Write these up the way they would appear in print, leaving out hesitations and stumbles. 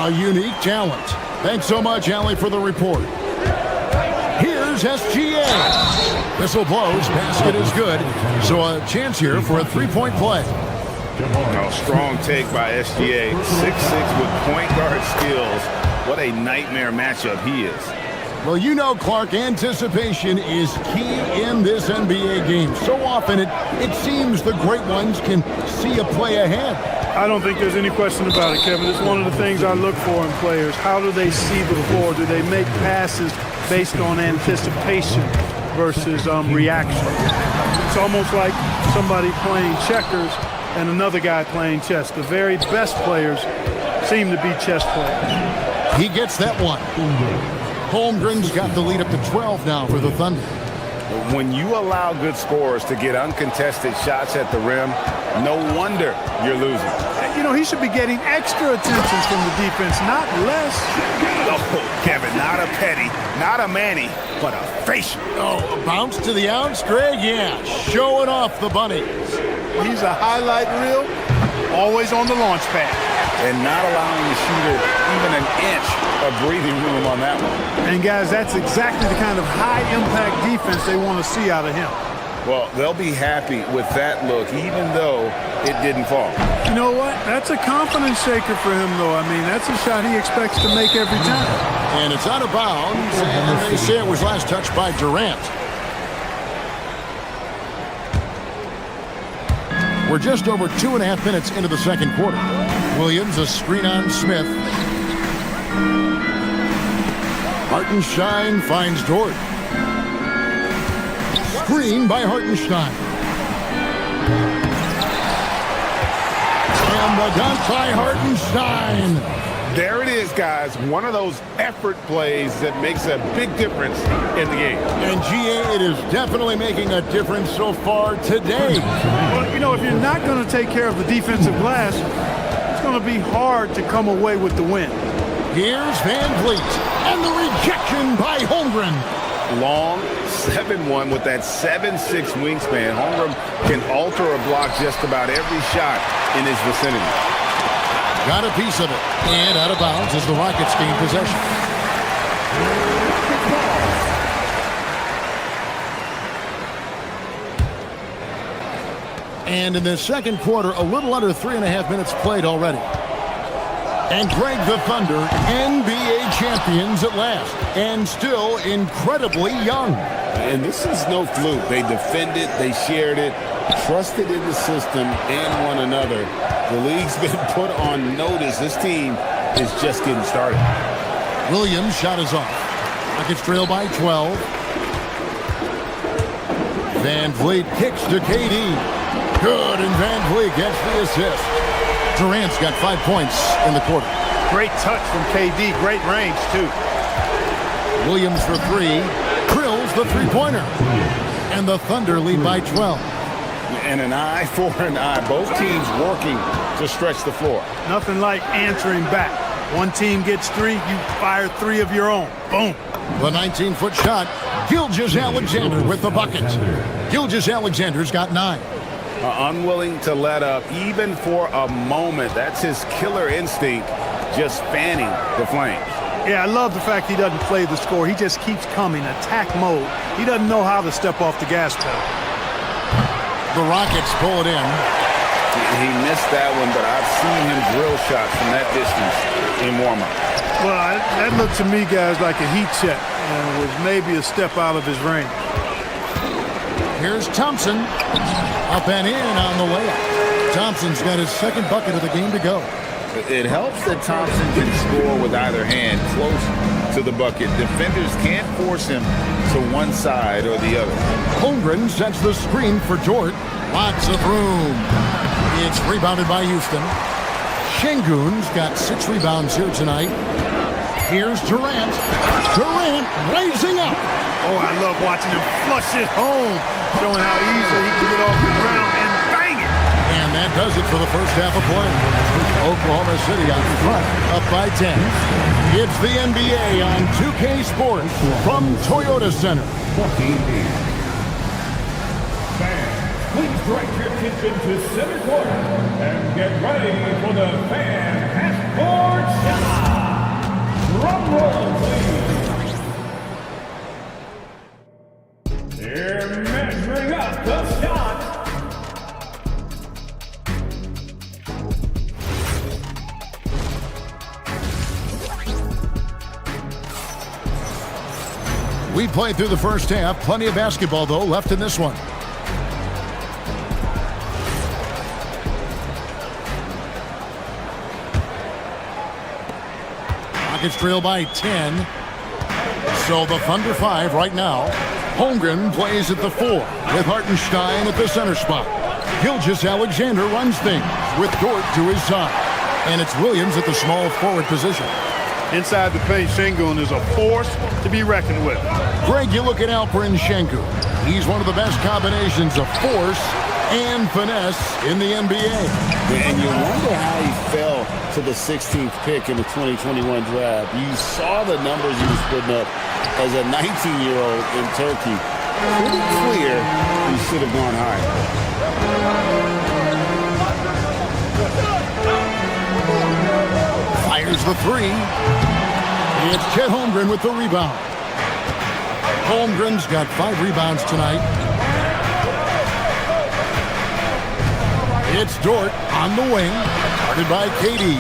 A unique talent. Thanks so much, Allie, for the report. Here's SGA. Whistle blows. Basket is good. So a chance here for a three-point play. Strong take by SGA. 6'6" with point guard skills. What a nightmare matchup he is. Well, you know, Clark, anticipation is key in this NBA game. So often it seems the great ones can see a play ahead. I don't think there's any question about it, Kevin. It's one of the things I look for in players. How do they see the floor? Do they make passes based on anticipation versus reaction? It's almost like somebody playing checkers and another guy playing chess. The very best players seem to be chess players. He gets that one. Holmgren's got the lead up to 12 now for the Thunder. When you allow good scorers to get uncontested shots at the rim, no wonder you're losing. You know, he should be getting extra attention from the defense, not less. Oh, Kevin, not a petty, not a Manny, but a facial. Oh, a bounce to the outs, Greg? Yeah, showing off the bunny. He's a highlight reel, always on the launch pad. And not allowing the shooter even an inch of breathing room on that one. And, guys, that's exactly the kind of high-impact defense they want to see out of him. Well, they'll be happy with that look, even though it didn't fall. You know what? That's a confidence shaker for him, though. I mean, that's a shot he expects to make every time. And it's out of bounds, and they say it was last touched by Durant. We're just over 2.5 minutes into the second quarter. Williams, a screen on Smith. Hartenstein finds Dort. Screen by Hartenstein. And the dunk by Hartenstein. There it is, guys. One of those effort plays that makes a big difference in the game. And GA, it is definitely making a difference so far today. Well, you know, if you're not going to take care of the defensive glass, it's going to be hard to come away with the win. Here's Van Vliet. And the rejection by Holmgren. Long 7'1" with that 7'6" wingspan. Holmgren can alter a block just about every shot in his vicinity. Got a piece of it. And out of bounds as the Rockets gain possession. And in the second quarter, a little under 3.5 minutes played already. And Greg, the Thunder, NBA champions at last. And still incredibly young. And this is no fluke. They defended, they shared it, trusted in the system and one another. The league's been put on notice. This team is just getting started. Williams' shot is off. Rockets trail by 12. Van Vliet kicks to KD. Good, and Van Vliet gets the assist. Durant's got 5 points in the quarter. Great touch from KD. Great range, too. Williams for three. Drills the three-pointer. And the Thunder lead by 12. And an eye for an eye. Both teams working to stretch the floor. Nothing like answering back. One team gets three, you fire three of your own. Boom. The 19-foot shot. Gilgeous-Alexander with the bucket. Gilgeous-Alexander's got 9. Unwilling to let up even for a moment. That's his killer instinct, just fanning the flames. Yeah, I love the fact he doesn't play the score. He just keeps coming, attack mode. He doesn't know how to step off the gas pedal. The Rockets pull it in. He missed that one, but I've seen him drill shots from that distance in warm-up. Well, that looked to me, guys, like a heat check. And was maybe a step out of his range. Here's Thompson. Up and in on the layup. Thompson's got his second bucket of the game to go. It helps that Thompson can score with either hand close to the bucket. Defenders can't force him to one side or the other. Holmgren sets the screen for Dort. Lots of room. It's rebounded by Houston. Şengün's got 6 rebounds here tonight. Here's Durant. Durant raising up. Oh, I love watching him flush it home, showing how easily he can get off the ground and bang it. And that does it for the first half of play. Oklahoma City out in front, up by 10. It's the NBA on 2K Sports from Toyota Center. Please direct your attention to center court and get ready for the Fan Passport Shot. We played through the first half. Plenty of basketball, though, left in this one. Rockets trail by 10. So the Thunder 5 right now. Holmgren plays at the 4 with Hartenstein at the center spot. Gilgeous-Alexander runs things with Dort to his side. And it's Williams at the small forward position. Inside the paint, Şengün is a force to be reckoned with. Greg, you look at Alperen Şengün. He's one of the best combinations of force and finesse in the NBA. And you wonder how he fell to the 16th pick in the 2021 draft. You saw the numbers he was putting up as a 19-year-old in Turkey. Pretty clear he should have gone higher. Fires the 3. It's Chet Holmgren with the rebound. Holmgren's got 5 rebounds tonight. It's Dort on the wing, guarded by KD.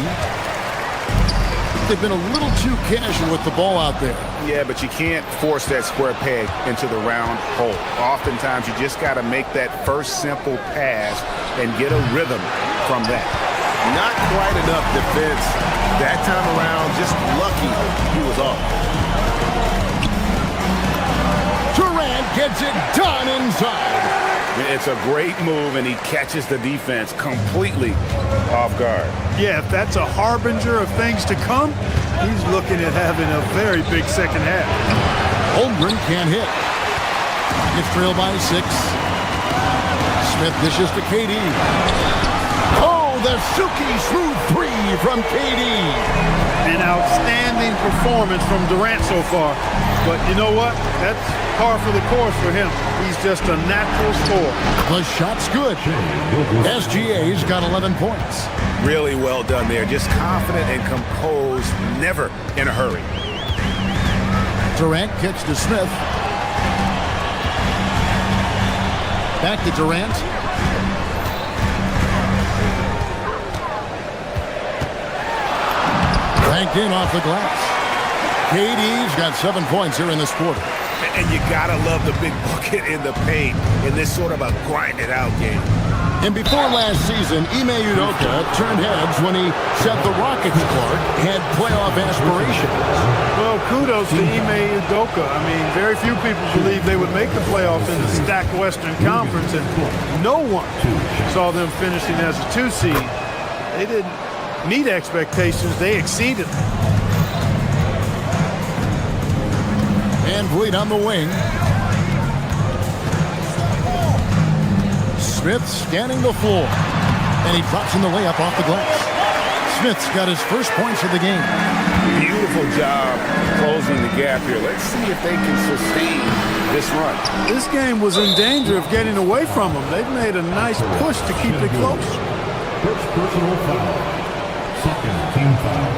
They've been a little too casual with the ball out there. Yeah, but you can't force that square peg into the round hole. Oftentimes, you just got to make that first simple pass and get a rhythm from that. Not quite enough defense that time around. Just lucky he was off. Durant gets it done inside. It's a great move, and he catches the defense completely off guard. Yeah, if that's a harbinger of things to come, he's looking at having a very big second half. Holmgren can't hit. Rockets trail by 6. Smith dishes to KD. Oh, the silky smooth 3 from KD. An outstanding performance from Durant so far. But you know what? That's par for the course for him. He's just a natural scorer. The shot's good. SGA's got 11 points. Really well done there. Just confident and composed, never in a hurry. Durant kicks to Smith. Back to Durant. Banked in off the glass. KD's got 7 points here in this quarter. And you gotta love the big bucket in the paint in this sort of a grinded-out game. And before last season, Ime Udoka turned heads when he said the Rockets, Clark, had playoff aspirations. Well, kudos to Ime Udoka. I mean, very few people believe they would make the playoffs in the stacked Western Conference, and no one saw them finishing as a 2 seed. They didn't meet expectations. They exceeded them. Van Vliet on the wing. Smith scanning the floor. And he drops in the layup off the glass. Smith's got his first points of the game. Beautiful job closing the gap here. Let's see if they can sustain this run. This game was in danger of getting away from them. They've made a nice push to keep it close. First personal foul. Second team foul.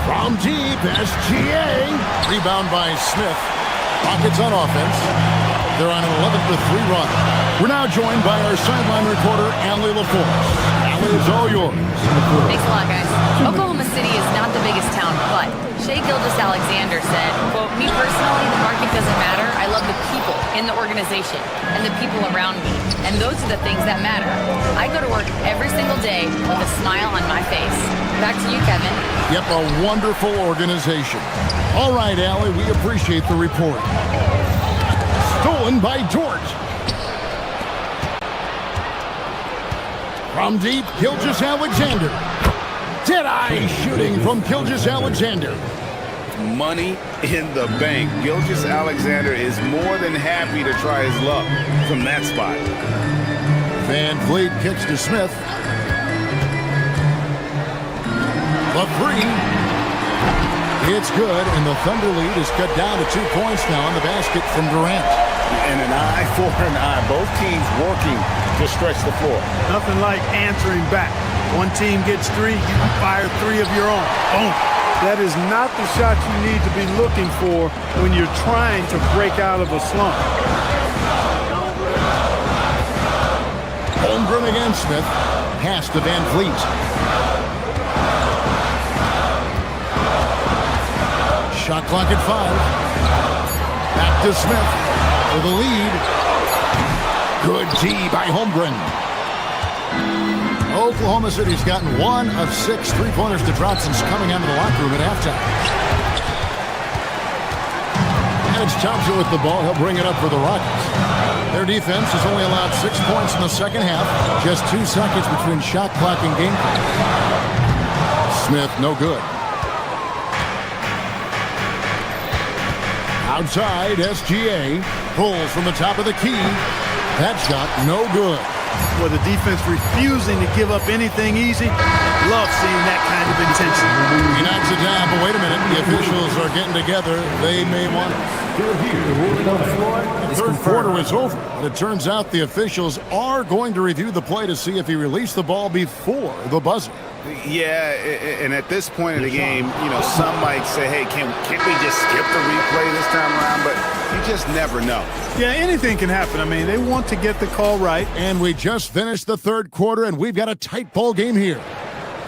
From deep, SGA. Rebound by Smith. Rockets on offense. They're on an 11-3 run. We're now joined by our sideline reporter, Allie LaForce. Allie, it's all yours. Thanks a lot, guys. Oklahoma City is not the biggest town, but Shai Gilgeous-Alexander said, quote, "Me personally, the market doesn't matter. I love the people in the organization and the people around me. And those are the things that matter. I go to work every single day with a smile on my face." Back to you, Kevin. Yep, a wonderful organization. All right, Allie, we appreciate the report. Stolen by Dort. From deep, Gilgeous-Alexander. Dead-eye shooting from Gilgeous-Alexander. Money in the bank. Gilgeous-Alexander is more than happy to try his luck from that spot. Van Vliet kicks to Smith. The 3. It's good, and the Thunder lead is cut down to 2 points now on the basket from Durant. And an eye for an eye. Both teams working to stretch the floor. Nothing like answering back. One team gets 3, you fire 3 of your own. Boom. That is not the shot you need to be looking for when you're trying to break out of a slump. Holmgren against Smith. Pass to Van Vliet. Shot clock at 5. Back to Smith for the lead. Good D by Holmgren. Oklahoma City's gotten 1 of 6 three-pointers to drop since coming out of the locker room at halftime. And it's Thompson with the ball. He'll bring it up for the Rockets. Their defense has only allowed 6 points in the second half. Just 2 seconds between shot clock and game clock. Smith, no good. Outside, SGA pulls from the top of the key. That shot, no good. Well, the defense refusing to give up anything easy. Love seeing that kind of intensity. He knocks it down, but wait a minute. The officials are getting together. They may want it. The third quarter is over. It turns out the officials are going to review the play to see if he released the ball before the buzzer. Yeah, and at this point in the game, you know, some might say, hey, can't we just skip the replay this time around? But you just never know. Yeah, anything can happen. I mean, they want to get the call right. And we just finished the third quarter, and we've got a tight ball game here.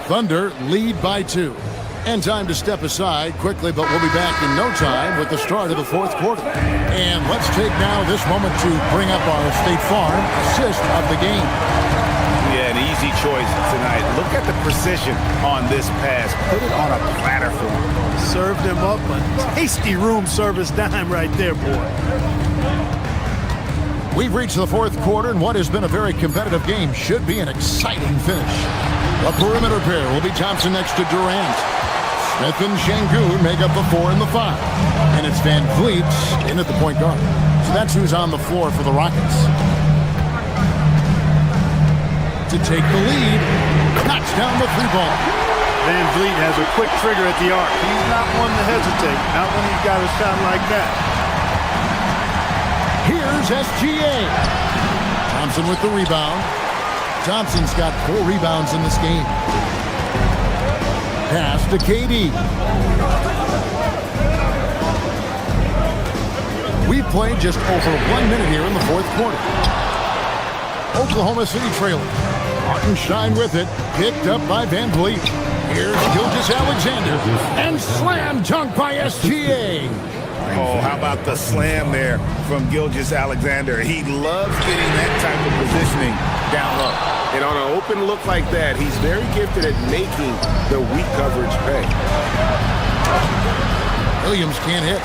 Thunder lead by 2. And time to step aside quickly, but we'll be back in no time with the start of the fourth quarter. And let's take now this moment to bring up our State Farm assist of the game. Yeah, an easy choice tonight. Look at the precision on this pass. Put it on a platter for him. Served him up a tasty room service dime right there, boy. We've reached the fourth quarter, and what has been a very competitive game should be an exciting finish. The perimeter pair will be Thompson next to Durant. Smith and Şengün make up the 4 and the 5. And it's Van Vliet in at the point guard. So that's who's on the floor for the Rockets. To take the lead, knocks down the 3-ball. Van Vliet has a quick trigger at the arc. He's not one to hesitate, not when he's got a shot like that. Here's SGA. Thompson with the rebound. Thompson's got 4 rebounds in this game. Pass to KD. We've played just over 1 minute here in the fourth quarter. Oklahoma City trailing. Hartenstein with it. Picked up by Van Vliet. Here's Gilgeous-Alexander. And slam dunk by SGA. Oh, how about the slam there from Gilgeous-Alexander? He loves getting that type of positioning down low. And on an open look like that, he's very gifted at making the weak coverage pay. Williams can't hit.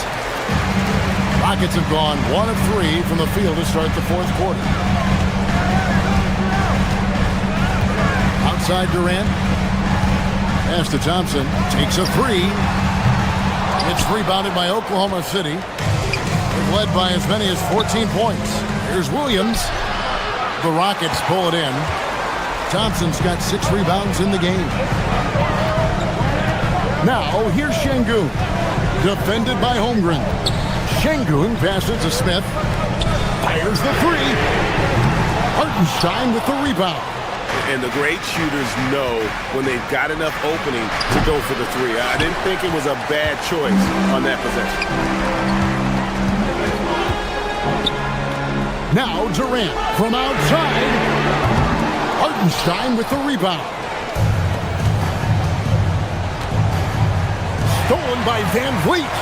Rockets have gone 1 of 3 from the field to start the fourth quarter. Outside Durant. Pass to Thompson. Takes a 3. It's rebounded by Oklahoma City. They've led by as many as 14 points. Here's Williams. The Rockets pull it in. Thompson's got 6 rebounds in the game. Now, here's Şengün. Defended by Holmgren. Şengün passes to Smith. Fires the 3. Hartenstein with the rebound. And the great shooters know when they've got enough opening to go for the 3. I didn't think it was a bad choice on that possession. Now Durant from outside. Hartenstein with the rebound. Stolen by Van Vliet.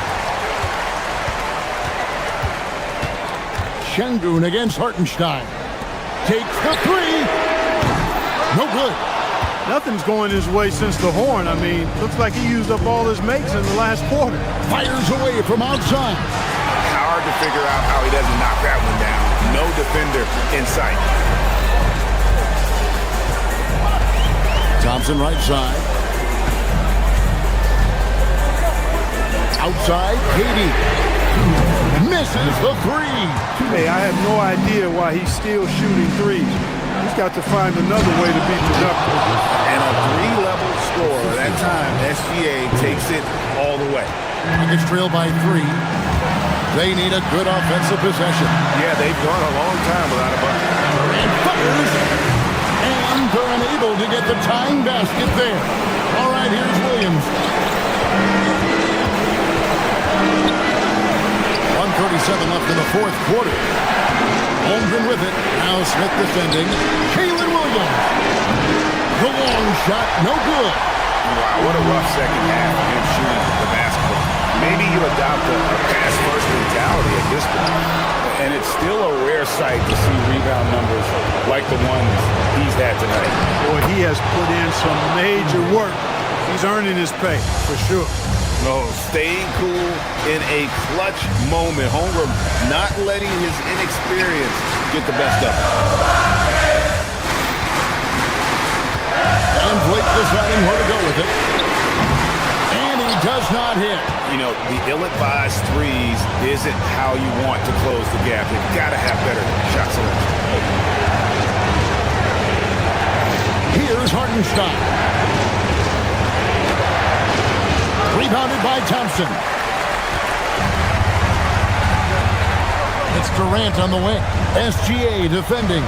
Şengün against Hartenstein. Takes the 3. No good. Nothing's going his way since the horn. I mean, looks like he used up all his makes in the last quarter. Fires away from outside. Hard to figure out how he doesn't knock that one down. No defender in sight. Thompson right side. Outside, KD. Misses the 3. Hey, I have no idea why he's still shooting threes. He's got to find another way to be productive. And a 3-level score. That time, SGA takes it all the way. Rockets trail by 3. They need a good offensive possession. Yeah, they've gone a long time without a bucket. And fires. And they're unable to get the tying basket there. All right, here's Williams. 1:37 left in the fourth quarter. Holmgren with it. Now Smith defending. Jalen Williams. The long shot, no good. Wow, what a rough second half of him shooting the basketball. maybe you adopt a pass-first mentality at this point. And it's still a rare sight to see rebound numbers like the ones he's had tonight. Boy, he has put in some major work. He's earning his pay, for sure. No, staying cool in a clutch moment. Holmgren not letting his inexperience get the best of him. And Blake deciding where to go with it. And he does not hit. You know, the ill-advised threes isn't how you want to close the gap. You've got to have better shot selection. Here's Hartenstein. Rebounded by Thompson. It's Durant on the wing. SGA defending.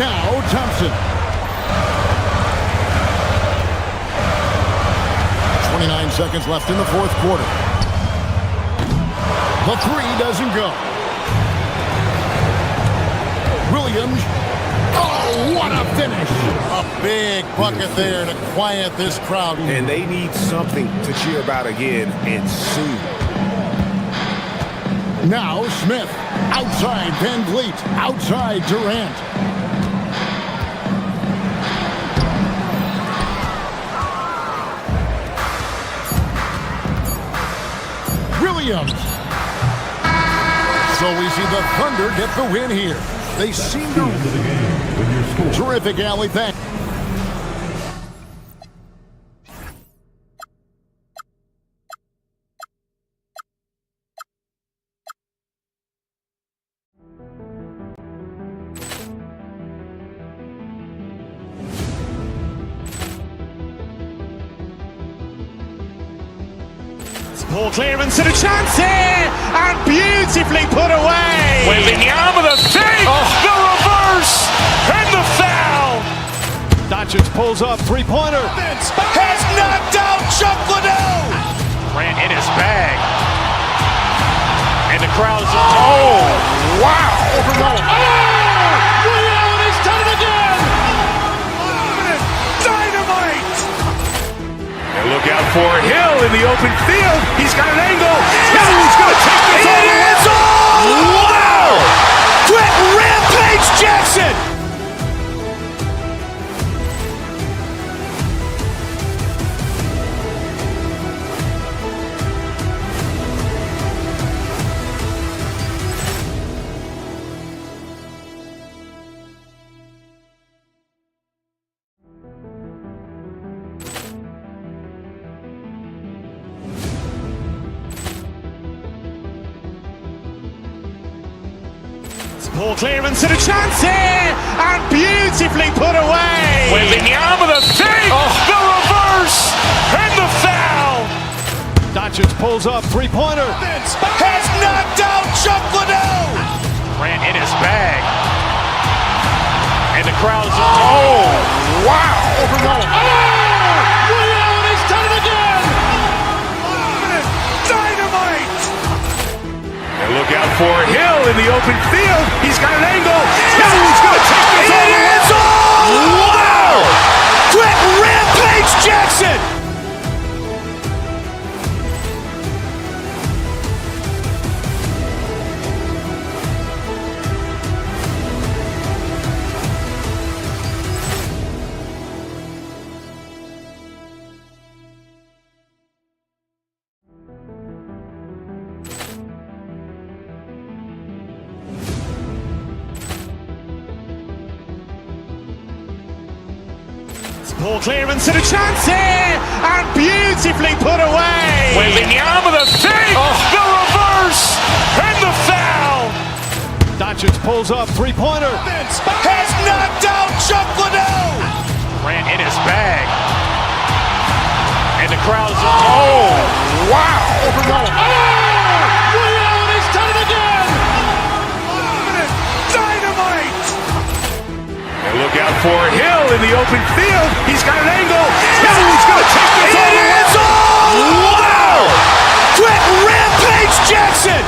Now Thompson. 29 seconds left in the fourth quarter. The three doesn't go. Williams. Oh, what a finish. A big bucket there to quiet this crowd. And they need something to cheer about again, and soon. Now Smith. Outside Van Vliet. Outside Durant. Williams. So we see the Thunder get the win here. They seem to... Terrific, Allie. Thanks. Ball clearance and a chance here, and beautifully put away. Wembanyama the fake, the reverse, and the foul. Doncic pulls up, three-pointer. Has knocked out Chuck Liddell. Grant in his bag, and the crowd is wow! He's done it again. Dynamite! And look out for Hill in the open field. He's got an angle. He's going to take this all the way. Wow! Brett Rampage Jackson. Ball clearance and a chance here, and beautifully put away. Wembanyama the fake, the reverse, and the foul. Doncic pulls up, three-pointer. Has knocked out Chuck Liddell. Grant in his bag, and the crowd is wow! He's done it again. Dynamite! And look out for Hill in the open field. He's got an angle. He's going to take this all the way. Wow! Brett Rampage Jackson. Ball clearance and a chance here, and beautifully put away. Wembanyama the fake, the reverse, and the foul. Doncic pulls up, three-pointer. Has knocked out Chuck Liddell. Grant in his bag, and the crowd is wow! He's done it again. Dynamite! And look out for Hill in the open field. He's got an angle. He's going to take this all the way. Wow! Brett Rampage Jackson.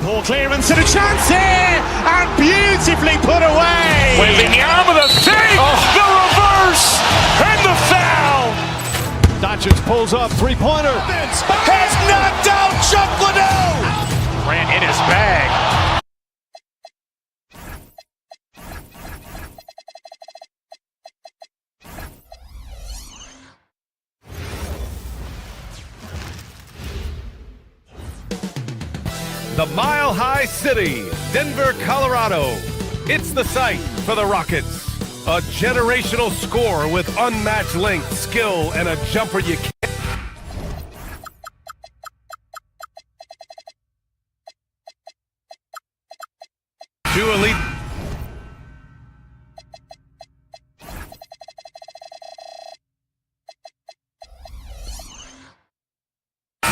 Poor clearance and a chance here, and beautifully put away. Wembanyama the save, the reverse, and the foul. Doncic pulls up, three-pointer. Has knocked out Chuck Liddell. Ran in his bag. The Mile High City, Denver, Colorado. It's the site for the Rockets. A generational score with unmatched length, skill, and a jumper you can't. Two elite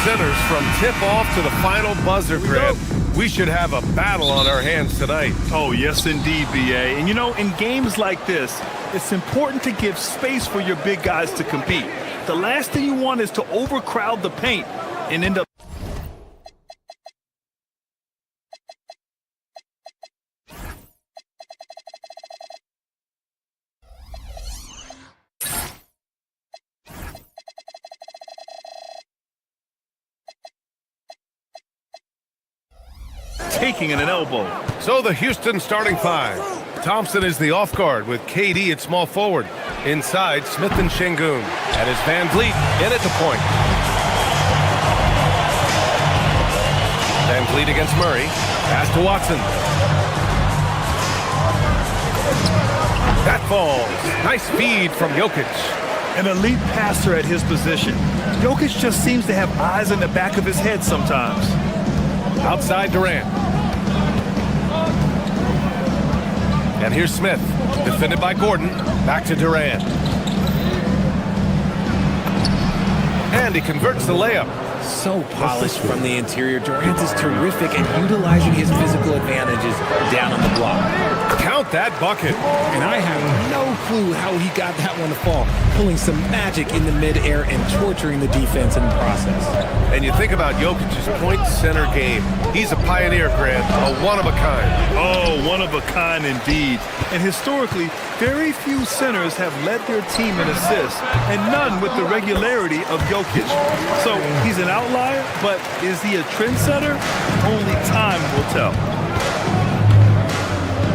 centers from tip-off to the final buzzer, Grant. We should have a battle on our hands tonight. Oh, yes, indeed, B.A. And, you know, in games like this, it's important to give space for your big guys to compete. The last thing you want is to overcrowd the paint and end up taking an elbow. So the Houston starting five. Thompson is the off guard with KD at small forward. Inside, Smith and Şengün. And it's Van Vliet in at the point. Van Vliet against Murray. Pass to Watson. That falls. Nice feed from Jokic. An elite passer at his position. Jokic just seems to have eyes in the back of his head sometimes. Outside Durant. And here's Smith, defended by Gordon. Back to Durant. And he converts the layup. So polished from the interior. Durant is terrific at utilizing his physical advantages down on the block. Count that bucket. And I have no clue how he got that one to fall. Pulling some magic in the midair and torturing the defense in the process. And you think about Jokic's point center game. He's a pioneer, Grant, a one-of-a-kind. Oh, one of a kind indeed. And historically, very few centers have led their team in assists, and none with the regularity of Jokic. So he's an outlier, but is he a trendsetter? Only time will tell.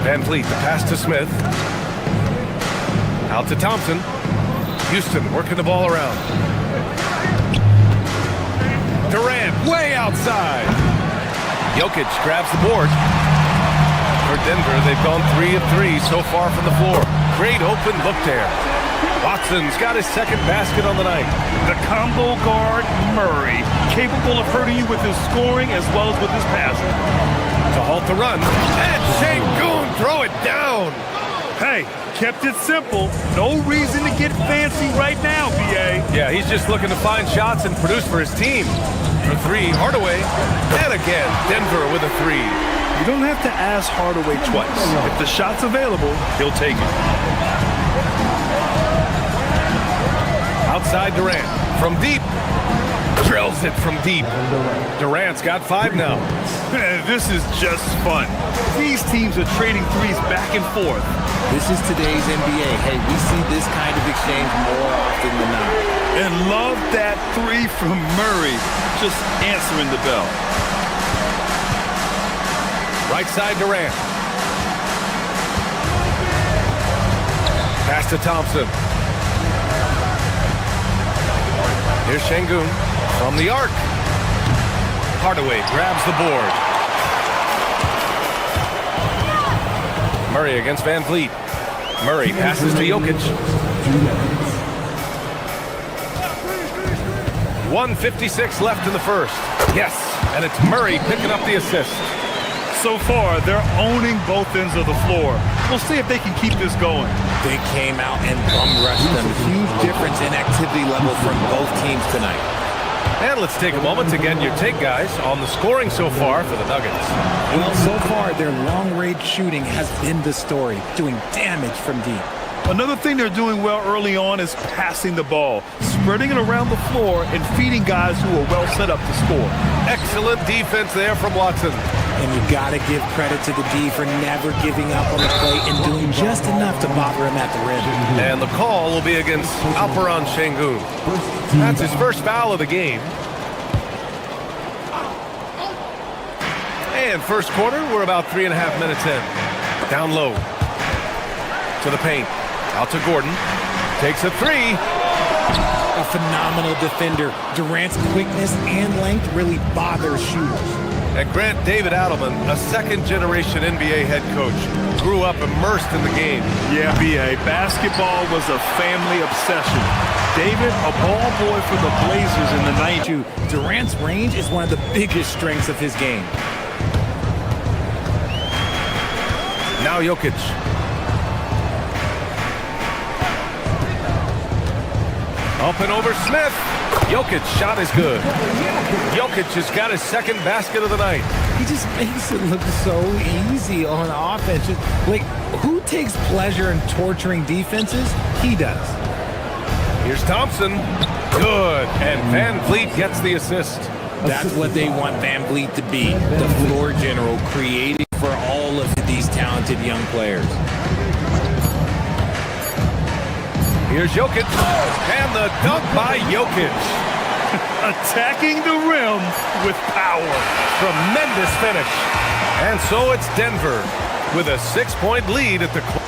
Van Vliet, the pass to Smith. Out to Thompson. Houston working the ball around. Durant way outside. Jokic grabs the board. For Denver, they've gone 3 of 3 so far from the floor. Great open look there. Watson's got his second basket on the night. The combo guard, Murray, capable of hurting you with his scoring as well as with his passing. To halt the run. And Şengün throw it down. Hey, kept it simple. No reason to get fancy right now, B.A. Yeah, he's just looking to find shots and produce for his team. For 3, Hardaway. And again, Denver with a 3. You don't have to ask Hardaway twice. If the shot's available, he'll take it. Outside Durant. From deep. Drills it from deep. Durant's got 5 now. This is just fun. These teams are trading threes back and forth. This is today's NBA. Hey, we see this kind of exchange more often than not. And love that 3 from Murray. Just answering the bell. Right side Durant. Pass to Thompson. Here's Şengün from the arc. Hardaway grabs the board. Murray against Van Vliet. Murray passes to Jokic. 1:56 left in the first. Yes, and it's Murray picking up the assist. So far, they're owning both ends of the floor. We'll see if they can keep this going. They came out and bum-rushed them. Huge difference in activity level from both teams tonight. And let's take a moment to get your take, guys, on the scoring so far for the Nuggets. Well, so far, their long-range shooting has been the story, doing damage from deep. Another thing they're doing well early on is passing the ball, spreading it around the floor and feeding guys who are well set up to score. Excellent defense there from Watson. And you got to give credit to the D for never giving up on the play and doing just enough to bother him at the rim. And the call will be against Alperon Şengün. That's his first foul of the game. And first quarter, we're about 3.5 minutes in. Down low to the paint. Out to Gordon. Takes a three. A phenomenal defender. Durant's quickness and length really bothers shooters. And Grant David Adelman, a second-generation NBA head coach, grew up immersed in the game. Yeah, B.A. Basketball was a family obsession. David, a ball boy for the Blazers in the 90s. Durant's range is one of the biggest strengths of his game. Now Jokic. Up and over Smith. Jokic shot is good. Jokic has got his second basket of the night. He just makes it look so easy on offense. Like, who takes pleasure in torturing defenses? He does. Here's Thompson. Good. And Van Vliet gets the assist. That's what they want Van Vliet to be. The floor general, creating for all of these talented young players. Here's Jokic. And the dunk by Jokic. Attacking the rim with power. Tremendous finish. And so it's Denver with a 6-point lead at the close.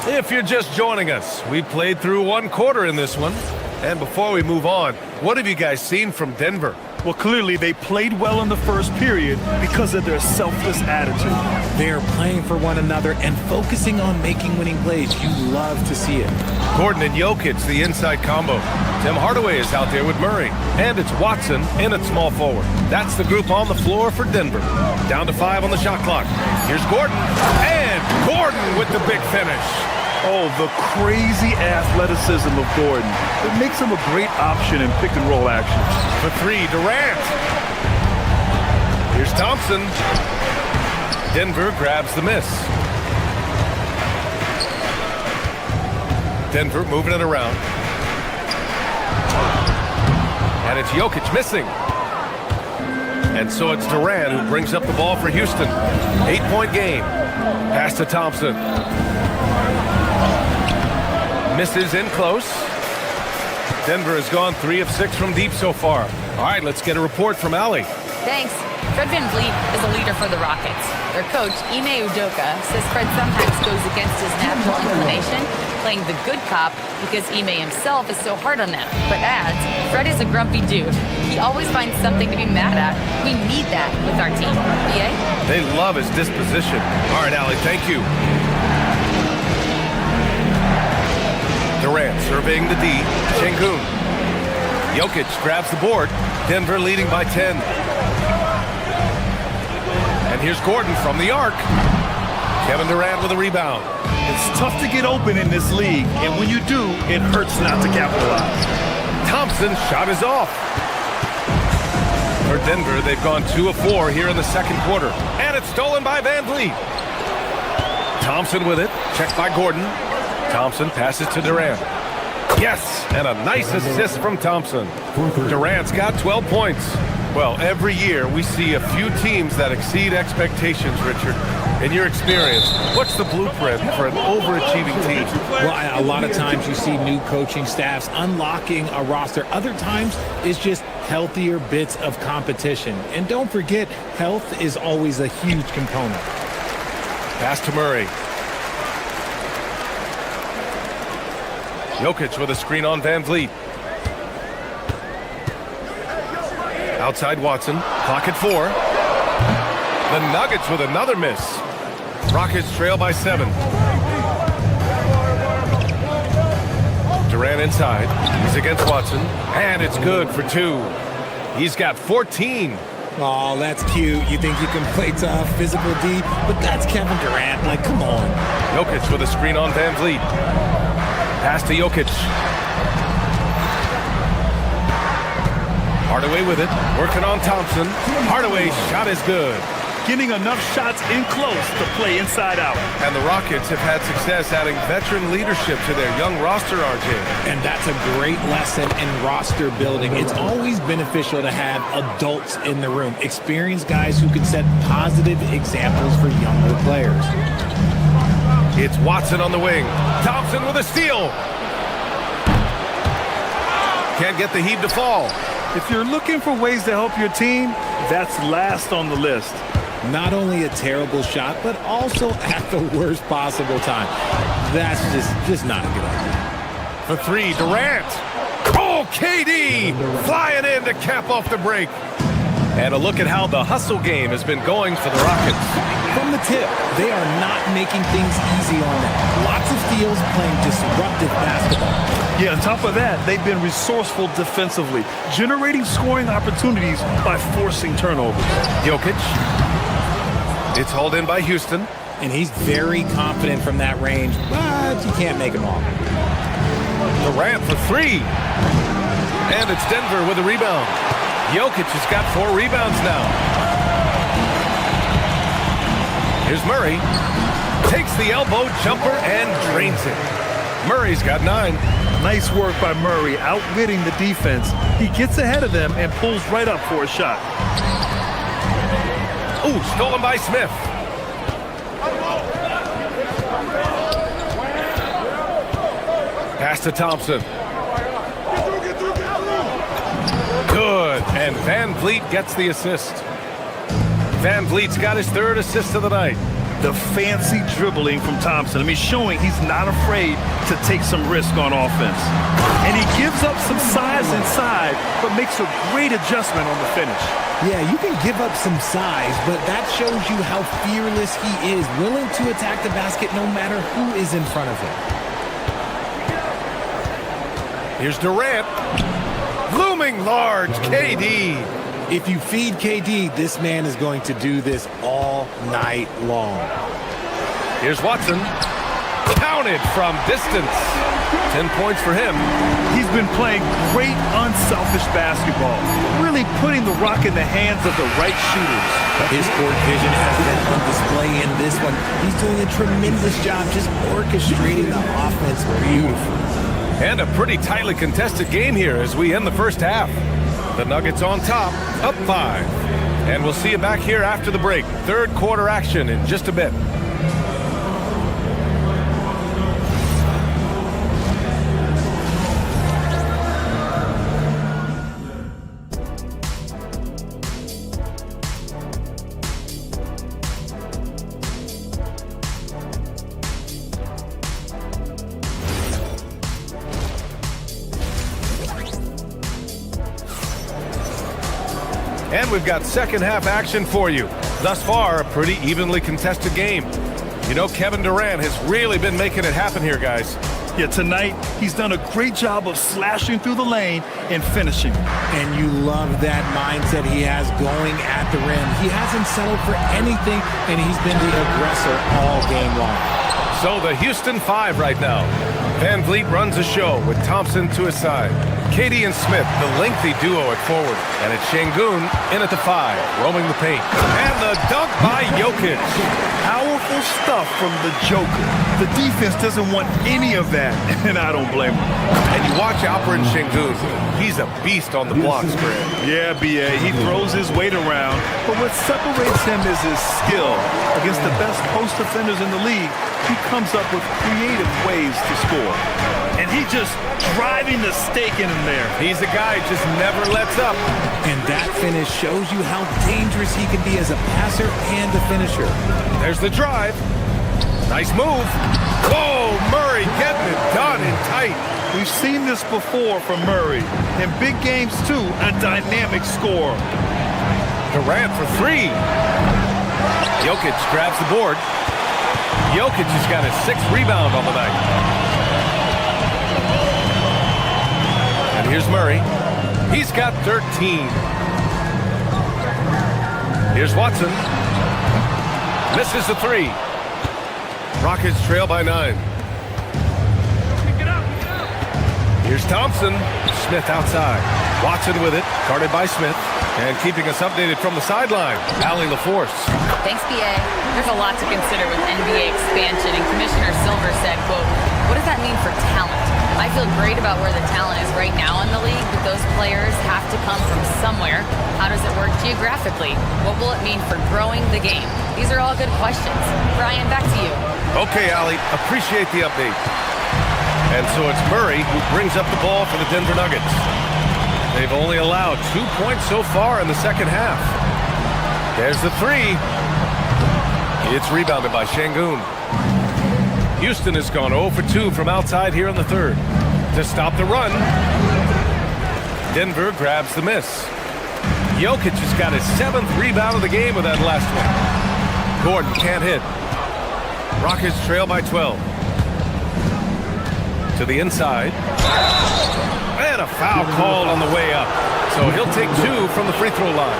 If you're just joining us, we played through one quarter in this one. And before we move on, what have you guys seen from Denver? Well, clearly they played well in the first period because of their selfless attitude. They're playing for one another and focusing on making winning plays. You love to see it. Gordon and Jokic, the inside combo. Tim Hardaway is out there with Murray. And it's Watson in at small forward. That's the group on the floor for Denver. Down to 5 on the shot clock. Here's Gordon. And Gordon with the big finish. Oh, the crazy athleticism of Gordon. It makes him a great option in pick-and-roll action. For three, Durant. Here's Thompson. Denver grabs the miss. Denver moving it around. And it's Jokic missing. And so it's Durant who brings up the ball for Houston. 8-point game. Pass to Thompson. Misses in close. Denver has gone 3 of 6 from deep so far. All right, let's get a report from Allie. Thanks. Fred VanVleet is a leader for the Rockets. Their coach, Ime Udoka, says Fred sometimes goes against his natural inclination, playing the good cop because Ime himself is so hard on them. But adds, Fred is a grumpy dude. He always finds something to be mad at. We need that with our team. BA? They love his disposition. All right, Allie, thank you. Durant surveying the D. Şengün. Jokic grabs the board. Denver leading by 10. And here's Gordon from the arc. Kevin Durant with a rebound. It's tough to get open in this league, and when you do, it hurts not to capitalize. Thompson's shot is off. For Denver, they've gone 2 of 4 here in the second quarter. And it's stolen by Van Vliet. Thompson with it. Checked by Gordon. Thompson passes to Durant. Yes, and a nice assist from Thompson. Durant's got 12 points. Well, every year we see a few teams that exceed expectations, Richard. In your experience, what's the blueprint for an overachieving team? Well, a lot of times you see new coaching staffs unlocking a roster. Other times it's just healthier bits of competition. And don't forget, health is always a huge component. Pass to Murray. Jokic with a screen on Van Vliet. Outside Watson. Clock at 4. The Nuggets with another miss. Rockets trail by 7. Durant inside. He's against Watson. And it's good for 2. He's got 14. Oh, that's cute. You think you can play tough, physical D, but that's Kevin Durant. Like, come on. Jokic with a screen on Van Vliet. Pass to Jokic. Hardaway with it. Working on Thompson. Hardaway's shot is good. getting enough shots in close to play inside out. And the Rockets have had success adding veteran leadership to their young roster, RJ. And that's a great lesson in roster building. It's always beneficial to have adults in the room, experienced guys who can set positive examples for younger players. It's Watson on the wing. Thompson with a steal. Can't get the heave to fall. If you're looking for ways to help your team, that's last on the list. Not only a terrible shot, but also at the worst possible time. That's just not a good idea. For three, Durant. Oh, KD flying in to cap off the break. And a look at how the hustle game has been going for the Rockets. From the tip, they are not making things easy on them. Lots of steals, playing disruptive basketball. Yeah, on top of that, they've been resourceful defensively, generating scoring opportunities by forcing turnovers. Jokic. It's hauled in by Houston. And he's very confident from that range, but you can't make him all. Durant for three. And it's Denver with a rebound. Jokic has got 4 rebounds now. Here's Murray. Takes the elbow jumper and drains it. Murray's got 9. Nice work by Murray, outwitting the defense. He gets ahead of them and pulls right up for a shot. Ooh, stolen by Smith. Pass to Thompson. Good, and Van Vliet gets the assist. Van Vliet's got his 3rd assist of the night. The fancy dribbling from Thompson. I mean, showing he's not afraid to take some risk on offense. And he gives up some size inside, but makes a great adjustment on the finish. Yeah, you can give up some size, but that shows you how fearless he is, willing to attack the basket no matter who is in front of him. Here's Durant. Looming large, KD. If you feed KD, this man is going to do this all night long. Here's Watson. Counted from distance. 10 points for him. He's been playing great, unselfish basketball, really putting the rock in the hands of the right shooters. His court vision has been on display in this one. He's doing a tremendous job just orchestrating the offense beautifully. And a pretty tightly contested game here as we end the first half. The Nuggets on top, up 5. And we'll see you back here after the break. 3rd quarter action in just a bit. And we've got second half action for you. Thus far, a pretty evenly contested game. You know, Kevin Durant has really been making it happen here, guys. Yeah, tonight, he's done a great job of slashing through the lane and finishing. And you love that mindset he has going at the rim. He hasn't settled for anything, and he's been the aggressor all game long. So the Houston 5 right now. Van Vliet runs the show with Thompson to his side. KD and Smith, the lengthy duo at forward. And it's Şengün in at the 5, roaming the paint. And the dunk by Jokic. Powerful stuff from the Joker. The defense doesn't want any of that, and I don't blame him. And you watch Alperen Şengün. He's a beast on the block spread. Yeah, B.A., he throws his weight around, but what separates him is his skill. Against the best post defenders in the league, he comes up with creative ways to score. And he just driving the stake in him there. He's a guy who just never lets up. And that finish shows you how dangerous he can be as a passer and a finisher. There's the drive. Nice move. Oh, Murray getting it done in tight. We've seen this before from Murray. In big games, too, a dynamic scorer. Durant for 3. Jokic grabs the board. Jokic has got his 6th rebound on the night. And here's Murray. He's got 13. Here's Watson. Misses the 3. Rockets trail by 9. Here's Thompson. Smith outside. Watson with it. Guarded by Smith. And keeping us updated from the sideline. Battling the force. Thanks, BA. There's a lot to consider with NBA expansion, and Commissioner Silver said, quote, what does that mean for talent? I feel great about where the talent is right now in the league, but those players have to come from somewhere. How does it work geographically? What will it mean for growing the game? These are all good questions. Brian, back to you. Okay, Allie, appreciate the update. And so it's Murray who brings up the ball for the Denver Nuggets. They've only allowed 2 points so far in the second half. There's the three. It's rebounded by Şengün. Houston has gone 0 for 2 from outside here in the third. To stop the run, Denver grabs the miss. Jokic has got his 7th rebound of the game with that last one. Gordon can't hit. Rockets trail by 12. To the inside. And a foul called on the way up. So he'll take 2 from the free throw line.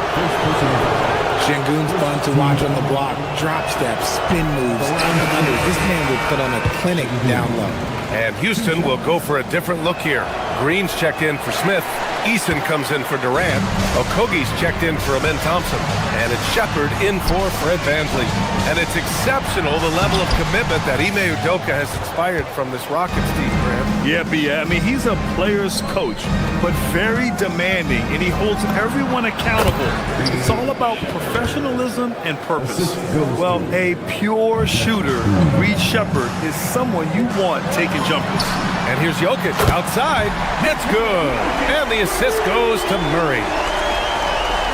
Şengün's fun to watch on the block. Drop steps, spin moves, around and under. This man will put on a clinic down low. And Houston will go for a different look here. Green's checked in for Smith. Eason comes in for Durant. Okogie's checked in for Amen Thompson. And it's Shepard in for Fred VanVleet. And it's exceptional the level of commitment that Ime Udoka has inspired from this Rockets team, Graham. Yeah, B. I mean, he's a player's coach, but very demanding, and he holds everyone accountable. It's all about professionalism and purpose. Well, a pure shooter, Reed Shepard, is someone you want taking jumpers. And here's Jokic outside. It's good. And the assist goes to Murray.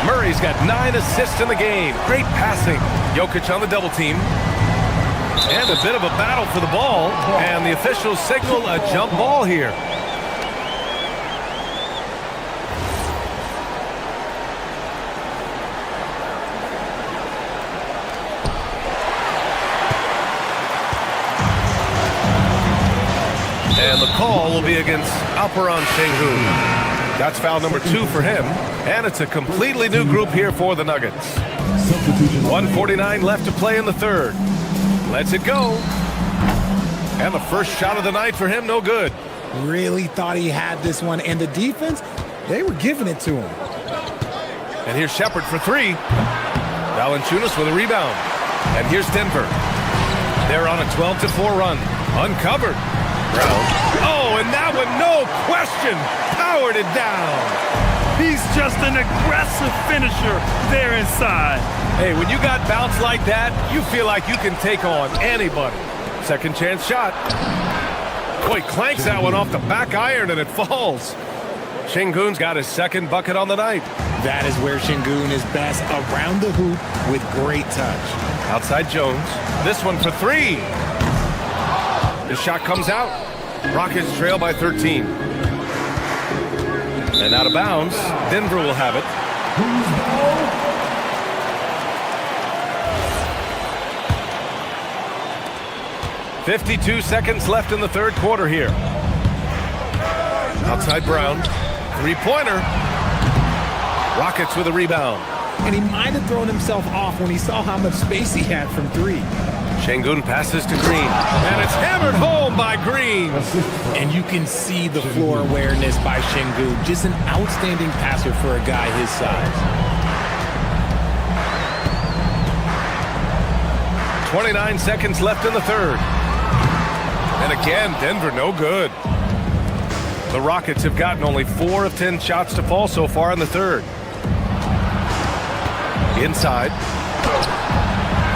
Murray's got 9 assists in the game. Great passing. Jokic on the double team. And a bit of a battle for the ball. And the officials signal a jump ball here. And the call will be against Alperen Şengün. That's foul number 2 for him. And it's a completely new group here for the Nuggets. 1:49 left to play in the third. Lets it go. And the first shot of the night for him, no good. Really thought he had this one. And the defense, they were giving it to him. And here's Shepard for 3. Valanciunas with a rebound. And here's Denver. They're on a 12-4 run. Uncovered. Brown. Oh, and that one, no question, powered it down. He's just an aggressive finisher there inside. Hey, when you got bounce like that, you feel like you can take on anybody. Second chance shot. Boy, clanks that one off the back iron and it falls. Şengün's got his second bucket on the night. That is where Şengün is best, around the hoop with great touch. Outside Jones. This one for 3. The shot comes out. Rockets trail by 13. And out of bounds, Denver will have it. 52 seconds left in the third quarter here. Outside Brown. 3-pointer. Rockets with a rebound. And he might have thrown himself off when he saw how much space he had from 3. Şengün passes to Green, and it's hammered home by Green. And you can see the floor awareness by Şengün. Just an outstanding passer for a guy his size. 29 seconds left in the third. And again, Denver no good. The Rockets have gotten only 4 of 10 shots to fall so far in the third. Inside.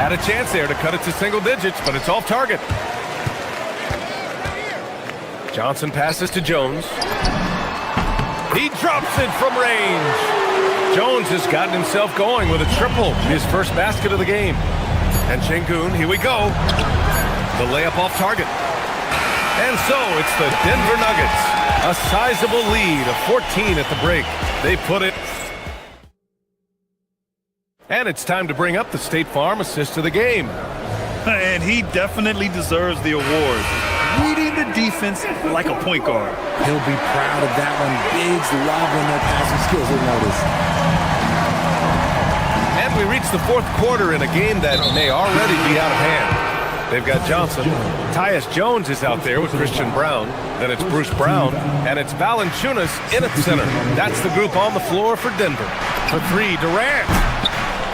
Had a chance there to cut it to single digits, but it's off target. Johnson passes to Jones. He drops it from range. Jones has gotten himself going with a triple, his first basket of the game. And Şengün, here we go. The layup off target. And so it's the Denver Nuggets. A sizable lead of 14 at the break. They put it. And it's time to bring up the State Farm assist of the game. And he definitely deserves the award. Reading the defense like a point guard. He'll be proud of that one. Bigs love when their passing skills are noticed. And we reach the fourth quarter in a game that may already be out of hand. They've got Johnson. Tyus Jones is out there with Christian Brown. Then it's Bruce Brown. And it's Valanciunas in at center. That's the group on the floor for Denver. For 3, Durant.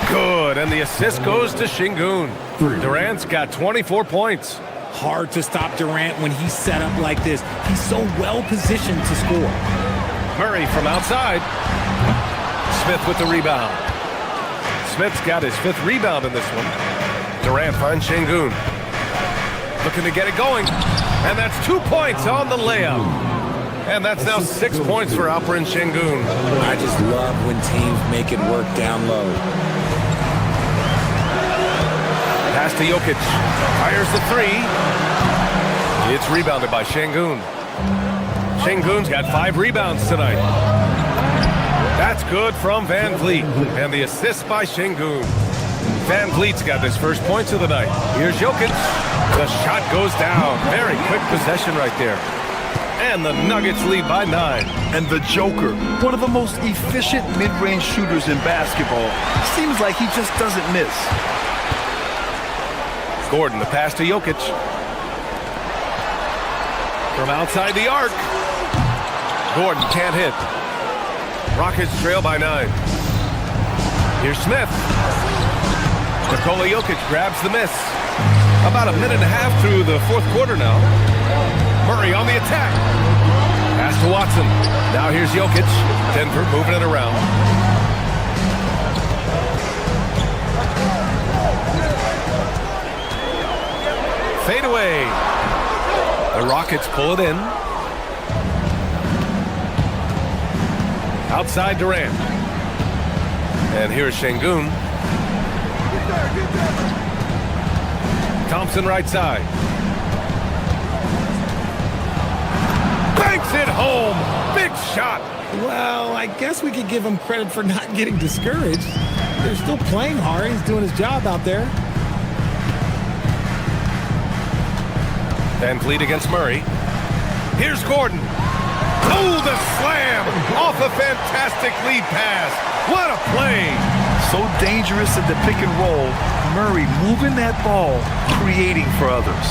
Good, and the assist goes to Şengün. Durant's got 24 points. Hard to stop Durant when he's set up like this. He's so well positioned to score. Murray from outside. Smith with the rebound. Smith's got his 5th rebound in this one. Durant finds Şengün. Looking to get it going. And that's 2 points on the layup. And that's now 6 points for Alperen Şengün. I just love when teams make it work down low. Pass to Jokic. Fires the 3. It's rebounded by Şengün. Şengün's got 5 rebounds tonight. That's good from Van Vliet. And the assist by Şengün. Van Vliet's got his first points of the night. Here's Jokic. The shot goes down. Very quick possession right there. And the Nuggets lead by 9. And the Joker, one of the most efficient mid-range shooters in basketball. Seems like he just doesn't miss. Gordon, the pass to Jokic. From outside the arc. Gordon can't hit. Rockets trail by 9. Here's Smith. Nikola Jokic grabs the miss. About a minute and a half through the 4th quarter now. Murray on the attack. Pass to Watson. Now here's Jokic. Denver moving it around. Fade away. The Rockets pull it in. Outside Durant. And here's Şengün. Thompson right side. Banks it home. Big shot. Well, I guess we could give him credit for not getting discouraged. They're still playing hard. He's doing his job out there. Van Vliet against Murray. Here's Gordon. Oh, the slam off a fantastic lead pass. What a play. So dangerous in the pick and roll. Murray moving that ball, creating for others.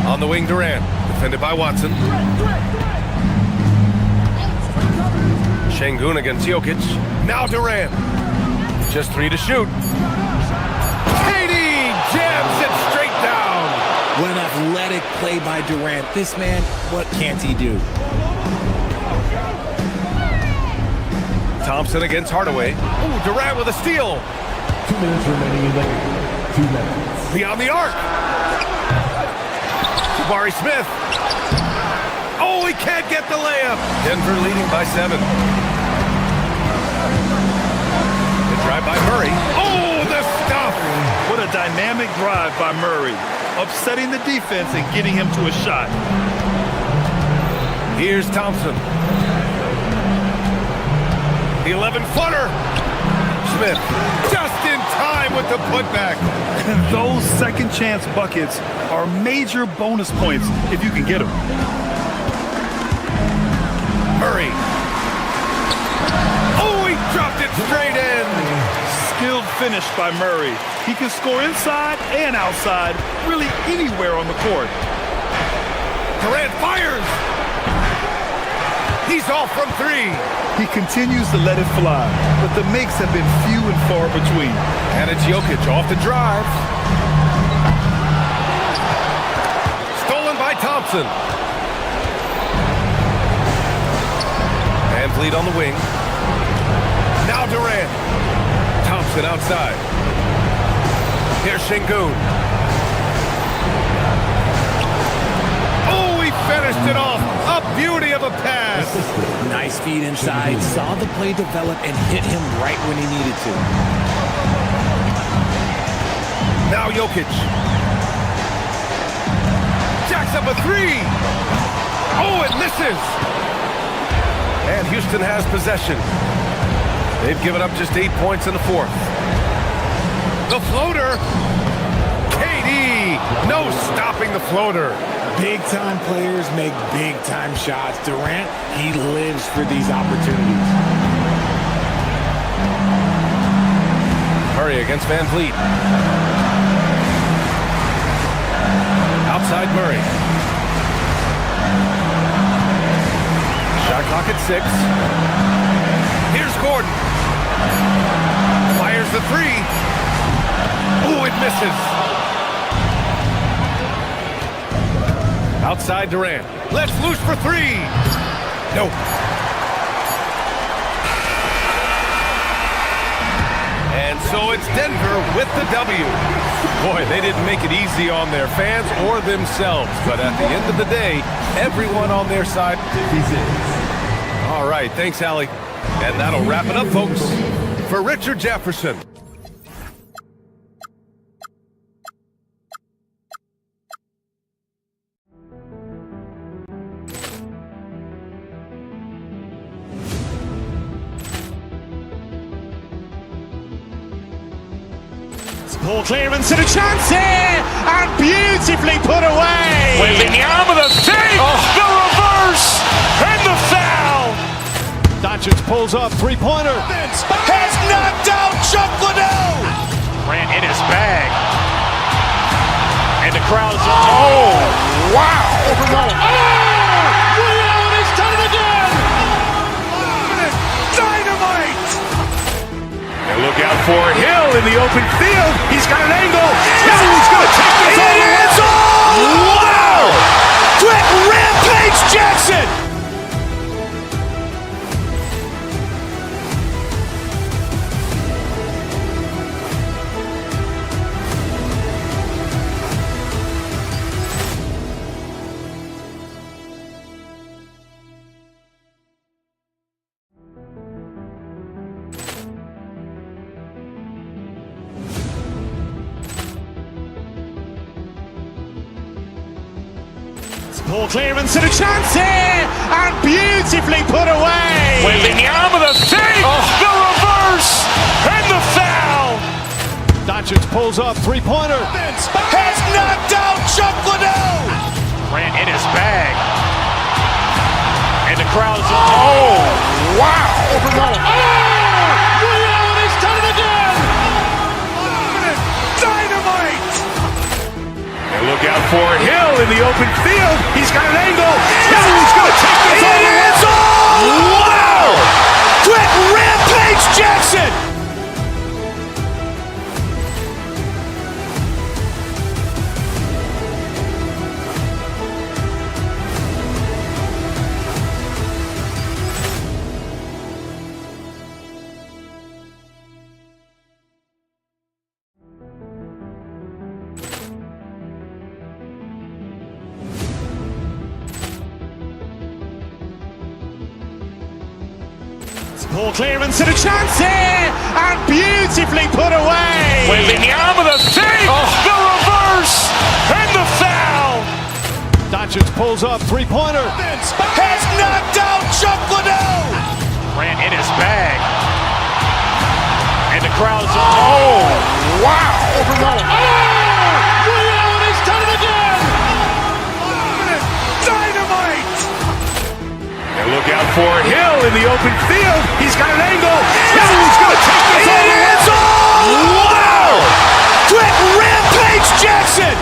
On the wing, Durant. Defended by Watson. Şengün against Jokic. Now Durant. Just 3 to shoot. Katie jams it straight down. What an athletic play by Durant. This man, what can't he do? Thompson against Hardaway. Ooh, Durant with a steal. 2 minutes remaining in the game. 2 minutes. Beyond the arc. Jabari Smith. Oh, he can't get the layup. Denver leading by 7. The drive by Murray. Oh, the stuff. What a dynamic drive by Murray. Upsetting the defense and getting him to a shot. Here's Thompson. The 11-footer. Smith just in time with the putback. And those second chance buckets are major bonus points if you can get them. Murray. Oh, he dropped it straight in. Skilled finish by Murray. He can score inside and outside, really anywhere on the court. Durant fires. He's off from 3. He continues to let it fly, but the makes have been few and far between. And it's Jokic off the drive. Stolen by Thompson. Van Vliet on the wing. Now Durant. Thompson outside. Here's Şengün. Oh, he finished it off. A beauty of a pass. Nice feed inside. Saw the play develop and hit him right when he needed to. Now Jokic. Jacks up a 3. Oh, it misses. And Houston has possession. They've given up just 8 points in the 4th. The floater. KD. No stopping the floater. Big-time players make big-time shots. Durant, he lives for these opportunities. Murray against Van Vliet. Outside Murray. Shot clock at 6. Here's Gordon. the three. Oh, it misses. Outside Durant. Let's loose for three. Nope. And so it's Denver with the W. Boy, they didn't make it easy on their fans or themselves. But at the end of the day, everyone on their side. All right, thanks, Allie. And that'll wrap it up, folks. For Richard Jefferson. Ball clearance and a chance here, and beautifully put away. Wembanyama with a save, the reverse, and the foul. Doncic pulls up, three-pointer. Has knocked out Chuck Liddell. Ran in his bag. And the crowd is, oh, wow. Liddell, he's done it again. Dynamite. And look out for Hill in the open field. He's got an angle. He's going to take this all the way. Wow! Quick rampage Jackson. Ball clearance and a chance here, and beautifully put away. Wembanyama with a save, the reverse, and the foul. Doncic pulls up, three-pointer. Has knocked out Chuck Liddell. Ran in his bag. And the crowd is, oh, wow. Liddell, he's done it again. Dynamite. And look out for Hill in the open field. He's got an angle. He's going to take this all the way. Wow! Quick rampage Jackson. Ball clearance and a chance here, and beautifully put away. Wembanyama with a save, the reverse, and the foul. Doncic pulls up, three-pointer. Has knocked out Chuck Liddell. Ran in his bag. And the crowd is, oh, wow. Liddell, he's done it again. Dynamite. And look out for Hill in the open field. He's got an angle. He's going to take this all the way. Wow! Quick rampage Jackson.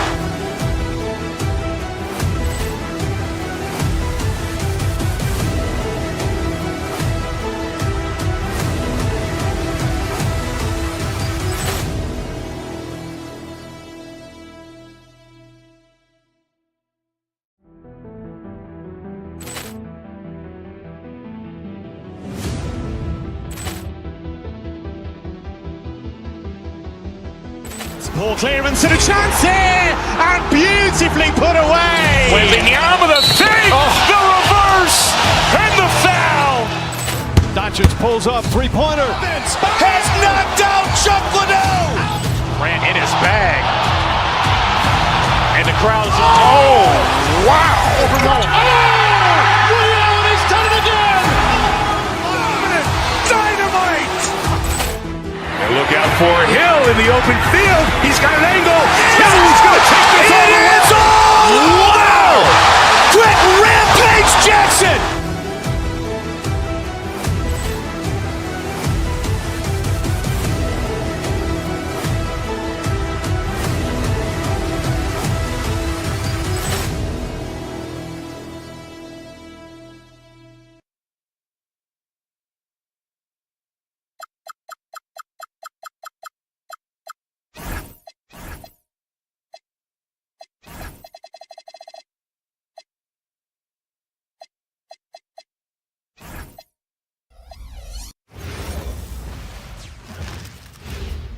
Ball clearance and a chance here, and beautifully put away. Wembanyama with a save, the reverse, and the foul. Doncic pulls up, three-pointer. Has knocked out Chuck Liddell. Ran in his bag. And the crowd is, oh, wow. Liddell, he's done it again. Dynamite. And look out for Hill in the open field. He's got an angle. He's going to take this all the way. Wow! Quick rampage Jackson.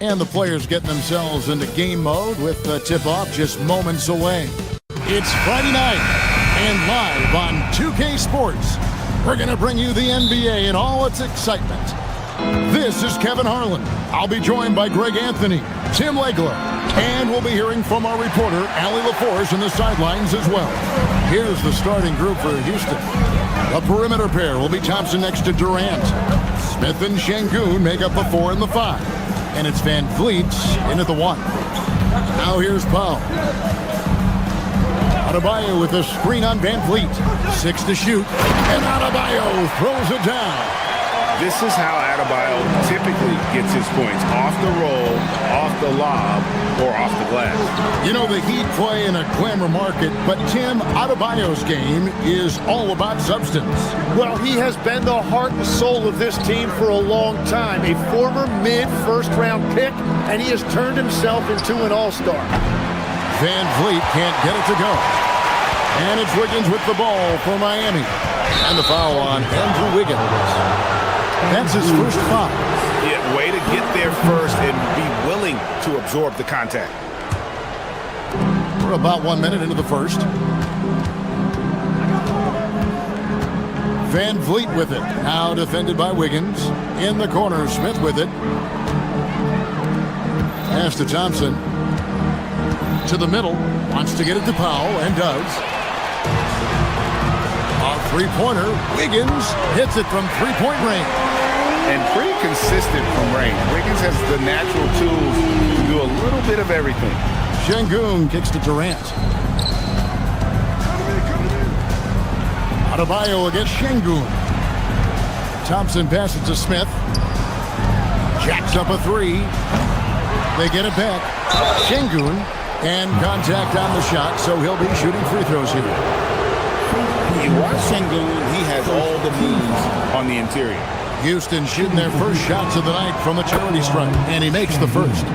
And the players getting themselves into game mode with the tip-off just moments away. It's Friday night, and live on 2K Sports, we're going to bring you the NBA in all its excitement. This is Kevin Harlan. I'll be joined by Greg Anthony, Tim Legler, and we'll be hearing from our reporter, Allie LaForce, in the sidelines as well. Here's the starting group for Houston. The perimeter pair will be Thompson next to Durant. Smith and Şengün make up the 4 and the 5. And it's Van Vliet in at the 1. Now here's Powell. Adebayo with a screen on Van Vliet. 6 to shoot. And Adebayo throws it down. This is how Adebayo typically gets his points. Off the roll, off the lob, or off the glass. You know, the Heat play in a glamour market, but Tim, Adebayo's game is all about substance. Well, he has been the heart and soul of this team for a long time. A former mid-first-round pick, and he has turned himself into an all-star. Van Vliet can't get it to go. And it's Wiggins with the ball for Miami. And the foul on Andrew Wiggins. That's his first foul. Yeah, way to get there first and be willing to absorb the contact. We're about 1 minute into the first. Van Vliet with it. Now defended by Wiggins. In the corner, Smith with it. Pass to Thompson. To the middle. Wants to get it to Powell, and does. A three-pointer. Wiggins hits it from three-point range. And pretty consistent from range. Wiggins has the natural tools to do a little bit of everything. Şengün kicks to Durant. Adebayo against Şengün. Thompson passes to Smith. Jacks up a 3. They get it back. Şengün, and contact on the shot, so he'll be shooting free throws here. You watch Şengün, he has all the moves on the interior. Houston shooting their first shots of the night from a charity stripe, and he makes the first.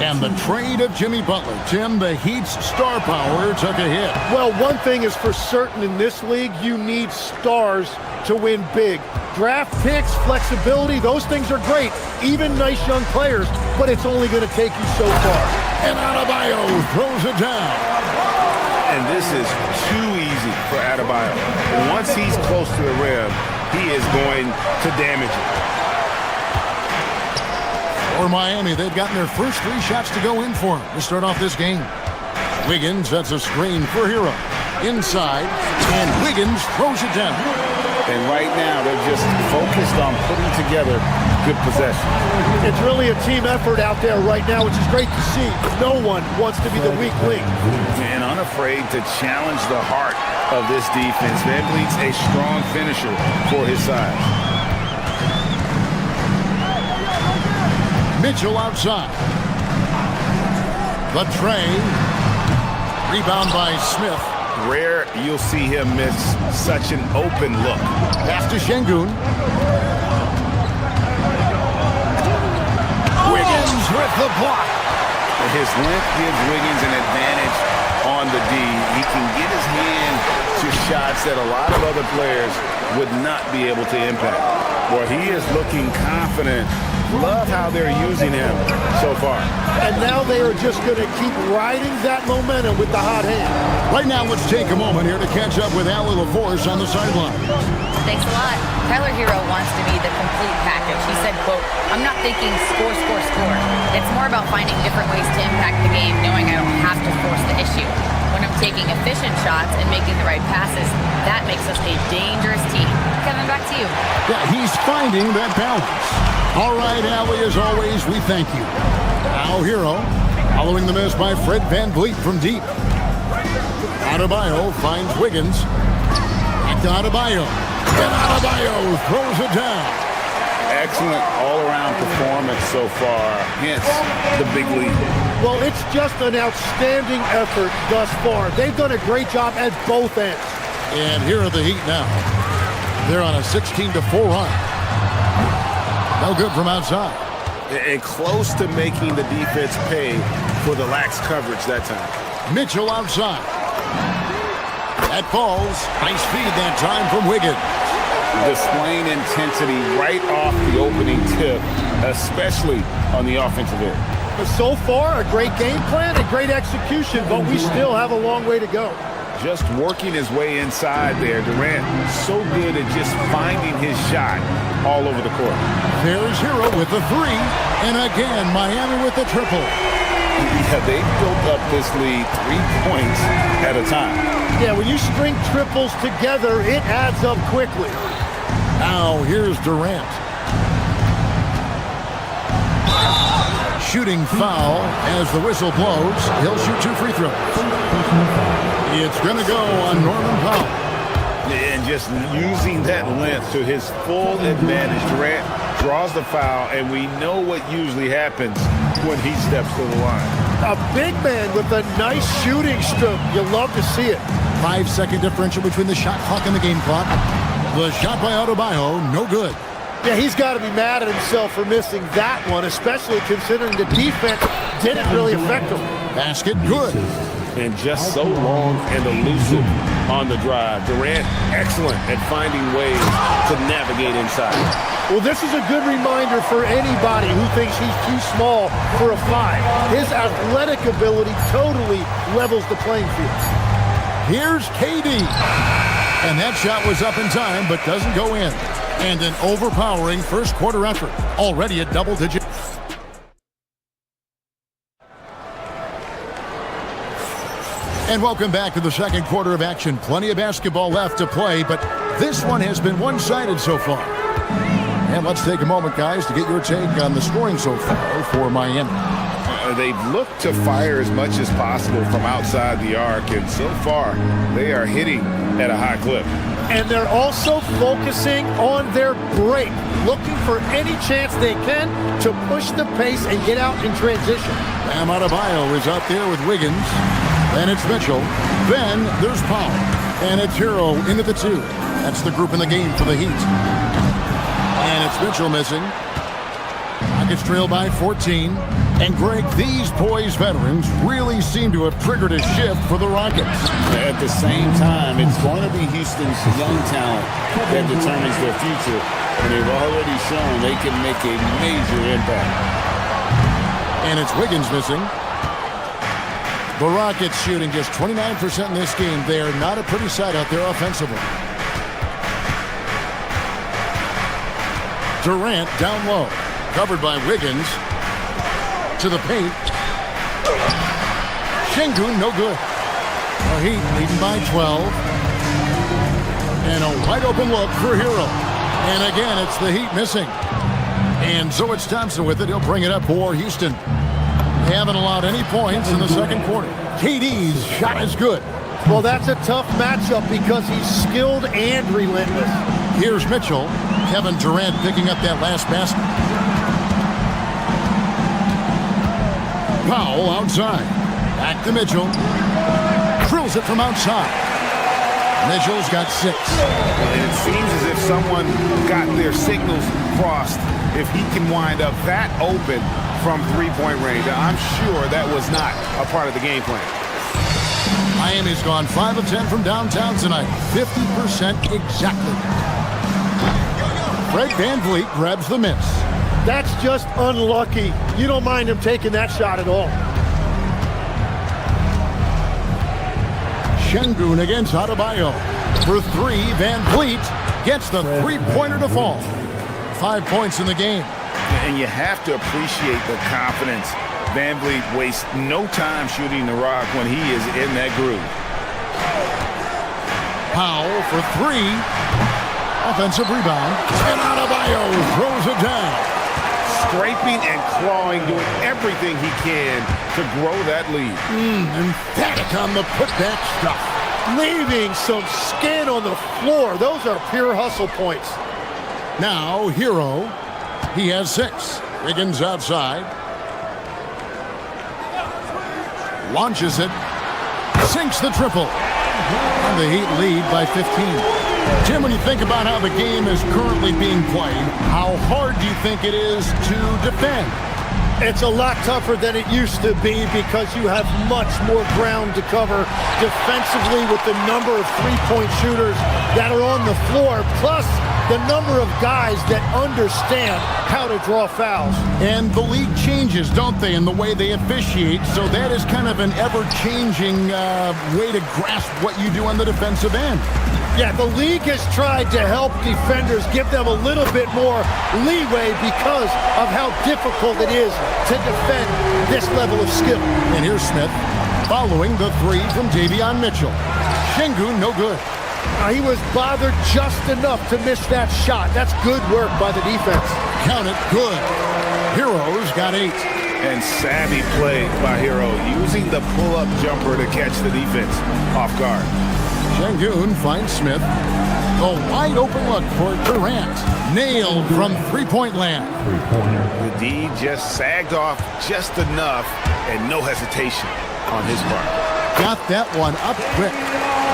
And the trade of Jimmy Butler. Tim, the Heat's star power took a hit. Well, one thing is for certain in this league, you need stars to win big. Draft picks, flexibility, those things are great. Even nice young players, but it's only going to take you so far. And Adebayo throws it down. And this is too easy for Adebayo. Once he's close to the rim, he is going to damage it. For Miami, they've gotten their first 3 shots to go in for him to start off this game. Wiggins sets a screen for Hero. Inside, and Wiggins throws it down. And right now, they're just focused on putting together good possession. It's really a team effort out there right now, which is great to see. No one wants to be the weak link. And unafraid to challenge the heart of this defense. Van Vliet's a strong finisher for his size. Mitchell outside. The tray. Rebound by Smith. Rare you'll see him miss such an open look. Pass to Şengün. Wiggins with the block. His length gives Wiggins an advantage on the D. He can get his hand to shots that a lot of other players would not be able to impact. Well, he is looking confident. Love how they're using him so far. And now they are just going to keep riding that momentum with the hot hand. Right now, let's take a moment here to catch up with Allie LaForce on the sideline. Thanks a lot. Tyler Hero wants to be the complete package. He said, quote, "I'm not thinking score, score, score. It's more about finding different ways to impact the game, knowing I don't have to force the issue. When I'm taking efficient shots and making the right passes, that makes us a dangerous team." Kevin, back to you. Yeah, he's finding that balance. All right, Allie, as always, we thank you. Now Hero, following the miss by Fred Van Vliet from deep. Adebayo finds Wiggins. Back to Adebayo. And Adebayo throws it down. Excellent all-around performance so far, hence the big lead. Well, it's just an outstanding effort thus far. They've done a great job at both ends. And here are the Heat now. They're on a 16-4 run. No good from outside. And close to making the defense pay for the lax coverage that time. Mitchell outside. That falls. Nice feed that time from Wiggins. Displaying intensity right off the opening tip especially on the offensive end. But so far, a great game plan and great execution, but we still have a long way to go. Just working his way inside there. Durant so good at just finding his shot all over the court. There's Hero with the three. And again, Miami with the triple. Yeah, they built up this lead 3 points at a time. Yeah, when you string triples together, it adds up quickly. Now here's Durant. Shooting foul as the whistle blows. He'll shoot 2 free throws. It's going to go on Norman Powell. And just using that length to his full advantage. Durant draws the foul, and we know what usually happens when he steps to the line. A big man with a nice shooting stroke. You love to see it. 5-second differential between the shot clock and the game clock. The shot by Adebayo, no good. Yeah, he's got to be mad at himself for missing that one, especially considering the defense didn't really affect him. Basket good. And just so long and elusive on the drive. Durant, excellent at finding ways to navigate inside. Well, this is a good reminder for anybody who thinks he's too small for a 5. His athletic ability totally levels the playing field. Here's KD. And that shot was up in time, but doesn't go in. And an overpowering first quarter effort. Already at double digits. And welcome back to the second quarter of action. Plenty of basketball left to play, but this one has been one-sided so far. And let's take a moment, guys, to get your take on the scoring so far for Miami. They've looked to fire as much as possible from outside the arc, and so far they are hitting at a high clip. And they're also focusing on their break, looking for any chance they can to push the pace and get out in transition. Bam Adebayo is out there with Wiggins. Then it's Mitchell. Then there's Powell. And it's Hero into the 2. That's the group in the game for the Heat. And it's Mitchell missing. Rockets trail by 14. And Greg, these poised veterans really seem to have triggered a shift for the Rockets. At the same time, it's going to be Houston's young talent that determines their future. And they've already shown they can make a major impact. And it's Wiggins missing. The Rockets shooting just 29% in this game. They are not a pretty sight out there offensively. Durant down low. Covered by Wiggins. To the paint. Şengün, no good. The Heat leading by 12. And a wide open look for Hero. And again, it's the Heat missing. And so it's Thompson with it. He'll bring it up for Houston. They haven't allowed any points in the second quarter. KD's shot is good. Well, that's a tough matchup because he's skilled and relentless. Here's Mitchell. Kevin Durant picking up that last basket. Powell outside. Back to Mitchell. Drills it from outside. Mitchell's got 6. And it seems as if someone got their signals crossed. If he can wind up that open from three-point range, I'm sure that was not a part of the game plan. Miami's gone 5 of 10 from downtown tonight. 50% exactly. Fred VanVleet grabs the miss. That's just unlucky. You don't mind him taking that shot at all. Şengün against Adebayo. For 3, VanVleet gets the three-pointer to fall. 5 points in the game. And you have to appreciate the confidence. VanVleet wastes no time shooting the rock when he is in that groove. Powell for 3. Offensive rebound. And Adebayo throws it down. Scraping and clawing, doing everything he can to grow that lead. Emphatic on the putback stuff. Leaving some skin on the floor. Those are pure hustle points. Now, Hero. He has 6. Wiggins outside. Launches it. Sinks the triple. And the Heat lead by 15. Tim, when you think about how the game is currently being played, how hard do you think it is to defend? It's a lot tougher than it used to be because you have much more ground to cover defensively with the number of three-point shooters that are on the floor, plus the number of guys that understand how to draw fouls. And the league changes, don't they, in the way they officiate, so that is kind of an ever-changing way to grasp what you do on the defensive end. Yeah, the league has tried to help defenders, give them a little bit more leeway because of how difficult it is to defend this level of skill. And here's Smith following the three from Davion Mitchell. Şengün, no good. He was bothered just enough to miss that shot. That's good work by the defense. Count it, good. Heroes got 8. And savvy play by Hero, using the pull-up jumper to catch the defense off guard. Şengün finds Smith. A wide open look for Durant. Nailed from three-point land. The D just sagged off just enough and no hesitation on his part. Got that one up quick.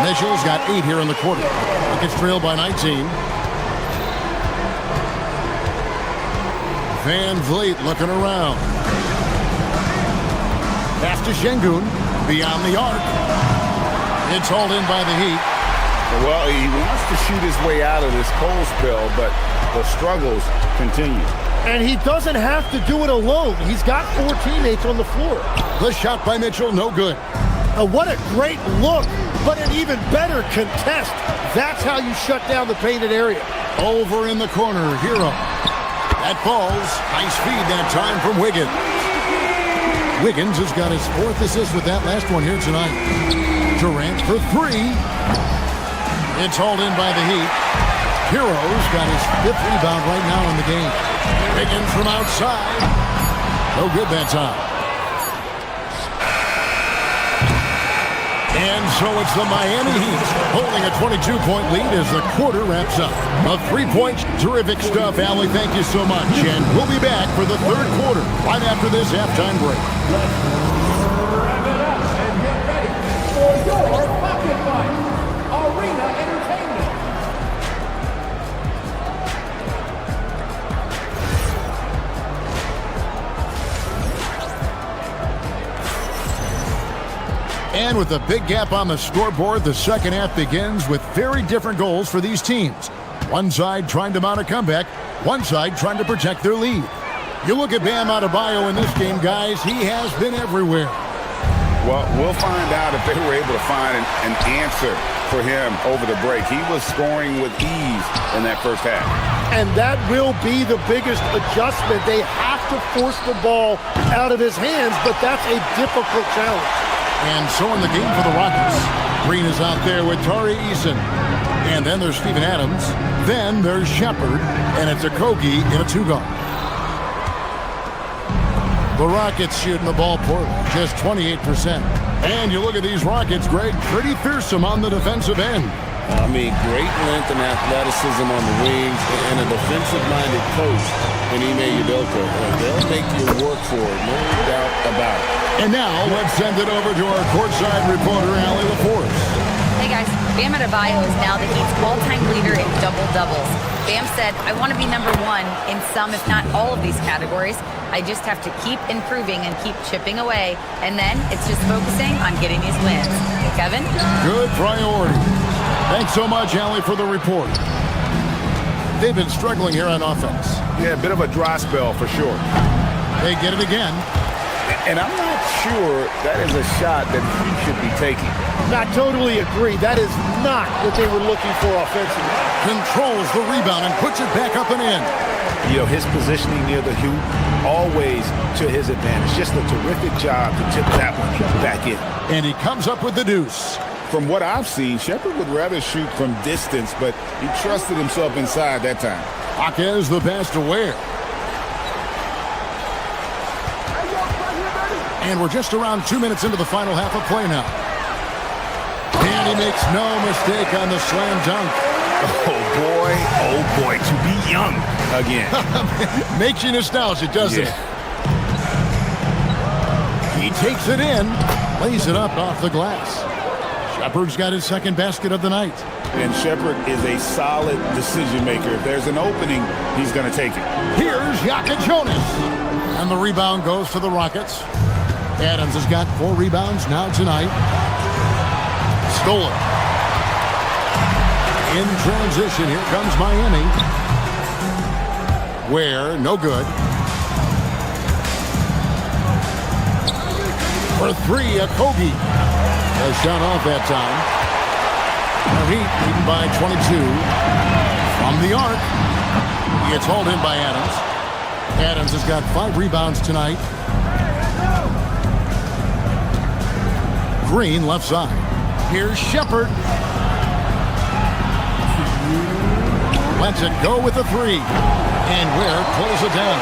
Mitchell's got 8 here in the quarter. He gets trailed by 19. Van Vliet looking around. Pass to Şengün. Beyond the arc. It's hauled in by the Heat. Well, he wants to shoot his way out of this cold spell, but the struggles continue. And he doesn't have to do it alone. He's got 4 teammates on the floor. The shot by Mitchell, no good. What a great look, but an even better contest. That's how you shut down the painted area. Over in the corner, Hero. That falls. Nice feed that time from Wiggins. Wiggins has got his 4th assist with that last one here tonight. Durant for 3. It's hauled in by the Heat. Hero's got his 5th rebound right now in the game. Wiggins from outside. No good that time. And so it's the Miami Heat holding a 22-point lead as the quarter wraps up. A 3-point, terrific stuff, Allie. Thank you so much. And we'll be back for the third quarter right after this halftime break. Let's wrap it up and get ready for your pocket fight. Arena Entertainment. And with a big gap on the scoreboard, the second half begins with very different goals for these teams. One side trying to mount a comeback, one side trying to protect their lead. You look at Bam Adebayo in this game, guys, he has been everywhere. Well, we'll find out if they were able to find an answer for him over the break. He was scoring with ease in that first half. And that will be the biggest adjustment. They have to force the ball out of his hands, but that's a difficult challenge. And so in the game for the Rockets, Green is out there with Tari Eason. And then there's Steven Adams. Then there's Shepard. And it's a Kogi in a 2-guard. The Rockets shooting the ball poorly, just 28%. And you look at these Rockets, Greg, pretty fearsome on the defensive end. I mean, great length and athleticism on the wings and a defensive-minded coach in Ime Udoka. They'll make you work for it, no doubt about it. And now, let's send it over to our courtside reporter, Allie LaForce. Hey guys, Bam Adebayo is now the Heat's all-time leader in double-doubles. Bam said, I want to be number 1 in some, if not all of these categories. I just have to keep improving and keep chipping away. And then it's just focusing on getting these wins. Kevin? Good priority. Thanks so much, Allie, for the report. They've been struggling here on offense. Yeah, a bit of a dry spell for sure. They get it again. And I'm not sure that is a shot that he should be taking. I totally agree. That is not what they were looking for offensively. Controls the rebound and puts it back up and in. You know, his positioning near the hoop, always to his advantage. Just a terrific job to tip that one back in. And he comes up with the deuce. From what I've seen, Shepard would rather shoot from distance, but he trusted himself inside that time. Jaquez the pass to Ware. And we're just around 2 minutes into the final half of play now. And he makes no mistake on the slam dunk. Oh boy, to be young again. Makes you nostalgic, doesn't it? He takes it in, lays it up off the glass. Shepard's got his second basket of the night. And Shepard is a solid decision maker. If there's an opening, he's going to take it. Here's Jonas. And the rebound goes to the Rockets. Adams has got 4 rebounds now tonight. Stolen. In transition, here comes Miami. Where, no good. For 3, Okogie. A shot off that time. The Heat leading by 22. From the arc. He gets hauled in by Adams. Adams has got 5 rebounds tonight. Green left side. Here's Shepherd. Lets it go with the 3. And Ware pulls it down.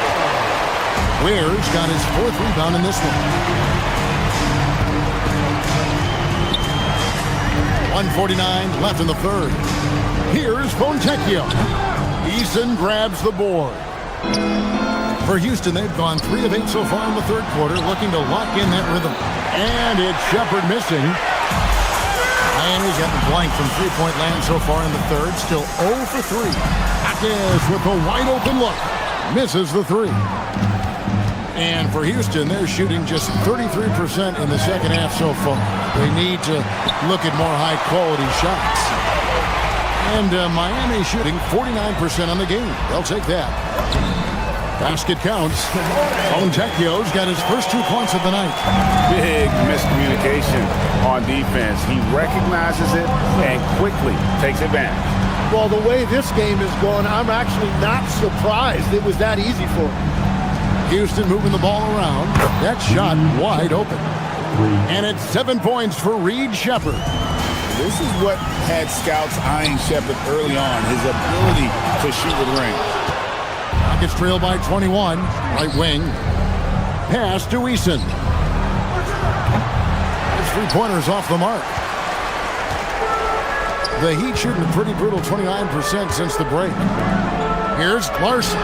Ware's got his 4th rebound in this one. 1:49 left in the third. Here's Fontecchio. Eason grabs the board. For Houston, they've gone 3 of 8 so far in the third quarter, looking to lock in that rhythm. And it's Shepherd missing. Miami's gotten blank from three-point land so far in the third. Still 0 for 3. Hawkins with a wide-open look. Misses the 3. And for Houston, they're shooting just 33% in the second half so far. They need to look at more high-quality shots. And Miami shooting 49% on the game. They'll take that. Basket counts. Fontecchio's got his first 2 points of the night. Big miscommunication on defense. He recognizes it and quickly takes advantage. Well, the way this game is going, I'm actually not surprised it was that easy for him. Houston moving the ball around. That shot wide open. And it's 7 points for Reed Shepherd. This is what had scouts eyeing Shepherd early on, his ability to shoot with range. Rockets trail by 21. Right wing. Pass to Eason. His 3-pointers off the mark. The Heat shooting a pretty brutal 29% since the break. Here's Larson.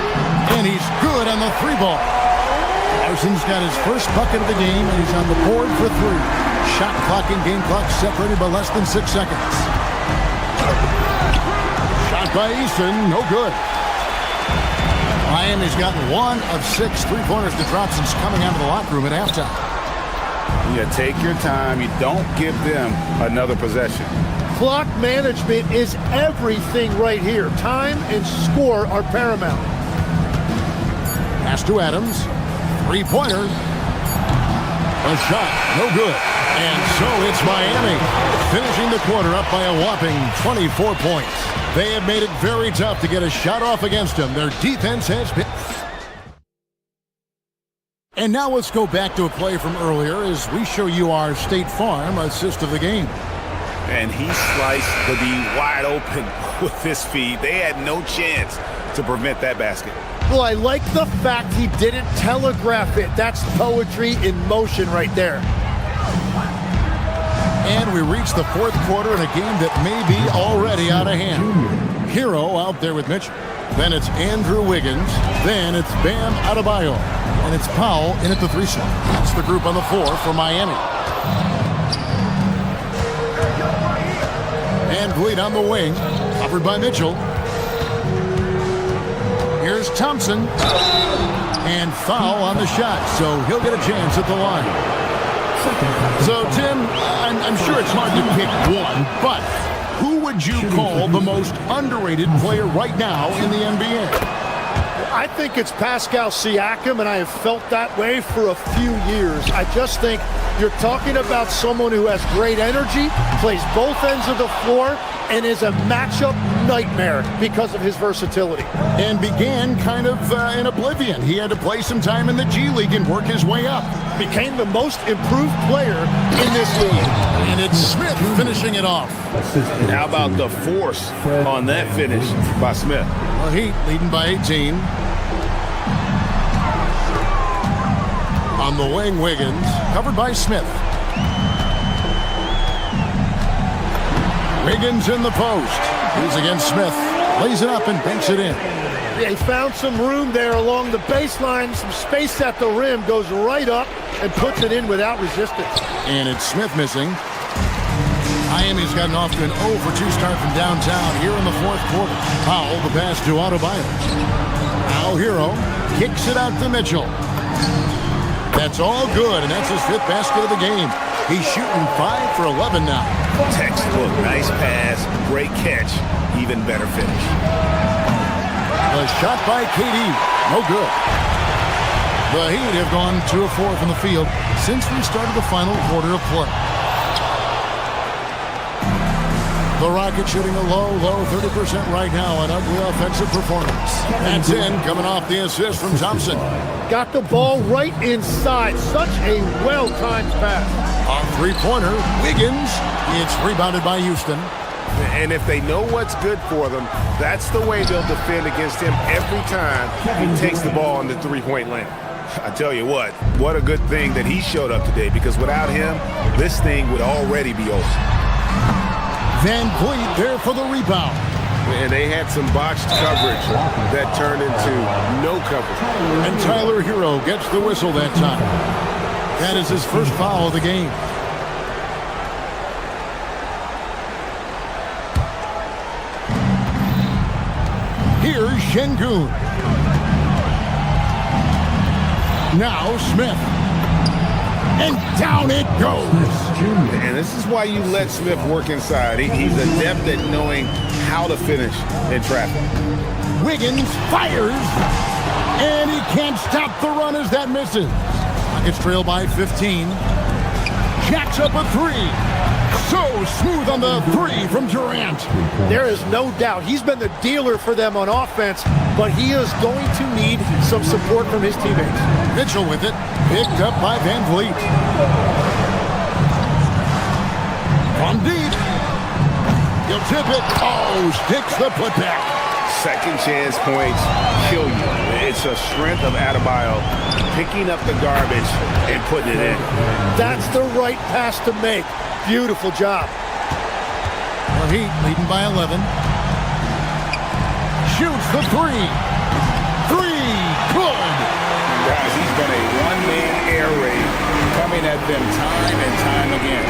And he's good on the 3-ball. Larson's got his first bucket of the game, and he's on the board for 3. Shot clock and game clock separated by less than 6 seconds. Shot by Eason, no good. Miami's gotten 1 of 6 3-pointers to drop since coming out of the locker room at halftime. You take your time. You don't give them another possession. Clock management is everything right here. Time and score are paramount. Pass to Adams. 3-pointer. A shot, no good. And so it's Miami, finishing the quarter up by a whopping 24 points. They have made it very tough to get a shot off against them. Their defense has been... And now let's go back to a play from earlier as we show you our State Farm assist of the game. And he sliced the D wide open with his feet. They had no chance to prevent that basket. Well, I like the fact he didn't telegraph it. That's poetry in motion right there. And we reach the fourth quarter in a game that may be already out of hand. Hero out there with Mitchell. Then it's Andrew Wiggins. Then it's Bam Adebayo. And it's Powell in at the 3 slot. That's the group on the floor for Miami. And Vliet on the wing. Covered by Mitchell. Here's Thompson. And foul on the shot. So he'll get a chance at the line. So, Tim, I'm sure it's hard to pick one, but who would you call the most underrated player right now in the NBA? I think it's Pascal Siakam, and I have felt that way for a few years. I just think you're talking about someone who has great energy, plays both ends of the floor, and is a matchup nightmare because of his versatility. And began kind of in oblivion. He had to play some time in the G League and work his way up. Became the most improved player in this league. And it's Smith finishing it off. How about the force on that finish by Smith? Well, Heat leading by 18. On the wing, Wiggins, covered by Smith. Wiggins in the post. He's against Smith. Lays it up and banks it in. They found some room there along the baseline. Some space at the rim. Goes right up and puts it in without resistance. And it's Smith missing. Miami's gotten off to an 0 for 2 start from downtown here in the fourth quarter. Powell, the pass to Adebayo. Now Hero kicks it out to Mitchell. That's all good, and that's his 5th basket of the game. He's shooting 5 for 11 now. Textbook, nice pass, great catch, even better finish. The shot by KD, no good. The Heat have gone 2 of 4 from the field since we started the final quarter of play. The Rockets shooting a low 30% right now, an ugly offensive performance. That's in, coming off the assist from Thompson. Got the ball right inside. Such a well-timed pass. On three-pointer, Wiggins. It's rebounded by Houston. And if they know what's good for them, that's the way they'll defend against him every time he takes the ball in the three-point lane. I tell you what a good thing that he showed up today, because without him, this thing would already be over. Van Vliet there for the rebound. And they had some botched coverage that turned into no coverage. And Tyler Hero gets the whistle that time. That is his first foul of the game. Here's Şengün. Now Smith. And down it goes. And this is why you let Smith work inside. He's adept at knowing how to finish in traffic. Wiggins fires. And he can't stop the run as that misses. Rockets trail by 15. Jacks up a 3. So smooth on the 3 from Durant. There is no doubt he's been the dealer for them on offense, but he is going to need some support from his teammates. Mitchell with it, picked up by Van Vliet. From deep. He'll tip it. Oh, sticks the putback. Second chance points kill you. It's a strength of Adebayo picking up the garbage and putting it in. That's the right pass to make. Beautiful job. The Heat leading by 11. Shoots the 3. 3. Good. Guys, he's been a one-man air raid coming at them time and time again.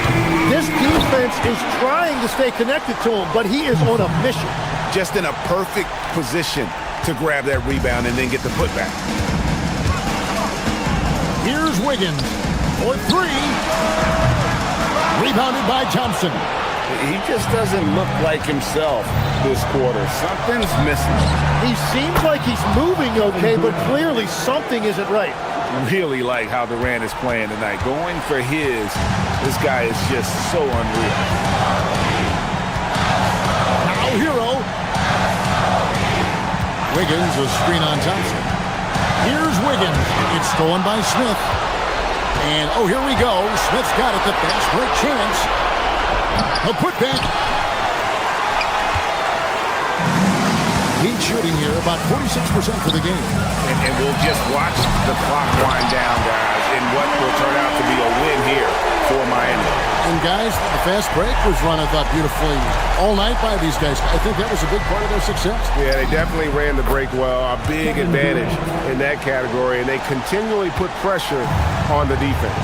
This defense is trying to stay connected to him, but he is on a mission. Just in a perfect position to grab that rebound and then get the putback. Here's Wiggins for 3. Rebounded by Thompson. He just doesn't look like himself this quarter. Something's missing. He seems like he's moving okay, but clearly something isn't right. Really like how Durant is playing tonight. Going for his, this guy is just so unreal. Now Hero. Wiggins, a screen on Thompson. Here's Wiggins. It's stolen by Smith. And, oh, here we go. Smith's got it. The fast break chance. A putback. He's shooting here about 46% for the game. And we'll just watch the clock wind down, guys, in what will turn out to be a win here for Miami. And, guys, the fast break was run, I thought, beautifully all night by these guys. I think that was a big part of their success. Yeah, they definitely ran the break well. A big advantage in that category, and they continually put pressure on the defense.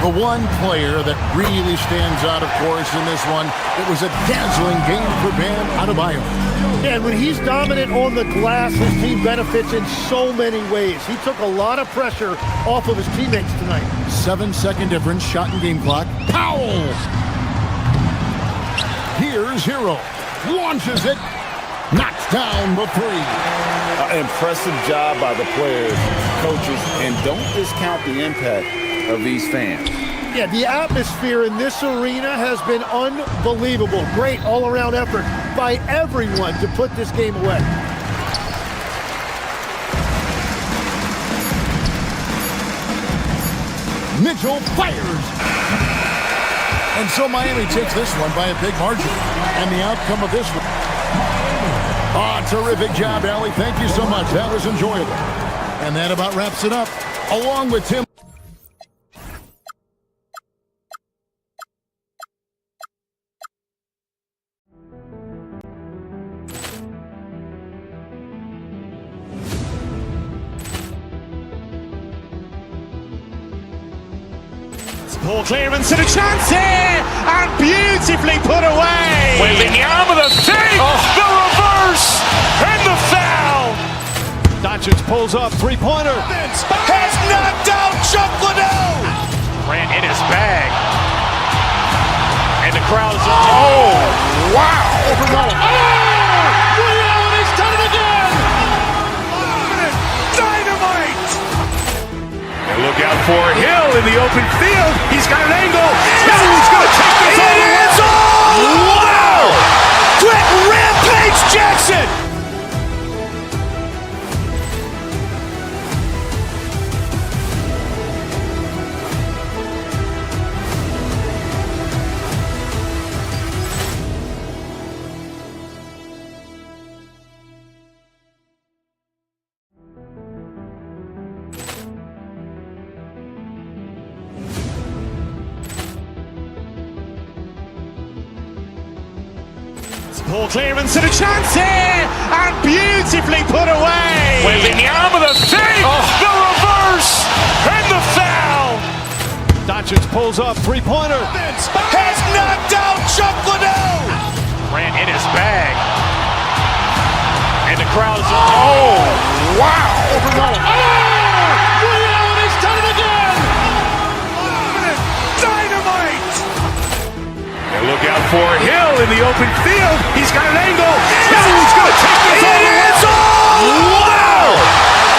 The one player that really stands out, of course, in this one, it was a dazzling game for Bam Adebayo. And when he's dominant on the glass, his team benefits in so many ways. He took a lot of pressure off of his teammates tonight. 7-second difference, shot and game clock. Powell! Here's Hero. Launches it. Knocks down the 3. Impressive job by the players, coaches, and don't discount the impact of these fans. Yeah, the atmosphere in this arena has been unbelievable. Great all-around effort by everyone to put this game away. Mitchell fires. And so Miami takes this one by a big margin. And the outcome of this one. Oh, terrific job, Allie. Thank you so much. That was enjoyable. And that about wraps it up. Along with Tim. Ball clearance and a chance here, and beautifully put away. With the arm of the fake, the reverse, and the foul. Doncic pulls up, three-pointer. Has knocked out Chuck Liddell. Ran in his bag. And the crowd is... Oh, wow. Overrun. Ray Allen has done it again. Dynamite. And look out for Hill in the open field. He's got an angle. He's going to take this all the way. Wow. Quick Rampage Jackson. Ball clearance and a chance here, and beautifully put away. Waving the arm of the fake, the reverse, and the foul. Doncic pulls up, three-pointer. Has knocked out Chuck Liddell. Ran in his bag. And the crowd is... Oh, wow. Overrun. Ray Allen has done it again. Dynamite. And look out for Hill in the open field. He's got an angle. He's going to take this all the way. Wow.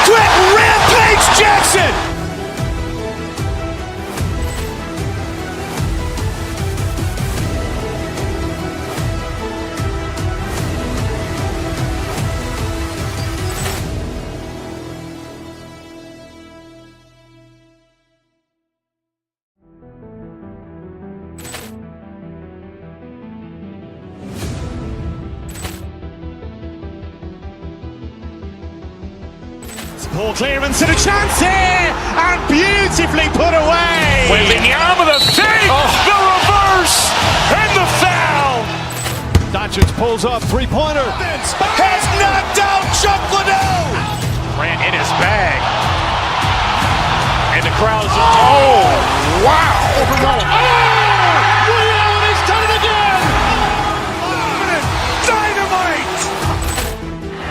Quick Rampage Jackson. Ball clearance and a chance here, and beautifully put away. Waving the arm of the fake, the reverse, and the foul. Doncic pulls up, three-pointer. Has knocked out Chuck Liddell. Ran in his bag. And the crowd is... Oh, wow. Overrun. Ray Allen has done it again. Dynamite.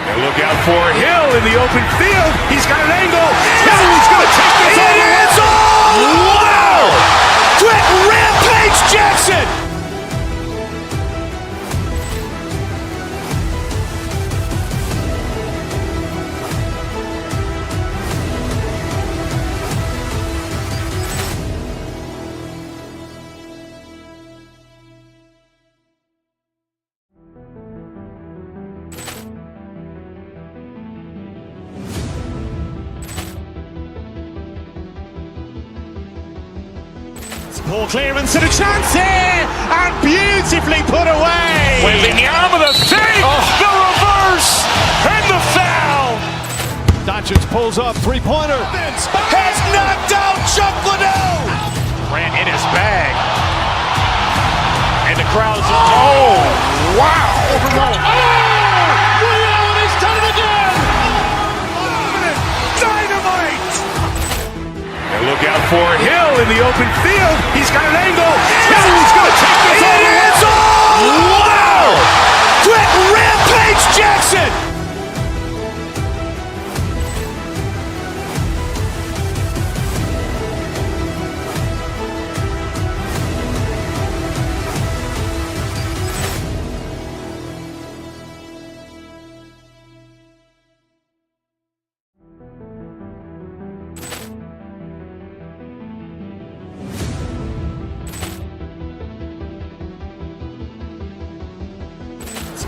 And look out for Hill in the open field. He's got an angle. He's going to take this all the way. Wow. Quick Rampage Jackson. Ball clearance and a chance here, and beautifully put away. Waving the arm of the fake, the reverse, and the foul. Doncic pulls up, three-pointer. Has knocked out Chuck Liddell. Ran in his bag. And the crowd is... Oh, wow. Overrun. Ray Allen has done it again. Dynamite. And look out for Hill in the open field. He's got an angle. He's going to take this all the way. Wow. Quick Rampage Jackson.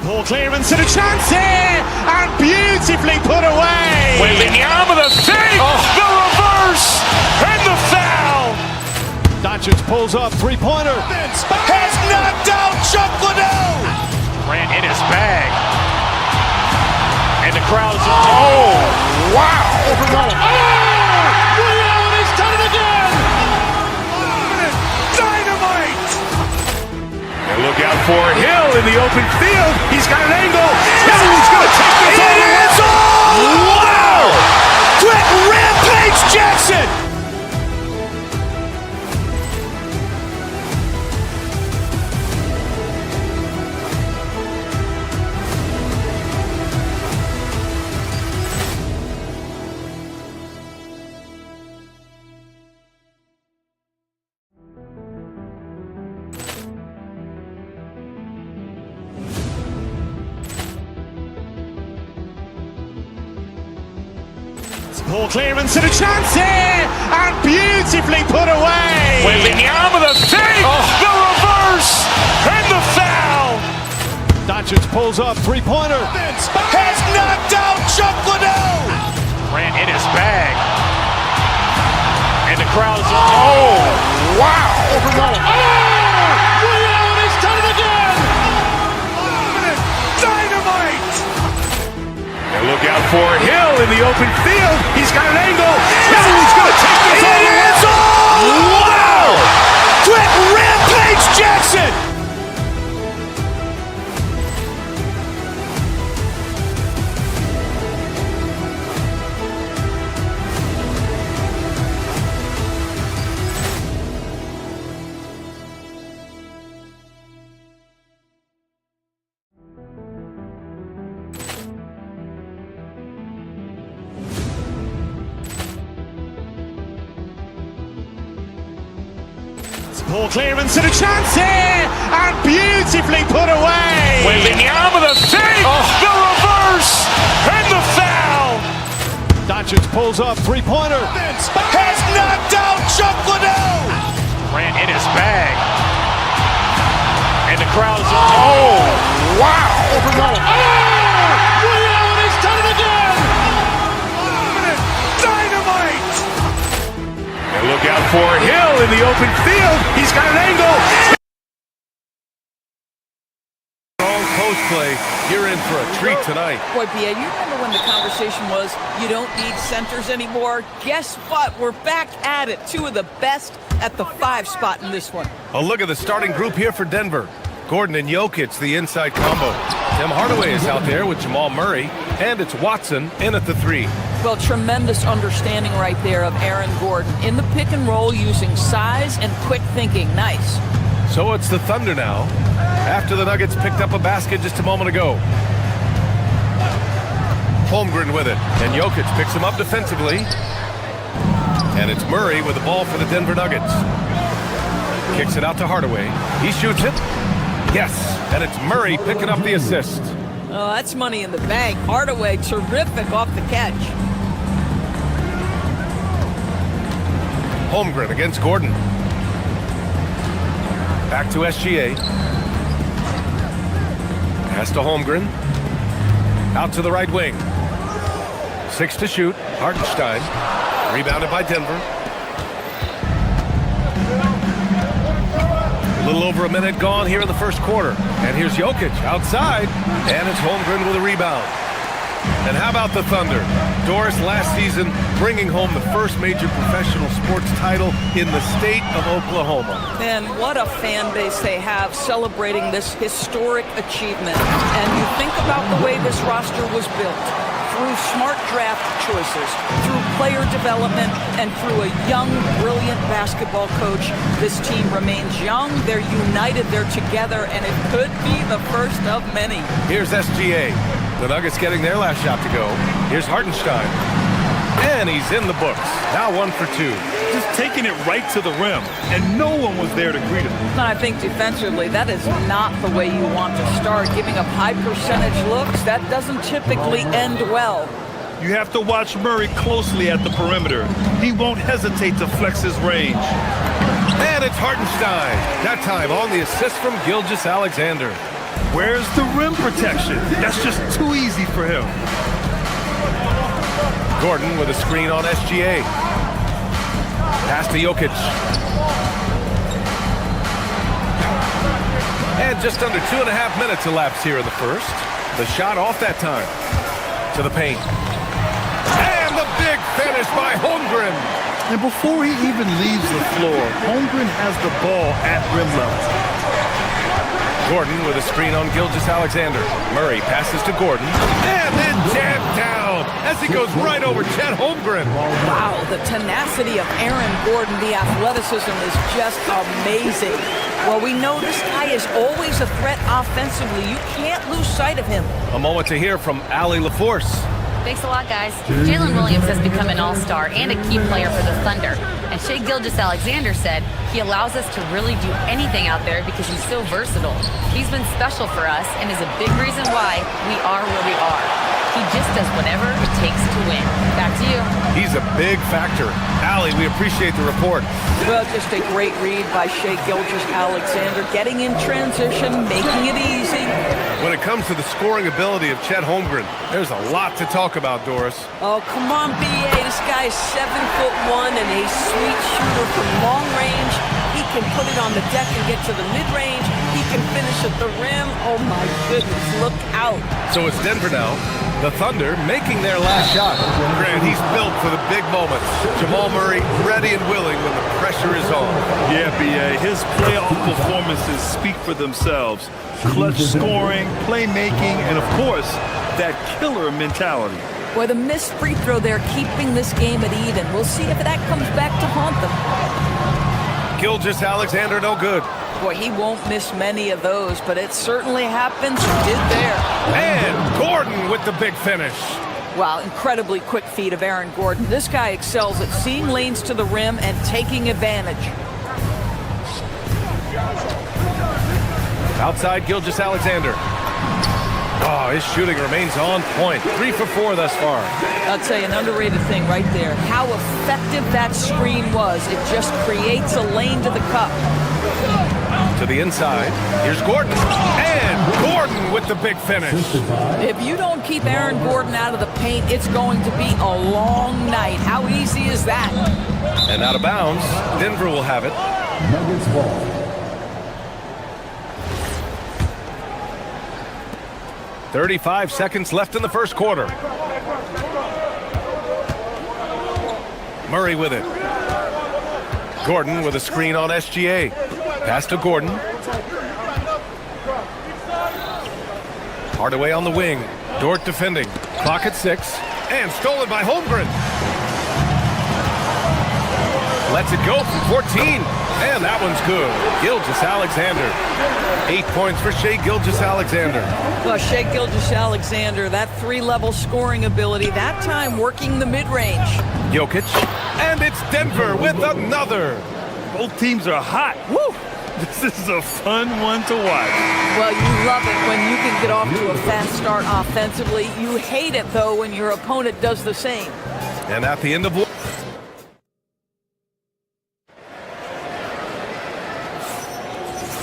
Ball clearance and a chance here, and beautifully put away. Waving the arm of the fake, the reverse, and the foul. Doncic pulls up, three-pointer. Has knocked out Chuck Liddell. Ran in his bag. And the crowd is... Oh, wow. Overrun. Ray Allen has done it again. Dynamite. And look out for Hill in the open field. He's got an angle. He's going to take this all the way. Wow. Quick Rampage Jackson. Poor clearance and a chance here, and beautifully put away. Wembanyama the save, the reverse, and the foul. Doncic pulls up, three-pointer. Has knocked out Chuck Liddell. Grant in his bag. And the crowd is, oh, wow. Ray Allen has done it again. Dynamite. And look out for Hill in the open field. He's got an angle. He's going to take this all the way. Wow! Quick rampage Jackson. Poor clearance and a chance here, and beautifully put away. Wembanyama the save, the reverse, and the foul. Doncic pulls up, three-pointer. Has knocked out Chuck Liddell. Grant in his bag. And the crowd is, oh, wow. Ray Allen has done it again. Dynamite. And look out for Hill in the open field. He's got an angle. Strong post play. You're in for a treat tonight. Boy, BA, you remember when the conversation was you don't need centers anymore? Guess what? We're back at it. Two of the best at the 5 spot in this one. A look at the starting group here for Denver. Gordon and Jokic, the inside combo. Tim Hardaway is out there with Jamal Murray, and it's Watson in at the 3. Well, tremendous understanding right there of Aaron Gordon in the pick and roll using size and quick thinking. Nice. So it's the Thunder now, after the Nuggets picked up a basket just a moment ago. Holmgren with it, and Jokic picks him up defensively. And it's Murray with the ball for the Denver Nuggets. Kicks it out to Hardaway. He shoots it. Yes, and it's Murray picking up the assist. Oh, that's money in the bank. Hardaway, terrific off the catch. Holmgren against Gordon. Back to SGA. Pass to Holmgren. Out to the right wing. 6 to shoot. Hartenstein. Rebounded by Denver. A little over a minute gone here in the first quarter. And here's Jokic outside. And it's Holmgren with a rebound. And how about the Thunder? Doris last season bringing home the first major professional sports title in the state of Oklahoma. And what a fan base they have celebrating this historic achievement. And you think about the way this roster was built. Through smart draft choices, through player development, and through a young, brilliant basketball coach, this team remains young, they're united, they're together, and it could be the first of many. Here's SGA. The Nuggets getting their last shot to go. Here's Hartenstein. And he's in the books. Now 1 for 2. Just taking it right to the rim, and no one was there to greet him. And I think defensively, that is not the way you want to start. Giving up high percentage looks, that doesn't typically end well. You have to watch Murray closely at the perimeter. He won't hesitate to flex his range. And it's Hartenstein. That time on the assist from Gilgeous Alexander. Where's the rim protection? That's just too easy for him. Gordon with a screen on SGA. Pass to Jokic. And just under 2.5 minutes elapsed here in the first. The shot off that time. To the paint. And the big finish by Holmgren. And before he even leaves the floor, Holmgren has the ball at rim level. Gordon with a screen on Gilgeous Alexander. Murray passes to Gordon. And then jammed down as he goes right over Chet Holmgren. Wow, the tenacity of Aaron Gordon, the athleticism is just amazing. Well, we know this guy is always a threat offensively. You can't lose sight of him. A moment to hear from Allie LaForce. Thanks a lot, guys. Jalen Williams has become an all-star and a key player for the Thunder. And Shai Gilgeous-Alexander said he allows us to really do anything out there because he's so versatile. He's been special for us and is a big reason why we are where we are. He just does whatever it takes to win. Back to you. He's a big factor. Allie, we appreciate the report. Well, just a great read by Shai Gilgeous-Alexander, getting in transition, making it easy. When it comes to the scoring ability of Chet Holmgren, there's a lot to talk about, Doris. Oh, come on, B.A. This guy is 7'1" and a sweet shooter from long range. He can put it on the deck and get to the mid-range. He can finish at the rim. Oh, my goodness, look out. So it's Denver now. The Thunder making their last shot. Grant, he's built for the big moments. Jamal Murray ready and willing when the pressure is on. Yeah, B.A., his playoff performances speak for themselves. Clutch scoring, playmaking, and, of course, that killer mentality. Boy, the missed free throw there keeping this game at even. We'll see if that comes back to haunt them. Gilgeous-Alexander no good. Boy, he won't miss many of those, but it certainly happens. He did there. And Gordon with the big finish. Wow, incredibly quick feet of Aaron Gordon. This guy excels at seeing lanes to the rim and taking advantage. Outside Gilgeous-Alexander. Oh, his shooting remains on point. 3 for 4 thus far. I'll tell you, an underrated thing right there. How effective that screen was. It just creates a lane to the cup. To the inside. Here's Gordon. And Gordon with the big finish. If you don't keep Aaron Gordon out of the paint, it's going to be a long night. How easy is that? And out of bounds. Denver will have it. Nuggets ball. 35 seconds left in the first quarter. Murray with it. Gordon with a screen on SGA. Pass to Gordon. Hardaway on the wing. Dort defending. Clock at 6. And stolen by Holmgren. Lets it go from 14. And that one's good. Gilgeous-Alexander. 8 points for Shai Gilgeous-Alexander. Well, Shai Gilgeous-Alexander, that 3-level scoring ability, that time working the mid-range. Jokic. And it's Denver with another. Both teams are hot. Woo! This is a fun one to watch. Well, you love it when you can get off to a fast start offensively. You hate it, though, when your opponent does the same. And at the end of...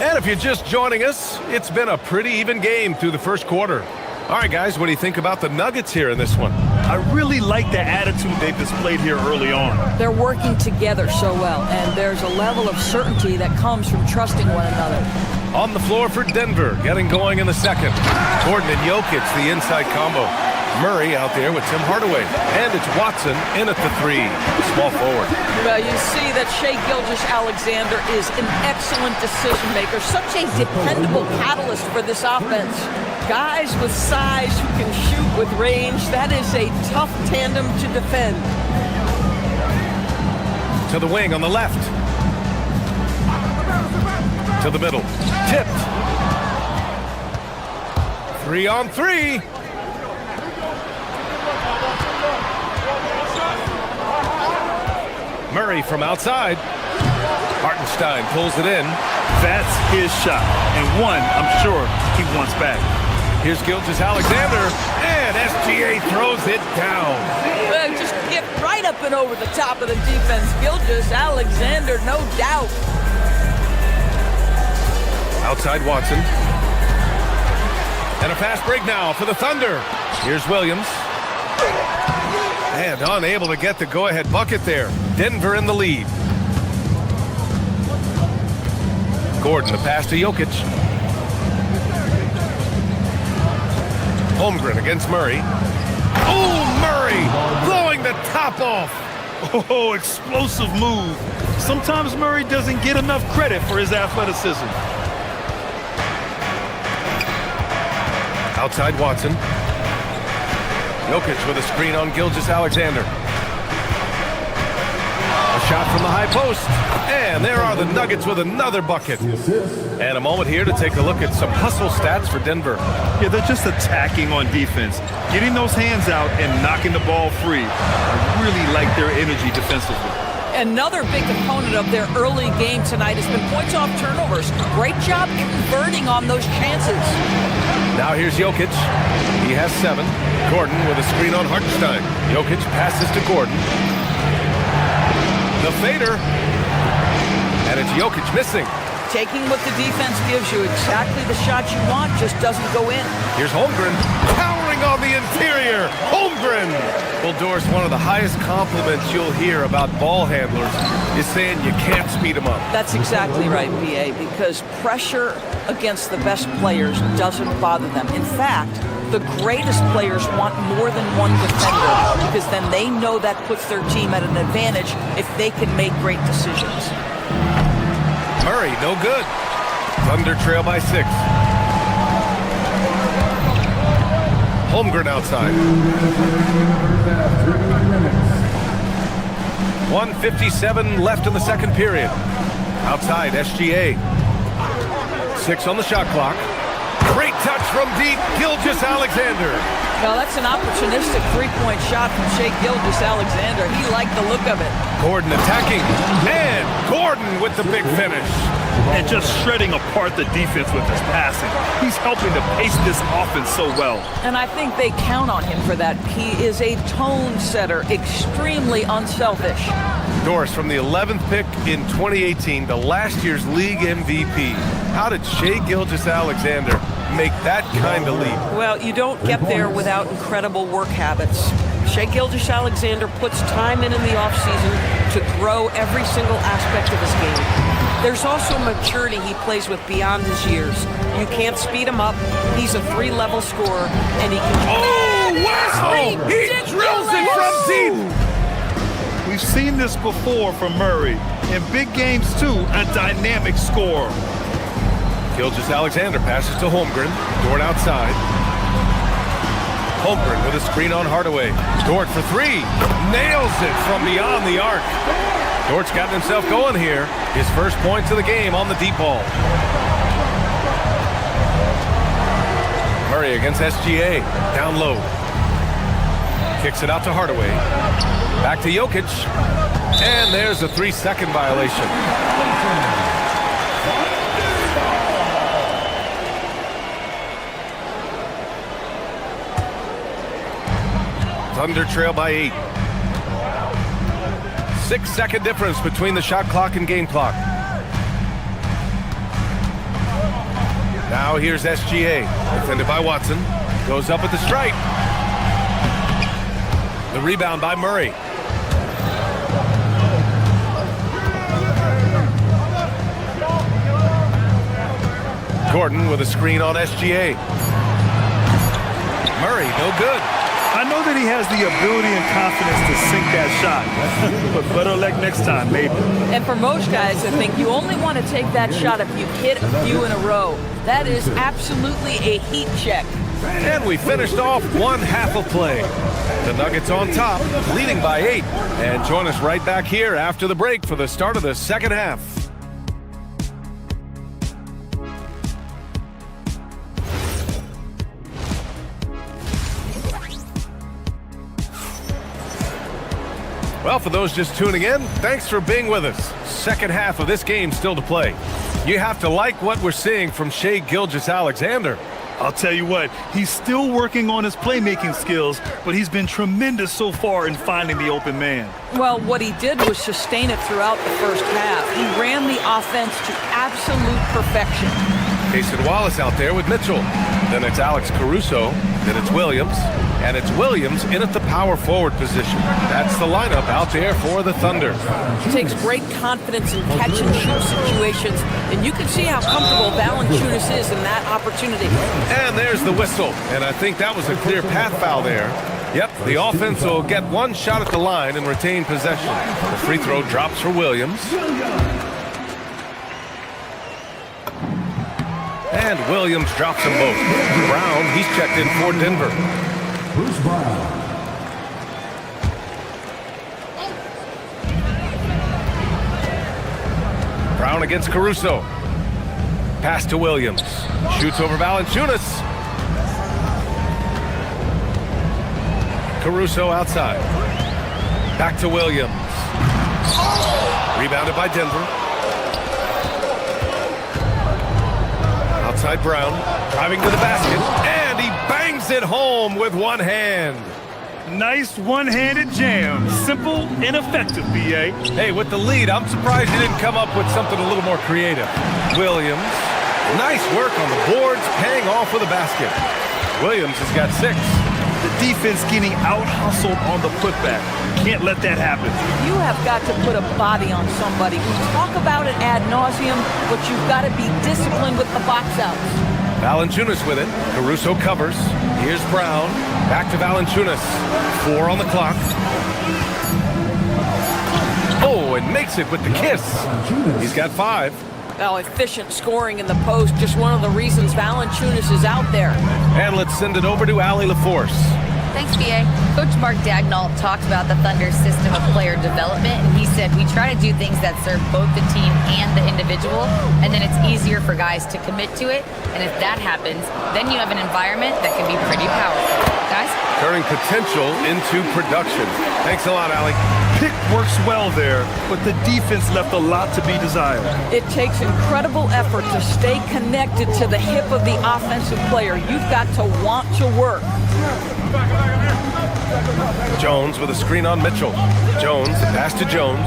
And if you're just joining us, it's been a pretty even game through the first quarter. All right, guys, what do you think about the Nuggets here in this one? I really like the attitude they displayed here early on. They're working together so well, and there's a level of certainty that comes from trusting one another. On the floor for Denver, getting going in the second. Gordon and Jokic, the inside combo. Murray out there with Tim Hardaway. And it's Watson in at the 3. Small forward. Well, you see that Shai Gilgeous-Alexander is an excellent decision maker. Such a dependable catalyst for this offense. Guys with size who can shoot with range. That is a tough tandem to defend. To the wing on the left. To the middle. Tipped. 3 on 3. Murray from outside. Hartenstein pulls it in. That's his shot, and one I'm sure he wants back. Here's Gilgeous-Alexander, and SGA throws it down. Well, just get right up and over the top of the defense. Gilgeous-Alexander, no doubt. Outside Watson. And a fast break now for the Thunder. Here's Williams. And unable to get the go-ahead bucket there. Denver in the lead. Gordon, the pass to Jokic. Holmgren against Murray. Oh, Murray blowing the top off. Oh, explosive move. Sometimes Murray doesn't get enough credit for his athleticism. Outside Watson. Jokic with a screen on Gilgeous-Alexander. A shot from the high post. And there are the Nuggets with another bucket. And a moment here to take a look at some hustle stats for Denver. Yeah, they're just attacking on defense. Getting those hands out and knocking the ball free. I really like their energy defensively. Another big component of their early game tonight has been points off turnovers. Great job converting on those chances. Now here's Jokic. He has 7. Gordon with a screen on Hartenstein. Jokic passes to Gordon. The fader. And it's Jokic missing. Taking what the defense gives you, exactly the shot you want, just doesn't go in. Here's Holmgren, powering on the interior. Holmgren! Well, Doris, one of the highest compliments you'll hear about ball handlers is saying you can't speed them up. That's exactly right, B.A., because pressure against the best players doesn't bother them. In fact, the greatest players want more than one defender because then they know that puts their team at an advantage if they can make great decisions. Murray, no good. Thunder trail by 6. Holmgren outside. 1:57 left in the second period. Outside, SGA. 6 on the shot clock. Great touch from deep, Gilgeous-Alexander. Well, that's an opportunistic three-point shot from Shai Gilgeous-Alexander. He liked the look of it. Gordon attacking, and Gordon with the big finish. And just shredding apart the defense with his passing. He's helping to pace this offense so well. And I think they count on him for that. He is a tone setter, extremely unselfish. Doris, from the 11th pick in 2018 to last year's league MVP, how did Shai Gilgeous-Alexander make that kind of leap? Well, you don't get there without incredible work habits. Shai Gilgeous-Alexander puts time in the offseason to grow every single aspect of his game. There's also maturity he plays with beyond his years. You can't speed him up. He's a 3-level scorer, and he can... Oh, wow! He drills it from deep! We've seen this before from Murray. In big games, too, a dynamic scorer. Gilgeous-Alexander passes to Holmgren. Dort outside. Holmgren with a screen on Hardaway. Dort for 3. Nails it from beyond the arc. Dort's gotten himself going here. His first points of the game on the deep ball. Murray against SGA. Down low. Kicks it out to Hardaway. Back to Jokic. And there's a 3-second violation. Thunder trail by 8. 6-second difference between the shot clock and game clock. Now here's SGA, defended by Watson. Goes up at the stripe. The rebound by Murray. Gordon with a screen on SGA. Murray, no good. I know that he has the ability and confidence to sink that shot, but better luck next time, maybe. And for most guys, I think you only want to take that shot if you hit a few in a row. That is absolutely a heat check. And we finished off one half of play. The Nuggets on top, leading by 8. And join us right back here after the break for the start of the second half. Well, for those just tuning in, thanks for being with us. Second half of this game still to play. You have to like what we're seeing from Shai Gilgeous-Alexander. I'll tell you what, he's still working on his playmaking skills, but he's been tremendous so far in finding the open man. Well, what he did was sustain it throughout the first half. He ran the offense to absolute perfection. Cason Wallace out there with Mitchell. Then it's Alex Caruso. Then it's Williams. And it's Williams in at the power forward position. That's the lineup out there for the Thunder. He takes great confidence in catch and shoot situations, and you can see how comfortable Valanciunas is in that opportunity. And there's the whistle. And I think that was a clear path foul there. Yep, the offense will get one shot at the line and retain possession. The free throw drops for Williams. And Williams drops them both. Brown, he's checked in for Denver. Bruce Brown. Brown against Caruso. Pass to Williams. Shoots over Valanciunas. Caruso outside. Back to Williams. Rebounded by Denver. Outside Brown, driving to the basket, and he bangs it home with one hand. Nice one-handed jam. Simple and effective, B.A. Hey, with the lead, I'm surprised he didn't come up with something a little more creative. Williams, nice work on the boards, paying off with a basket. Williams has got 6. The defense getting out-hustled on the putback. Can't let that happen. You have got to put a body on somebody. We talk about it ad nauseum, but you've got to be disciplined with the box outs. Valanciunas with it. Caruso covers. Here's Brown. Back to Valanciunas. 4 on the clock. Oh, and makes it with the kiss. He's got 5. Well, efficient scoring in the post, just one of the reasons Valanciunas is out there. And let's send it over to Allie LaForce. Thanks, BA. Coach Mark Dagnall talked about the Thunder's system of player development, and he said, we try to do things that serve both the team and the individual, and then it's easier for guys to commit to it, and if that happens, then you have an environment that can be pretty powerful. Guys? Turning potential into production. Thanks a lot, Allie. Pick works well there, but the defense left a lot to be desired. It takes incredible effort to stay connected to the hip of the offensive player. You've got to want to work. Jones with a screen on Mitchell. Jones, the pass to Jones.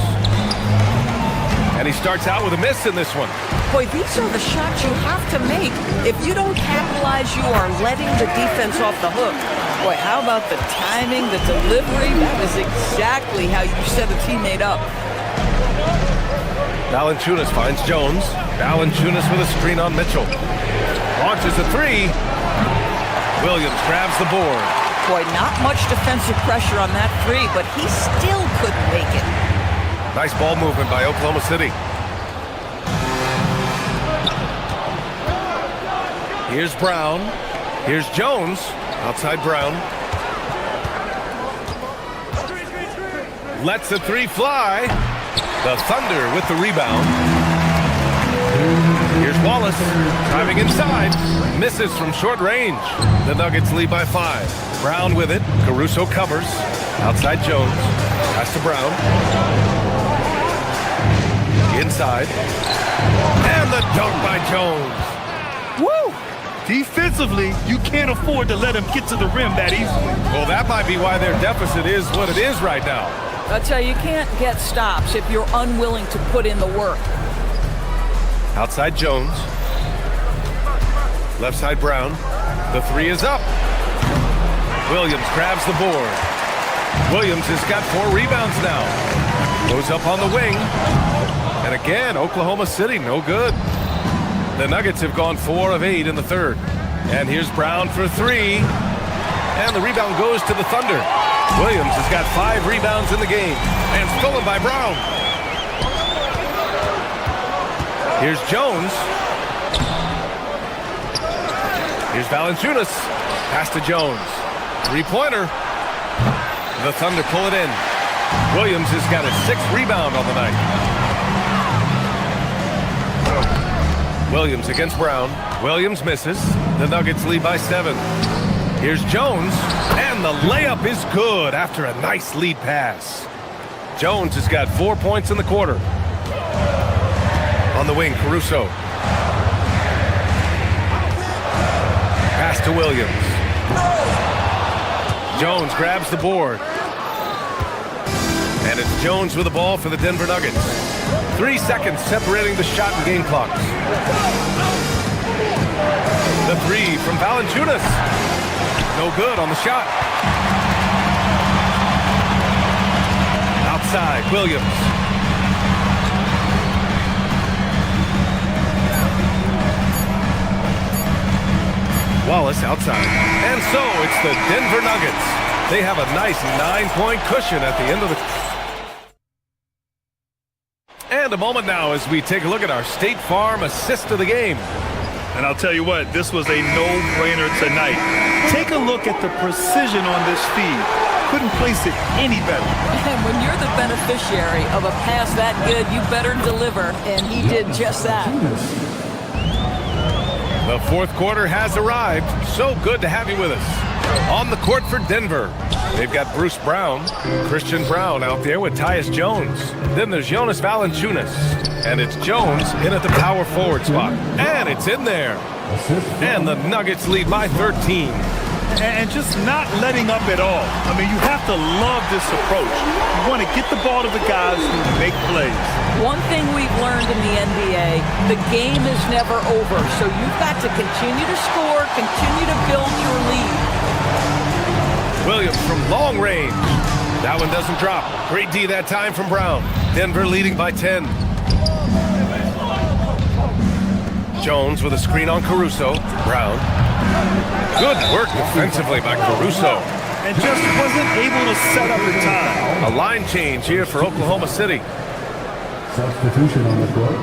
And he starts out with a miss in this one. Boy, these are the shots you have to make. If you don't capitalize, you are letting the defense off the hook. Boy, how about the timing, the delivery? That is exactly how you set a teammate up. Valanciunas finds Jones. Valanciunas with a screen on Mitchell. Launches a 3. Williams grabs the board. Boy, not much defensive pressure on that 3, but he still couldn't make it. Nice ball movement by Oklahoma City. Here's Brown. Here's Jones. Outside Brown. Lets the 3 fly. The Thunder with the rebound. Here's Wallace driving inside. Misses from short range. The Nuggets lead by 5. Brown with it. Caruso covers. Outside Jones. Pass to Brown. Inside. And the dunk by Jones. Woo! Defensively, you can't afford to let him get to the rim that easily. Well, that might be why their deficit is what it is right now. I tell you, you can't get stops if you're unwilling to put in the work. Outside Jones. Left side Brown. The 3 is up. Williams grabs the board. Williams has got 4 rebounds now. Goes up on the wing. And again, Oklahoma City, no good. The Nuggets have gone 4 of 8 in the third. And here's Brown for 3. And the rebound goes to the Thunder. Williams has got 5 rebounds in the game. And stolen by Brown. Here's Jones. Here's Valanciunas. Pass to Jones. 3-pointer. The Thunder pull it in. Williams has got a 6th rebound on the night. Williams against Brown. Williams misses. The Nuggets lead by 7. Here's Jones. And the layup is good after a nice lead pass. Jones has got 4 points in the quarter. On the wing, Caruso. Pass to Williams. Jones grabs the board. And it's Jones with the ball for the Denver Nuggets. 3 seconds separating the shot and game clocks. The 3 from Valanciunas. No good on the shot. Outside, Williams. Wallace outside. And so it's the Denver Nuggets. They have a nice 9-point cushion at the end of the... And a moment now as we take a look at our State Farm assist of the game. And I'll tell you what, this was a no-brainer tonight. Take a look at the precision on this feed. Couldn't place it any better. And when you're the beneficiary of a pass that good, you better deliver. And he did just that. The fourth quarter has arrived. So good to have you with us. On the court for Denver, They've got Bruce Brown, Christian Brown out there with Tyus Jones. Then there's Jonas Valanciunas. And it's Jones in at the power forward spot. And it's in there. And the Nuggets lead by 13. And just not letting up at all. I mean, you have to love this approach. You want to get the ball to the guys who make plays. One thing we've learned in the NBA, the game is never over. So you've got to continue to score, continue to build your lead. Williams from long range. That one doesn't drop. Great D that time from Brown. Denver leading by 10. Jones with a screen on Caruso. Brown. Good work defensively by Caruso. And just wasn't able to set up in time. A line change here for Oklahoma City. Substitution on the court.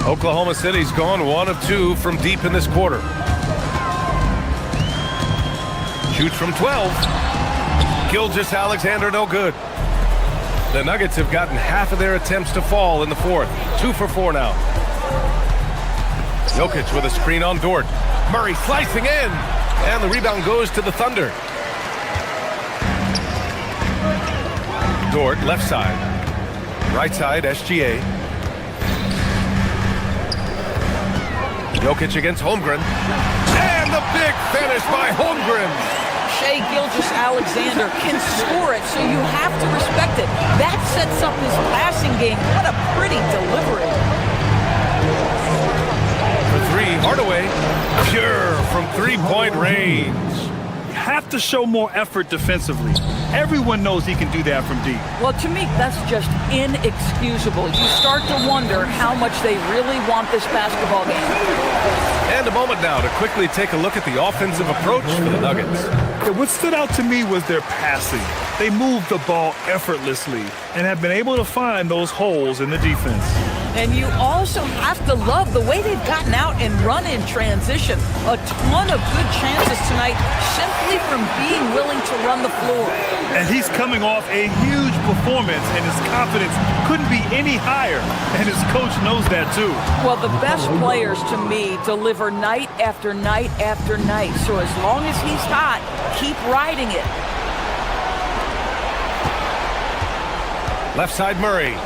Oklahoma City's gone 1 of 2 from deep in this quarter. Shoots from 12. Gilgeous Alexander no good. The Nuggets have gotten half of their attempts to fall in the fourth. 2 for 4 now. Jokic with a screen on Dort. Murray slicing in. And the rebound goes to the Thunder. Dort, left side. Right side, SGA. Jokic against Holmgren. And the big finish by Holmgren. Shai Gilgeous-Alexander can score it, so you have to respect it. That sets up his passing game. What a pretty delivery. For 3, Hardaway. Pure from three-point range. You have to show more effort defensively. Everyone knows he can do that from deep. Well, to me, that's just inexcusable. You start to wonder how much they really want this basketball game. And a moment now to quickly take a look at the offensive approach for the Nuggets. What stood out to me was their passing. They moved the ball effortlessly and have been able to find those holes in the defense. And you also have to love the way they've gotten out and run in transition. A ton of good chances tonight simply from being willing to run the floor. And he's coming off a huge performance, and his confidence couldn't be any higher. And his coach knows that too. Well, the best players to me deliver night after night after night. So as long as he's hot, keep riding it. Left side Murray.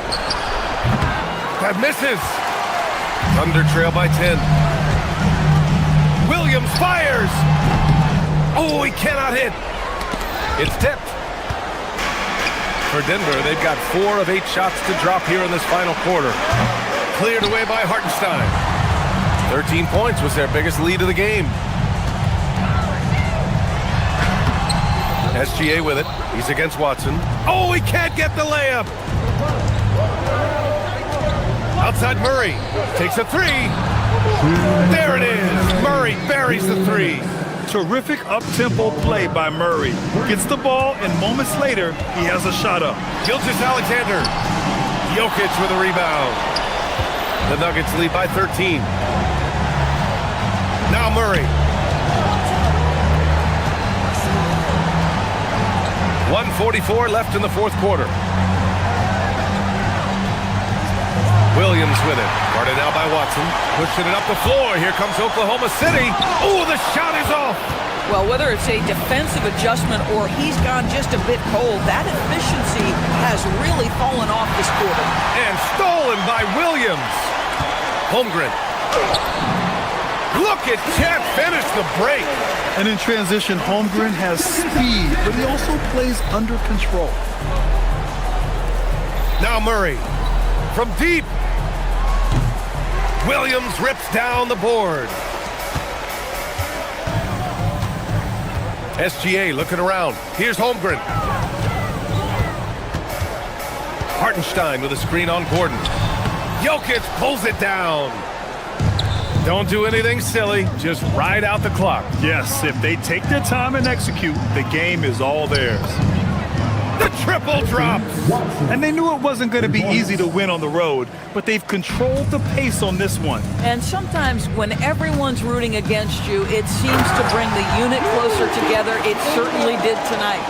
That misses. Thunder trail by 10. Williams fires. Oh, he cannot hit. It's tipped. For Denver, they've got 4 of 8 shots to drop here in this final quarter. Cleared away by Hartenstein. 13 points was their biggest lead of the game. SGA with it. He's against Watson. Oh, he can't get the layup. Outside Murray. Takes a 3. There it is. Murray buries the 3. Terrific up-tempo play by Murray. Gets the ball, and moments later, he has a shot up. Gilgeous-Alexander. Jokic with a rebound. The Nuggets lead by 13. Now Murray. 1:44 left in the fourth quarter. Williams with it. Guarded out by Watson. Pushing it up the floor. Here comes Oklahoma City. Oh, the shot is off. Well, whether it's a defensive adjustment or he's gone just a bit cold, that efficiency has really fallen off this quarter. And stolen by Williams. Holmgren. Look at Chet finish the break. And in transition, Holmgren has speed, but he also plays under control. Now Murray. From deep. Williams rips down the board. SGA looking around. Here's Holmgren. Hartenstein with a screen on Gordon. Jokic pulls it down. Don't do anything silly. Just ride out the clock. Yes, if they take their time and execute, the game is all theirs. The triple drops. And they knew it wasn't going to be easy to win on the road, but they've controlled the pace on this one. And sometimes when everyone's rooting against you, it seems to bring the unit closer together. It certainly did tonight.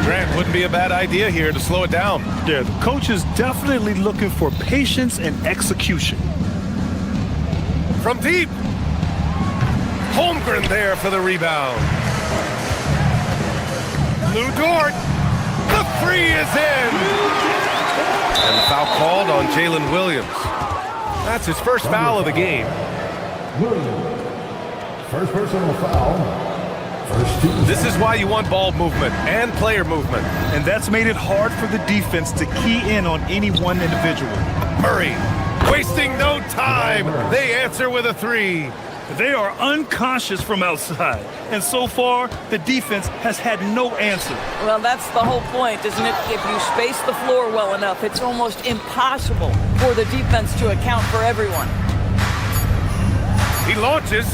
Grant, wouldn't be a bad idea here to slow it down. Yeah, the coach is definitely looking for patience and execution. From deep. Holmgren there for the rebound. Lou Dort. The three is in. And the foul called on Jalen Williams. That's his first foul of the game. First personal foul. First team. This is why you want ball movement and player movement. And that's made it hard for the defense to key in on any one individual. Murray, wasting no time. They answer with a three. They are unconscious from outside. And so far, the defense has had no answer. Well, that's the whole point, isn't it? If you space the floor well enough, it's almost impossible for the defense to account for everyone. He launches.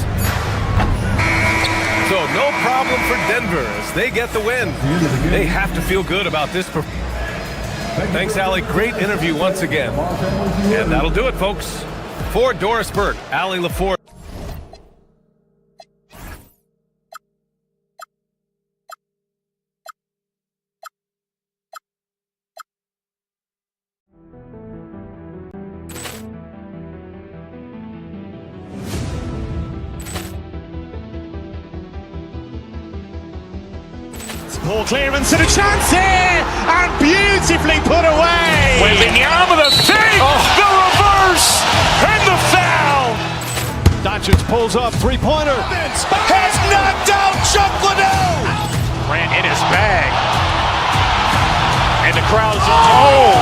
So no problem for Denver as they get the win. They have to feel good about this. Thanks, Allie. Great interview once again. And that'll do it, folks. For Doris Burke, Allie LaForge. Ball clearance and a chance here, and beautifully put away. Wembanyama the save, the reverse, and the foul. Doncic pulls up, three-pointer. Has knocked out Chuck Liddell. Grant in his bag. And the crowd's oh,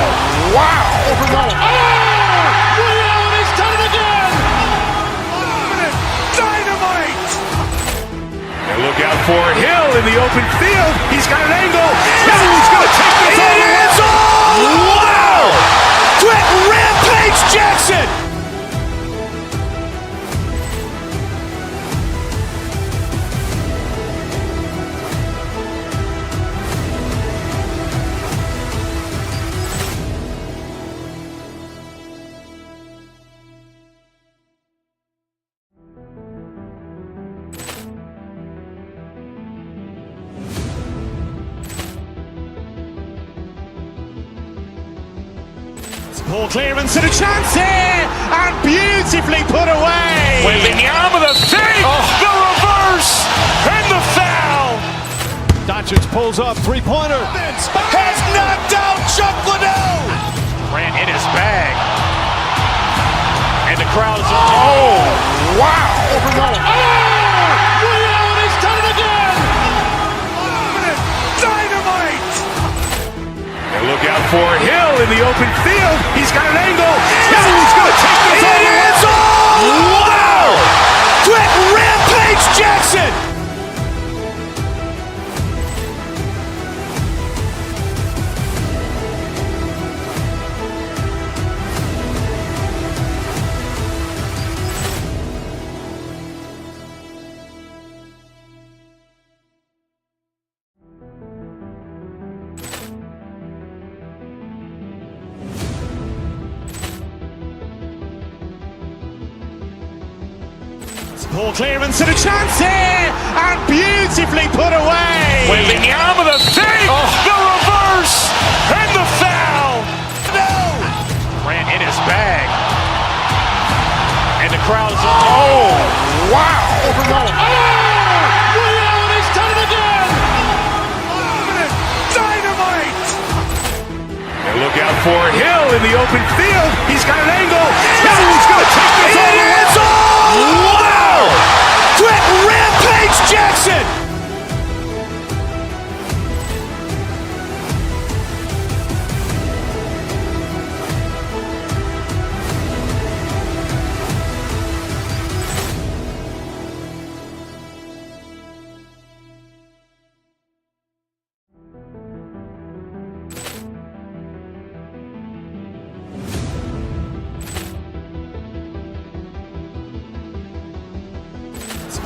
wow. Ray Allen has done it again. Dynamite. And look out for Hill in the open field. He's got an angle. He's going to take this all the way. Wow! Quick Rampage Jackson. Ball clearance and a chance here, and beautifully put away. Wembanyama the save, the reverse, and the foul. Doncic pulls up, three-pointer. Has knocked out Chuck Liddell. Grant in his bag. And the crowd's oh, wow. Ray Allen has done it again. Dynamite. And look out for Hill in the open field. He's got an angle. He's going to take this all the way. Wow! Quick Rampage Jackson. Ball clearance and a chance here, and beautifully put away. Wembanyama the save, the reverse, and the foul. No! Grant in his bag. And the crowd's oh, wow. Ray Allen has done it again. Dynamite. And look out for Hill in the open field. He's got an angle. He's going to take this all the way. Wow! Quick Rampage Jackson.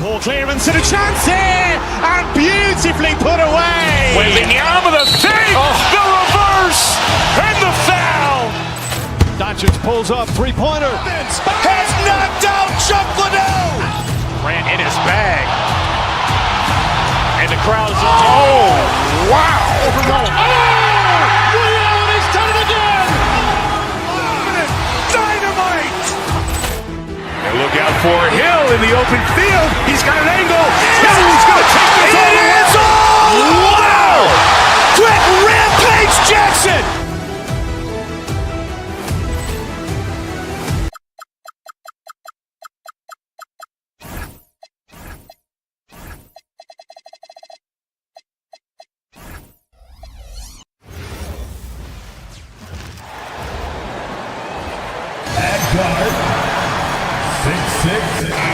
Ball clearance and a chance here, and beautifully put away. Wembanyama the save, the reverse, and the foul. Doncic pulls up, three-pointer. Has knocked out Chuck Liddell. Grant in his bag. And the crowd's oh, wow. Ray Allen has done it again. Dynamite. And look out for Hill in the open field. He's got an angle. Hill's going to take this all the way. Wow! Quick Rampage Jackson!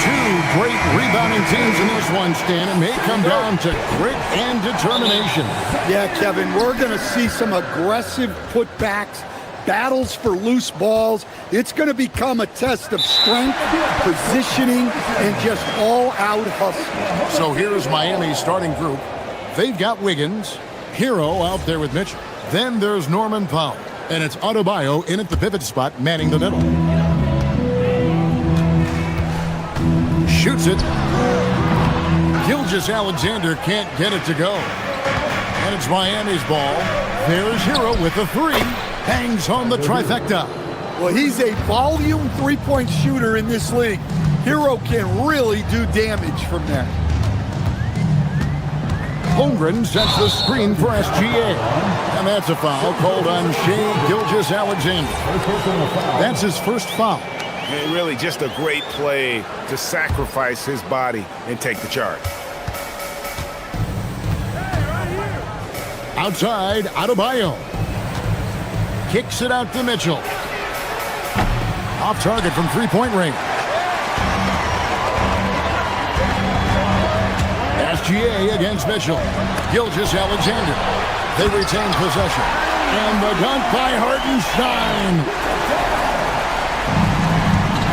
Two great rebounding teams in this one, Stan. It may come down to grit and determination. Yeah, Kevin, we're going to see some aggressive putbacks, battles for loose balls. It's going to become a test of strength, positioning, and just all-out hustle. So here's Miami's starting group. They've got Wiggins, Hero out there with Mitchell. Then there's Norman Powell, and it's Adebayo in at the pivot spot, manning the middle. Shoots it. Gilgeous-Alexander can't get it to go. And it's Miami's ball. There's Hero with the three. Hangs home the trifecta. Well, he's a volume three-point shooter in this league. Hero can really do damage from there. Holmgren sets the screen for SGA. And that's a foul called on Shai Gilgeous-Alexander. That's his first foul. And really just a great play to sacrifice his body and take the charge. Outside, Adebayo. Kicks it out to Mitchell. Off target from three-point range. SGA against Mitchell. Gilgeous-Alexander. They retain possession. And the dunk by Hartenstein.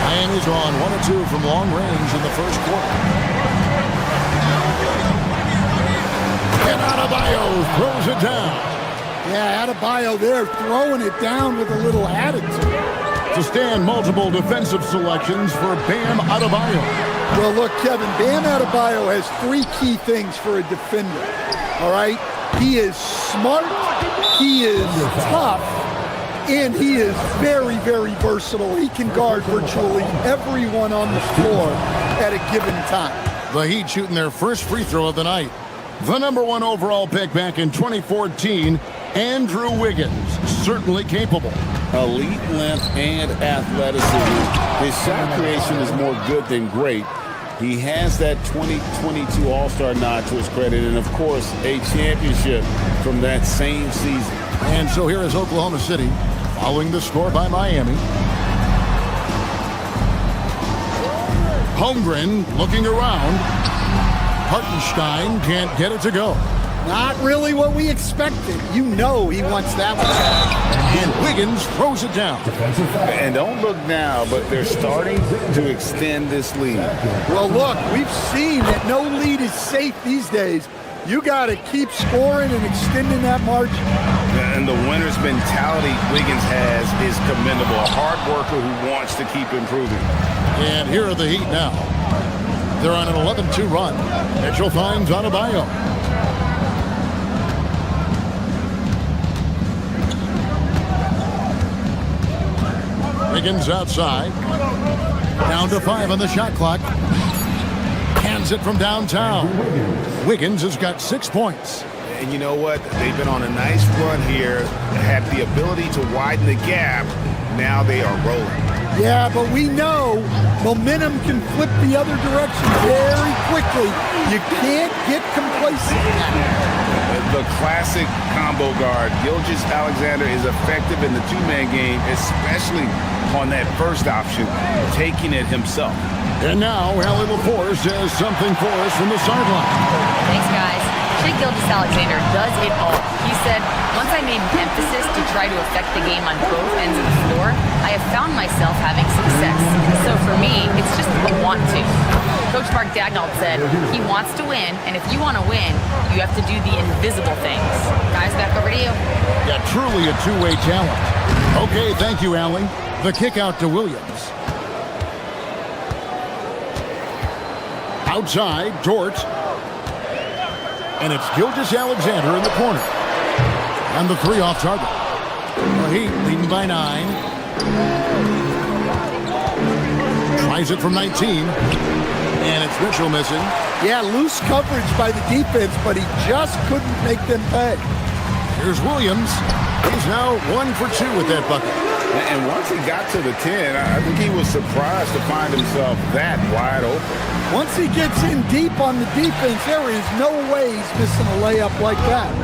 Miami's on 1 or 2 from long range in the first quarter. And Adebayo throws it down. Yeah, Adebayo there throwing it down with a little attitude. To stand multiple defensive selections for Bam Adebayo. Well, look, Kevin, Bam Adebayo has 3 key things for a defender. All right? He is smart, he is tough, and he is very, very versatile. He can guard virtually everyone on the floor at a given time. The Heat shooting their first free throw of the night. The number 1 overall pick back in 2014, Andrew Wiggins, certainly capable. Elite length and athleticism. His shot creation is more good than great. He has that 2022 All-Star nod to his credit, and of course, a championship from that same season. And so here is Oklahoma City, following the score by Miami. Holmgren looking around. Hartenstein can't get it to go. Not really what we expected. You know he wants that one. And Wiggins throws it down. And don't look now, but they're starting to extend this lead. Well, look, we've seen that no lead is safe these days. You got to keep scoring and extending that margin. And the winner's mentality Wiggins has is commendable. A hard worker who wants to keep improving. And here are the Heat now. They're on an 11-2 run. Mitchell finds Adebayo. Wiggins outside. Down to 5 on the shot clock. Hands it from downtown. Wiggins has got 6 points. And you know what? They've been on a nice run here. Have the ability to widen the gap. Now they are rolling. Yeah, but we know momentum can flip the other direction very quickly. You can't get complacent. The classic combo guard, Gilgeous-Alexander, is effective in the two-man game, especially on that first option, taking it himself. And now, Allie LaForce has something for us from the sideline. Thanks, guys. Shai Gilgeous-Alexander does it all. He said, once I made an emphasis to try to affect the game on both ends of the floor, I have found myself having success. So for me, it's just a want to. Coach Mark Dagnall said, he wants to win, and if you want to win, you have to do the invisible things. Guys, back over to you. Yeah, truly a two-way challenge. Okay, thank you, Allie. The kick out to Williams. Outside, Dort. And it's Gilgeous-Alexander in the corner. And the 3 off target. The Heat leading by 9. Tries it from 19. And it's Mitchell missing. Yeah, loose coverage by the defense, but he just couldn't make them pay. Here's Williams. He's now 1 for 2 with that bucket. And once he got to the 10, I think he was surprised to find himself that wide open. Once he gets in deep on the defense, there is no way he's missing a layup like that.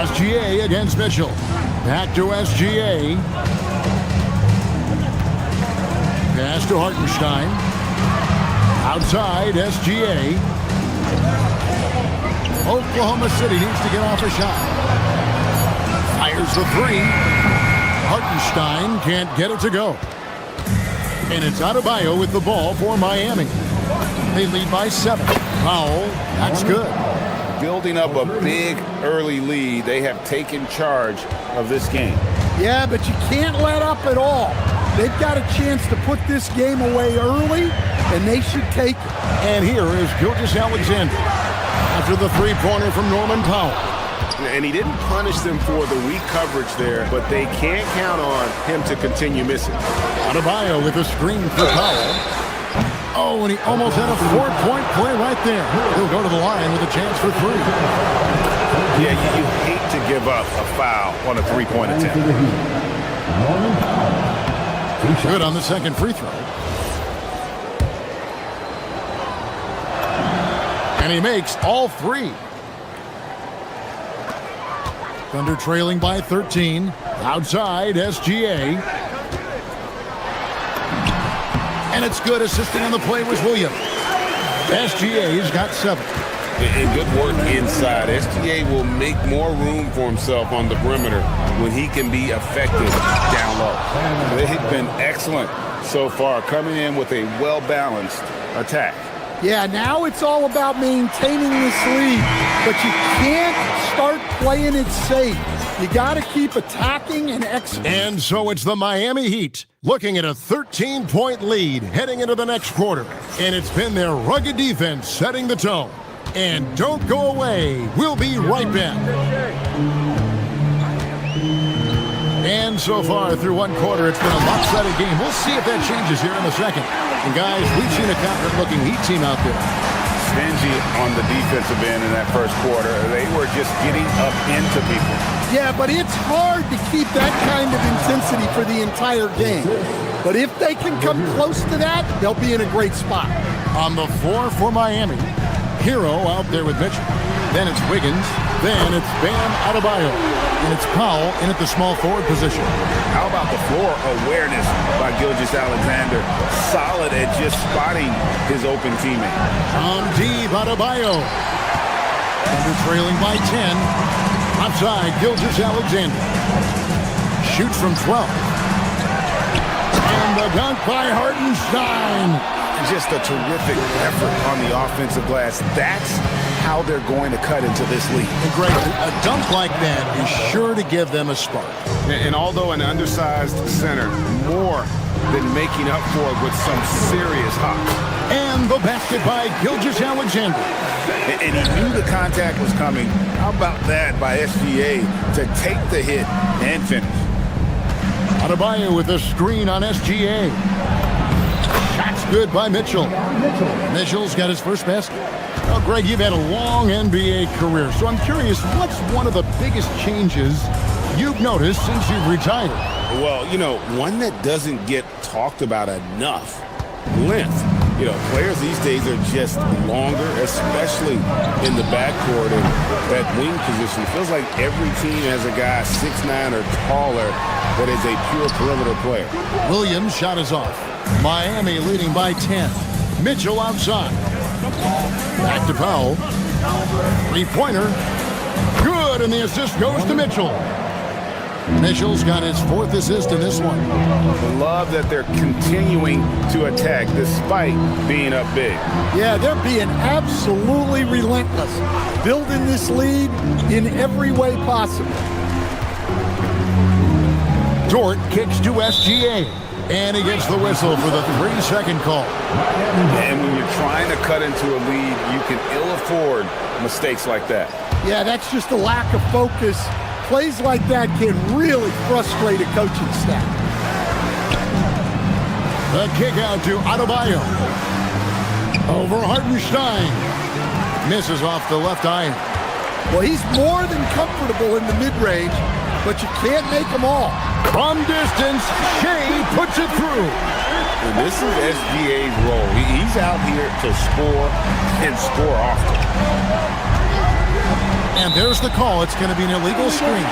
SGA against Mitchell. Back to SGA. Pass to Hartenstein. Outside, SGA. Oklahoma City needs to get off a shot. Fires the three. Hartenstein can't get it to go. And it's Adebayo with the ball for Miami. They lead by 7. Powell, that's good. Building up a big early lead, they have taken charge of this game. Yeah, but you can't let up at all. They've got a chance to put this game away early, and they should take it. And here is Gilgeous-Alexander after the three-pointer from Norman Powell. And he didn't punish them for the weak coverage there, but they can't count on him to continue missing. Adebayo with a screen for Powell. Oh, and he almost had a 4-point play right there. He'll go to the line with a chance for 3. Yeah, you hate to give up a foul on a 3-point attempt. Good on the second free throw. And he makes all 3. Thunder trailing by 13. Outside, SGA. And it's good. Assisting on the play was Williams. SGA's got 7. And good work inside. SGA will make more room for himself on the perimeter when he can be effective down low. They've been excellent so far, coming in with a well-balanced attack. Yeah, now it's all about maintaining this lead, but you can't start playing it safe. You got to keep attacking and executing. And so it's the Miami Heat looking at a 13-point lead heading into the next quarter. And it's been their rugged defense setting the tone. And don't go away. We'll be right back. And so far through one quarter, it's been a lopsided game. We'll see if that changes here in the second. And guys, we've seen a confident-looking Heat team out there. Stingy on the defensive end in that first quarter. They were just getting up into people. Yeah, but it's hard to keep that kind of intensity for the entire game. But if they can come close to that, they'll be in a great spot. On the floor for Miami, Hero out there with Mitchell. Then it's Wiggins. Then it's Bam Adebayo. And it's Powell in at the small forward position. How about the floor awareness by Gilgeous-Alexander? Solid at just spotting his open teammate. On deep, Adebayo. Under trailing by 10. Outside, Gilgeous-Alexander. Shoots from 12. And the dunk by Hartenstein. Just a terrific effort on the offensive glass. That's how they're going to cut into this lead. And Greg, a dunk like that is sure to give them a spark. And although an undersized center, more than making up for it with some serious hops. And the basket by Gilgeous-Alexander. And he knew the contact was coming. How about that by SGA to take the hit and finish? Adebayo with a screen on SGA. Shots good by Mitchell. Mitchell's got his first basket. Well, Greg, you've had a long NBA career, so I'm curious, what's one of the biggest changes you've noticed since you've retired? Well, you know, one that doesn't get talked about enough, length. You know, players these days are just longer, especially in the backcourt and that wing position. It feels like every team has a guy 6'9" or taller that is a pure perimeter player. Williams' shot is off. Miami leading by 10. Mitchell outside. Back to Powell. Three-pointer. Good, and the assist goes to Mitchell. Mitchell's got his 4th assist in this one. Love that they're continuing to attack despite being up big. Yeah, they're being absolutely relentless, building this lead in every way possible. Dort kicks to SGA, and he gets the whistle for the 3-second call. And when you're trying to cut into a lead, you can ill afford mistakes like that. Yeah, that's just a lack of focus. Plays like that can really frustrate a coaching staff. The kick out to Adebayo. Over Hartenstein. Misses off the left iron. Well, he's more than comfortable in the mid-range, but you can't make them all. From distance, Shea puts it through. And this is SGA's role. He's out here to score and score often. And there's the call. It's going to be an illegal screen.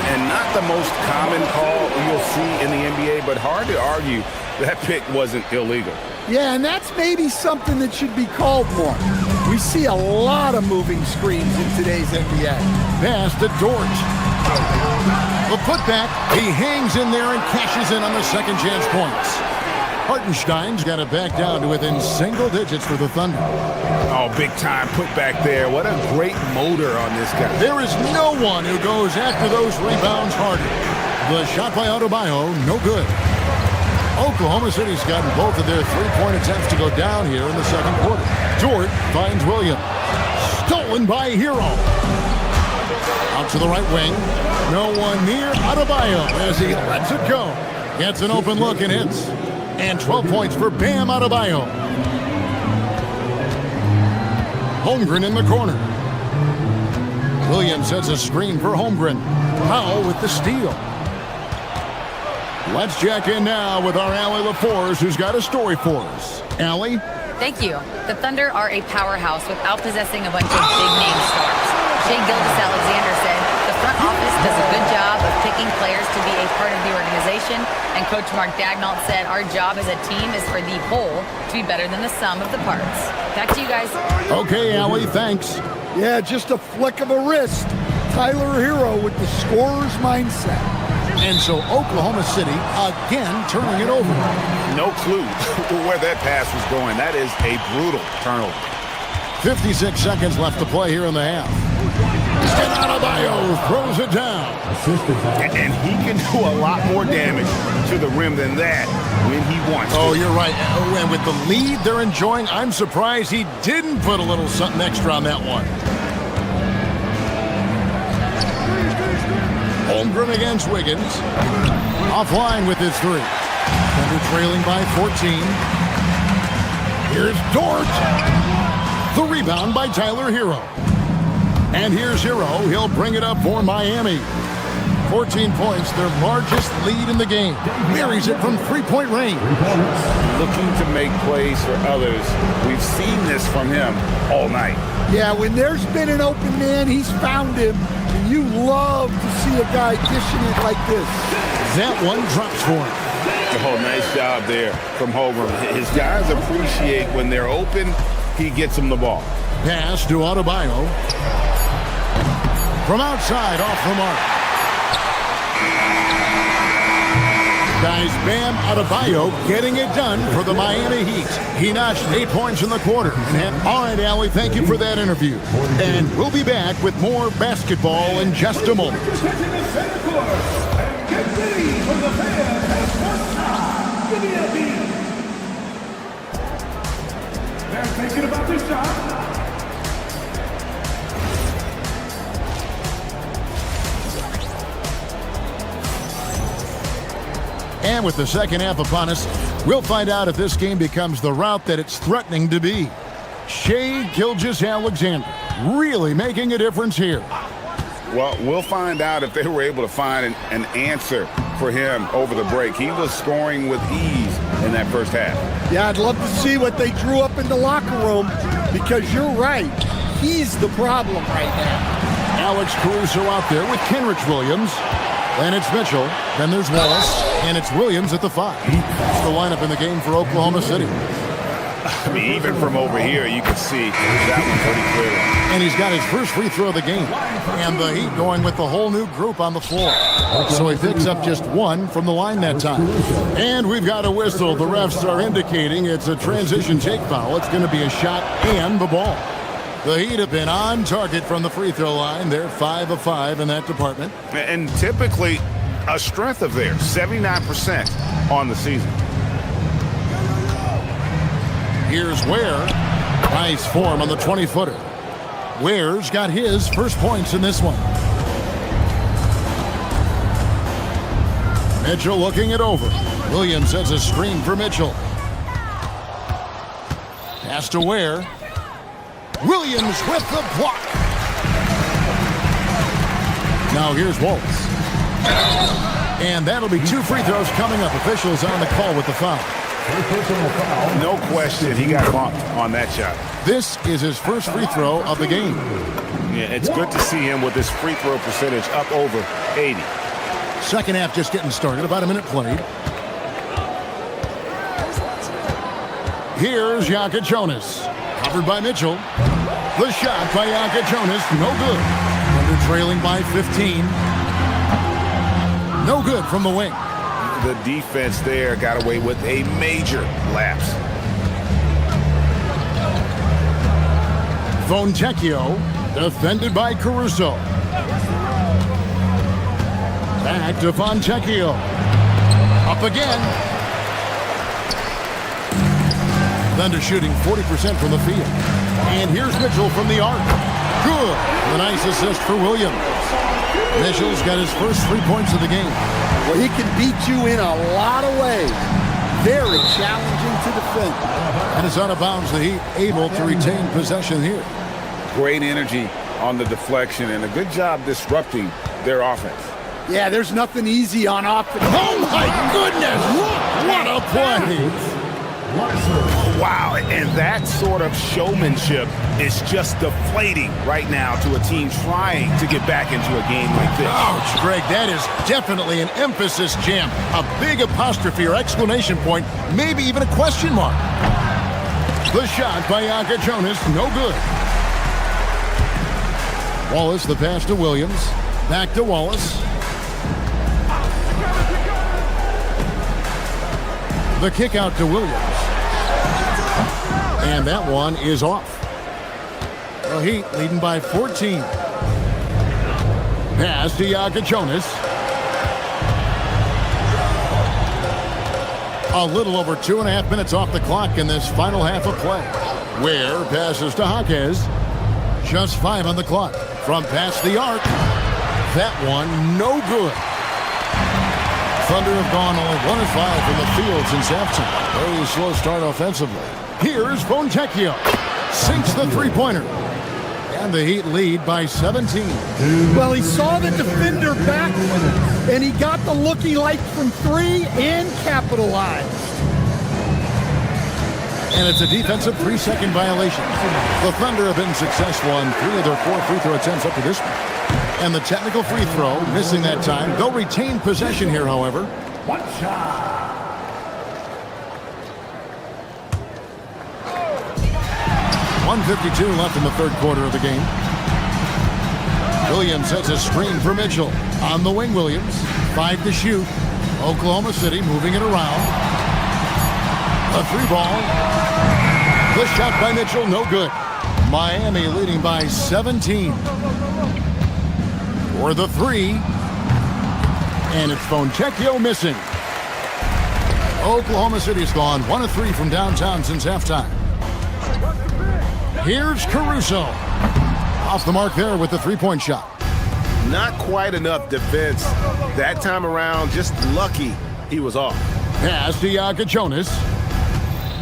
And not the most common call you'll see in the NBA, but hard to argue that pick wasn't illegal. Yeah, and that's maybe something that should be called more. We see a lot of moving screens in today's NBA. Pass to Dort. The putback, he hangs in there and cashes in on the second chance points. Hartenstein's got it back down to within single digits for the Thunder. Oh, big time putback there. What a great motor on this guy. There is no one who goes after those rebounds harder. The shot by Adebayo, no good. Oklahoma City's gotten both of their three-point attempts to go down here in the second quarter. Dort finds Williams. Stolen by Hero. Out to the right wing. No one near Adebayo as he lets it go. Gets an open look and hits. And 12 points for Bam Adebayo. Holmgren in the corner. Williams sets a screen for Holmgren. Powell with the steal. Let's check in now with our Allie LaForce, who's got a story for us. Allie? Thank you. The Thunder are a powerhouse without possessing a bunch of big-name stars. Shai Gilgeous-Alexander said, the front office does a good job of picking players to be a part of the organization, and Coach Mark Daigneault said, our job as a team is for the whole to be better than the sum of the parts. Back to you guys. Okay, Allie, thanks. Yeah, just a flick of a wrist. Tyler Hero with the scorer's mindset. And so Oklahoma City again turning it over. No clue where that pass was going. That is a brutal turnover. 56 seconds left to play here in the half. And Adebayo throws it down. And he can do a lot more damage to the rim than that when he wants to. Oh, you're right. Oh, and with the lead they're enjoying, I'm surprised he didn't put a little something extra on that one. Holmgren against Wiggins. Offline with his three. Thunder trailing by 14. Here's Dort. The rebound by Tyler Hero. And here's Hero. He'll bring it up for Miami. 14 points, their largest lead in the game. Marries it from three-point range. Looking to make plays for others. We've seen this from him all night. Yeah, when there's been an open man, he's found him. And you love to see a guy dishing it like this. That one drops for him. Oh, nice job there from Holmgren. His guys appreciate when they're open, he gets them the ball. Pass to Adebayo. From outside, off the mark. Guys, Bam Adebayo getting it done for the Miami Heat. He notched 8 points in the quarter. All right, Allie, thank you for that interview. And we'll be back with more basketball in just a moment. They're thinking about this shot. And with the second half upon us, we'll find out if this game becomes the route that it's threatening to be. Shai Gilgeous-Alexander really making a difference here. Well, we'll find out if they were able to find an answer for him over the break. He was scoring with ease in that first half. Yeah, I'd love to see what they drew up in the locker room, because you're right. He's the problem right now. Alex Caruso out there with Kenrich Williams. And it's Mitchell. Then there's Wallace. And it's Williams at the 5. It's the lineup in the game for Oklahoma City. I mean, even from over here, you can see that one pretty clearly. And he's got his first free throw of the game. And the Heat going with the whole new group on the floor. So he picks up just one from the line that time. And we've got a whistle. The refs are indicating it's a transition take foul. It's going to be a shot and the ball. The Heat have been on target from the free throw line. They're 5 of 5 in that department. And typically a strength of theirs, 79% on the season. Here's Ware. Nice form on the 20-footer. Ware's got his first points in this one. Mitchell looking it over. Williams sets a screen for Mitchell. Pass to Ware. Williams with the block. Now here's Wallace. And that'll be 2 free throws coming up. Officials on the call with the foul. No question, he got bumped on that shot. This is his first free throw of the game. Yeah, it's good to see him with his free throw percentage up over 80. Second half just getting started. About a minute played. Here's Jonas. Covered by Mitchell. The shot by Jonas, no good. Under trailing by 15. No good from the wing. The defense there got away with a major lapse. Fontecchio, defended by Caruso. Back to Fontecchio. Up again. Thunder shooting 40% from the field. And here's Mitchell from the arc. Good. A nice assist for Williams. Mitchell's got his first 3 points of the game. Well, he can beat you in a lot of ways. Very challenging to defend. And it's out of bounds. The Heat able to retain possession here. Great energy on the deflection and a good job disrupting their offense. Yeah, there's nothing easy on offense. Oh, my goodness. What a play. Wow, and that sort of showmanship is just deflating right now to a team trying to get back into a game like this. Ouch, Greg, that is definitely an emphasis jam. A big apostrophe or exclamation point, maybe even a question mark. The shot by Jonas, no good. Wallace, the pass to Williams. Back to Wallace. The kick out to Williams. And that one is off. The Heat leading by 14. Pass to Jonas. A little over 2.5 minutes off the clock in this final half of play. Ware passes to Jaquez. Just 5 on the clock. From past the arc. That one no good. Thunder have gone only 1 of 5 from the field since halftime. Very slow start offensively. Here's Fontecchio. Sinks the three-pointer. And the Heat lead by 17. Well, he saw the defender back, and he got the looky like from 3 and capitalized. And it's a defensive 3-second violation. The Thunder have been successful on 3 of their 4 free throw attempts up to this point. And the technical free throw, missing that time. They'll retain possession here, however. 1 shot. 1:52 left in the third quarter of the game. Williams sets a screen for Mitchell. On the wing, Williams. 5 to shoot. Oklahoma City moving it around. A 3-ball. The shot by Mitchell, no good. Miami leading by 17. For the 3. And it's Fontecchio missing. Oklahoma City's gone 1 of 3 from downtown since halftime. Here's Caruso. Off the mark there with the 3-point shot. Not quite enough defense that time around. Just lucky he was off. Pass to Jonas.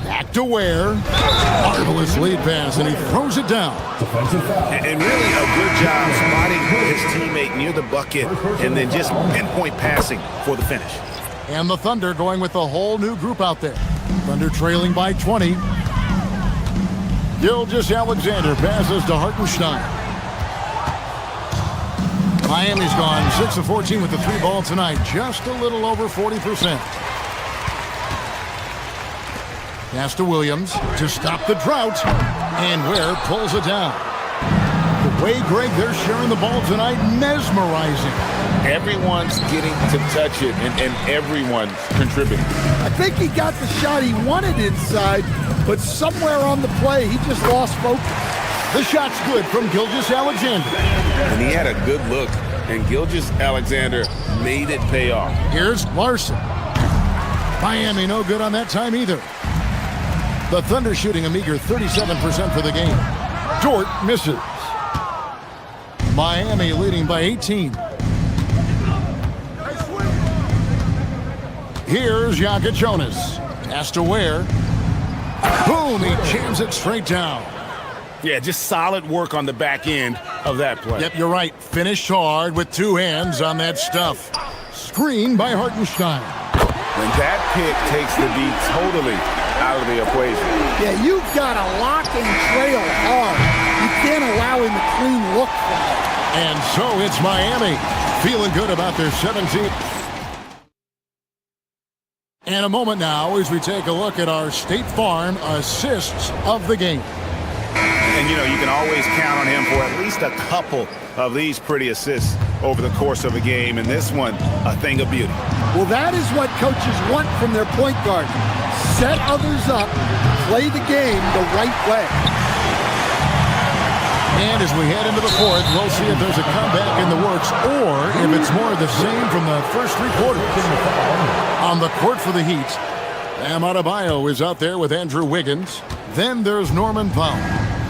Back to Ware. Marvelous lead pass, and he throws it down. And really a good job spotting his teammate near the bucket and then just pinpoint passing for the finish. And the Thunder going with the whole new group out there. Thunder trailing by 20. Alexander passes to Hartenstein. Miami's gone 6 of 14 with the 3-ball tonight. Just a little over 40%. Pass to Williams to stop the drought. And Ware pulls it down. The way, Greg, they're sharing the ball tonight, mesmerizing. Everyone's getting to touch it, and everyone's contributing. I think he got the shot he wanted inside, but somewhere on the play, he just lost focus. The shot's good from Alexander. And he had a good look, and Alexander made it pay off. Here's Larson. Miami no good on that time either. The Thunder shooting a meager 37% for the game. Dort misses. Miami leading by 18. Here's Kaunas. Has to wear. Boom, he jams it straight down. Yeah, just solid work on the back end of that play. Yep, you're right. Finished hard with two hands on that stuff. Screen by Hartenstein. And that pick takes the D totally out of the equation. Yeah, you've got to lock and trail hard. You can't allow him a clean look from that. And so it's Miami feeling good about their 17th. And a moment now as we take a look at our State Farm assists of the game. And, you know, you can always count on him for at least a couple of these pretty assists over the course of a game. And this one, a thing of beauty. Well, that is what coaches want from their point guard. Set others up, play the game the right way. And as we head into the fourth, we'll see if there's a comeback in the works or if it's more of the same from the first three quarters. On the court for the Heat, Bam Adebayo is out there with Andrew Wiggins. Then there's Norman Powell.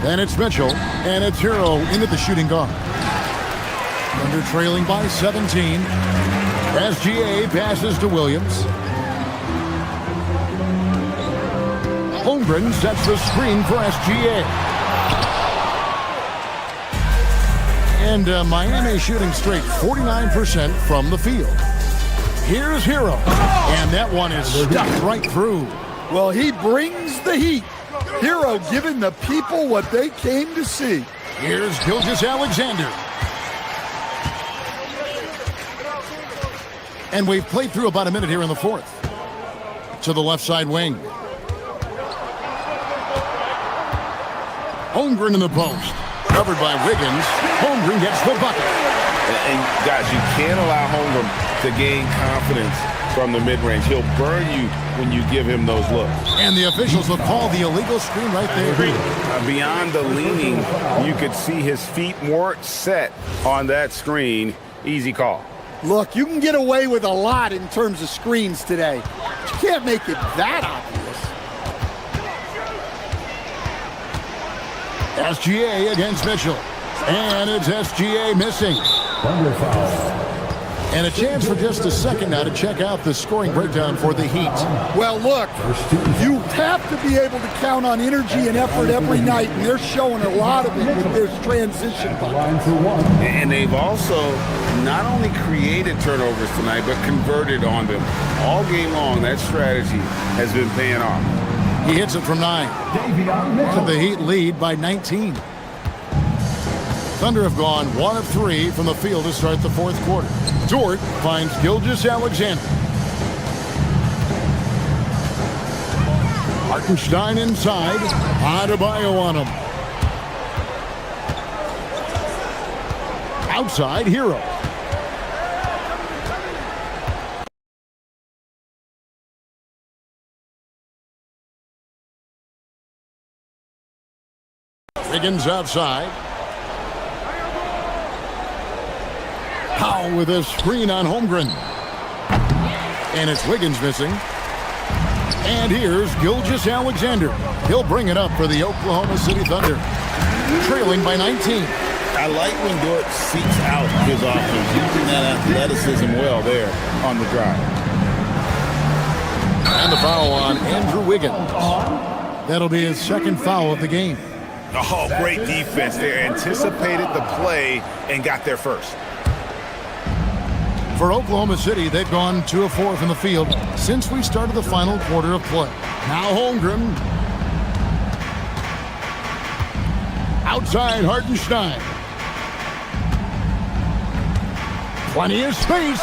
Then it's Mitchell, and it's Hero into the shooting guard. Thunder trailing by 17. SGA passes to Williams. Holmgren sets the screen for SGA. And Miami shooting straight 49% from the field. Here's Hero. And that one is stuck right through. Well, he brings the heat. Hero giving the people what they came to see. Here's Gilgeous-Alexander. And we've played through about a minute here in the fourth. To the left side wing. Holmgren in the post. Covered by Wiggins. Holmgren gets the bucket. And guys, you can't allow Holmgren to gain confidence from the mid-range. He'll burn you when you give him those looks. And the officials will call the illegal screen right there. Beyond the leaning, you could see his feet weren't set on that screen. Easy call. Look, you can get away with a lot in terms of screens today. But you can't make it that obvious. SGA against Mitchell. And it's SGA missing. Thunder foul. And a chance for just a second now to check out the scoring breakdown for the Heat. Well, look, you have to be able to count on energy and effort every night, and they're showing a lot of it with this transition. And they've also not only created turnovers tonight, but converted on them. All game long, that strategy has been paying off. He hits it from 9. And the Heat lead by 19. Thunder have gone 1 of 3 from the field to start the fourth quarter. Dort finds Gilgeous-Alexander. Hartenstein inside. Adebayo on him. Outside, Hero. Wiggins outside. Powell with a screen on Holmgren. And it's Wiggins missing. And here's Gilgeous-Alexander. He'll bring it up for the Oklahoma City Thunder. Trailing by 19. I like when Dort seeks out his offense, using that athleticism well there on the drive. And the foul on Andrew Wiggins. That'll be his second foul of the game. Oh, great defense there. Anticipated the play and got there first. For Oklahoma City, they've gone 2 of 4 from the field since we started the final quarter of play. Now Holmgren. Outside Hartenstein. Plenty of space.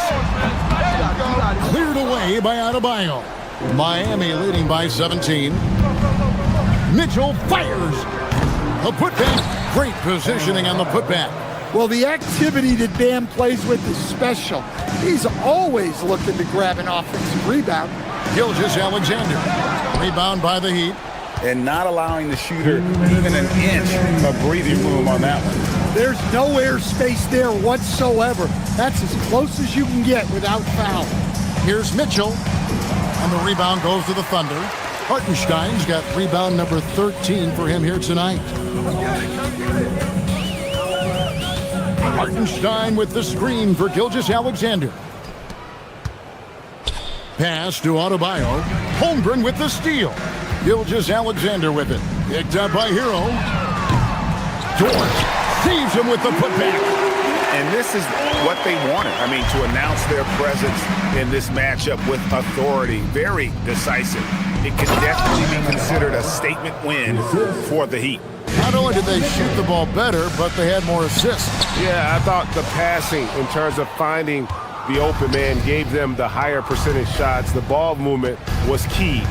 Cleared away by Adebayo. Miami leading by 17. Mitchell fires. A putback. Great positioning on the putback. Well, the activity that Bam plays with is special. He's always looking to grab an offensive rebound. Gilgeous-Alexander. Rebound by the Heat. And not allowing the shooter even an inch of breathing room on that one. There's no air space there whatsoever. That's as close as you can get without foul. Here's Mitchell. And the rebound goes to the Thunder. Hartenstein's got rebound number 13 for him here tonight. Hartenstein with the screen for Gilgeous-Alexander. Pass to Adebayo. Holmgren with the steal. Gilgeous-Alexander with it. Picked up by Hero. Dort saves him with the putback. And this is what they wanted. I mean, to announce their presence in this matchup with authority. Very decisive. It can definitely be considered a statement win for the Heat. Not only did they shoot the ball better, but they had more assists. Yeah, I thought the passing in terms of finding the open man gave them the higher percentage shots. The ball movement was key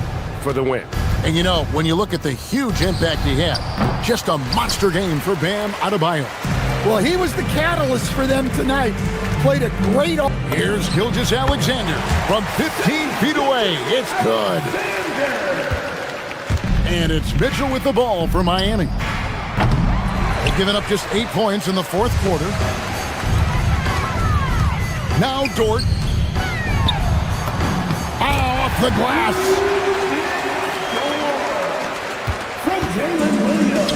for the win. And you know, when you look at the huge impact he had, just a monster game for Bam Adebayo. Well, he was the catalyst for them tonight. Played a great... Here's Gilgeous-Alexander from 15 feet away. It's good. And it's Mitchell with the ball for Miami. They've given up just 8 points in the fourth quarter. Now Dort. Off the glass.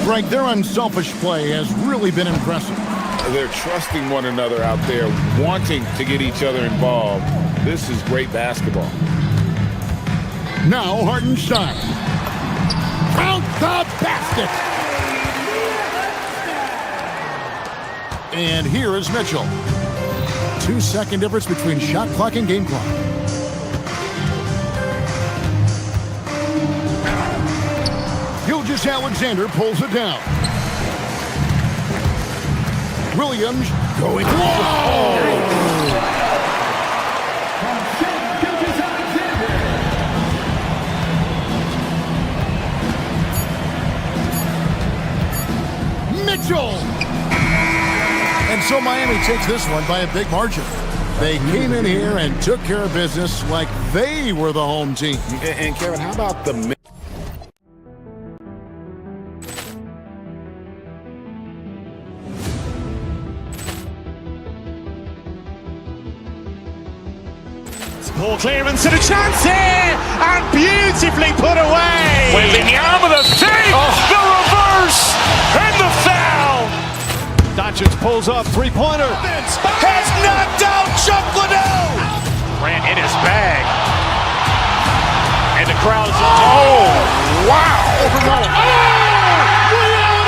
Greg, their unselfish play has really been impressive. They're trusting one another out there, wanting to get each other involved. This is great basketball. Now Hartenstein. Count the basket. And here is Mitchell. 2-second difference between shot clock and game clock. Gilgeous-Alexander pulls it down. Williams going. Mitchell! And so Miami takes this one by a big margin. They came in here and took care of business like they were the home team. And Kevin, how about the... Ball clearance and a chance here, and beautifully put away. Wembanyama the save, the reverse, and the foul. Doncic pulls up, three-pointer. Has knocked out Chuck Liddell. Grant in his bag. And the crowd is... Oh, wow. Liddell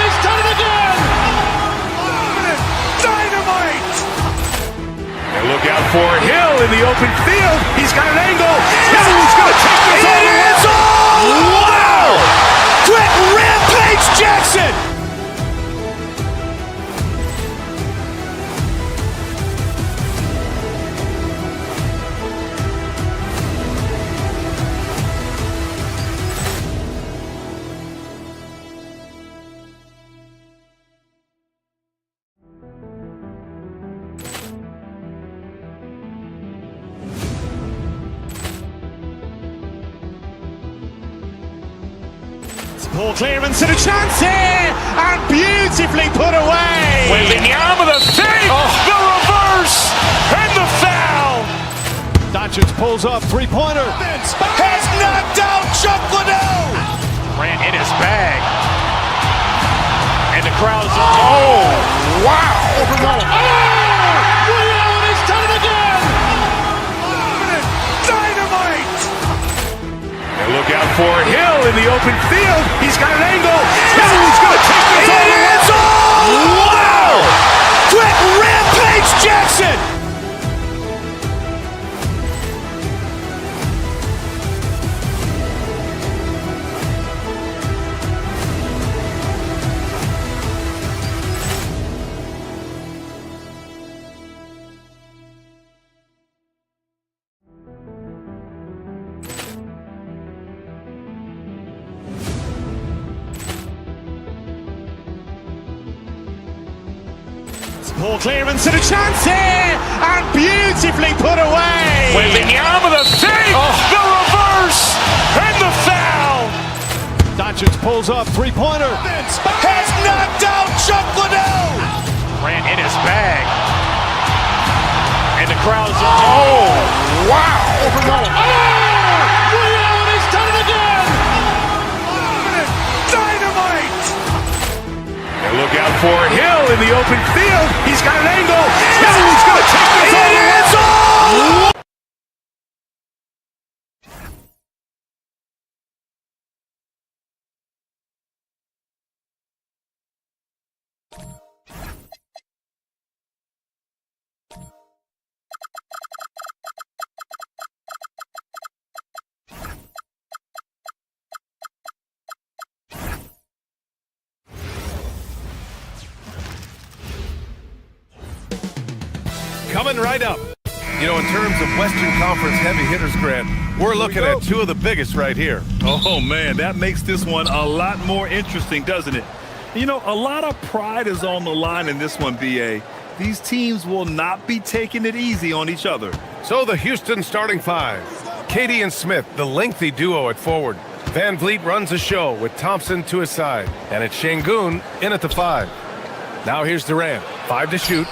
has done it again. Dynamite. And look out for Hill in the open field. He's got an angle. Hill's going to take this all the way. Wow! Quick Rampage Jackson. Ball clearance and a chance here, and beautifully put away. Wembanyama the save, the reverse, and the foul. Doncic pulls up, three-pointer. Has knocked out Chuck Liddell. Grant in his bag. And the crowd is... Oh, wow. Liddell has done it again. Dynamite. And look out for Hill in the open field. He's got an angle. Hill's going to take this all the way. Wow! Quick Rampage Jackson. Ball clearance and a chance here, and beautifully put away. Wembanyama the save, the reverse, and the foul. Doncic pulls up, three-pointer. Has knocked out Chuck Liddell. Grant in his bag. And the crowd is... Oh, wow. Liddell has done it again. Dynamite. And look out for Hill in the open field. He's got an angle. Hill's going to take this all the way. coming right up. You know, in terms of Western Conference heavy hitters, Grant, we're looking at two of the biggest right here. Oh, man, that makes this one a lot more interesting, doesn't it? You know, a lot of pride is on the line in this one, B.A. These teams will not be taking it easy on each other. So the Houston starting five. Katie and Smith, the lengthy duo at forward. Van Vliet runs the show with Thompson to his side. And it's Şengün in at the 5. Now here's Durant. 5 to shoot.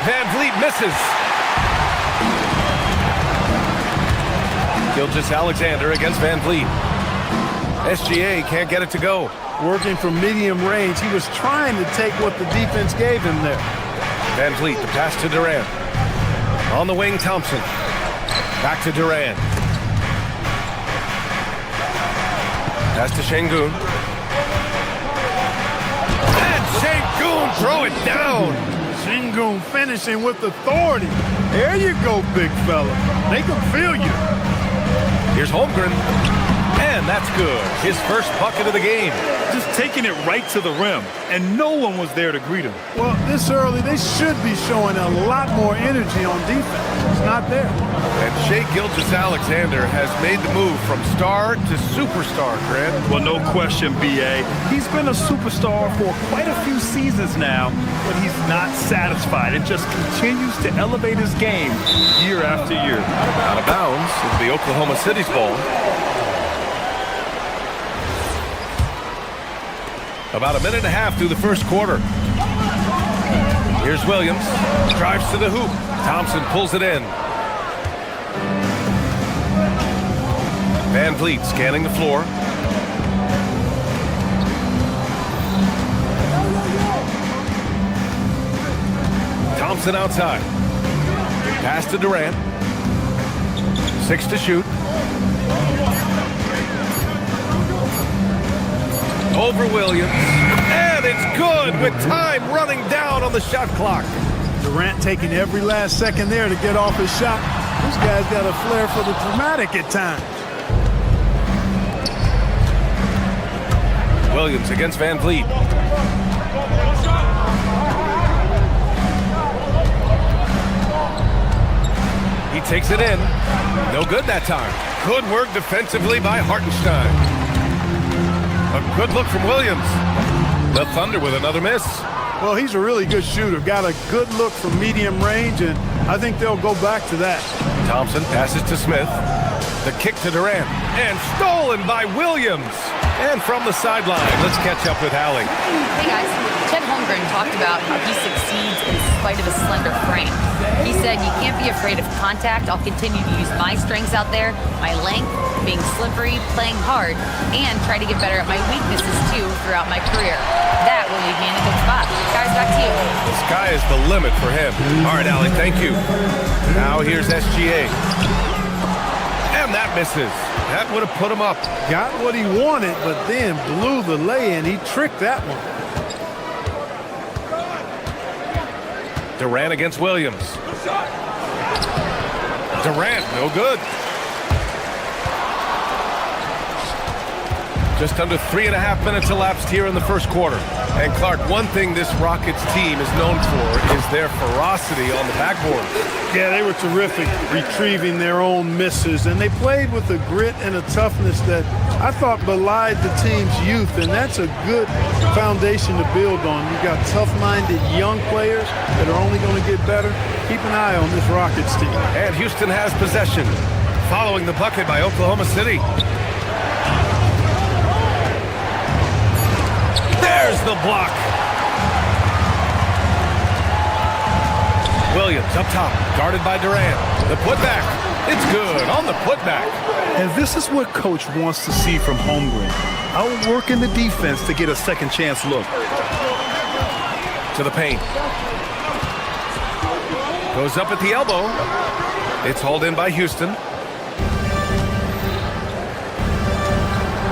Van Vliet misses. Gilgeous-Alexander against Van Vliet. SGA can't get it to go. Working from medium range, he was trying to take what the defense gave him there. Van Vliet, the pass to Durant. On the wing, Thompson. Back to Durant. Pass to Şengün. And Şengün throw it down. Şengün finishing with authority. There you go, big fella. They can feel you. Here's Holmgren. And that's good. His first bucket of the game. Just taking it right to the rim, and no one was there to greet him. Well, this early, they should be showing a lot more energy on defense. It's not there. And Shai Gilgeous-Alexander has made the move from star to superstar, Grant. Well, no question, B.A. He's been a superstar for quite a few seasons now, but he's not satisfied. It just continues to elevate his game year after year. Out of bounds is the Oklahoma City's ball. About a minute and a half through the first quarter. Here's Williams. Drives to the hoop. Thompson pulls it in. Van Vliet scanning the floor. Thompson outside. Pass to Durant. 6 to shoot. Over Williams. And it's good with time running down on the shot clock. Durant taking every last second there to get off his shot. This guy's got a flair for the dramatic at times. Williams against Van Vliet. He takes it in. No good that time. Good work defensively by Hartenstein. A good look from Williams. The Thunder with another miss. Well, he's a really good shooter. Got a good look from medium range, and I think they'll go back to that. Thompson passes to Smith. The kick to Durant. And stolen by Williams. And from the sideline, let's catch up with Hallie. Hey, guys. Chet Holmgren talked about how he succeeds in spite of his slender frame. He said, "You can't be afraid of contact. I'll continue to use my strengths out there, my length, being slippery, playing hard, and try to get better at my weaknesses, too, throughout my career. That will leave me in a good spot." Guys, back to you. The sky is the limit for him. All right, Allie, thank you. Now here's SGA. And that misses. That would have put him up. Got what he wanted, but then blew the lay-in. He tricked that one. Durant against Williams. Durant, no good. Just under 3.5 minutes elapsed here in the first quarter. And Clark, one thing this Rockets team is known for is their ferocity on the backboard. Yeah, they were terrific retrieving their own misses, and they played with a grit and a toughness that I thought belied the team's youth, and that's a good foundation to build on. You've got tough-minded young players that are only going to get better. Keep an eye on this Rockets team. And Houston has possession, following the bucket by Oklahoma City. There's the block. Williams up top, guarded by Durant. The putback. It's good on the putback. And this is what Coach wants to see from Holmgren. Outworking the defense to get a second chance look. To the paint. Goes up at the elbow. It's hauled in by Houston.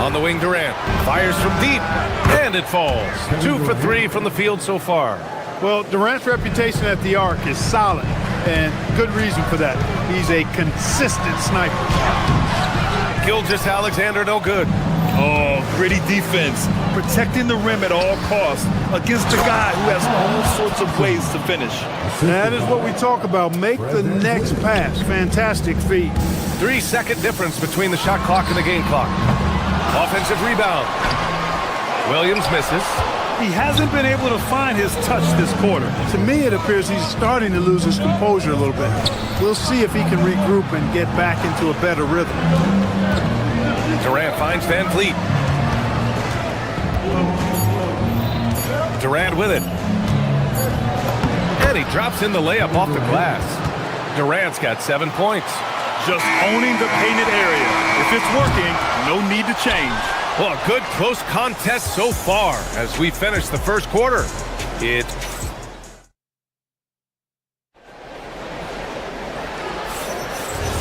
On the wing, Durant fires from deep, and it falls. 2 for 3 from the field so far. Well, Durant's reputation at the arc is solid, and good reason for that. He's a consistent sniper. Gilgeous-Alexander, no good. Oh, gritty defense, protecting the rim at all costs against a guy who has all sorts of ways to finish. That is what we talk about. Make the next pass. Fantastic feat. 3-second difference between the shot clock and the game clock. Offensive rebound. Williams misses. He hasn't been able to find his touch this quarter. To me, it appears he's starting to lose his composure a little bit. We'll see if he can regroup and get back into a better rhythm. Durant finds Van Vliet. Durant with it. And he drops in the layup off the glass. Durant's got 7 points. Just owning the painted area. If it's working, no need to change. Well, a good close contest so far as we finish the first quarter.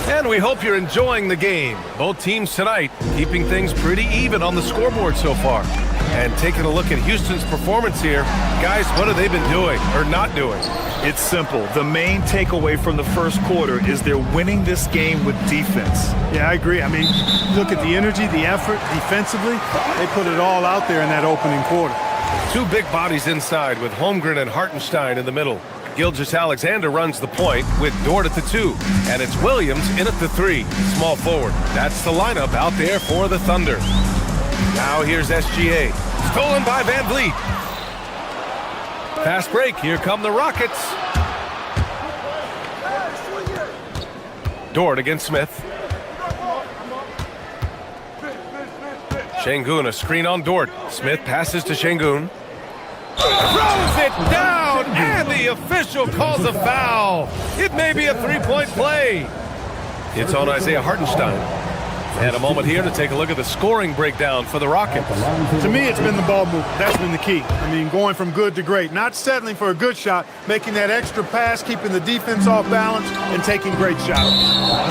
And we hope you're enjoying the game. Both teams tonight keeping things pretty even on the scoreboard so far. And taking a look at Houston's performance here, guys, what have they been doing or not doing? It's simple. The main takeaway from the first quarter is they're winning this game with defense. Yeah, I agree. I mean, look at the energy, the effort defensively. They put it all out there in that opening quarter. Two big bodies inside with Holmgren and Hartenstein in the middle. Gilgeous-Alexander runs the point with Dort at the 2. And it's Williams in at the 3, small forward. That's the lineup out there for the Thunder. Now here's SGA. Stolen by Van Vliet. Fast break. Here come the Rockets. Dort against Smith. Şengün, a screen on Dort. Smith passes to Şengün. Throws it down, and the official calls a foul. It may be a three-point play. It's on Isaiah Hartenstein. And a moment here to take a look at the scoring breakdown for the Rockets. To me, it's been the ball movement. That's been the key. I mean, going from good to great. Not settling for a good shot, making that extra pass, keeping the defense off balance, and taking great shots.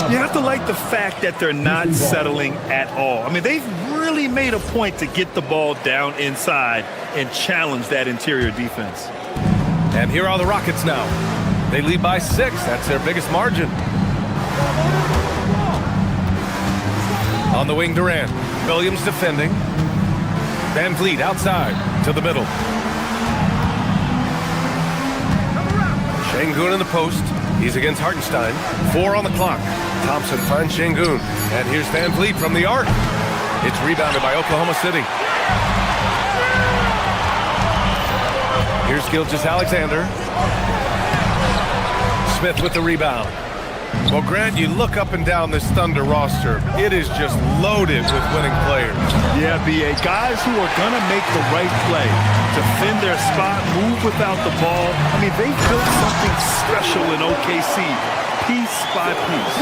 You have to like the fact that they're not settling at all. I mean, they've really made a point to get the ball down inside and challenge that interior defense. And here are the Rockets now. They lead by 6. That's their biggest margin. On the wing, Durant. Williams defending. Van Vliet outside to the middle. Şengün in the post. He's against Hartenstein. 4 on the clock. Thompson finds Şengün. And here's Van Vliet from the arc. It's rebounded by Oklahoma City. Here's Gilgeous-Alexander. Smith with the rebound. Well, Grant, you look up and down this Thunder roster. It is just loaded with winning players. Yeah, B.A. Guys who are going to make the right play, defend their spot, move without the ball. I mean, they built something special in OKC, piece by piece.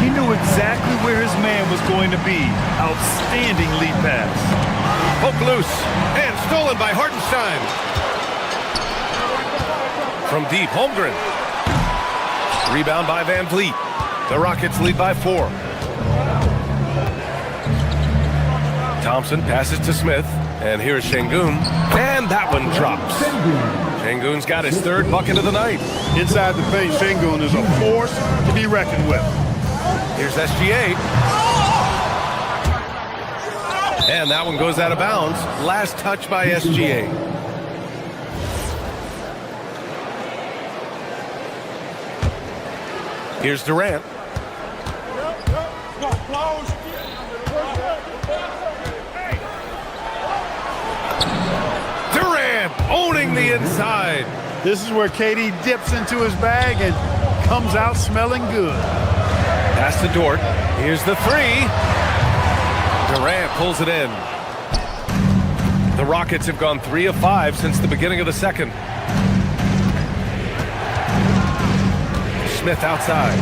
He knew exactly where his man was going to be. Outstanding lead pass. Poke loose and stolen by Hartenstein. From deep, Holmgren. Rebound by Van Vliet. The Rockets lead by 4. Thompson passes to Smith. And here's Şengün. And that one drops. Şengün's got his 3rd bucket of the night. Inside the paint, Şengün is a force to be reckoned with. Here's SGA. And that one goes out of bounds. Last touch by SGA. Here's Durant. Durant owning the inside. This is where KD dips into his bag and comes out smelling good. Pass to Dort. Here's the 3. Durant pulls it in. The Rockets have gone 3 of 5 since the beginning of the second. Smith outside.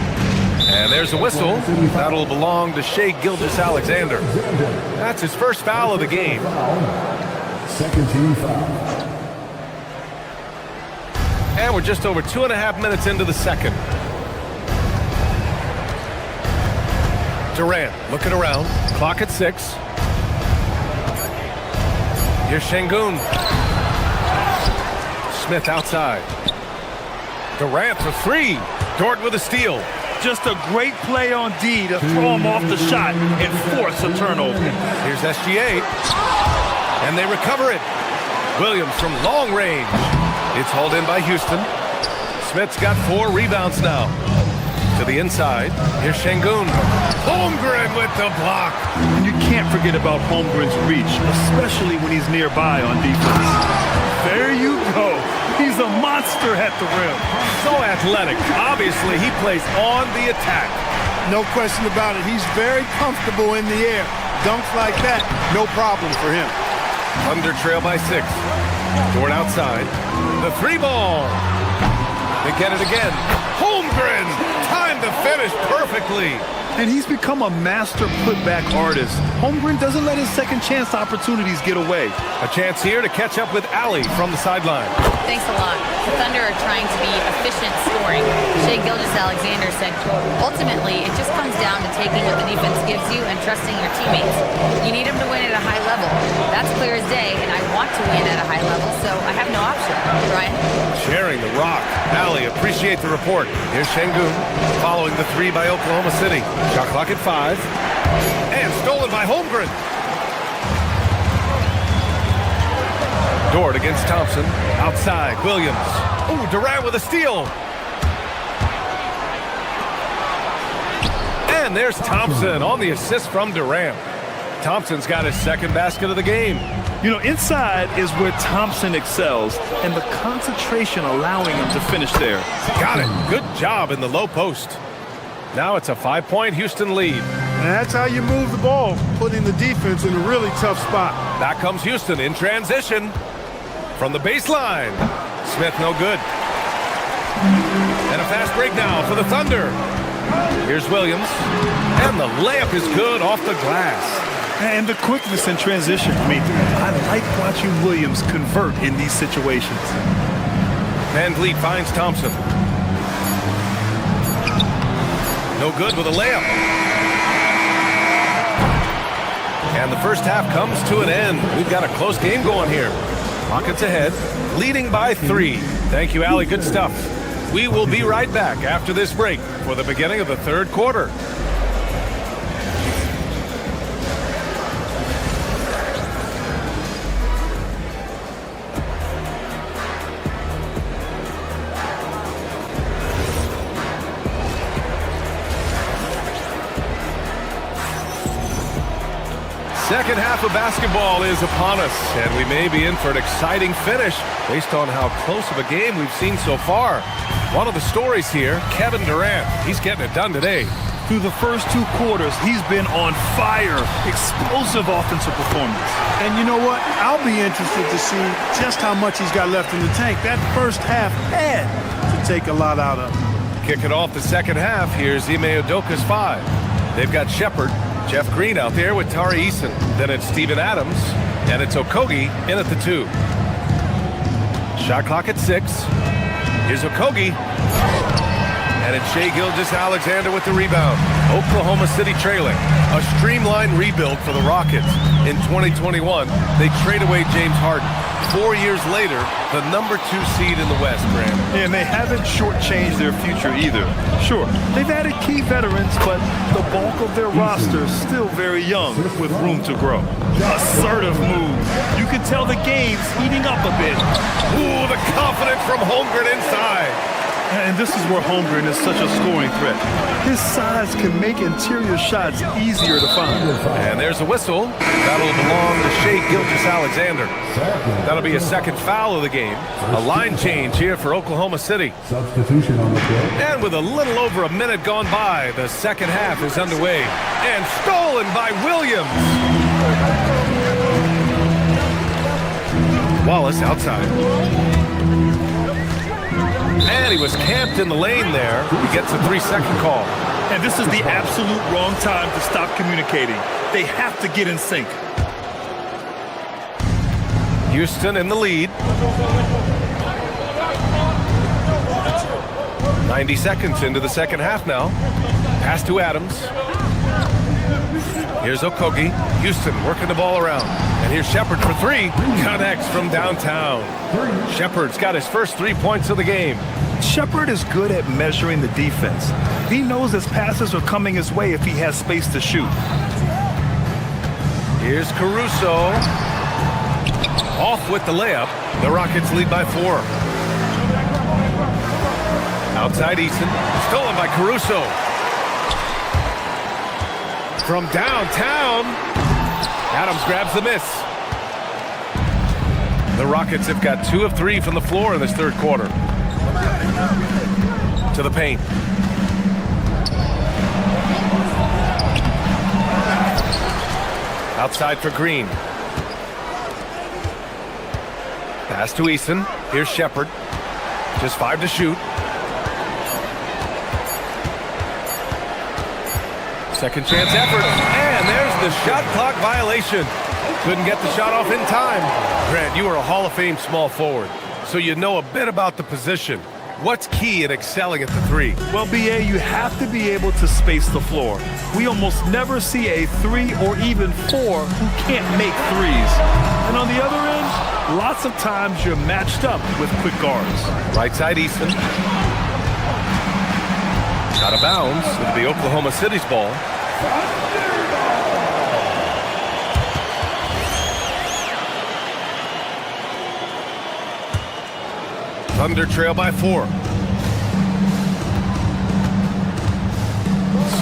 And there's a whistle. That'll belong to Shai Gilgeous-Alexander. That's his first foul of the game. Second team foul. And we're just over 2.5 minutes into the second. Durant looking around. Clock at 6. Here's Şengün. Smith outside. Durant for 3. Dort with a steal. Just a great play on D to throw him off the shot and force a turnover. Here's SGA. And they recover it. Williams from long range. It's hauled in by Houston. Smith's got 4 rebounds now. To the inside. Here's Şengün. Holmgren with the block. And you can't forget about Holmgren's reach, especially when he's nearby on defense. There you go. He's a monster at the rim. So athletic. Obviously, he plays on the attack. No question about it. He's very comfortable in the air. Dunks like that, no problem for him. Under trail by 6. Dort outside. The 3 ball. They get it again. Holmgren. Time to finish perfectly. And he's become a master putback artist. Holmgren doesn't let his second chance opportunities get away. A chance here to catch up with Ali from the sideline. Thanks a lot. The Thunder are trying to be efficient scoring. Shai Gilgeous-Alexander said, quote, ultimately, it just comes down to taking what the defense gives you and trusting your teammates. You need them to win at a high level. That's clear as day, and I want to win at a high level, so I have no option. Brian? Sharing the rock. Ali, appreciate the report. Here's Şengün following the 3 by Oklahoma City. Shot clock at 5. And stolen by Holmgren. Dort against Thompson. Outside, Williams. Ooh, Durant with a steal. And there's Thompson on the assist from Durant. Thompson's got his second basket of the game. You know, inside is where Thompson excels, and the concentration allowing him to finish there. Got it. Good job in the low post. Now it's a 5-point Houston lead. And that's how you move the ball, putting the defense in a really tough spot. Back comes Houston in transition. From the baseline. Smith no good. And a fast break now for the Thunder. Here's Williams. And the layup is good off the glass. And the quickness in transition. I like watching Williams convert in these situations. Van Vliet finds Thompson. No good with a layup. And the first half comes to an end. We've got a close game going here. Rockets ahead, leading by 3. Thank you, Ali. Good stuff. We will be right back after this break for the beginning of the third quarter. Second half of basketball is upon us, and we may be in for an exciting finish based on how close of a game we've seen so far. One of the stories here, Kevin Durant. He's getting it done today. Through the first 2 quarters, he's been on fire. Explosive offensive performance. And you know what? I'll be interested to see just how much he's got left in the tank. That first half had to take a lot out of him. Kicking off the second half, here's Ime Udoka's 5. They've got Shepard, Jeff Green out there with Tari Eason. Then it's Steven Adams, and it's Okogie in at the 2. Shot clock at 6. Here's Okogie. And it's Shai Gilgeous-Alexander with the rebound. Oklahoma City trailing. A streamlined rebuild for the Rockets. In 2021, they trade away James Harden. 4 years later, the number 2 seed in the West, Graham. And they haven't shortchanged their future either. Sure, they've added key veterans, but the bulk of their roster is still very young with room to grow. Assertive move. You can tell the game's heating up a bit. Ooh, the confidence from Holmgren inside. And this is where Holmgren is such a scoring threat. His size can make interior shots easier to find. And there's a whistle. That'll belong to Shai Gilgeous-Alexander. That'll be a second foul of the game. A line change here for Oklahoma City. Substitution on the field. And with a little over a minute gone by, the second half is underway. And stolen by Williams. Wallace outside. And he was camped in the lane there. He gets a 3-second call. And this is the absolute wrong time to stop communicating. They have to get in sync. Houston in the lead. 90 seconds into the second half now. Pass to Adams. Here's Okogie. Houston working the ball around. And here's Shepard for three. Connects from downtown. Shepard's got his first 3 points of the game. Shepard is good at measuring the defense. He knows his passes are coming his way if he has space to shoot. Here's Caruso. Off with the layup. The Rockets lead by 4. Outside Easton. Stolen by Caruso. From downtown. Adams grabs the miss. The Rockets have got 2 of 3 from the floor in this third quarter. To the paint. Outside for Green. Pass to Easton. Here's Shepard. Just 5 to shoot. Second chance effort. And there's the shot clock violation. Couldn't get the shot off in time. Grant, you are a Hall of Fame small forward, so you know a bit about the position. What's key in excelling at the 3? Well, BA, you have to be able to space the floor. We almost never see a 3 or even 4 who can't make threes. And on the other end, lots of times you're matched up with quick guards. Right side Easton. Out of bounds. It'll be Oklahoma City's ball. Thunder trail by 4.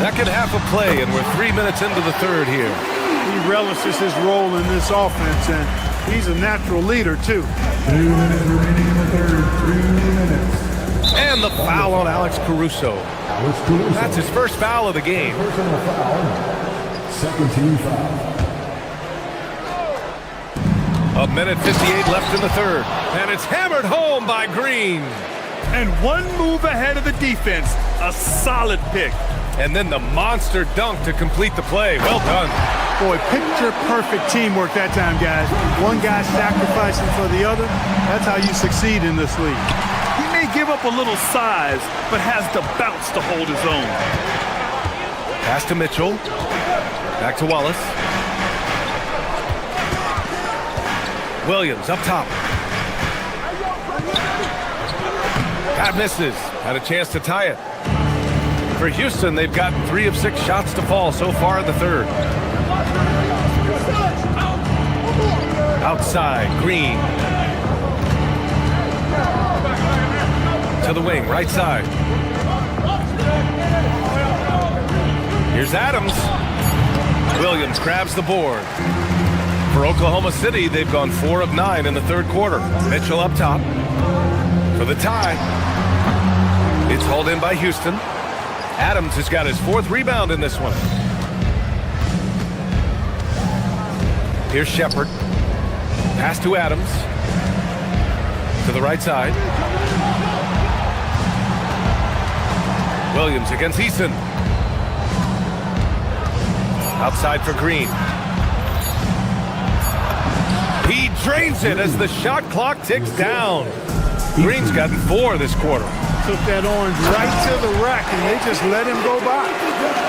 Second half of play, and we're 3 minutes into the third here. He relishes his role in this offense, and he's a natural leader, too. 2 minutes remaining in the third. 3 minutes. And the foul on Alex Caruso. That's his first foul of the game. Personal foul. Second team foul. A minute 58 left in the third. And it's hammered home by Green. And one move ahead of the defense. A solid pick. And then the monster dunk to complete the play. Well done. Boy, picture-perfect teamwork that time, guys. One guy sacrificing for the other. That's how you succeed in this league. He may give up a little size, but has the bounce to hold his own. Pass to Mitchell. Back to Wallace. Williams up top. That misses. Had a chance to tie it. For Houston, they've gotten 3 of 6 shots to fall so far in the third. Outside, Green. To the wing, right side. Here's Adams. Williams grabs the board. For Oklahoma City, they've gone 4 of 9 in the third quarter. Mitchell up top for the tie. It's hauled in by Houston. Adams has got his 4th rebound in this one. Here's Shepard. Pass to Adams. To the right side. Williams against Easton. Outside for Green. He drains it as the shot clock ticks down. Green's gotten 4 this quarter. Took that orange right to the rack, and they just let him go by.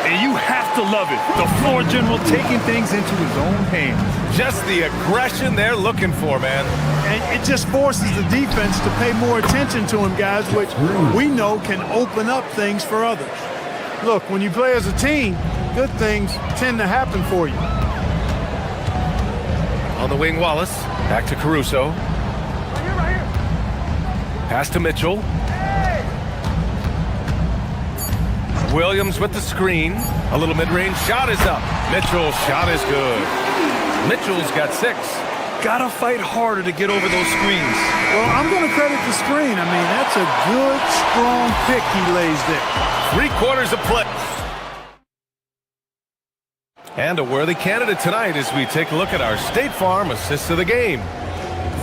And you have to love it. The floor general taking things into his own hands. Just the aggression they're looking for, man. And it just forces the defense to pay more attention to him, guys, which we know can open up things for others. Look, when you play as a team, good things tend to happen for you. On the wing, Wallace. Back to Caruso. Pass to Mitchell. Williams with the screen. A little mid-range shot is up. Mitchell's shot is good. Mitchell's got 6. Gotta fight harder to get over those screens. Well, I'm going to credit the screen. I mean, that's a good, strong pick he lays there. 3 quarters of play. And a worthy candidate tonight as we take a look at our State Farm assists of the game.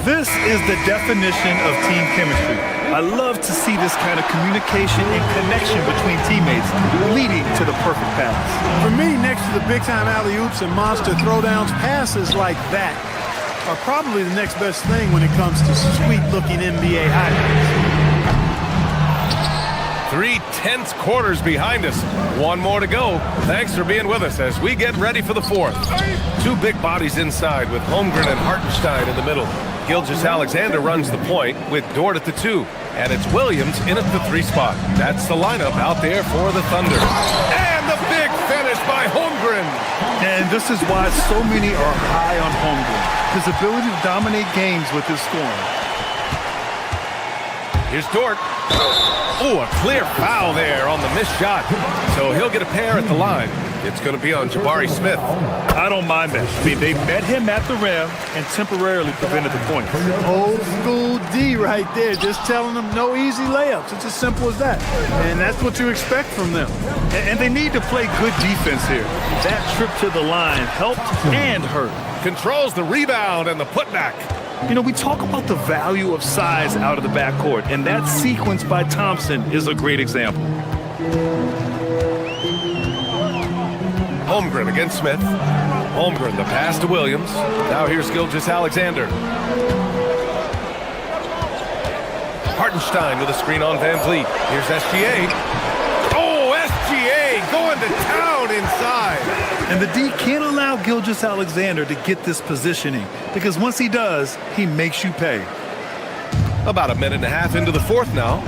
This is the definition of team chemistry. I love to see this kind of communication and connection between teammates leading to the perfect pass. For me, next to the big-time alley-oops and monster throwdowns, passes like that are probably the next best thing when it comes to sweet-looking NBA highlights. 3 tense quarters behind us. One more to go. Thanks for being with us as we get ready for the fourth. Two big bodies inside with Holmgren and Hartenstein in the middle. Gilgeous-Alexander runs the point with Dort at the 2. And it's Williams in at the 3 spot. That's the lineup out there for the Thunder. And the big finish by Holmgren. And this is why so many are high on Holmgren. His ability to dominate games with his scoring. Here's Dort. Oh, a clear foul there on the missed shot. So he'll get a pair at the line. It's going to be on Jabari Smith. I don't mind that. I mean, they met him at the rim and temporarily prevented the point. Old school D right there, just telling them no easy layups. It's as simple as that. And that's what you expect from them. And they need to play good defense here. That trip to the line helped and hurt. Controls the rebound and the putback. You know, we talk about the value of size out of the backcourt, and that sequence by Thompson is a great example. Holmgren against Smith. Holmgren, the pass to Williams. Now here's Gilgeous-Alexander. Hartenstein with a screen on Van Vliet. Here's SGA. Oh, SGA going to town inside. And the D can't allow Gilgeous-Alexander to get this positioning because once he does, he makes you pay. About a minute and a half into the fourth now.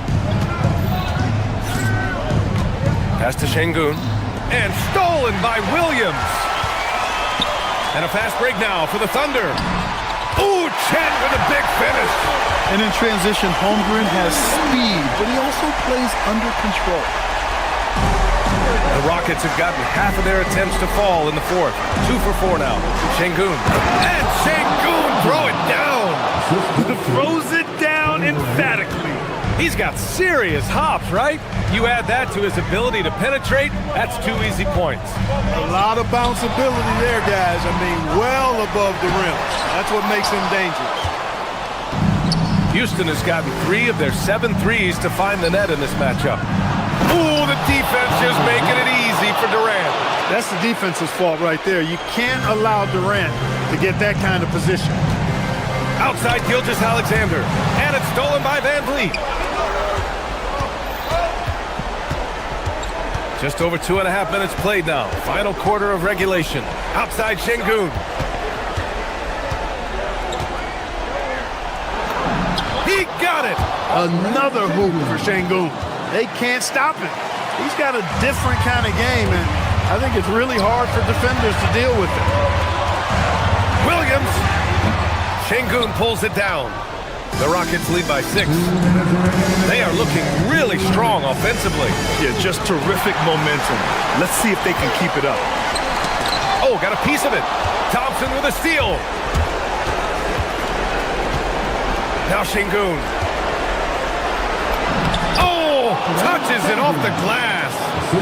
Pass to Şengün. And stolen by Williams. And a fast break now for the Thunder. Ooh, Chet with a big finish. And in transition, Holmgren has speed, but he also plays under control. The Rockets have gotten half of their attempts to fall in the fourth. 2 for 4 now. Şengün. And Şengün throw it down. Throws it down emphatically. He's got serious hops, right? You add that to his ability to penetrate, that's 2 easy points. A lot of bounceability there, guys. I mean, well above the rim. That's what makes him dangerous. Houston has gotten 3 of their 7 threes to find the net in this matchup. Ooh, the defense just making it easy for Durant. That's the defense's fault right there. You can't allow Durant to get that kind of position. Outside Gilgeous-Alexander. And it's stolen by Van Vliet. Just over 2.5 minutes played now. Final quarter of regulation. Outside Şengün. He got it! Another hoop for Şengün. They can't stop him. He's got a different kind of game, and I think it's really hard for defenders to deal with it. Williams. Şengün pulls it down. The Rockets lead by 6. They are looking really strong offensively. Yeah, just terrific momentum. Let's see if they can keep it up. Oh, got a piece of it. Thompson with a steal. Now Şengün. Oh, touches it off the glass.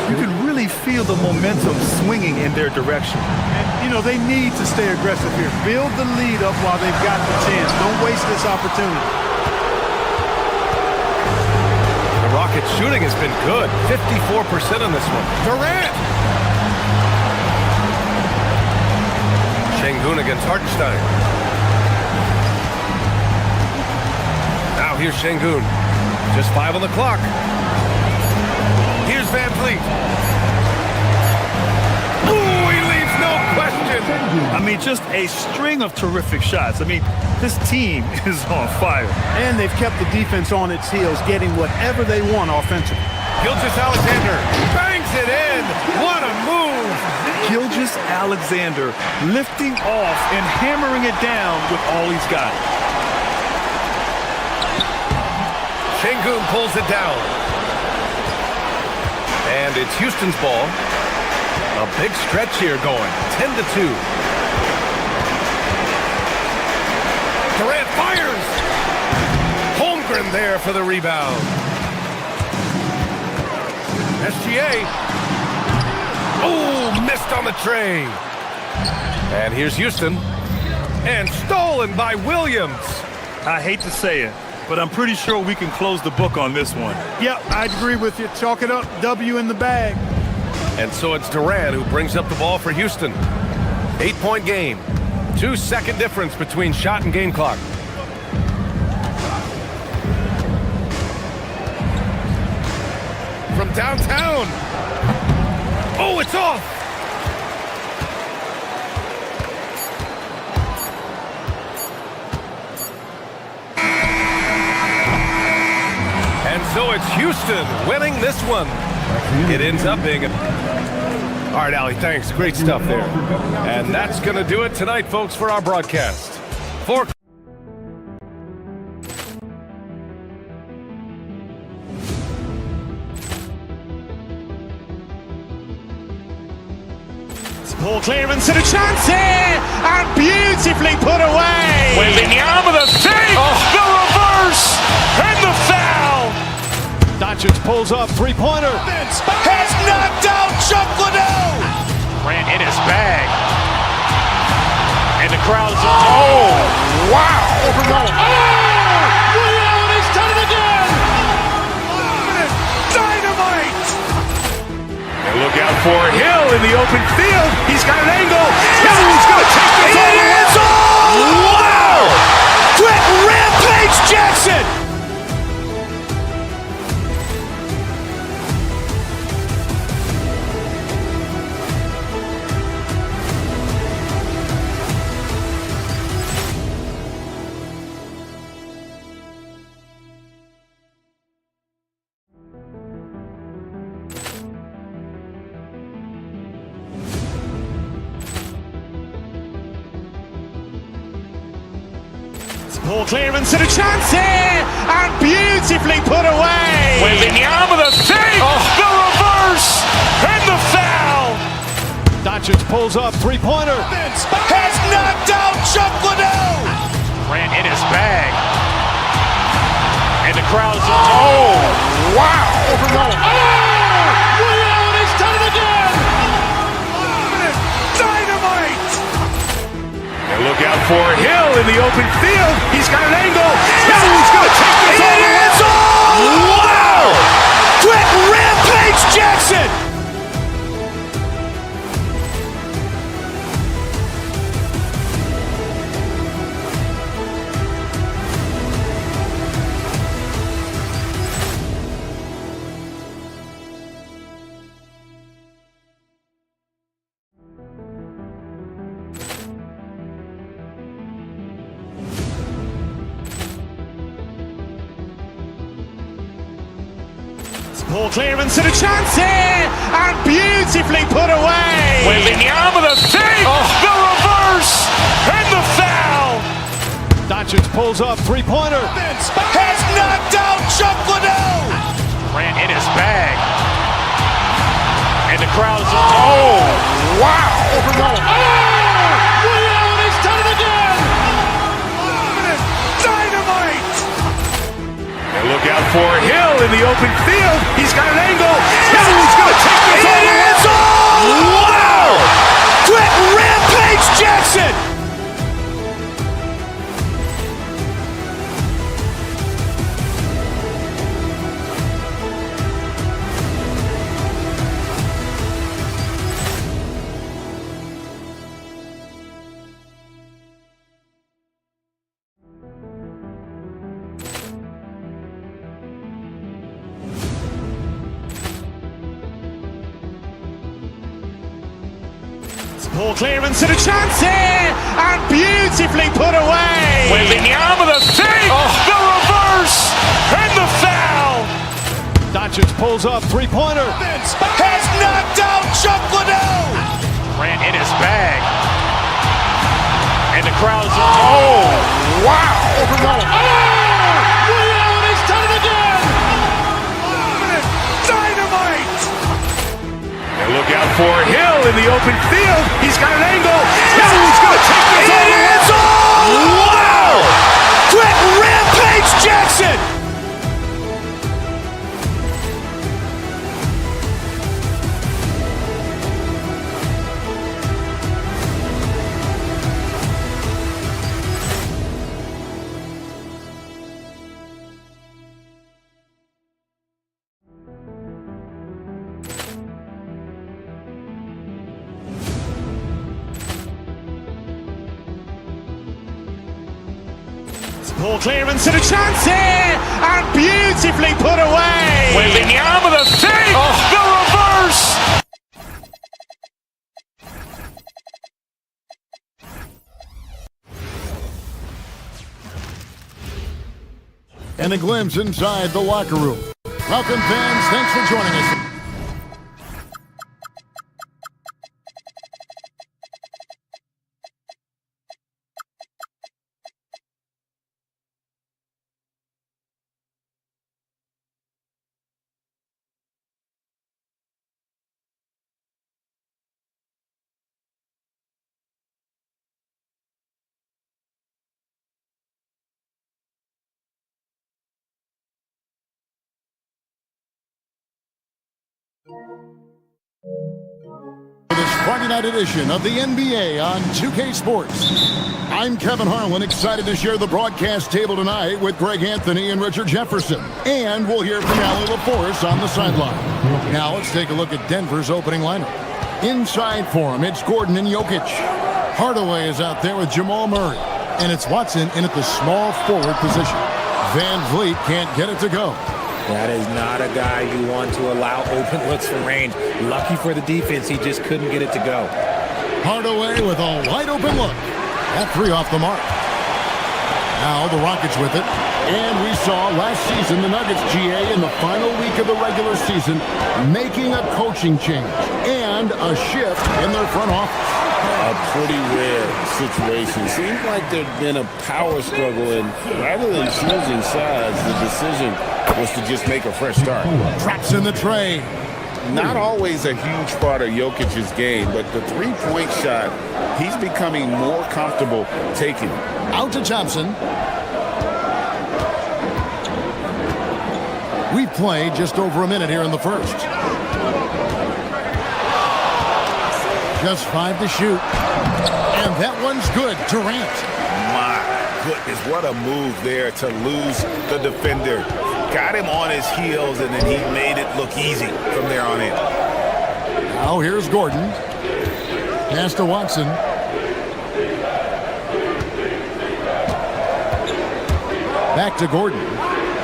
You can really feel the momentum swinging in their direction. And, you know, they need to stay aggressive here. Build the lead up while they've got the chance. Don't waste this opportunity. The Rockets' shooting has been good. 54% on this one. Durant! Şengün against Hartenstein. Now here's Şengün. Just 5 on the clock. Here's Van Vliet. Ooh, he leaves no question. I mean, just a string of terrific shots. I mean, this team is on fire. And they've kept the defense on its heels, getting whatever they want offensively. Gilgeous-Alexander bangs it in. What a move. Gilgeous-Alexander lifting off and hammering it down with all he's got. Şengün pulls it down. And it's Houston's ball. A big stretch here going. 10-2. Durant fires. Holmgren there for the rebound. SGA. Oh, missed on the tray. And here's Houston. And stolen by Williams. I hate to say it, but I'm pretty sure we can close the book on this one. Yep, I'd agree with you. Chalk it up. W in the bag. And so it's Durant who brings up the ball for Houston. 8-point game. 2-second difference between shot and game clock. downtown. Oh, it's off. And so it's Houston winning this one. It ends up being all right, Allie, thanks. Great stuff there. And that's going to do it tonight, folks, for our broadcast. For Ball clearance and a chance here, and beautifully put away. Wembanyama the fake, the reverse, and the foul. Doncic pulls up, three-pointer. Has knocked out Chuck Liddell. Ran in his bag. And the crowd's oh, wow. Liddell, he's done it again. Dynamite. And look out for Hill in the open field. He's got an angle. Hill's going to take this all the way. Wow! Quick Rampage Jackson. Ball clearance and a chance here, and beautifully put away. Wembanyama the fake, the reverse, and the foul. Doncic pulls up, three-pointer. Has knocked out Chuck Liddell. Ran in his bag. And the crowd's oh, wow. Liddell, he's done it again. Dynamite. And look out for Hill in the open field. He's got an angle. Hill's going to take this all the way. Wow! Quick Rampage Jackson. Ball clearance and a chance here, and beautifully put away. Wembanyama the fake, the reverse, and the foul. Doncic pulls up, three-pointer. Has knocked out Chuck Liddell. Ran in his bag. And the crowd's oh, wow. Liddell, he's done it again. Dynamite. And look out for Hill in the open field. He's got an angle. Hill's going to take this all the way. Wow! Quick Rampage Jackson. Ball clearance and a chance here, and beautifully put away. Wembanyama the fake, the reverse, and the foul. Doncic pulls up, three-pointer. Has knocked out Chuck Liddell. Ran in his bag. And the crowd's oh, wow. Liddell, he's done it again. Dynamite. And look out for Hill in the open field. He's got an angle. Hill's going to take this all the way. Wow! Quick Rampage Jackson. Clearance and a chance here, and beautifully put away. Wembanyama the fake, the reverse. And a glimpse inside the locker room. Welcome, fans. Thanks for joining us. For this Friday night edition of the NBA on 2K Sports. I'm Kevin Harlan, excited to share the broadcast table tonight with Greg Anthony and Richard Jefferson. And we'll hear from Allie LaForce on the sideline. Now let's take a look at Denver's opening lineup. Inside for him, it's Gordon and Jokic. Hardaway is out there with Jamal Murray. And it's Watson in at the small forward position. Van Vliet can't get it to go. That is not a guy you want to allow open looks for range. Lucky for the defense, he just couldn't get it to go. Hardaway with a wide open look. That three off the mark. Now the Rockets with it. And we saw last season the Nuggets, GA, in the final week of the regular season, making a coaching change and a shift in their front office. A pretty rare situation. Seems like there'd been a power struggle, and rather than choosing sides, the decision was to just make a fresh start. Traps in the tray. Not always a huge part of Jokic's game, but the three-point shot, he's becoming more comfortable taking. Out to Thompson. We've played just over a minute here in the first. Just 5 to shoot. And that one's good. Durant. My goodness, what a move there to lose the defender. Got him on his heels, and then he made it look easy from there on in. Now here's Gordon. Pass to Watson. Back to Gordon.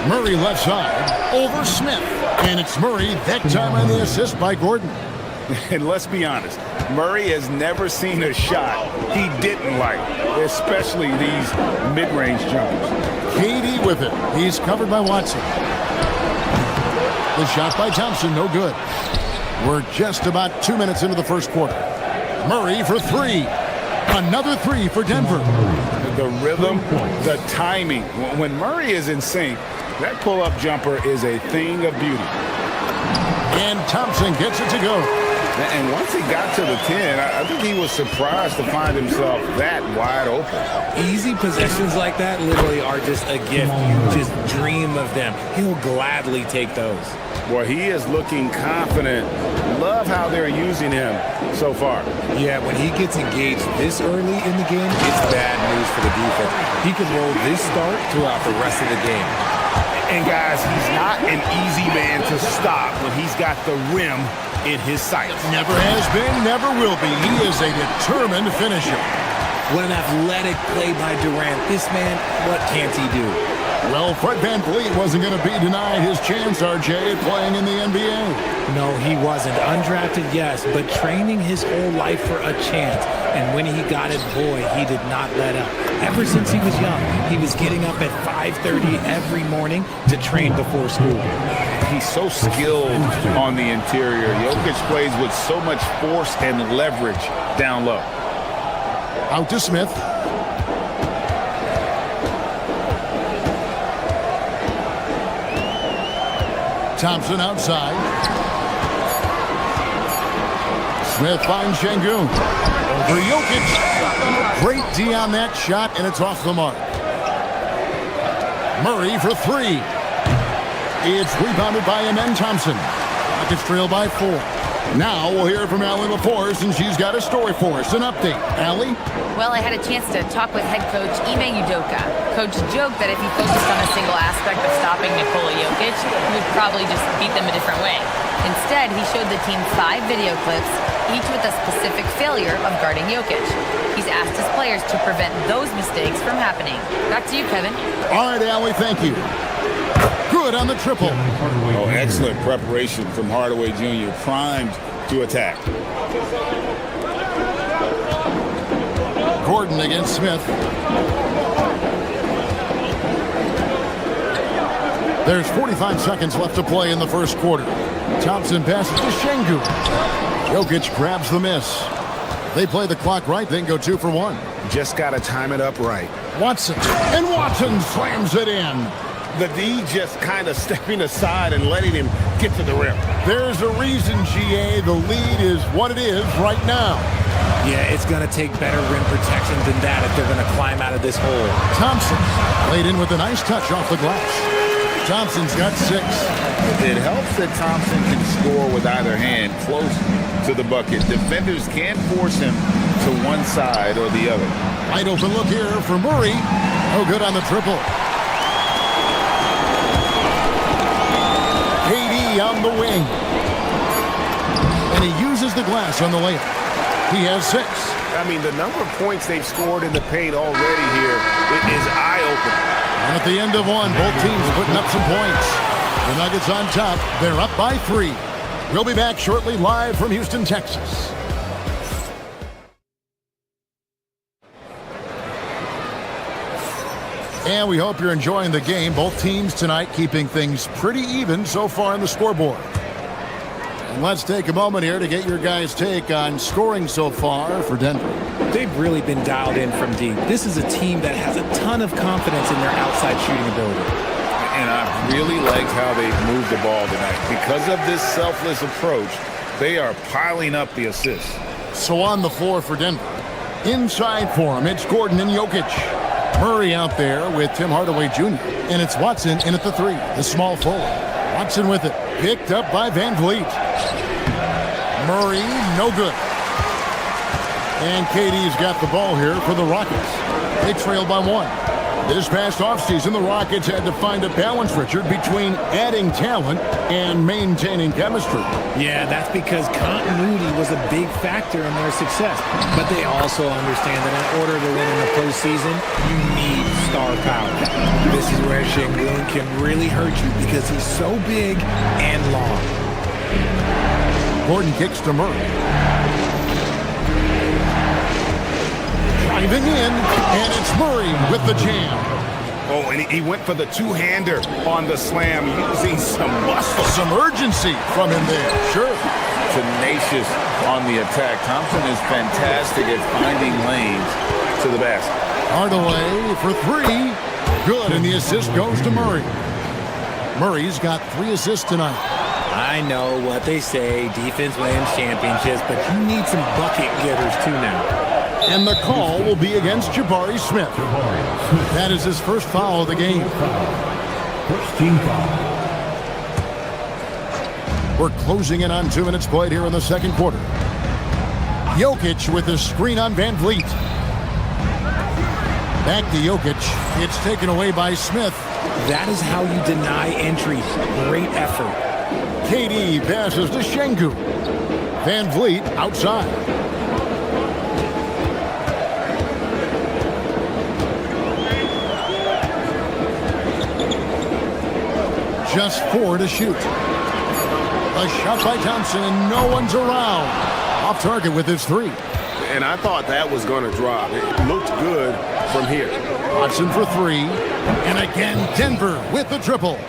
Murray left side. Over Smith. And it's Murray, that time on the assist by Gordon. And let's be honest, Murray has never seen a shot he didn't like, especially these mid-range jumpers. KD with it. He's covered by Watson. The shot by Thompson, no good. We're just about 2 minutes into the first quarter. Murray for three. Another three for Denver. The rhythm, the timing. When Murray is in sync, that pull-up jumper is a thing of beauty. And Thompson gets it to go. And once he got to the 10, I think he was surprised to find himself that wide open. Easy possessions like that literally are just a gift. You just dream of them. He'll gladly take those. Boy, he is looking confident. Love how they're using him so far. Yeah, when he gets engaged this early in the game, it's bad news for the defense. He can roll this start throughout the rest of the game. And guys, he's not an easy man to stop when he's got the rim in his sights. Never has been, never will be. He is a determined finisher. What an athletic play by Durant. This man, what can't he do? Well, Fred VanVleet wasn't going to be denied his chance, RJ, at playing in the NBA. No, he wasn't. Undrafted, yes, but training his whole life for a chance. And when he got it, boy, he did not let up. Ever since he was young, he was getting up at 5:30 every morning to train before school. He's so skilled on the interior. Jokic plays with so much force and leverage down low. Out to Smith. Thompson outside. Smith finds Şengün. Over Jokic. Great D on that shot, and it's off the mark. Murray for three. It's rebounded by Amen Thompson. Rockets trail by 4. Now we'll hear from Allie LaForce, and she's got a story for us. An update. Allie? Well, I had a chance to talk with head coach Ime Udoka. Coach joked that if he focused on a single aspect of stopping Nikola Jokic, he would probably just beat them a different way. Instead, he showed the team 5 video clips, each with a specific failure of guarding Jokic. He's asked his players to prevent those mistakes from happening. Back to you, Kevin. All right, Allie, thank you. Good on the triple. Oh, excellent preparation from Hardaway Jr., primed to attack. Gordon against Smith. There's 45 seconds left to play in the first quarter. Thompson passes to Şengün. Jokic grabs the miss. They play the clock right, then go 2 for 1. Just got to time it up right. Watson. And Watson slams it in. The D just kind of stepping aside and letting him get to the rim. There's a reason, GA. The lead is what it is right now. Yeah, it's going to take better rim protection than that if they're going to climb out of this hole. Thompson laid in with a nice touch off the glass. Thompson's got 6. It helps that Thompson can score with either hand close to the bucket. Defenders can't force him to one side or the other. Wide open look here for Murray. No good on the triple. KD on the wing. And he uses the glass on the layup. He has 6. I mean, the number of points they've scored in the paint already here is eye-opening. And at the end of one, both teams putting up some points. The Nuggets on top. They're up by 3. We'll be back shortly live from Houston, Texas. And we hope you're enjoying the game. Both teams tonight keeping things pretty even so far on the scoreboard. And let's take a moment here to get your guys' take on scoring so far for Denver. They've really been dialed in from deep. This is a team that has a ton of confidence in their outside shooting ability. And I really liked how they moved the ball tonight. Because of this selfless approach, they are piling up the assists. So on the floor for Denver. Inside for him, it's Gordon and Jokic. Murray out there with Tim Hardaway Jr. And it's Watson in at the 3, the small forward. Watson with it, picked up by Van Vliet. Murray, no good. And KD's got the ball here for the Rockets. They trail by 1. This past offseason, the Rockets had to find a balance, Richard, between adding talent and maintaining chemistry. Yeah, that's because continuity was a big factor in their success. But they also understand that in order to win in the postseason, you need star power. This is where Şengün can really hurt you because he's so big and long. Gordon kicks to Murray. Driving in, and it's Murray with the jam. Oh, and he went for the two-hander on the slam, using some muscle. Some urgency from him there, sure. Tenacious on the attack. Thompson is fantastic at finding lanes to the basket. Hardaway for 3. Good, and the assist goes to Murray. Murray's got 3 assists tonight. I know what they say, defense wins championships, but you need some bucket getters too now. And the call will be against Jabari Smith. That is his first foul of the game. First team foul. We're closing in on 2 minutes played here in the second quarter. Jokic with the screen on Van Vliet. Back to Jokic. It's taken away by Smith. That is how you deny entry. Great effort. KD passes to Şengün. Van Vliet outside. Just 4 to shoot. A shot by Thompson, and no one's around. Off target with his 3. And I thought that was going to drop. It looked good from here. Watson for 3. And again, Denver with the triple.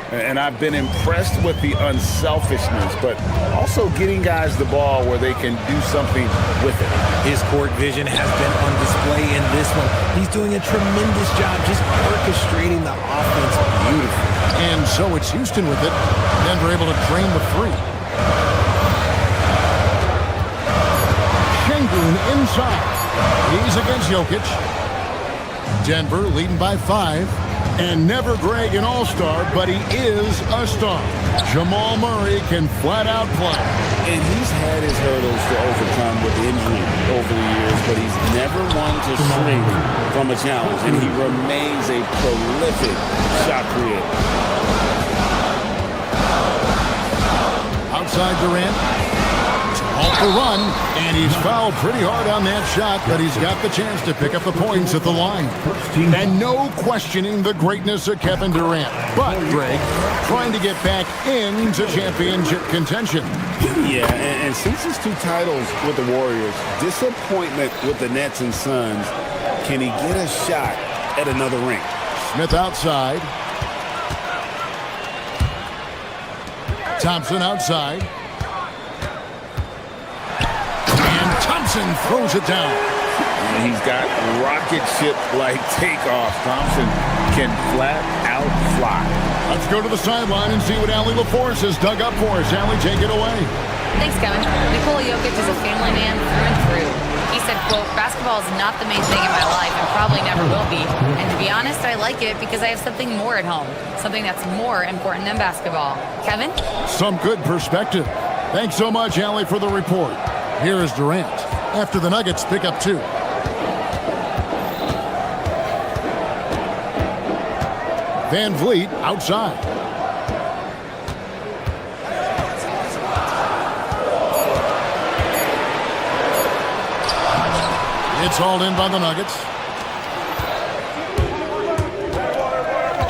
And I've been impressed with the unselfishness, but also getting guys the ball where they can do something with it. His court vision has been on display in this one. He's doing a tremendous job just orchestrating the offense beautifully. And so it's Houston with it. Denver able to drain the 3. Şengün inside. He's against Jokic. Denver leading by 5. And never Greg an all-star, but he is a star. Jamal Murray can flat out play. And he's had his hurdles to overcome with injury over the years, but he's never one to shrink from a challenge. And he remains a prolific shot creator. Outside Durant. Off the run, and he's fouled pretty hard on that shot, but he's got the chance to pick up the points at the line. And no questioning the greatness of Kevin Durant. But, Greg, trying to get back into championship contention. Yeah, and since his 2 titles with the Warriors, disappointment with the Nets and Suns, can he get a shot at another ring? Smith outside. Thompson outside. And Thompson throws it down. And he's got rocket ship-like takeoff. Thompson can flat out fly. Let's go to the sideline and see what Allie LaForce has dug up for us. Allie, take it away. Thanks, Kevin. Nikola Jokic is a family man through and through. He said, quote, basketball is not the main thing in my life and probably never will be. And to be honest, I like it because I have something more at home, something that's more important than basketball. Kevin? Some good perspective. Thanks so much, Allie, for the report. Here is Durant after the Nuggets pick up 2. Van Vliet outside. It's hauled in by the Nuggets.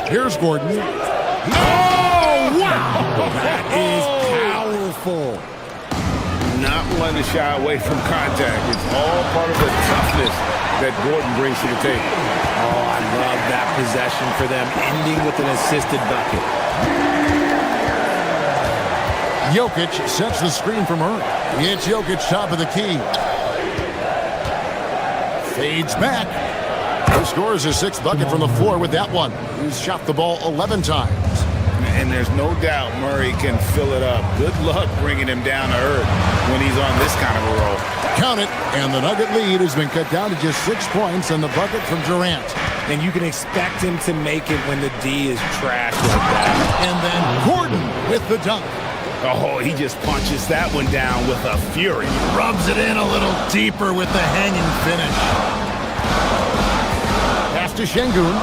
Here's Gordon. Oh, wow! That is powerful. Not letting to shy away from contact. It's all part of the toughness that Gordon brings to the table. Oh, I love that possession for them, ending with an assisted bucket. Jokic sets the screen from Murray. It's Jokic top of the key. Fades back. He scores his 6th bucket from the floor with that one. He's shot the ball 11 times. And there's no doubt Murray can fill it up. Good luck bringing him down to earth when he's on this kind of a roll. Count it, and the Nugget lead has been cut down to just 6 points and the bucket from Durant. And you can expect him to make it when the D is trashed like that. And then Gordon with the dunk. Oh, he just punches that one down with a fury. Rubs it in a little deeper with the hanging finish. Pass to Şengün.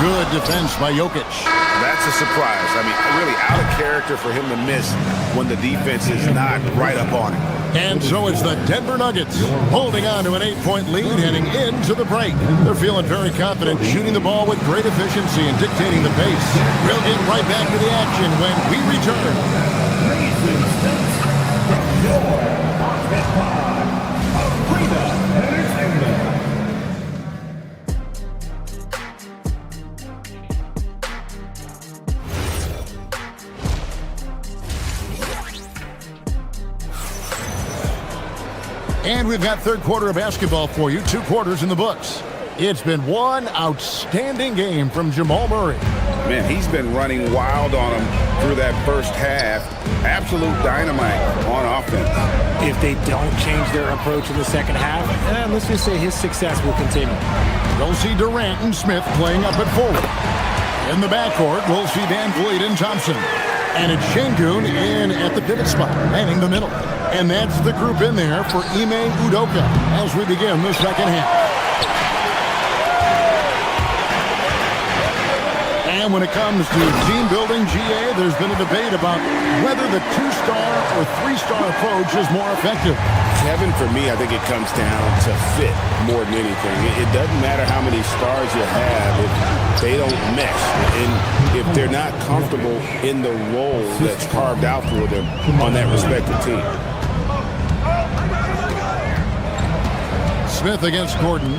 Good defense by Jokic. That's a surprise. I mean, really out of character for him to miss when the defense is not right up on him. And so it's the Denver Nuggets holding on to an 8-point lead heading into the break. They're feeling very confident, shooting the ball with great efficiency and dictating the pace. We'll get right back to the action when we return. And we've got 3rd quarter of basketball for you, 2 quarters in the books. It's been one outstanding game from Jamal Murray. Man, he's been running wild on him through that first half. Absolute dynamite on offense. If they don't change their approach in the second half, let's just say his success will continue. We'll see Durant and Smith playing up at forward. In the backcourt, we'll see Van Vliet and Thompson. And it's Şengün in at the pivot spot, manning the middle. And that's the group in there for Ime Udoka as we begin the second half. And when it comes to team building, GA, there's been a debate about whether the 2-star or 3-star approach is more effective. Kevin, for me, I think it comes down to fit more than anything. It doesn't matter how many stars you have if they don't mesh. And if they're not comfortable in the role that's carved out for them on that respective team. Smith against Gordon.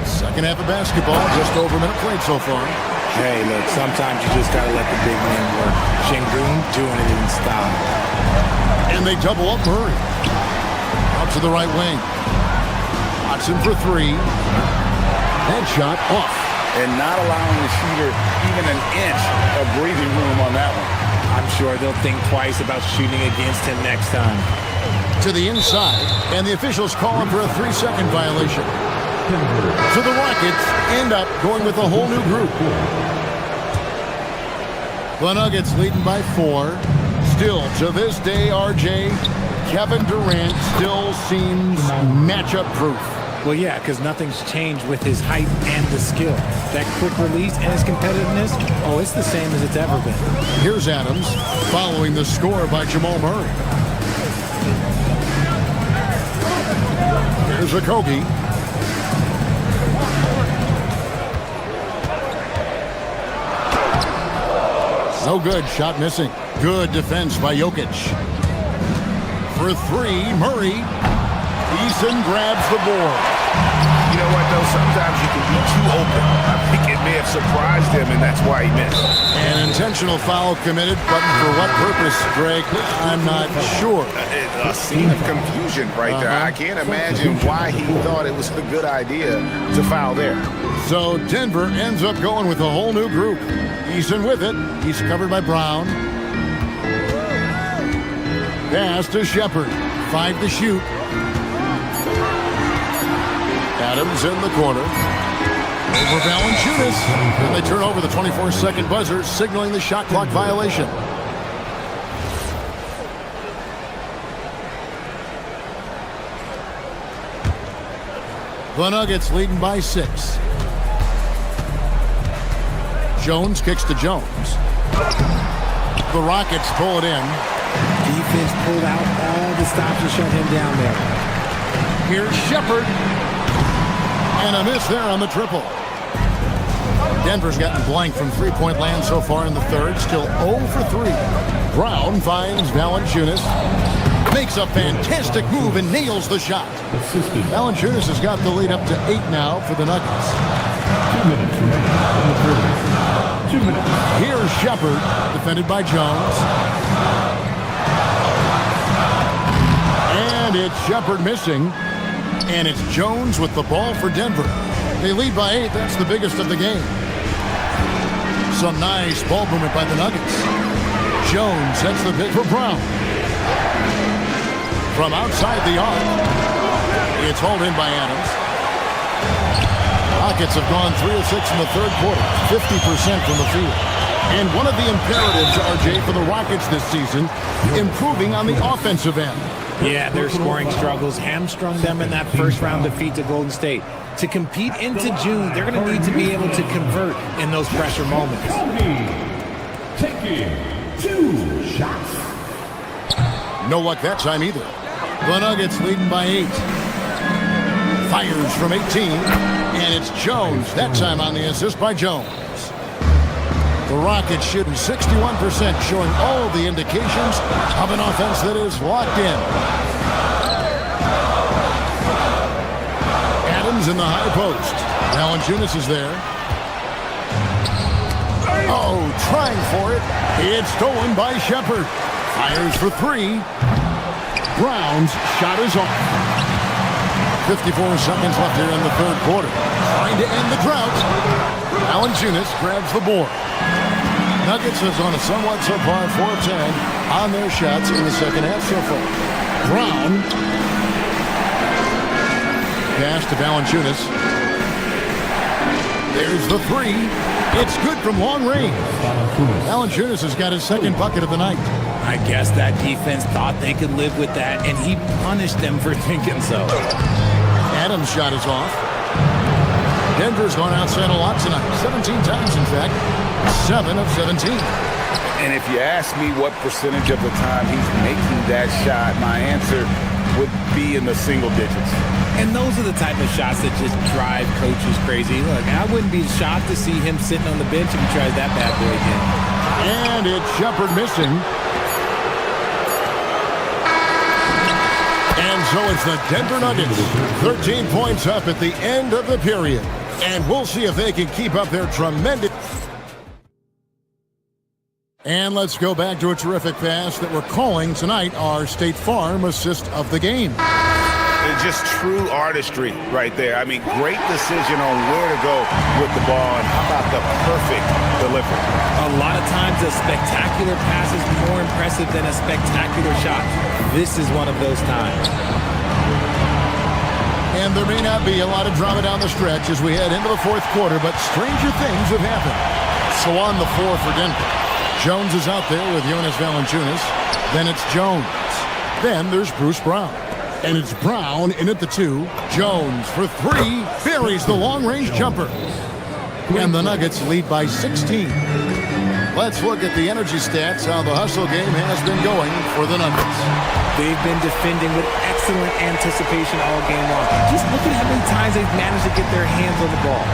Second half of basketball, just over a minute played so far. Hey, look, sometimes you just got to let the big man work. Şengün doing it in style. And they double up Murray. Out to the right wing. Watson for 3. That shot off. And not allowing the shooter even an inch of breathing room on that one. I'm sure they'll think twice about shooting against him next time. To the inside, and the officials call him for a 3-second violation. So the Rockets end up going with a whole new group. The Nuggets leading by 4. Still, to this day, RJ, Kevin Durant still seems matchup proof. Well, yeah, because nothing's changed with his height and the skill. That quick release and his competitiveness, oh, it's the same as it's ever been. Here's Adams following the score by Jamal Murray. Here's Okogie. No good. Shot missing. Good defense by Jokic. For three, Murray. Eason grabs the board. You know what, though? Sometimes you can be too open. I think it may have surprised him, and that's why he missed. An intentional foul committed, but for what purpose, Greg? I'm not sure. A scene of confusion right there. I can't imagine why he thought it was a good idea to foul there. So Denver ends up going with a whole new group. Eason with it. He's covered by Brown. Pass to Shepard. 5 to shoot. Adams in the corner. Over Valanciunas. And they turn over the 24-second buzzer, signaling the shot clock violation. The Nuggets leading by 6. Jones kicks to Jones. The Rockets pull it in. Defense pulled out all the stops to shut him down there. Here's Shepard. And a miss there on the triple. Denver's gotten blank from three-point land so far in the third. Still 0 for 3. Brown finds Valanciunas. Makes a fantastic move and nails the shot. Valanciunas has got the lead up to 8 now for the Nuggets. 2 minutes remaining in the third. 2 minutes. Here's Shepard, defended by Jones. And it's Shepard missing. And it's Jones with the ball for Denver. They lead by 8. That's the biggest of the game. Some nice ball movement by the Nuggets. Jones sets the pick for Brown. From outside the arc. It's hauled in by Adams. Rockets have gone 3 of 6 in the third quarter. 50% from the field. And one of the imperatives, RJ, for the Rockets this season, improving on the offensive end. Yeah, their scoring struggles hamstrung them in that first-round defeat to Golden State. To compete into June, they're going to need to be able to convert in those pressure moments. Taking 2 shots. No luck that time either. The Nuggets leading by 8. Fires from 18. And it's Jones, that time on the assist by Jones. The Rockets shooting 61%, showing all the indications of an offense that is locked in. Adams in the high post. Valanciunas is there. Oh, trying for it. It's stolen by Shepard. Fires for 3. Brown's shot is off. 54 seconds left here in the third quarter. Trying to end the drought. Valanciunas grabs the board. Nuggets has on a somewhat subpar 4 of 10 on their shots in the second half so far. Brown. Pass to Valanciunas. There's the 3. It's good from long range. Valanciunas has got his second bucket of the night. I guess that defense thought they could live with that, and he punished them for thinking so. Adams' shot is off. Denver's gone outside a lot tonight. 17 times, in fact. 7 of 17. And if you ask me what percentage of the time he's making that shot, my answer would be in the single digits. And those are the type of shots that just drive coaches crazy. Look, I wouldn't be shocked to see him sitting on the bench if he tries that bad boy again. And it's Shepard missing. And so it's the Denver Nuggets. 13 points up at the end of the period. And we'll see if they can keep up their tremendous... And let's go back to a terrific pass that we're calling tonight our State Farm assist of the game. It's just true artistry right there. I mean, great decision on where to go with the ball, and how about the perfect delivery? A lot of times a spectacular pass is more impressive than a spectacular shot. This is one of those times. And there may not be a lot of drama down the stretch as we head into the fourth quarter, but stranger things have happened. So on the floor for Denver. Jones is out there with Jonas Valanciunas. Then it's Jones. Then there's Bruce Brown. And it's Brown in at the 2. Jones for 3. Buries the long-range jumper. And the Nuggets lead by 16. Let's look at the energy stats, how the hustle game has been going for the Nuggets. They've been defending with excellent anticipation all game long. Just look at how many times they've managed to get their hands on the ball.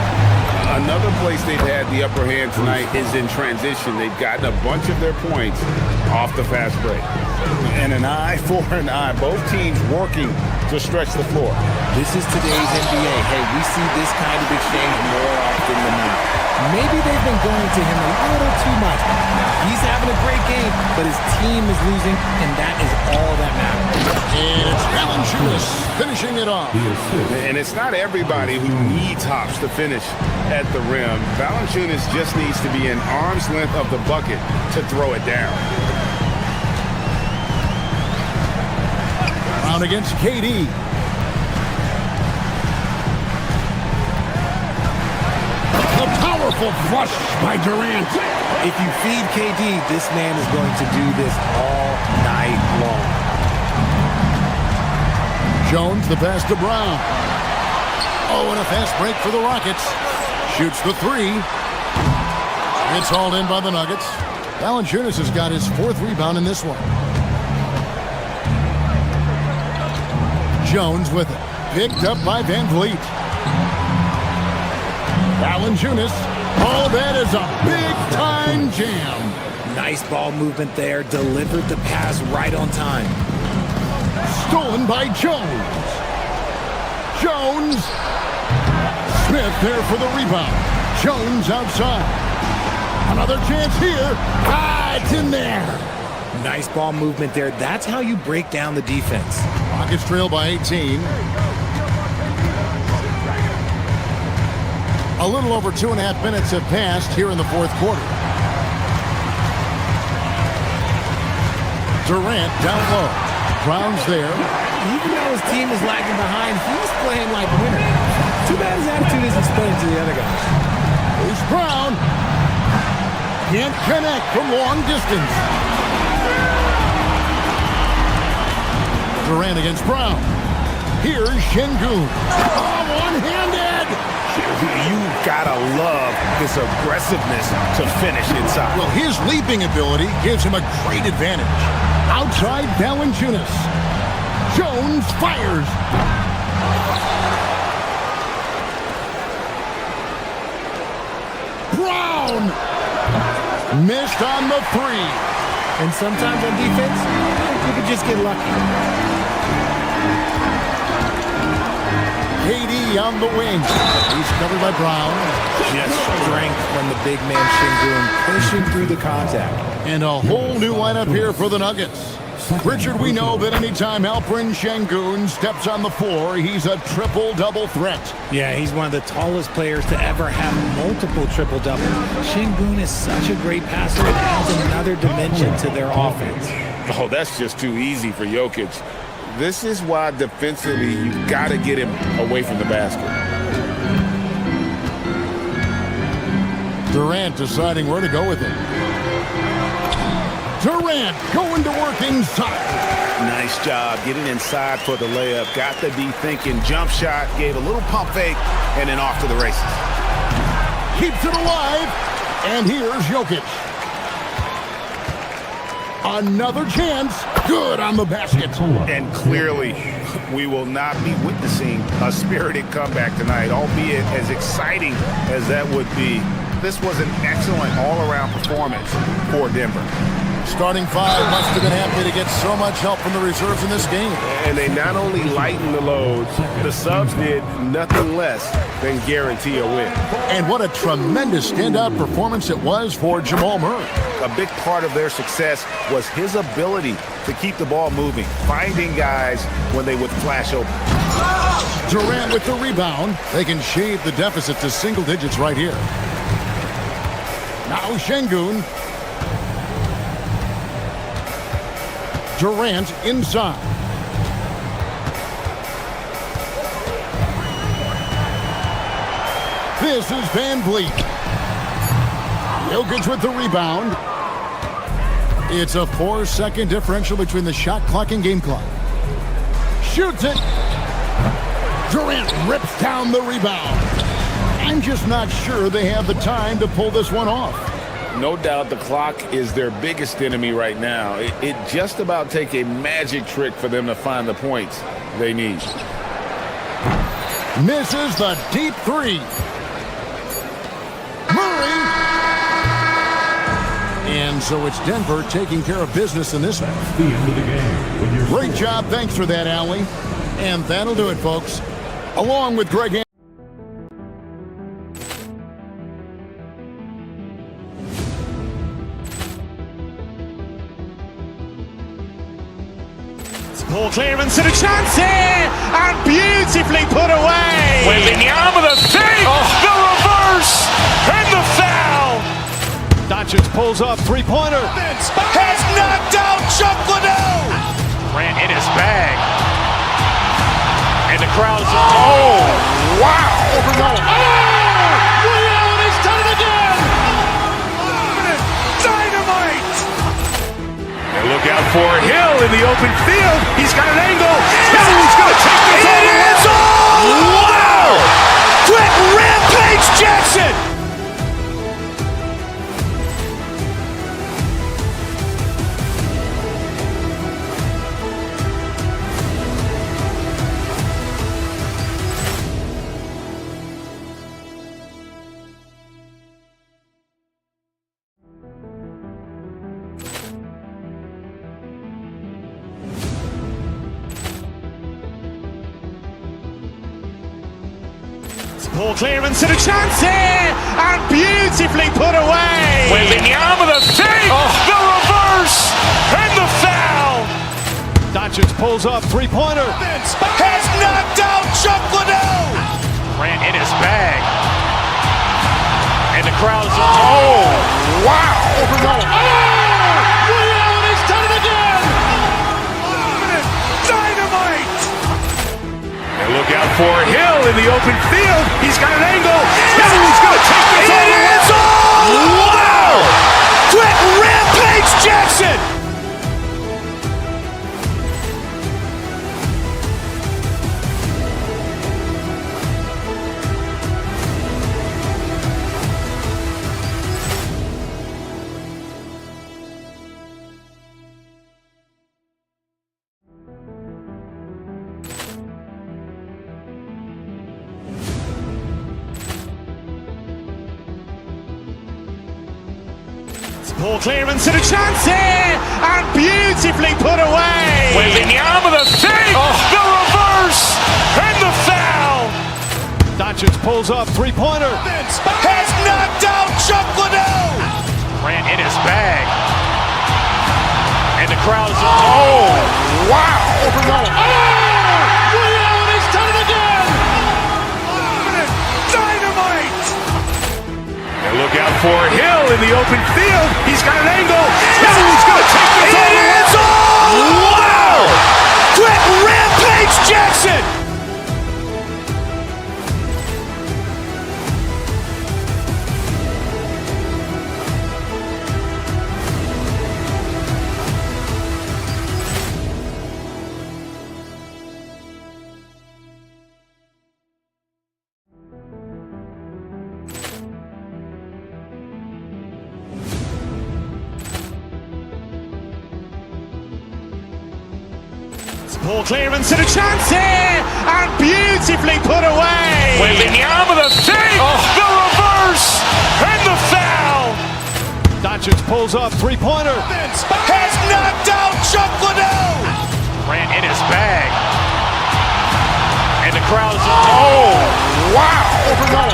Another place they've had the upper hand tonight is in transition. They've gotten a bunch of their points off the fast break. And an eye for an eye. Both teams working to stretch the floor. This is today's NBA. Hey, we see this kind of exchange more often than not. Maybe they've been going to him a little too much. Now, he's having a great game, but his team is losing, and that is all that matters. And it's Valanciunas finishing it off. And it's not everybody who needs hops to finish at the rim. Valanciunas just needs to be an arm's length of the bucket to throw it down. Brown against KD. A powerful flush by Durant. If you feed KD, this man is going to do this all night long. Jones, the pass to Brown. Oh, and a fast break for the Rockets. Shoots the 3. It's hauled in by the Nuggets. Valanciunas has got his 4th rebound in this one. Jones with it. Picked up by Van Vliet. Valanciunas. Oh, that is a big-time jam. Nice ball movement there. Delivered the pass right on time. Stolen by Jones. Jones. Smith there for the rebound. Jones outside. Another chance here. It's in there. Nice ball movement there. That's how you break down the defense. Rockets trail by 18. A little over 2.5 minutes have passed here in the 4th quarter. Durant down low. Brown's there. Even though his team is lagging behind, he's playing like a winner. Too bad his attitude isn't spread to the other guys. Here's Brown. Can't connect from long distance. Durant against Brown. Here's Şengün. Oh, one-handed. You gotta love his aggressiveness to finish inside. Well, his leaping ability gives him a great advantage. Outside Valanciunas. Jones fires. Brown missed on the 3. And sometimes on defense, you could just get lucky. KD on the wing. He's covered by Brown. Just strength from the big man Şengün, pushing through the contact. And a whole new lineup here for the Nuggets. Richard, we know that anytime Alperen Şengün steps on the floor, he's a triple-double threat. Yeah, he's one of the tallest players to ever have multiple triple-doubles. Şengün is such a great passer. It adds another dimension to their offense. Oh, that's just too easy for Jokic. This is why defensively you got to get him away from the basket. Durant deciding where to go with it. Durant going to work inside. Nice job getting inside for the layup. Got to be thinking jump shot, gave a little pump fake, and then off to the races. Keeps it alive. And here's Jokic. Another chance. Good on the basket. And clearly, we will not be witnessing a spirited comeback tonight, albeit as exciting as that would be. This was an excellent all-around performance for Denver. Starting 5 must have been happy to get so much help from the reserves in this game. And they not only lightened the load, the subs did nothing less than guarantee a win. And what a tremendous standout performance it was for Jamal Murray. A big part of their success was his ability to keep the ball moving, finding guys when they would flash open. Durant with the rebound. They can shave the deficit to single digits right here. Now Şengün. Durant inside. This is Van Vliet. Jokic with the rebound. It's a 4-second differential between the shot clock and game clock. shoots it. Durant rips down the rebound. I'm just not sure they have the time to pull this one off. No doubt the clock is their biggest enemy right now. It just about take a magic trick for them to find the points they need. Misses the deep three. Murray. And so it's Denver taking care of business in this one. The end of the game. Great job. Thanks for that, Allie. And that'll do it, folks. Along with Greg. Poor clearance and a chance here, and beautifully put away. Wembanyama the fake, the reverse, and the foul. Doncic pulls up, three-pointer. Has knocked out Chuck Liddell. Grant in his bag. And the crowd is, oh, wow. Overrun. Ray Allen has done it again. Dynamite. And look out for Hill in the open field. He's got an angle. He's going to take this all the way. Wow. Quick rampage Jackson. Poor clearance and a chance here, and beautifully put away. Wembanyama the fake, the reverse, and the foul. Doncic pulls up, three-pointer. Has knocked out Chuck Liddell. Grant in his bag. And the crowd is, oh, wow. Overrun. Ray Allen has done it again. Dynamite. And look out for Hill in the open field. He's got an angle. He's going to take this all the way. Wow! Quick rampage Jackson. Poor clearance and a chance here, and beautifully put away. Wembanyama the fake, the reverse, and the foul. Doncic pulls up, three-pointer. Has knocked out Chuck Liddell. Grant in his bag. And the crowd is, oh, wow. Overrun. Ray Allen has done it again. Dynamite. And look out for Hill in the open field. He's got an angle. He's going to take this all the way. Wow. Quick rampage Jackson. Poor clearance and a chance here, and beautifully put away. Wembanyama the fake, the reverse, and the foul. Doncic pulls up, three-pointer. Has knocked out Chuck Liddell. Grant in his bag. And the crowd is, oh, wow. Overrun.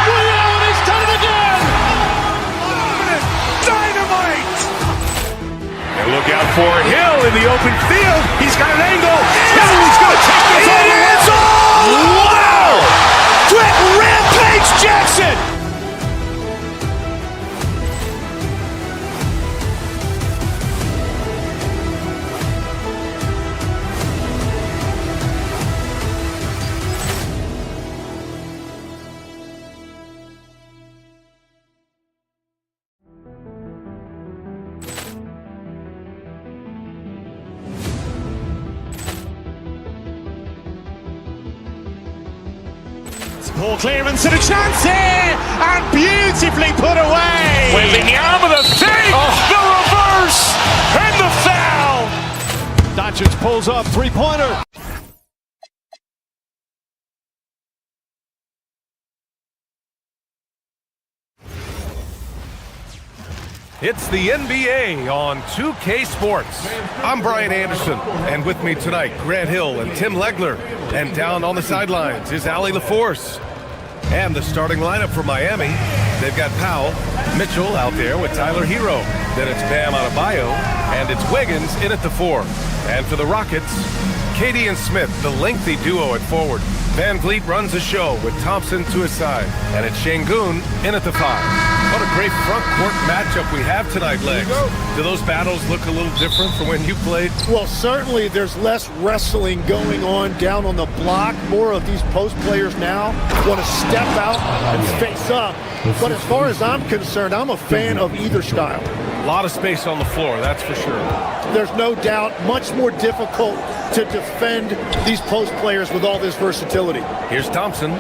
Ray Allen has done it again. Dynamite. And look out for Hill in the open field. He's got an angle. He's going to take this all the way. Wow. Quick rampage Jackson. Poor clearance and a chance here, and beautifully put away. Wembanyama the save, the reverse, and the foul. Doncic pulls up, three-pointer. It's the NBA on 2K Sports. I'm Brian Anderson, and with me tonight, Grant Hill and Tim Legler. And down on the sidelines is Allie LaForce. And the starting lineup for Miami, they've got Powell, Mitchell out there with Tyler Hero. Then it's Bam Adebayo, and it's Wiggins in at the 4. And for the Rockets, KD and Smith, the lengthy duo at forward. Van Vliet runs the show with Thompson to his side. And it's Şengün in at the 5. What a great front court matchup we have tonight, Legs. Do those battles look a little different from when you played? Well, certainly there's less wrestling going on down on the block. More of these post players now want to step out and face up. But as far as I'm concerned, I'm a fan of either style. A lot of space on the floor, that's for sure. There's no doubt much more difficult to defend these post players with all this versatility. Here's Thompson.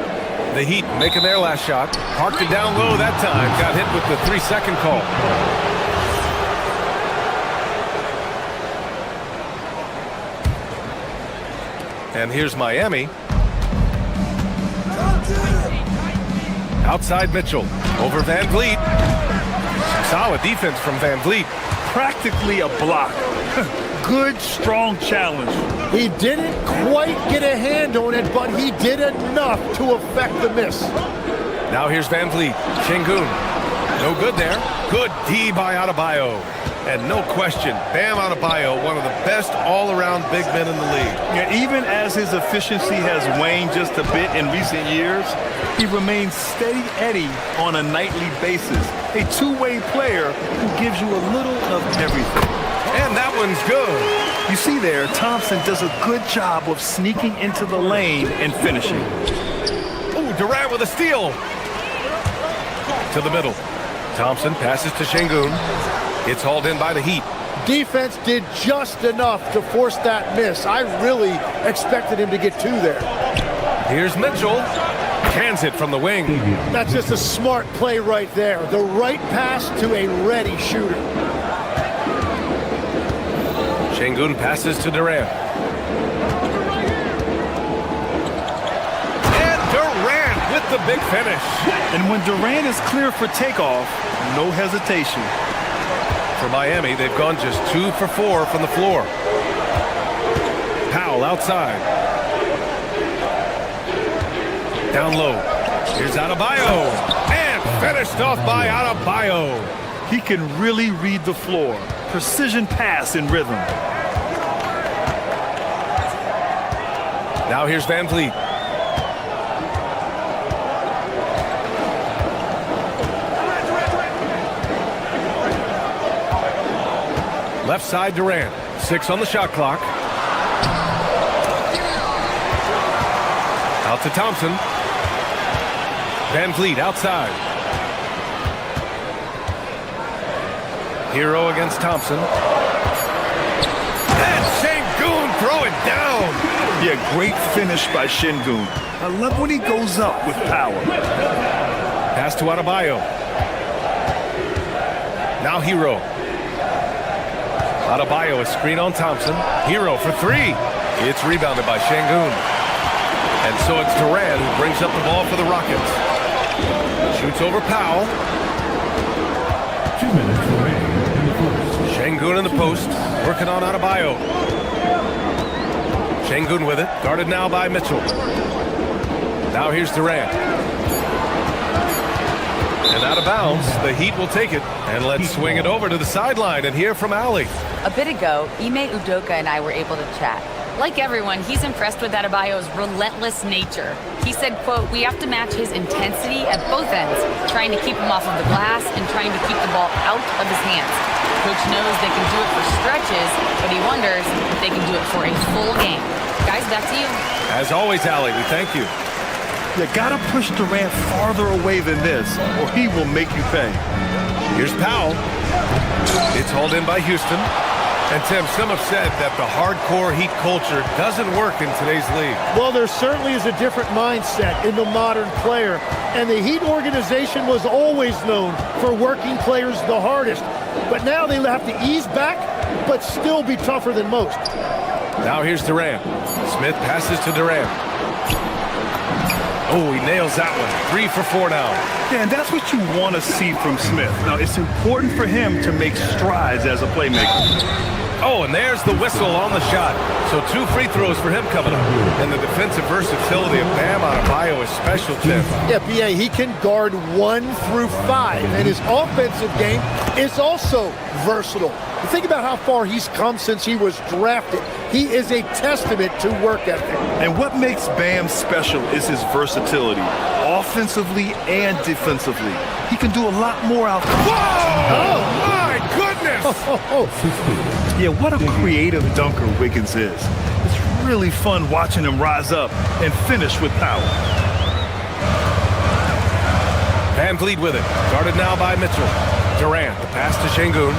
The Heat making their last shot. Parked it down low that time. Got hit with the 3-second call. And here's Miami. Outside Mitchell. Over Van Vliet. Some solid defense from Van Vliet. Practically a block. Good, strong challenge. He didn't quite get a hand on it, but he did enough to affect the miss. Now here's Van Vliet. Şengün. No good there. Good D by Adebayo. And no question, Bam Adebayo, one of the best all-around big men in the league. Yeah, even as his efficiency has waned just a bit in recent years, he remains steady Eddie on a nightly basis. A two-way player who gives you a little of everything. And that one's good. You see there, Thompson does a good job of sneaking into the lane and finishing. Ooh, Durant with a steal. To the middle. Thompson passes to Şengün. It's hauled in by the Heat. Defense did just enough to force that miss. I really expected him to get 2 there. Here's Mitchell. Cans it from the wing. That's just a smart play right there. The right pass to a ready shooter. Şengün passes to Durant. And Durant with the big finish. And when Durant is clear for takeoff, no hesitation. For Miami, they've gone just 2 for 4 from the floor. Powell outside. Down low. Here's Adebayo. And finished off by Adebayo. He can really read the floor. Precision pass in rhythm. Now here's Van Vliet. Left side Durant. 6 on the shot clock. Out to Thompson. Van Vliet outside. Hero against Thompson. And Şengün throw it down. Yeah, great finish by Şengün. I love when he goes up with power. Pass to Adebayo. Now Hero. Adebayo, a screen on Thompson. Hero for 3. It's rebounded by Şengün. And so it's Durant who brings up the ball for the Rockets. Shoots over Powell. 2 minutes remaining in the first. Şengün in the post, working on Adebayo. Şengün with it, guarded now by Mitchell. Now here's Durant. And out of bounds, the Heat will take it. And let's swing it over to the sideline and hear from Allie. A bit ago, Ime Udoka and I were able to chat. Like everyone, he's impressed with Adebayo's relentless nature. He said, quote, "We have to match his intensity at both ends, trying to keep him off of the glass and trying to keep the ball out of his hands. Coach knows they can do it for stretches, but he wonders if they can do it for a full game." Guys, back to you. As always, Allie, we thank you. You gotta push Durant farther away than this, or he will make you pay. Here's Powell. It's hauled in by Houston. And Tim, some have said that the hardcore Heat culture doesn't work in today's league. Well, there certainly is a different mindset in the modern player. And the Heat organization was always known for working players the hardest. But now they have to ease back, but still be tougher than most. Now here's Durant. Smith passes to Durant. Oh, he nails that one. 3 for 4 now. Yeah, and that's what you want to see from Smith. Now, it's important for him to make strides as a playmaker. Oh, and there's the whistle on the shot. So 2 free throws for him coming up. And the defensive versatility of Bam Adebayo is special, Tim. Yeah, B.A., he can guard 1 through 5, and his offensive game is also versatile. Think about how far he's come since he was drafted. He is a testament to work ethic. And what makes Bam special is his versatility, offensively and defensively. He can do a lot more out there. Whoa! Oh, my goodness! Yeah, what a creative dunker Wiggins is. It's really fun watching him rise up and finish with power. Van Vliet with it. Guarded now by Mitchell. Durant, the pass to Şengün.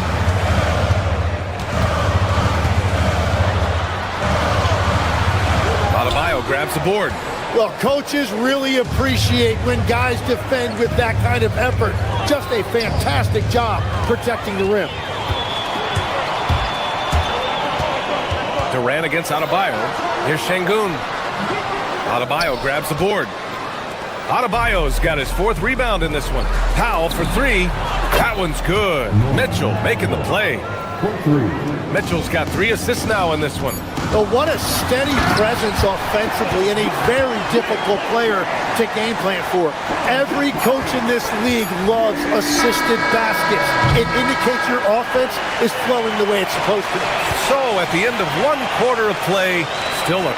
Adebayo grabs the board. Well, coaches really appreciate when guys defend with that kind of effort. Just a fantastic job protecting the rim. Durant against Adebayo. Here's Şengün. Adebayo grabs the board. Adebayo's got his 4th rebound in this one. Powell for 3. That one's good. Mitchell making the play. Mitchell's got 3 assists now in this one. But what a steady presence offensively and a very difficult player to game plan for. Every coach in this league loves assisted baskets. It indicates your offense is flowing the way it's supposed to. So at the end of 1 quarter of play, still a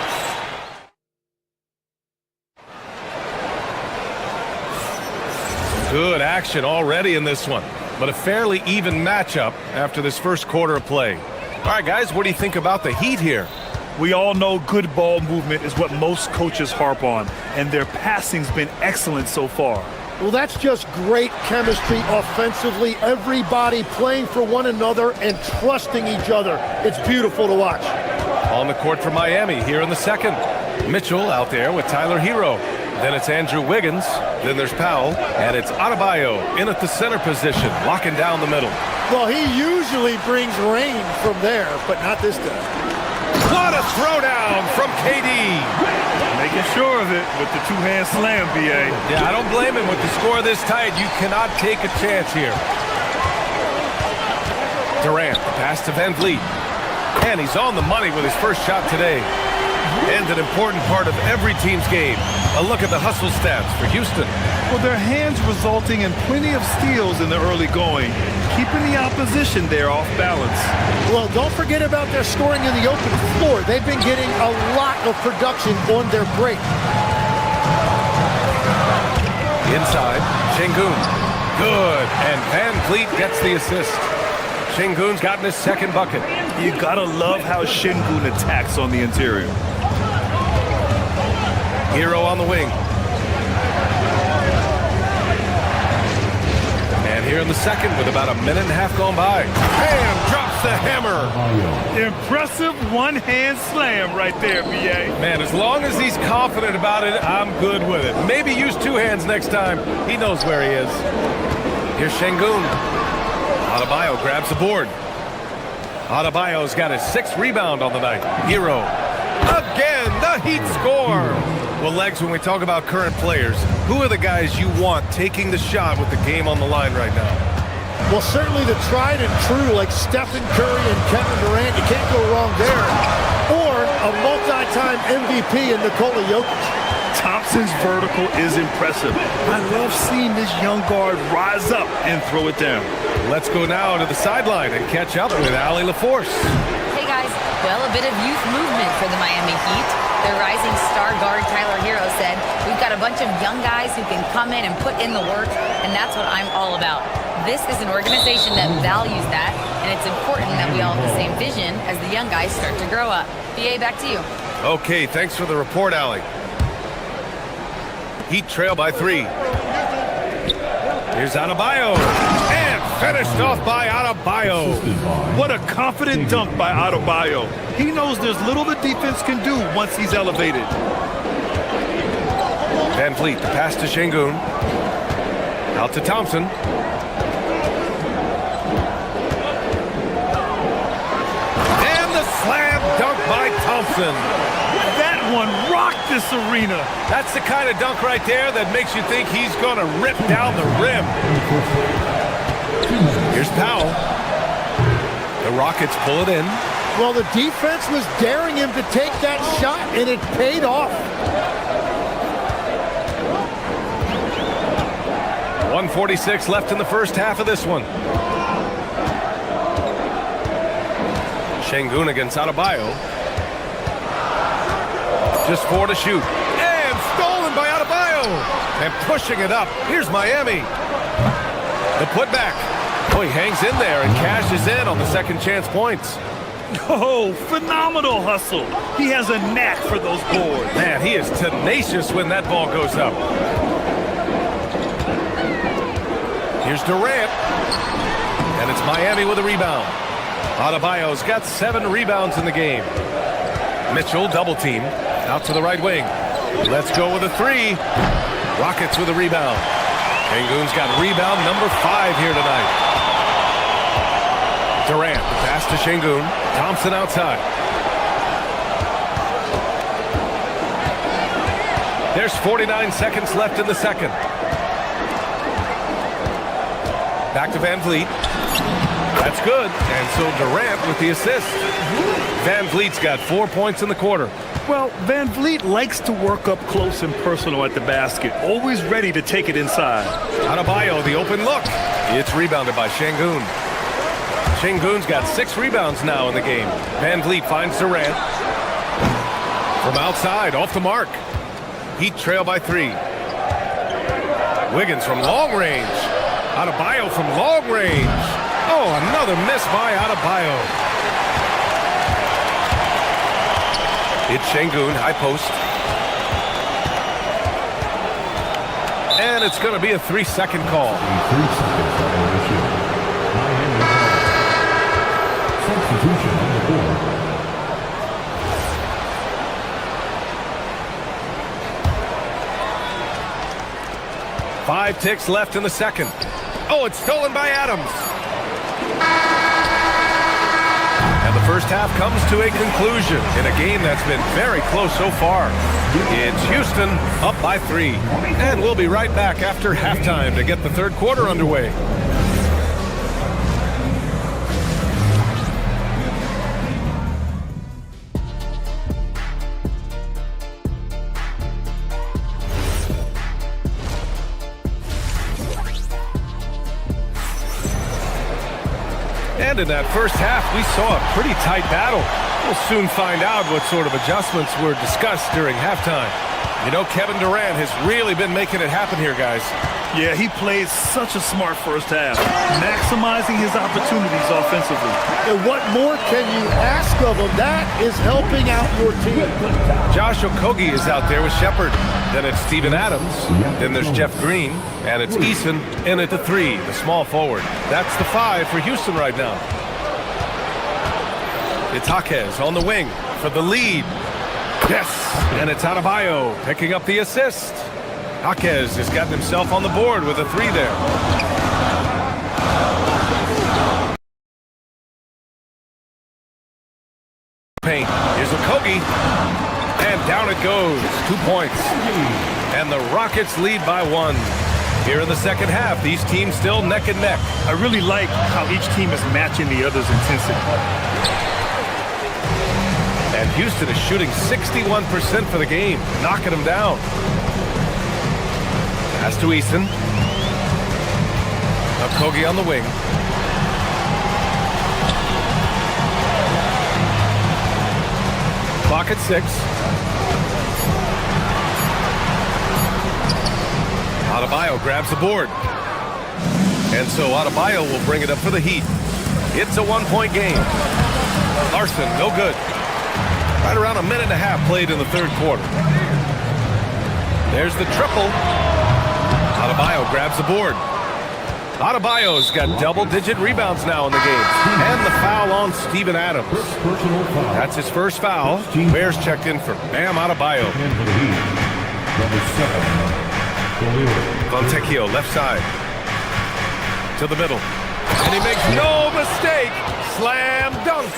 good action already in this one, but a fairly even matchup after this first quarter of play. All right, guys, what do you think about the Heat here? We all know good ball movement is what most coaches harp on, and their passing's been excellent so far. Well, that's just great chemistry offensively. Everybody playing for one another and trusting each other. It's beautiful to watch. On the court for Miami here in the second. Mitchell out there with Tyler Hero. Then it's Andrew Wiggins. Then there's Powell. And it's Adebayo in at the center position, locking down the middle. Well, he usually brings rain from there, but not this time. What a throwdown from KD. Making sure of it with the 2-hand slam, B.A. Yeah, I don't blame him. With the score this tight, you cannot take a chance here. Durant, the pass to Van Vliet. And he's on the money with his first shot today. And an important part of every team's game. A look at the hustle stats for Houston. Well, their hands resulting in plenty of steals in the early going, keeping the opposition there off balance. Well, don't forget about their scoring in the open floor. They've been getting a lot of production on their break. Inside, Şengün. Good, and Van Vliet gets the assist. Şengün's gotten his 2nd bucket. You gotta love how Şengün attacks on the interior. Hero on the wing. And here in the second with about a minute and a half gone by. Bam! Drops the hammer. Impressive 1-hand slam right there, B.A. Man, as long as he's confident about it, I'm good with it. Maybe use 2 hands next time. He knows where he is. Here's Şengün. Adebayo grabs the board. Adebayo's got his 6th rebound on the night. Hero. Again, the Heat score. Well, Legs, when we talk about current players, who are the guys you want taking the shot with the game on the line right now? Well, certainly the tried and true, like Stephen Curry and Kevin Durant. You can't go wrong there. Or a multi-time MVP in Nikola Jokic. Thompson's vertical is impressive. I love seeing this young guard rise up and throw it down. Let's go now to the sideline and catch up with Allie LaForce. Hey, guys. Well, a bit of youth movement for the Miami Heat. Their rising star guard, Tyler Hero, said, "We've got a bunch of young guys who can come in and put in the work, and that's what I'm all about." This is an organization that values that, and it's important that we all have the same vision as the young guys start to grow up. BA, back to you. Okay, thanks for the report, Allie. Heat trail by 3. Here's Adebayo, and finished off by Adebayo. What a confident dunk by Adebayo. He knows there's little the defense can do once he's elevated. Van Vliet, the pass to Şengün. Out to Thompson. And the slam dunk by Thompson. That one rocked this arena. That's the kind of dunk right there that makes you think he's going to rip down the rim. Here's Powell. The Rockets pull it in. Well, the defense was daring him to take that shot, and it paid off. 1:46 left in the first half of this one. Şengün against Adebayo. Just 4 to shoot. And stolen by Adebayo. And pushing it up. Here's Miami. The putback. Oh, he hangs in there and cashes in on the second chance points. Oh, phenomenal hustle. He has a knack for those boards. Man, he is tenacious when that ball goes up. Here's Durant. And it's Miami with a rebound. Adebayo's got 7 rebounds in the game. Mitchell double team. Out to the right wing. Let's go with a 3. Rockets with a rebound. Şengün's got rebound number 5 here tonight. Durant, the pass to Şengün. Thompson outside. There's 49 seconds left in the second. Back to Van Vliet. That's good. And so Durant with the assist. Van Vliet's got 4 points in the quarter. Well, Van Vliet likes to work up close and personal at the basket, always ready to take it inside. Adebayo, the open look. It's rebounded by Şengün. Şengün's got 6 rebounds now in the game. Van Vliet finds Durant. From outside, off the mark. Heat trail by 3. Wiggins from long range. Adebayo from long range. Oh, another miss by Adebayo. It's Şengün, high post. And it's going to be a 3-second call. 3 seconds violation. Miami foul. Substitution on the board. Five ticks left in the second. Oh, it's stolen by Adams. And the first half comes to a conclusion in a game that's been very close so far. It's Houston up by 3. And we'll be right back after halftime to get the third quarter underway. And in that first half, we saw a pretty tight battle. We'll soon find out what sort of adjustments were discussed during halftime. You know, Kevin Durant has really been making it happen here, guys. Yeah, he played such a smart first half, maximizing his opportunities offensively. And what more can you ask of him? That is helping out your team. Josh Okogie is out there with Shepard. Then it's Steven Adams. Then there's Jeff Green. And it's Eason in at the 3, the small forward. That's the 5 for Houston right now. It's Jaquez on the wing for the lead. Yes, and it's Adebayo picking up the assist. Jaquez has gotten himself on the board with a 3 there. Paint. Here's Okogie. And down it goes. 2 points. And the Rockets lead by 1. Here in the second half, these teams still neck and neck. I really like how each team is matching the other's intensity. And Houston is shooting 61% for the game, knocking them down. Pass to Easton. Okogie on the wing. Clock at 6. Adebayo grabs the board. And so Adebayo will bring it up for the Heat. It's a 1-point game. Larson, no good. Right around a minute and a half played in the third quarter. There's the triple. Adebayo grabs the board. Adebayo's got double-digit rebounds now in the game. And the foul on Steven Adams. That's his first foul. Bears checked in for Bam Adebayo. Fontecchio, left side. To the middle. And he makes no mistake. Slam dunk.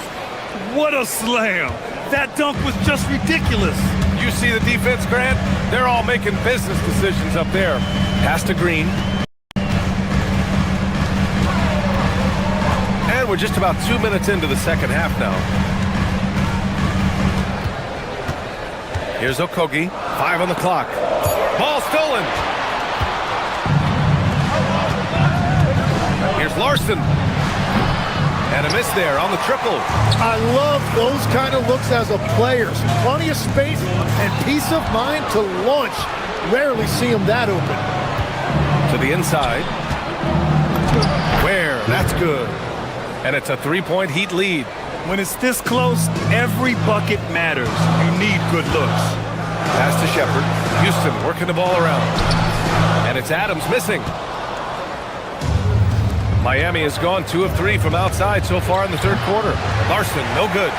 What a slam. That dunk was just ridiculous. You see the defense, Grant? They're all making business decisions up there. Pass to Green. And we're just about 2 minutes into the second half now. Here's Okogie. 5 on the clock. Ball stolen. Here's Larson. And a miss there on the triple. I love those kind of looks as a player. Plenty of space and peace of mind to launch. Rarely see him that open. To the inside. Where? That's good. And it's a 3-point Heat lead. When it's this close, every bucket matters. You need good looks. Pass to Shepard. Houston working the ball around. And it's Adams missing. Miami has gone 2 of 3 from outside so far in the third quarter. Larson, no good.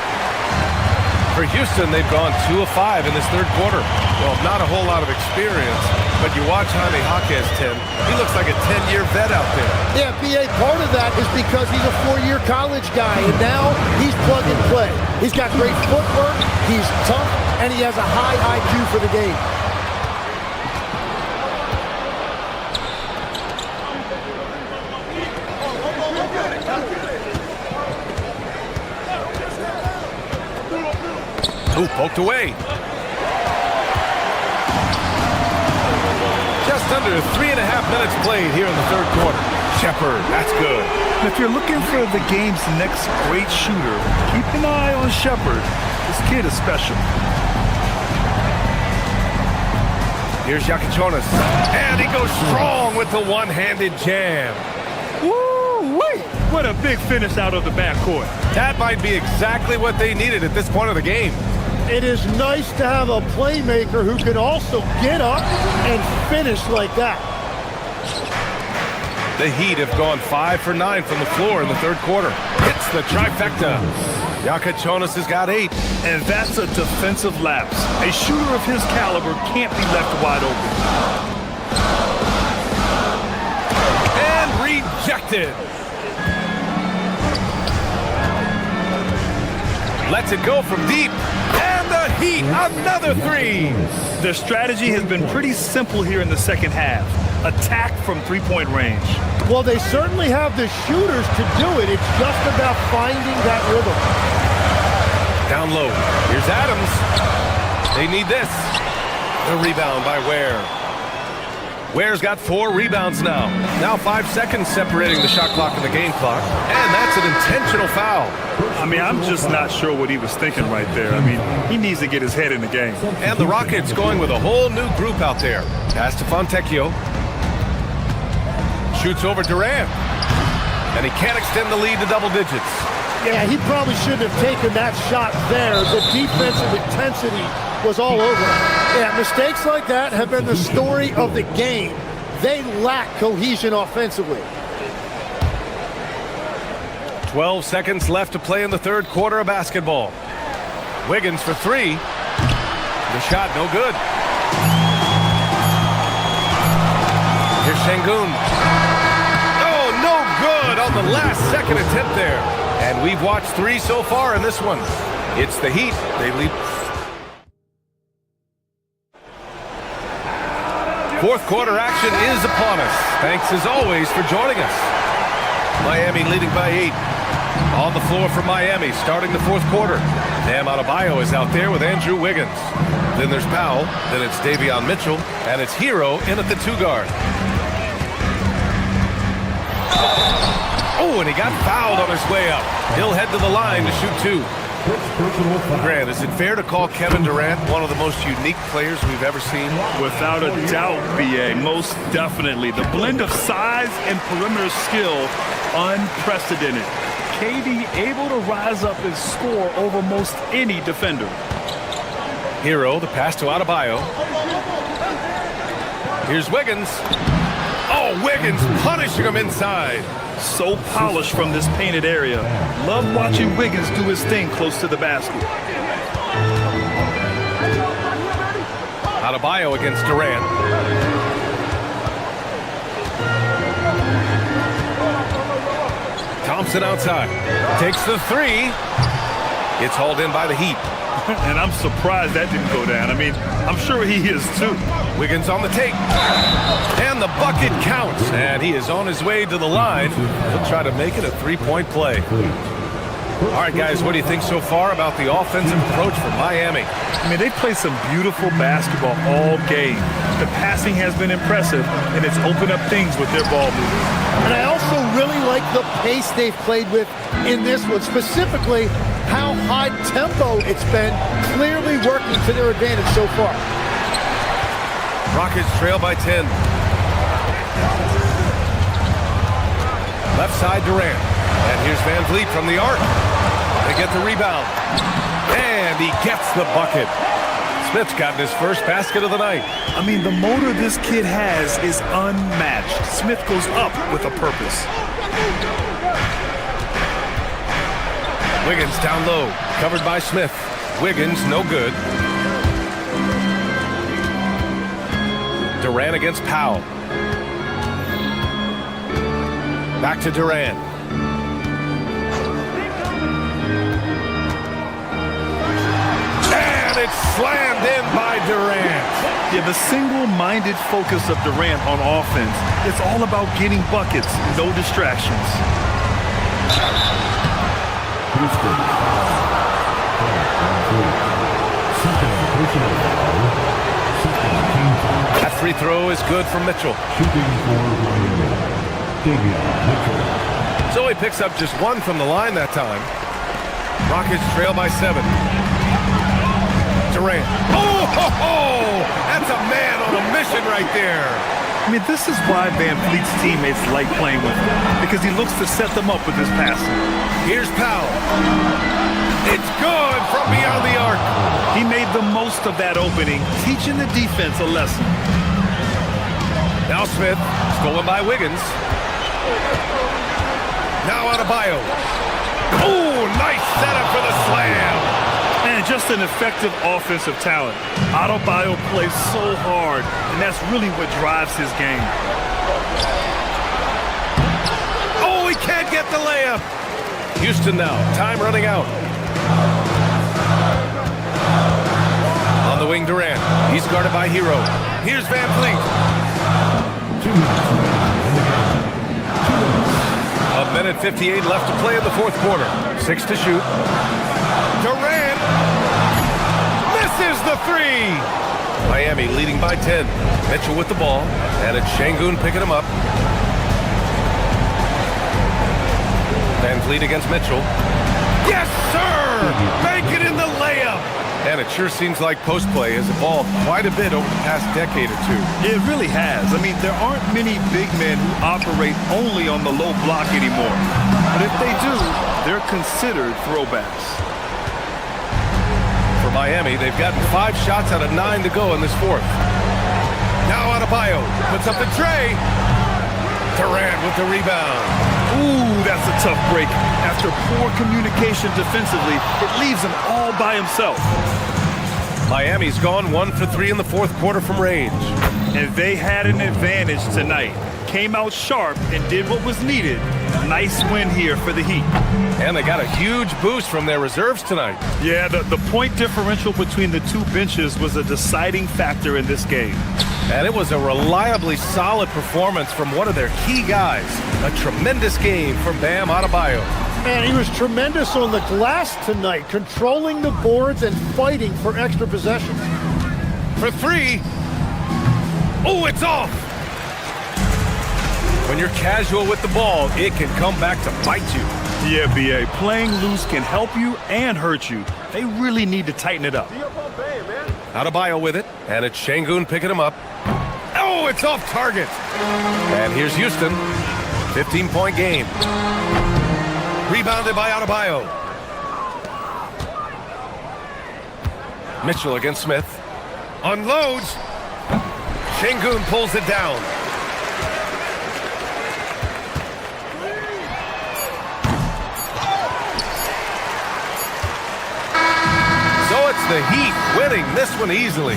For Houston, they've gone 2 of 5 in this third quarter. Well, not a whole lot of experience, but you watch Jaime Jaquez, Tim. He looks like a 10-year vet out there. Yeah, B.A., part of that is because he's a 4-year college guy, and now he's plug and play. He's got great footwork, he's tough, and he has a high IQ for the game. Ooh, poked away. Just under 3.5 minutes played here in the third quarter. Shepard, that's good. If you're looking for the game's next great shooter, keep an eye on Shepard. This kid is special. Here's Jonas. And he goes strong with the one-handed jam. Woo-wee! What a big finish out of the backcourt. That might be exactly what they needed at this point of the game. It is nice to have a playmaker who can also get up and finish like that. The Heat have gone 5 for 9 from the floor in the third quarter. Hits the trifecta. Jonas has got 8. And that's a defensive lapse. A shooter of his caliber can't be left wide open. And rejected. Lets it go from deep. And the Heat, another 3. Their strategy has been pretty simple here in the second half. Attack from three-point range. Well, they certainly have the shooters to do it. It's just about finding that rhythm. Down low. Here's Adams. They need this. The rebound by Ware. Ware's got 4 rebounds now. Now 5 seconds separating the shot clock and the game clock. And that's an intentional foul. I mean, I'm just not sure what he was thinking right there. I mean, he needs to get his head in the game. And the Rockets going with a whole new group out there. Pass to Fontecchio. Shoots over Durant. And he can't extend the lead to double digits. Yeah, he probably shouldn't have taken that shot there. The defensive intensity was all over him. Yeah, mistakes like that have been the story of the game. They lack cohesion offensively. 12 seconds left to play in the third quarter of basketball. Wiggins for 3. The shot no good. Here's Şengün. Oh, no good on the last second attempt there. And we've watched 3 so far in this one. It's the Heat. They lead. Fourth quarter action is upon us. Thanks as always for joining us. Miami leading by 8. On the floor for Miami, starting the fourth quarter. Bam Adebayo is out there with Andrew Wiggins. Then there's Powell, then it's Davion Mitchell, and it's Hero in at the 2 guard. Oh, and he got fouled on his way up. He'll head to the line to shoot 2. Grant, is it fair to call Kevin Durant one of the most unique players we've ever seen? Without a doubt, B.A., most definitely. The blend of size and perimeter skill, unprecedented. KD able to rise up and score over most any defender. Hero, the pass to Adebayo. Here's Wiggins. Oh, Oh, Wiggins punishing him inside. So polished from this painted area. Love watching Wiggins do his thing close to the basket. Adebayo against Durant. Thompson outside. Takes the three. It's hauled in by the Heat. And I'm surprised that didn't go down. I mean, I'm sure he is too. Wiggins on the take. And the bucket counts. And he is on his way to the line. He'll try to make it a three-point play. All right, guys, what do you think so far about the offensive approach for Miami? I mean, they've played some beautiful basketball all game. The passing has been impressive, and it's opened up things with their ball movement. And I also really like the pace they've played with in this one, specifically how high tempo it's been, clearly working to their advantage so far. Rockets trail by 10. Left side Durant. And here's Van Vliet from the arc. They get the rebound. And he gets the bucket. Smith's gotten his first basket of the night. I mean, the motor this kid has is unmatched. Smith goes up with a purpose. Wiggins down low, covered by Smith. Wiggins, no good. Durant against Powell. Back to Durant. And it's slammed in by Durant. Yeah, the single-minded focus of Durant on offense, it's all about getting buckets, no distractions. That free throw is good for Mitchell. So he picks up just one from the line that time. Rockets trail by 7. Durant. Oh, ho, ho! That's a man on a mission right there. I mean, this is why Van Vliet's teammates like playing with him, because he looks to set them up with his passing. Here's Powell. It's good from beyond the arc. He made the most of that opening, teaching the defense a lesson. Now Smith, stolen by Wiggins. Now Adebayo. Oh, nice setup for the slam. And just an effective offensive talent. Adebayo plays so hard, and that's really what drives his game. Oh, he can't get the layup. Houston now, time running out. On the wing, Durant. He's guarded by Hero. Here's Van Vliet. 1:58 left to play in the fourth quarter. 6 to shoot. Durant misses the three. Miami leading by 10. Mitchell with the ball, and it's Şengün picking him up. Van Vliet against Mitchell. Yes, sir! Make it in the layup! And it sure seems like post play has evolved quite a bit over the past decade or two. It really has. I mean, there aren't many big men who operate only on the low block anymore. But if they do, they're considered throwbacks. For Miami, they've gotten 5 shots out of 9 to go in this fourth. Now Adebayo puts up the tray. Durant with the rebound. Ooh, that's a tough break. After poor communication defensively, it leaves him all by himself. Miami's gone 1 for 3 in the fourth quarter from range. And they had an advantage tonight. Came out sharp and did what was needed. Nice win here for the Heat. And they got a huge boost from their reserves tonight. Yeah, the point differential between the two benches was a deciding factor in this game. And it was a reliably solid performance from one of their key guys. A tremendous game for Bam Adebayo. Man, he was tremendous on the glass tonight, controlling the boards and fighting for extra possessions. For 3. Oh, it's off. When you're casual with the ball, it can come back to bite you. Yeah, B.A., playing loose can help you and hurt you. They really need to tighten it up. Adebayo with it, and it's Şengün picking him up. Oh, it's off target. And here's Houston. 15-point game. Rebounded by Adebayo. Mitchell against Smith. Unloads. Şengün pulls it down. the Heat winning this one easily.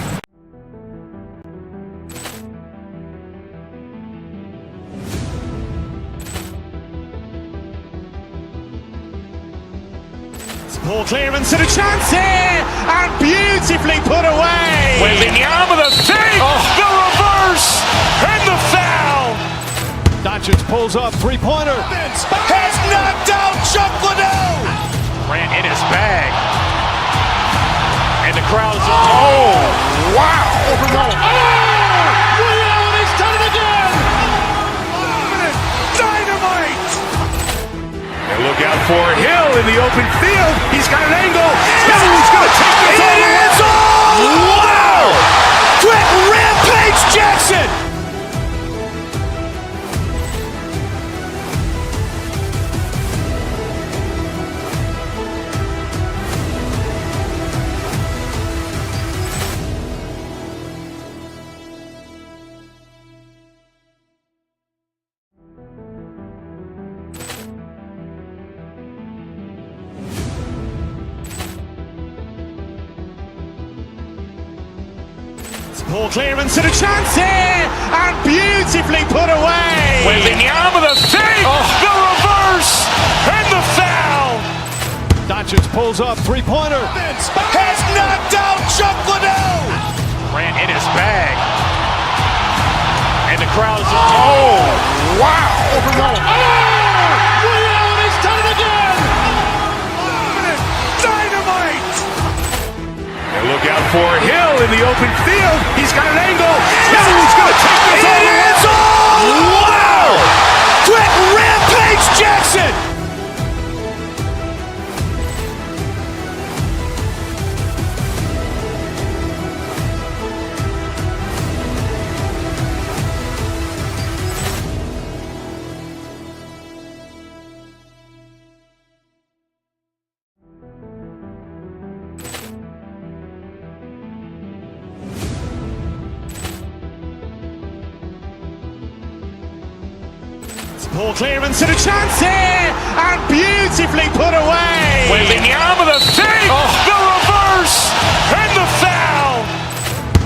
Ball clearance and a chance here, and beautifully put away. Wembanyama the fake, the reverse, and the foul. Doncic pulls up, three-pointer. Has knocked out Chuck Liddell. Ran in his bag. And the crowd's oh, wow. Liddell, and he's done it again. Dynamite. And look out for Hill in the open field. He's got an angle. He's going to take this all the way. Wow! Quick Rampage Jackson. Ball clearance and a chance here, and beautifully put away. Wembanyama the fake, the reverse, and the foul. Doncic pulls up, three-pointer. Has knocked out Chuck Liddell. Ran in his bag. And the crowd's oh, wow. Liddell, and he's done it again. Dynamite. And look out for Hill in the open field. He's got an angle. He's going to take this all the way. Wow! Quick Rampage Jackson. Ball clearance and a chance here, and beautifully put away. Wembanyama the fake, the reverse, and the foul.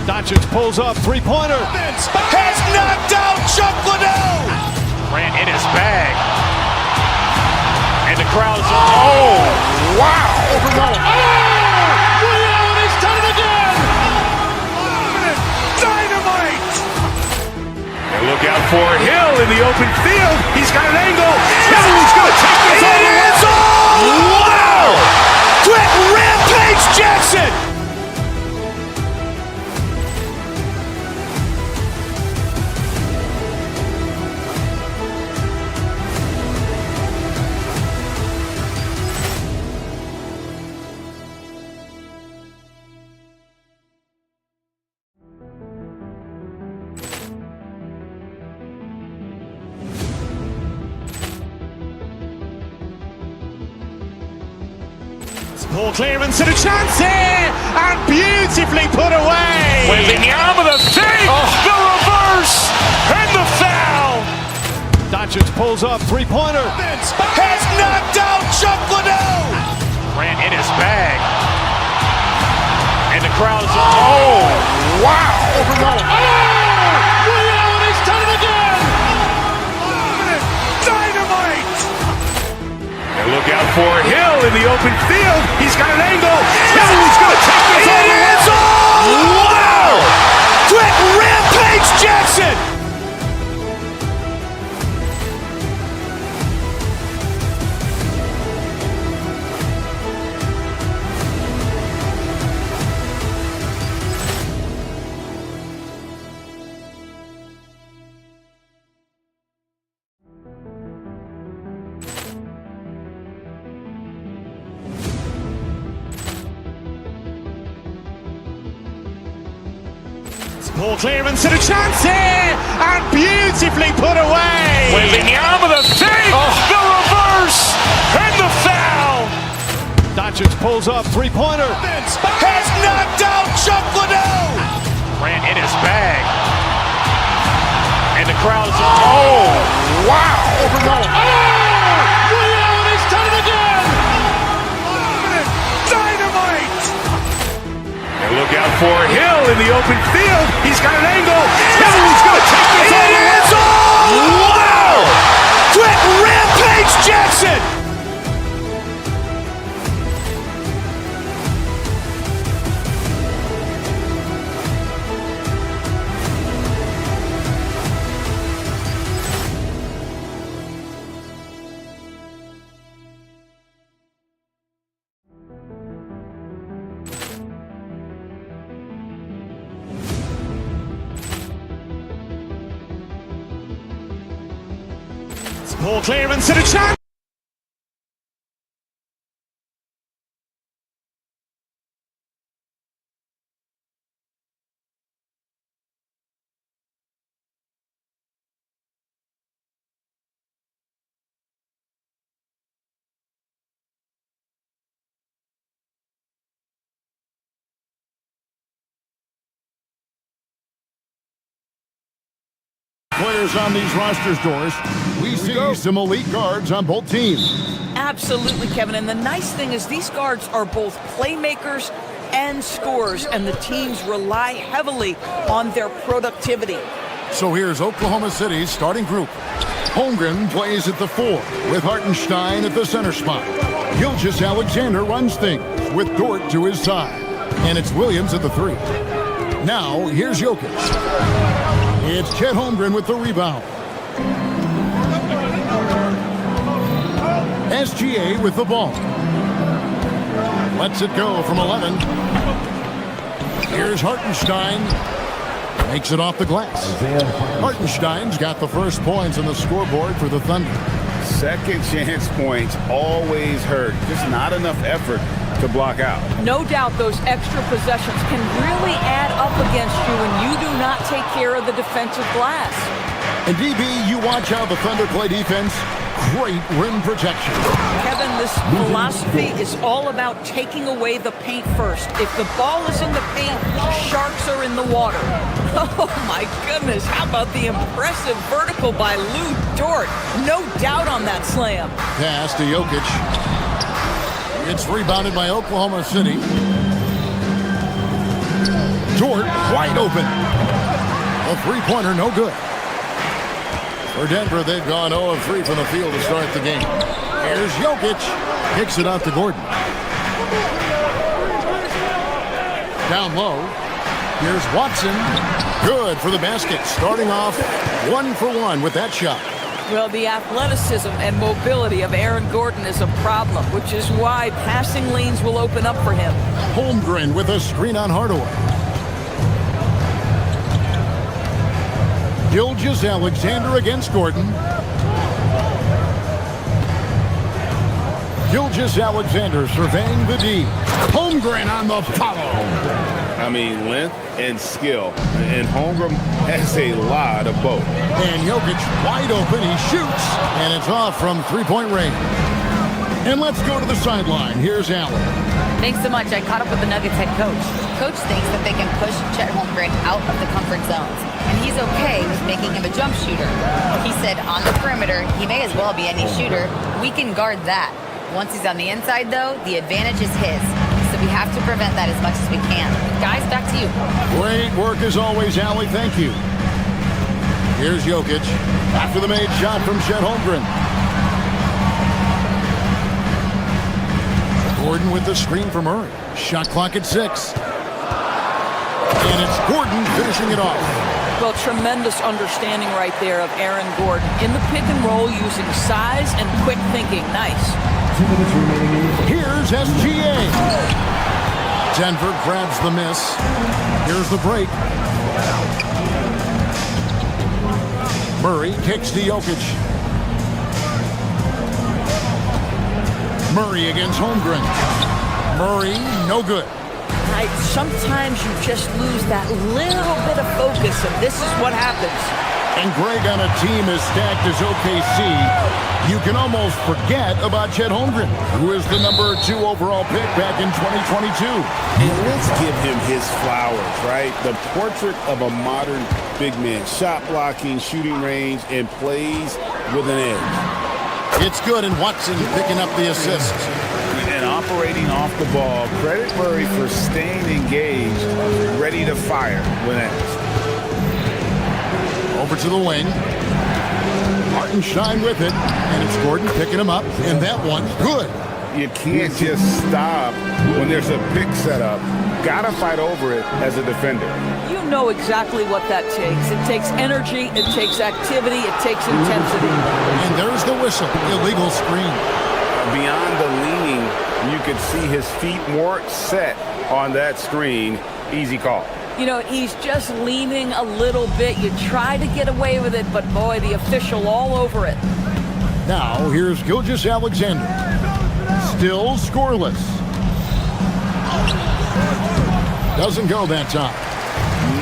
Doncic pulls up, three-pointer. Has knocked out Chuck Liddell. Ran in his bag. And the crowd's oh, wow. Liddell, and he's done it again. Dynamite. And look out for Hill in the open field. He's got an angle. He's going to take this all the way. Wow! Quick Rampage Jackson. Ball clearance and a chance here, and beautifully put away. Wembanyama the fake, the reverse, and the foul. Doncic pulls up, three-pointer. Has knocked out Chuck Liddell. Ran in his bag. And the crowd's oh, wow. Liddell, and he's done it again. Dynamite. And look out for Hill in the open field. He's got an angle. He's going to take this all the way. Wow! Quick Rampage Jackson. Ball clearance and a chance here, and beautifully put away. Wembanyama the fake, the reverse, and the foul. Doncic pulls up, three-pointer. Has knocked out Chuck Liddell. Ran in his bag. And the crowd's oh, wow. Liddell, and he's done it again. Dynamite. for Hill in the open field. He's got an angle. Hill's going to take this all the way. Wow! Quick rampage Jackson! Ball clearance and a chance. Players on these rosters, Doris. We see some elite guards on both teams. Absolutely, Kevin. And the nice thing is these guards are both playmakers and scorers, and the teams rely heavily on their productivity. So here's Oklahoma City's starting group. Holmgren plays at the 4 with Hartenstein at the center spot. Gilgeous-Alexander runs things with Dort to his side. And it's Williams at the 3. Now, here's Jokic. It's Chet Holmgren with the rebound. SGA with the ball. Lets it go from 11. Here's Hartenstein. Makes it off the glass. Hartenstein's got the first points on the scoreboard for the Thunder. Second chance points always hurt. Just not enough effort to block out. No doubt those extra possessions can really add up against you when you do not take care of the defensive glass. And DB, you watch how the Thunder play defense. Great rim protection. Kevin, this philosophy is all about taking away the paint first. If the ball is in the paint, sharks are in the water. Oh my goodness, how about the impressive vertical by Lou Dort? No doubt on that slam. Pass to Jokic. It's rebounded by Oklahoma City. Dort wide open. A three-pointer, no good. For Denver, they've gone 0 of 3 from the field to start the game. Here's Jokic. Kicks it out to Gordon. Down low. Here's Watson. Good for the basket. Starting off 1 for 1 with that shot. Well, the athleticism and mobility of Aaron Gordon is a problem, which is why passing lanes will open up for him. Holmgren with a screen on Hardaway. Gilgeous-Alexander against Gordon. Gilgeous-Alexander surveying the D. Holmgren on the follow. I mean, length and skill. And Holmgren has a lot of both. And Jokic wide open. He shoots. And it's off from three-point range. And let's go to the sideline. Here's Allen. Thanks so much. I caught up with the Nuggets head coach. Coach thinks that they can push Chet Holmgren out of the comfort zones. And he's okay with making him a jump shooter. He said on the perimeter, he may as well be any shooter. We can guard that. Once he's on the inside, though, the advantage is his. So we have to prevent that as much as we can. Guys, back to you. Great work as always, Allie. Thank you. Here's Jokic. After the made shot from Chet Holmgren. Gordon with the screen for Murray. Shot clock at 6. And it's Gordon finishing it off. Well, tremendous understanding right there of Aaron Gordon. In the pick and roll using size and quick thinking. Nice. Here's SGA. Denver grabs the miss. Here's the break. Murray kicks to Jokic. Murray against Holmgren. Murray, no good. Sometimes you just lose that little bit of focus, and this is what happens. And Greg, on a team as stacked as OKC, you can almost forget about Chet Holmgren, who is the number 2 overall pick back in 2022. And let's give him his flowers, right? The portrait of a modern big man. Shot blocking, shooting range, and plays with an edge. It's good, and Watson picking up the assist. And operating off the ball. Credit Murray for staying engaged, ready to fire when asked. Over to the wing. Hartenstein with it, and it's Gordon picking him up, and that one's good. You can't just stop when there's a pick set up. Gotta fight over it as a defender. You know exactly what that takes. It takes energy, it takes activity, it takes intensity. And there's the whistle. Illegal screen. Beyond the leaning, you could see his feet more set on that screen. Easy call. You know, he's just leaning a little bit. You try to get away with it, but boy, the official all over it. Now, here's Gilgeous-Alexander. Still scoreless. Doesn't go that time.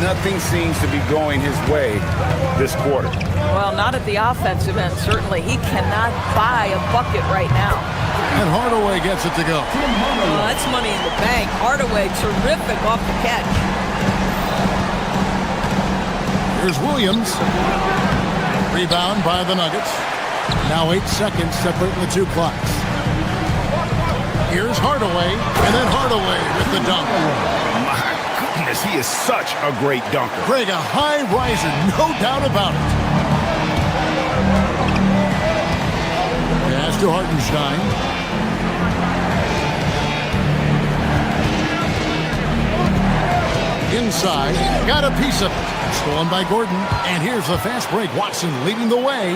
Nothing seems to be going his way this quarter. Well, not at the offensive end, certainly. He cannot buy a bucket right now. And Hardaway gets it to go. Oh, that's money in the bank. Hardaway, terrific off the catch. Here's Williams. Rebound by the Nuggets. Now 8 seconds separating the two clocks. Here's Hardaway, and then Hardaway with the dunk. My goodness, he is such a great dunker. Greg, a high riser, no doubt about it. Pass to Hartenstein. Inside, got a piece of it. Stolen by Gordon, and here's a fast break. Watson leading the way.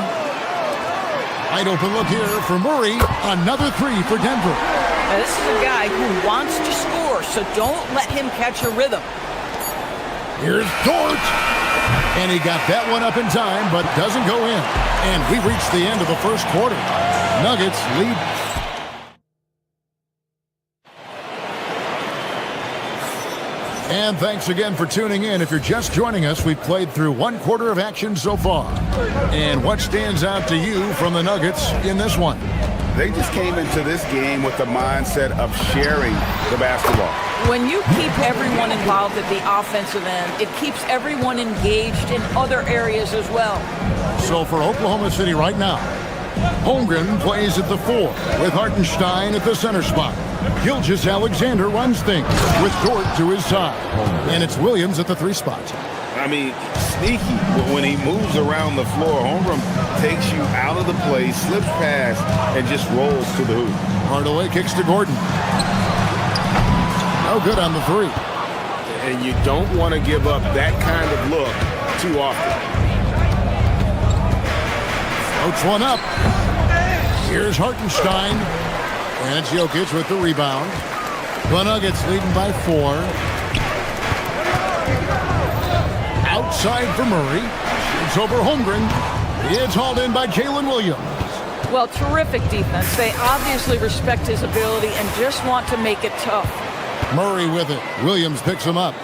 Wide open look here for Murray. Another three for Denver. Now, this is a guy who wants to score, so don't let him catch a rhythm. Here's Dort. And he got that one up in time, but doesn't go in. And we reached the end of the first quarter. Nuggets lead. And thanks again for tuning in. If you're just joining us, we've played through one quarter of action so far. And what stands out to you from the Nuggets in this one? They just came into this game with the mindset of sharing the basketball. When you keep everyone involved at the offensive end, it keeps everyone engaged in other areas as well. So for Oklahoma City right now, Holmgren plays at the 4 with Hartenstein at the center spot. Gilgeous-Alexander runs things with Dort to his side. And it's Williams at the 3 spot. I mean, sneaky. When he moves around the floor, Holmgren takes you out of the play, slips past, and just rolls to the hoop. Hardaway kicks to Gordon. No good on the 3. And you don't want to give up that kind of look too often. Floats one up. Here's Hartenstein. And it's Jokic with the rebound. The Nuggets leading by 4. Outside for Murray. It's over Holmgren. It's hauled in by Jalen Williams. Well, terrific defense. They obviously respect his ability and just want to make it tough. Murray with it. Williams picks him up.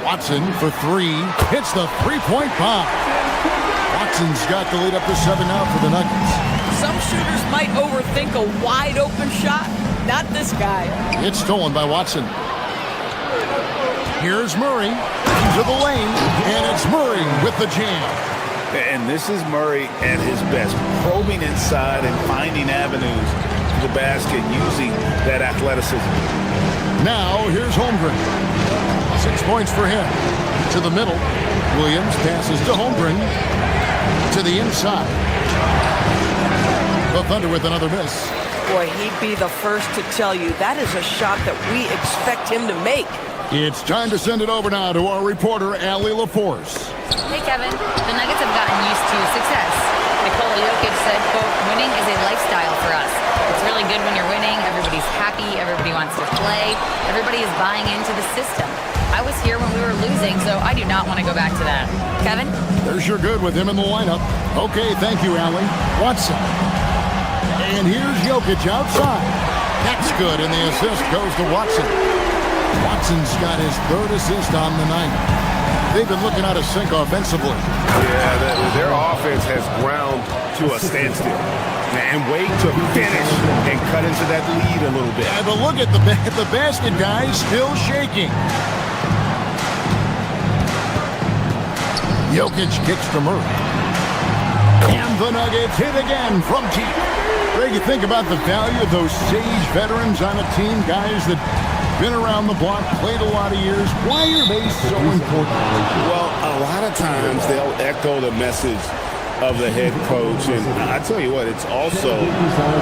Watson for 3. Hits the three-point bomb. Watson's got the lead up to 7 now for the Nuggets. Some shooters might overthink a wide-open shot. Not this guy. It's stolen by Watson. Here's Murray into the lane, and it's Murray with the jam. And this is Murray at his best, probing inside and finding avenues to the basket using that athleticism. Now, here's Holmgren. 6 points for him. To the middle. Williams passes to Holmgren. To the inside. The Thunder with another miss. Boy, he'd be the first to tell you that is a shot that we expect him to make. It's time to send it over now to our reporter, Allie LaForce. Hey, Kevin. The Nuggets have gotten used to success. Nikola Jokic said, quote, winning is a lifestyle for us. It's really good when you're winning. Everybody's happy. Everybody wants to play. Everybody is buying into the system. I was here when we were losing, so I do not want to go back to that. Kevin? They're sure good with him in the lineup. Okay, thank you, Allie. Watson. And here's Jokic outside. That's good, and the assist goes to Watson. Watson's got his 3rd assist on the night. They've been looking out of sync offensively. Yeah, their offense has ground to a standstill. And wait to finish and cut into that lead a little bit. Yeah, but look at the basket, guys, still shaking. Jokic kicks to Murray. And the Nuggets hit again from deep. Greg, you think about the value of those sage veterans on a team, guys that been around the block, played a lot of years. Why are they so important? Well, a lot of times they'll echo the message of the head coach. And I tell you what, it's also,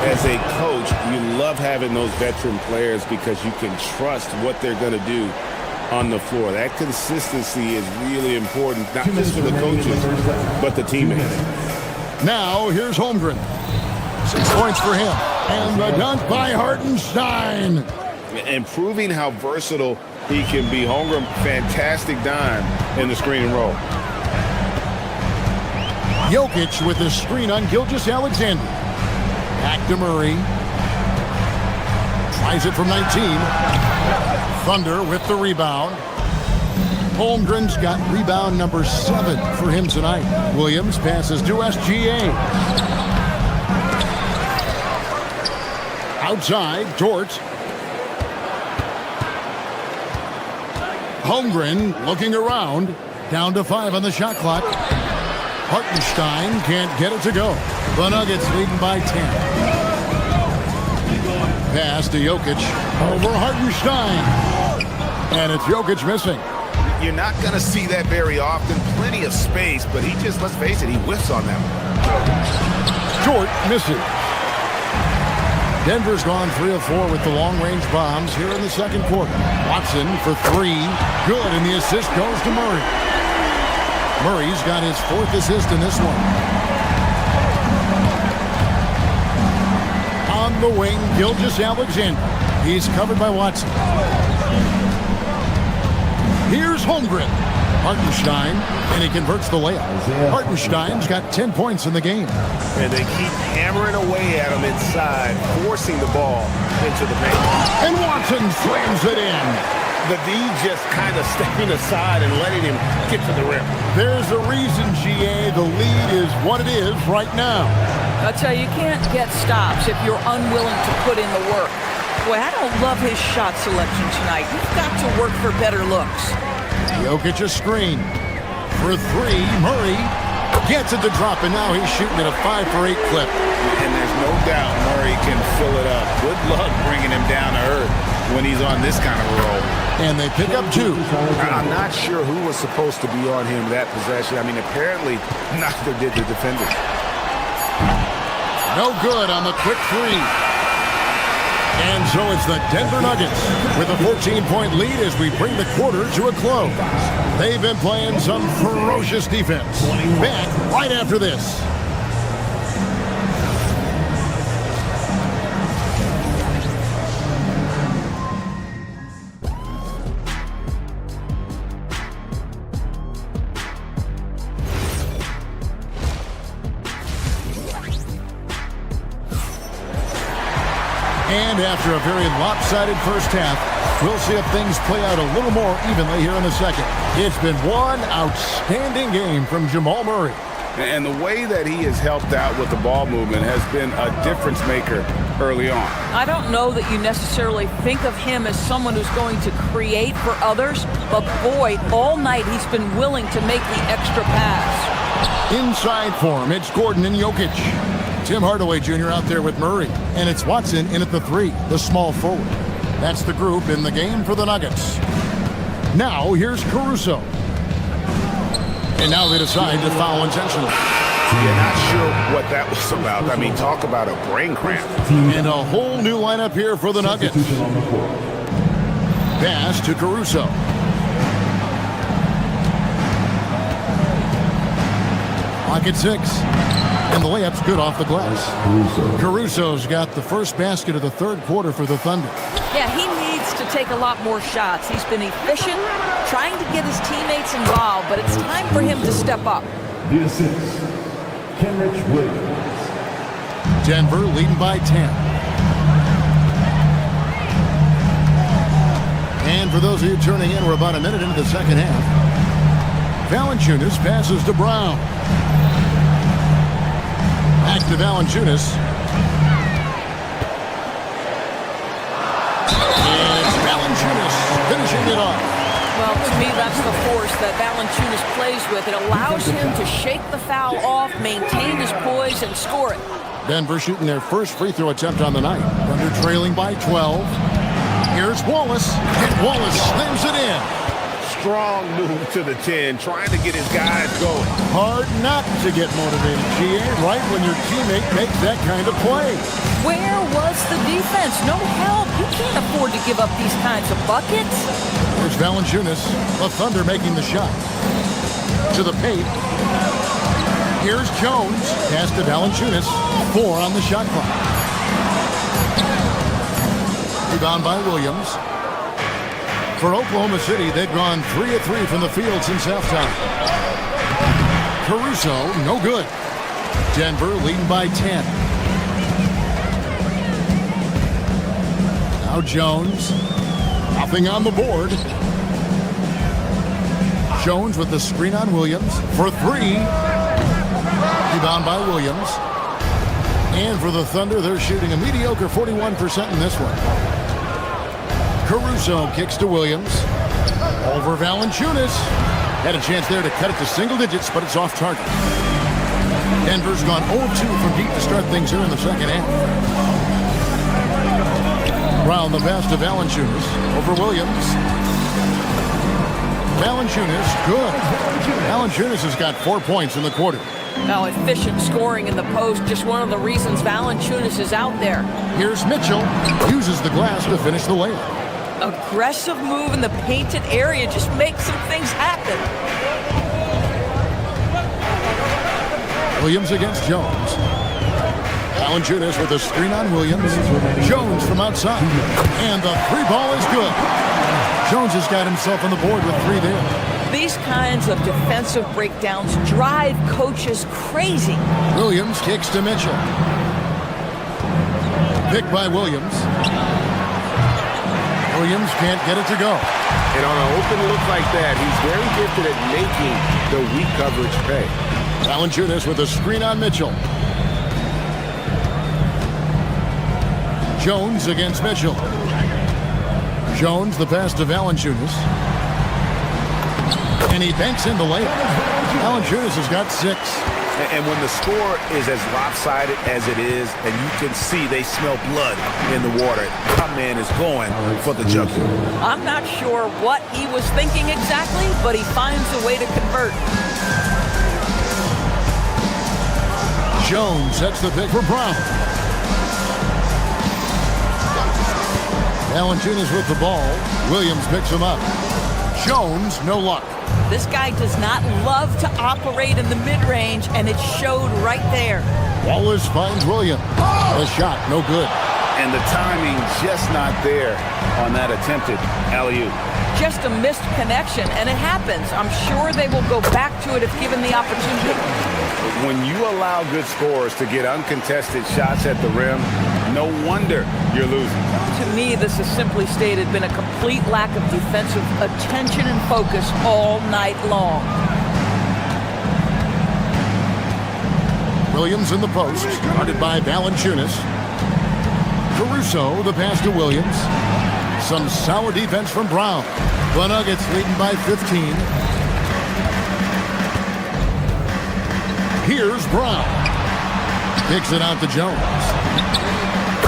as a coach, you love having those veteran players because you can trust what they're going to do on the floor. That consistency is really important, not just for the coaches, but the teammates. Now, here's Holmgren. 6 points for him. And the dunk by Hartenstein. And proving how versatile he can be. Holmgren, fantastic dime in the screen and roll. Jokic with the screen on Gilgeous-Alexander. Back to Murray. Tries it from 19. Thunder with the rebound. Holmgren's got rebound number 7 for him tonight. Williams passes to SGA. Outside, Dort. Holmgren looking around. Down to 5 on the shot clock. Hartenstein can't get it to go. The Nuggets leading by 10. Pass to Jokic. Over Hartenstein. And it's Jokic missing. You're not going to see that very often. Plenty of space, but he just, let's face it, he whiffs on that one. Dort misses. Denver's gone 3 of 4 with the long-range bombs here in the second quarter. Watson for 3. Good, and the assist goes to Murray. Murray's got his 4th assist in this one. On the wing, Gilgeous-Alexander. He's covered by Watson. Here's Holmgren. Hartenstein, and he converts the layup. Hartenstein's got 10 points in the game. And they keep hammering away at him inside, forcing the ball into the paint. And Watson slams it in. The D just kind of stepping aside and letting him get to the rim. There's a reason, GA, the lead is what it is right now. I tell you, you can't get stops if you're unwilling to put in the work. Boy, I don't love his shot selection tonight. You've got to work for better looks. Jokic a screen. For 3, Murray gets it to drop, and now he's shooting at a 5 for 8 clip. And there's no doubt Murray can fill it up. Good luck bringing him down to earth when he's on this kind of a roll. And they pick up 2. I'm not sure who was supposed to be on him that possession. I mean, apparently neither did the defender. No good on the quick 3. And so it's the Denver Nuggets with a 14-point lead as we bring the quarter to a close. They've been playing some ferocious defense. Back right after this. And after a very lopsided first half, we'll see if things play out a little more evenly here in the second. It's been one outstanding game from Jamal Murray. And the way that he has helped out with the ball movement has been a difference maker early on. I don't know that you necessarily think of him as someone who's going to create for others, but boy, all night he's been willing to make the extra pass. Inside for him, it's Gordon and Jokic. Tim Hardaway Jr. out there with Murray. And it's Watson in at the 3, the small forward. That's the group in the game for the Nuggets. Now, here's Caruso. And now they decide to foul intentionally. You're not sure what that was about. I mean, talk about a brain cramp. And a whole new lineup here for the Nuggets. Pass to Caruso. Clock at 6. And the layup's good off the glass. Caruso's got the first basket of the third quarter for the Thunder. Yeah, he needs to take a lot more shots. He's been efficient, trying to get his teammates involved, but it's time for him to step up. The assist, Kenrich Williams. Denver leading by 10. And for those of you tuning in, we're about a minute into the second half. Valanciunas passes to Brown. Back to Valanciunas. It's Valanciunas finishing it off. Well, to me, that's the force that Valanciunas plays with. It allows him to shake the foul off, maintain his poise, and score it. Denver shooting their first free throw attempt on the night. Thunder trailing by 12. Here's Wallace, and Wallace slams it in. Strong move to the 10, trying to get his guys going. Hard not to get motivated, GA, right when your teammate makes that kind of play. Where was the defense? No help. You can't afford to give up these kinds of buckets. There's Valanciunas, the Thunder making the shot. To the paint. Here's Jones, pass to Valanciunas, 4 on the shot clock. Rebound by Williams. For Oklahoma City, they've gone 3 of 3 from the field since halftime. Caruso, no good. Denver leading by 10. Now Jones, nothing on the board. Jones with the screen on Williams for 3. Rebound by Williams. And for the Thunder, they're shooting a mediocre 41% in this one. Caruso kicks to Williams. Over Valanciunas. Had a chance there to cut it to single digits, but it's off target. Denver's gone 0-2 from deep to start things here in the second half. Brown the pass to Valanciunas. Over Williams. Valanciunas, good. Valanciunas has got 4 points in the quarter. Now, efficient scoring in the post, just one of the reasons Valanciunas is out there. Here's Mitchell. Uses the glass to finish the layup. Aggressive move in the painted area just makes some things happen. Williams against Jones. Valanciunas with a screen on Williams. Jones from outside. And the 3 ball is good. Jones has got himself on the board with 3 there. These kinds of defensive breakdowns drive coaches crazy. Williams kicks to Mitchell. Picked by Williams. Williams can't get it to go. And on an open look like that, he's very gifted at making the weak coverage pay. Valanciunas with a screen on Mitchell. Jones against Mitchell. Jones the pass to Valanciunas. And he banks in the layup. Valanciunas has got 6. And when the score is as lopsided as it is, and you can see they smell blood in the water, my man is going for the jugular. I'm not sure what he was thinking exactly, but he finds a way to convert. Jones sets the pick for Brown. Valanciunas with the ball. Williams picks him up. Jones, no luck. This guy does not love to operate in the mid-range, and it showed right there. Wallace finds Williams. The shot, no good. And the timing just not there on that attempted alley-oop. Just a missed connection, and it happens. I'm sure they will go back to it if given the opportunity. When you allow good scorers to get uncontested shots at the rim, no wonder you're losing. To me, this has simply stated been a complete lack of defensive attention and focus all night long. Williams in the post, guarded by Valanciunas. Caruso, the pass to Williams. Some sour defense from Brown. The Nuggets leading by 15. Here's Brown. Kicks it out to Jones.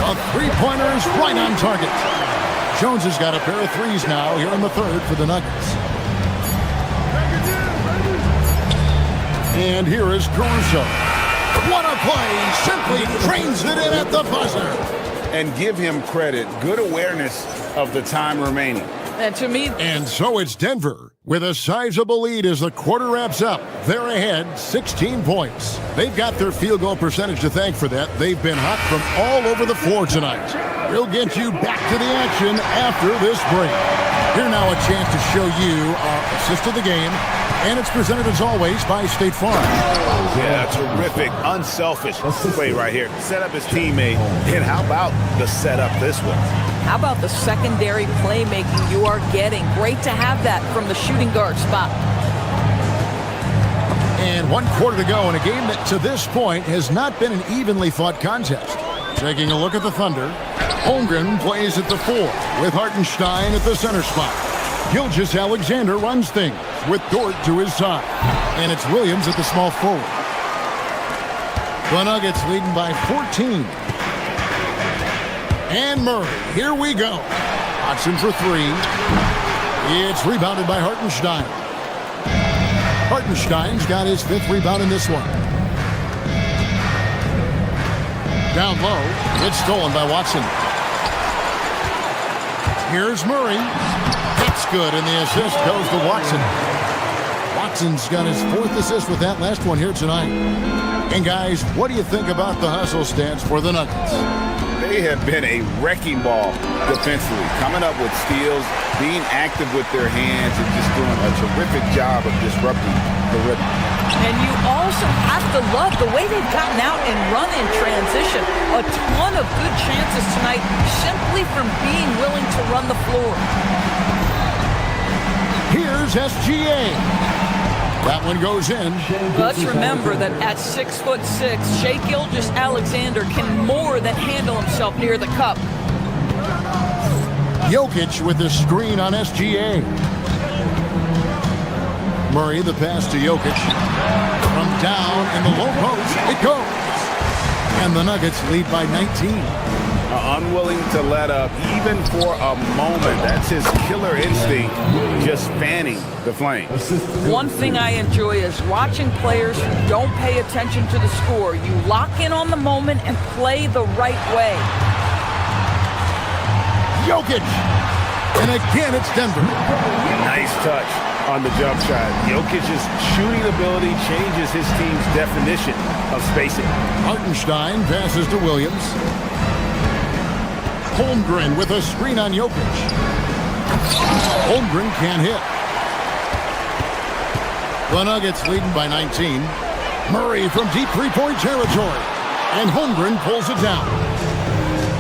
A 3-pointer is right on target. Jones has got a pair of 3s now here in the third for the Nuggets. And here is Caruso. What a play! Simply trains it in at the buzzer. And give him credit. Good awareness of the time remaining. And to me... And so it's Denver with a sizable lead as the quarter wraps up. They're ahead 16 points. They've got their field goal percentage to thank for that. They've been hot from all over the floor tonight. We'll get you back to the action after this break. Here now a chance to show you our assist of the game. And it's presented as always by State Farm. Yeah, terrific, unselfish play right here. Set up his teammate. And how about the setup this one? How about the secondary playmaking you are getting? Great to have that from the shooting guard spot. And 1 quarter to go in a game that to this point has not been an evenly fought contest. Taking a look at the Thunder. Holmgren plays at the 4 with Hartenstein at the center spot. Gilgeous-Alexander runs things with Dort to his side. And it's Williams at the small forward. The Nuggets leading by 14. And Murray, here we go. Watson for three. It's rebounded by Hartenstein. Hartenstein's got his 5th rebound in this one. Down low, it's stolen by Watson. Here's Murray. That's good, and the assist goes to Watson. Watson's got his 4th assist with that last one here tonight. And guys, what do you think about the hustle stats for the Nuggets? They have been a wrecking ball defensively, coming up with steals, being active with their hands, and just doing a terrific job of disrupting the rhythm. And you also have to love the way they've gotten out and run in transition. A ton of good chances tonight simply from being willing to run the floor. Here's SGA. That one goes in. Let's remember that at 6'6", Shai Gilgeous-Alexander can more than handle himself near the cup. Jokic with the screen on SGA. Murray, the pass to Jokic. From down in the low post, it goes. And the Nuggets lead by 19. Unwilling to let up, even for a moment. That's his killer instinct, just fanning the flame. One thing I enjoy is watching players who don't pay attention to the score. You lock in on the moment and play the right way. Jokic. And again, it's Denver. Nice touch on the jump shot. Jokic's shooting ability changes his team's definition of spacing. Hartenstein passes to Williams. Holmgren with a screen on Jokic. Holmgren can't hit. The Nuggets leading by 19. Murray from deep three-point territory. And Holmgren pulls it down.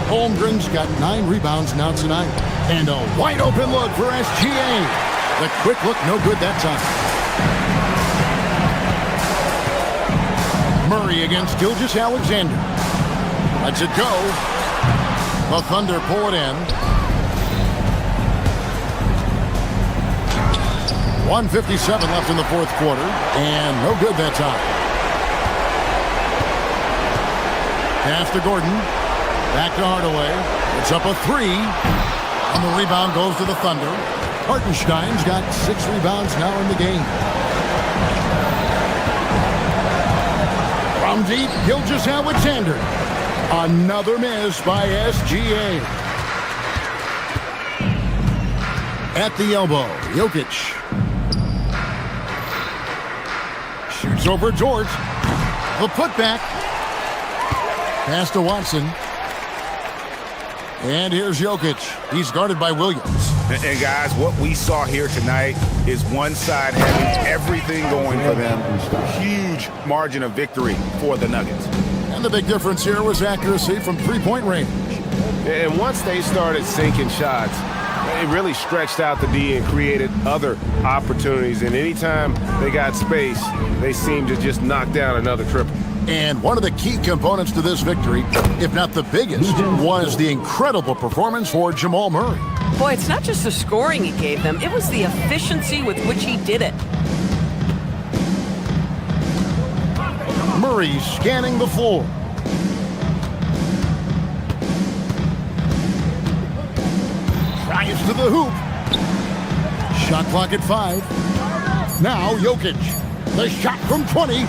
Holmgren's got 9 rebounds now tonight. And a wide open look for SGA. The quick look, no good that time. Murray against Gilgeous-Alexander. Lets it go. The Thunder pull it in. 1:57 left in the 4th quarter. And no good that time. Pass to Gordon. Back to Hardaway. It's up a 3. And the rebound goes to the Thunder. Hartenstein's got 6 rebounds now in the game. From deep, Gilgeous-Alexander. Another miss by SGA. At the elbow, Jokic. Shoots over Dort. The putback. Pass to Watson. And here's Jokic. He's guarded by Williams. And guys, what we saw here tonight is one side having everything going for them. Huge margin of victory for the Nuggets. And the big difference here was accuracy from three-point range. And once they started sinking shots, it really stretched out the D and created other opportunities. And anytime they got space, they seemed to just knock down another triple. And one of the key components to this victory, if not the biggest, was the incredible performance for Jamal Murray. Boy, it's not just the scoring he gave them, it was the efficiency with which he did it. Murray scanning the floor. Drives to the hoop. Shot clock at 5. Now Jokic. The shot from 20.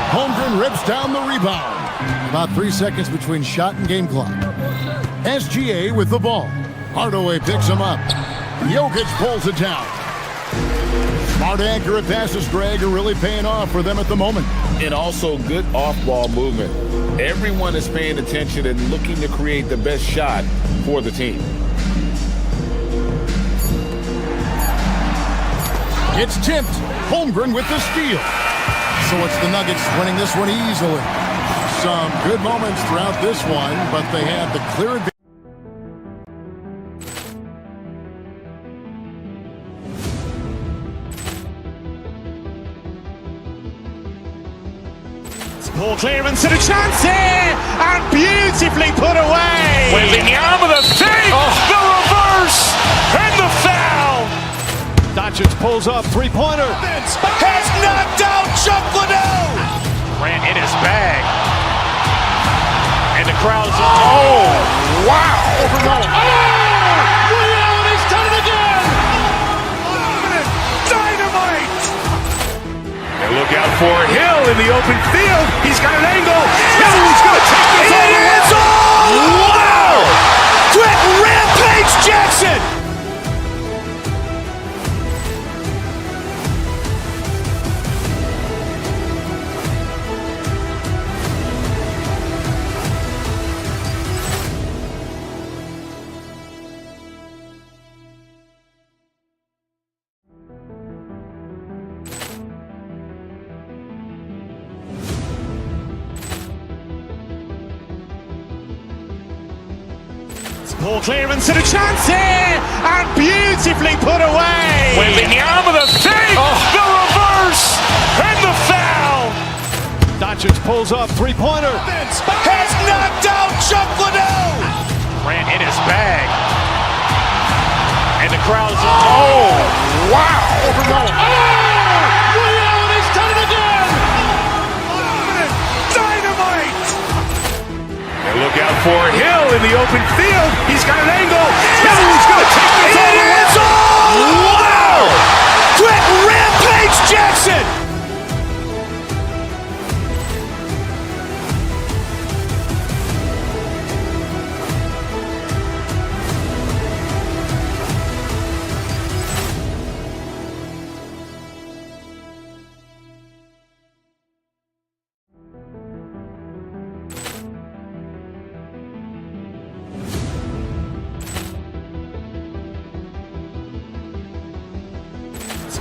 Holmgren rips down the rebound. About 3 seconds between shot and game clock. SGA with the ball. Hardaway picks him up. Jokic pulls it down. Smart, accurate passes, Greg, are really paying off for them at the moment. And also good off-ball movement. Everyone is paying attention and looking to create the best shot for the team. It's tipped. Holmgren with the steal. So it's the Nuggets winning this one easily. Some good moments throughout this one, but they have the clear advantage. Ball clearance and a chance here, and beautifully put away. Wembanyama with a save, the reverse, and the foul. pulls up, three-pointer. Has knocked out Chuck Liddell. Grant in his bag. And the crowd's wow. Over goal. Liddell, he's done it again. Dynamite. And look out for Hill in the open field. He's got an angle. Hill's going to take this all the way. Wow. Quick Rampage Jackson. Ball clearance and a chance here, and beautifully put away. Wembanyama the fake, the reverse, and the foul. Doncic pulls up, three-pointer. Has knocked out Chuck Liddell. Grant in his bag. And the crowd's wow. Over goal. Liddell, he's done it again. Dynamite. And look out for Hill in the open field. He's got an angle. Hill's going to take this all the way. Wow. Quick Rampage Jackson.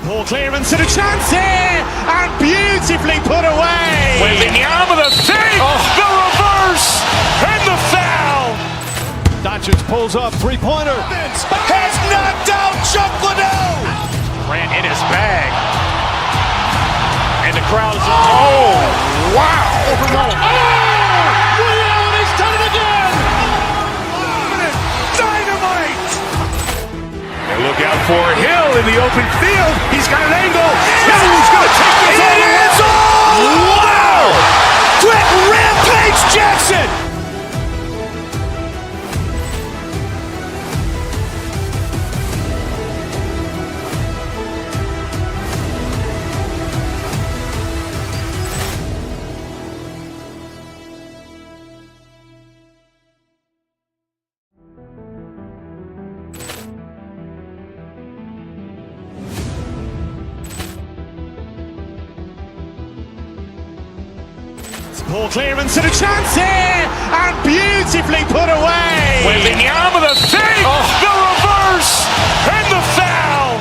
Ball clearance and a chance here, and beautifully put away. Wembanyama the fake, the reverse, and the foul. Doncic pulls up, three-pointer. Has knocked out Chuck Liddell. Grant in his bag. And the crowd's wow. Over goal. Liddell, he's done it again. Dynamite. And look out for Hill in the open field. He's got an angle. Hill's going to take this all the way. Wow. Quick Rampage Jackson. Ball clearance and a chance here, and beautifully put away. Wembanyama the fake, the reverse, and the foul.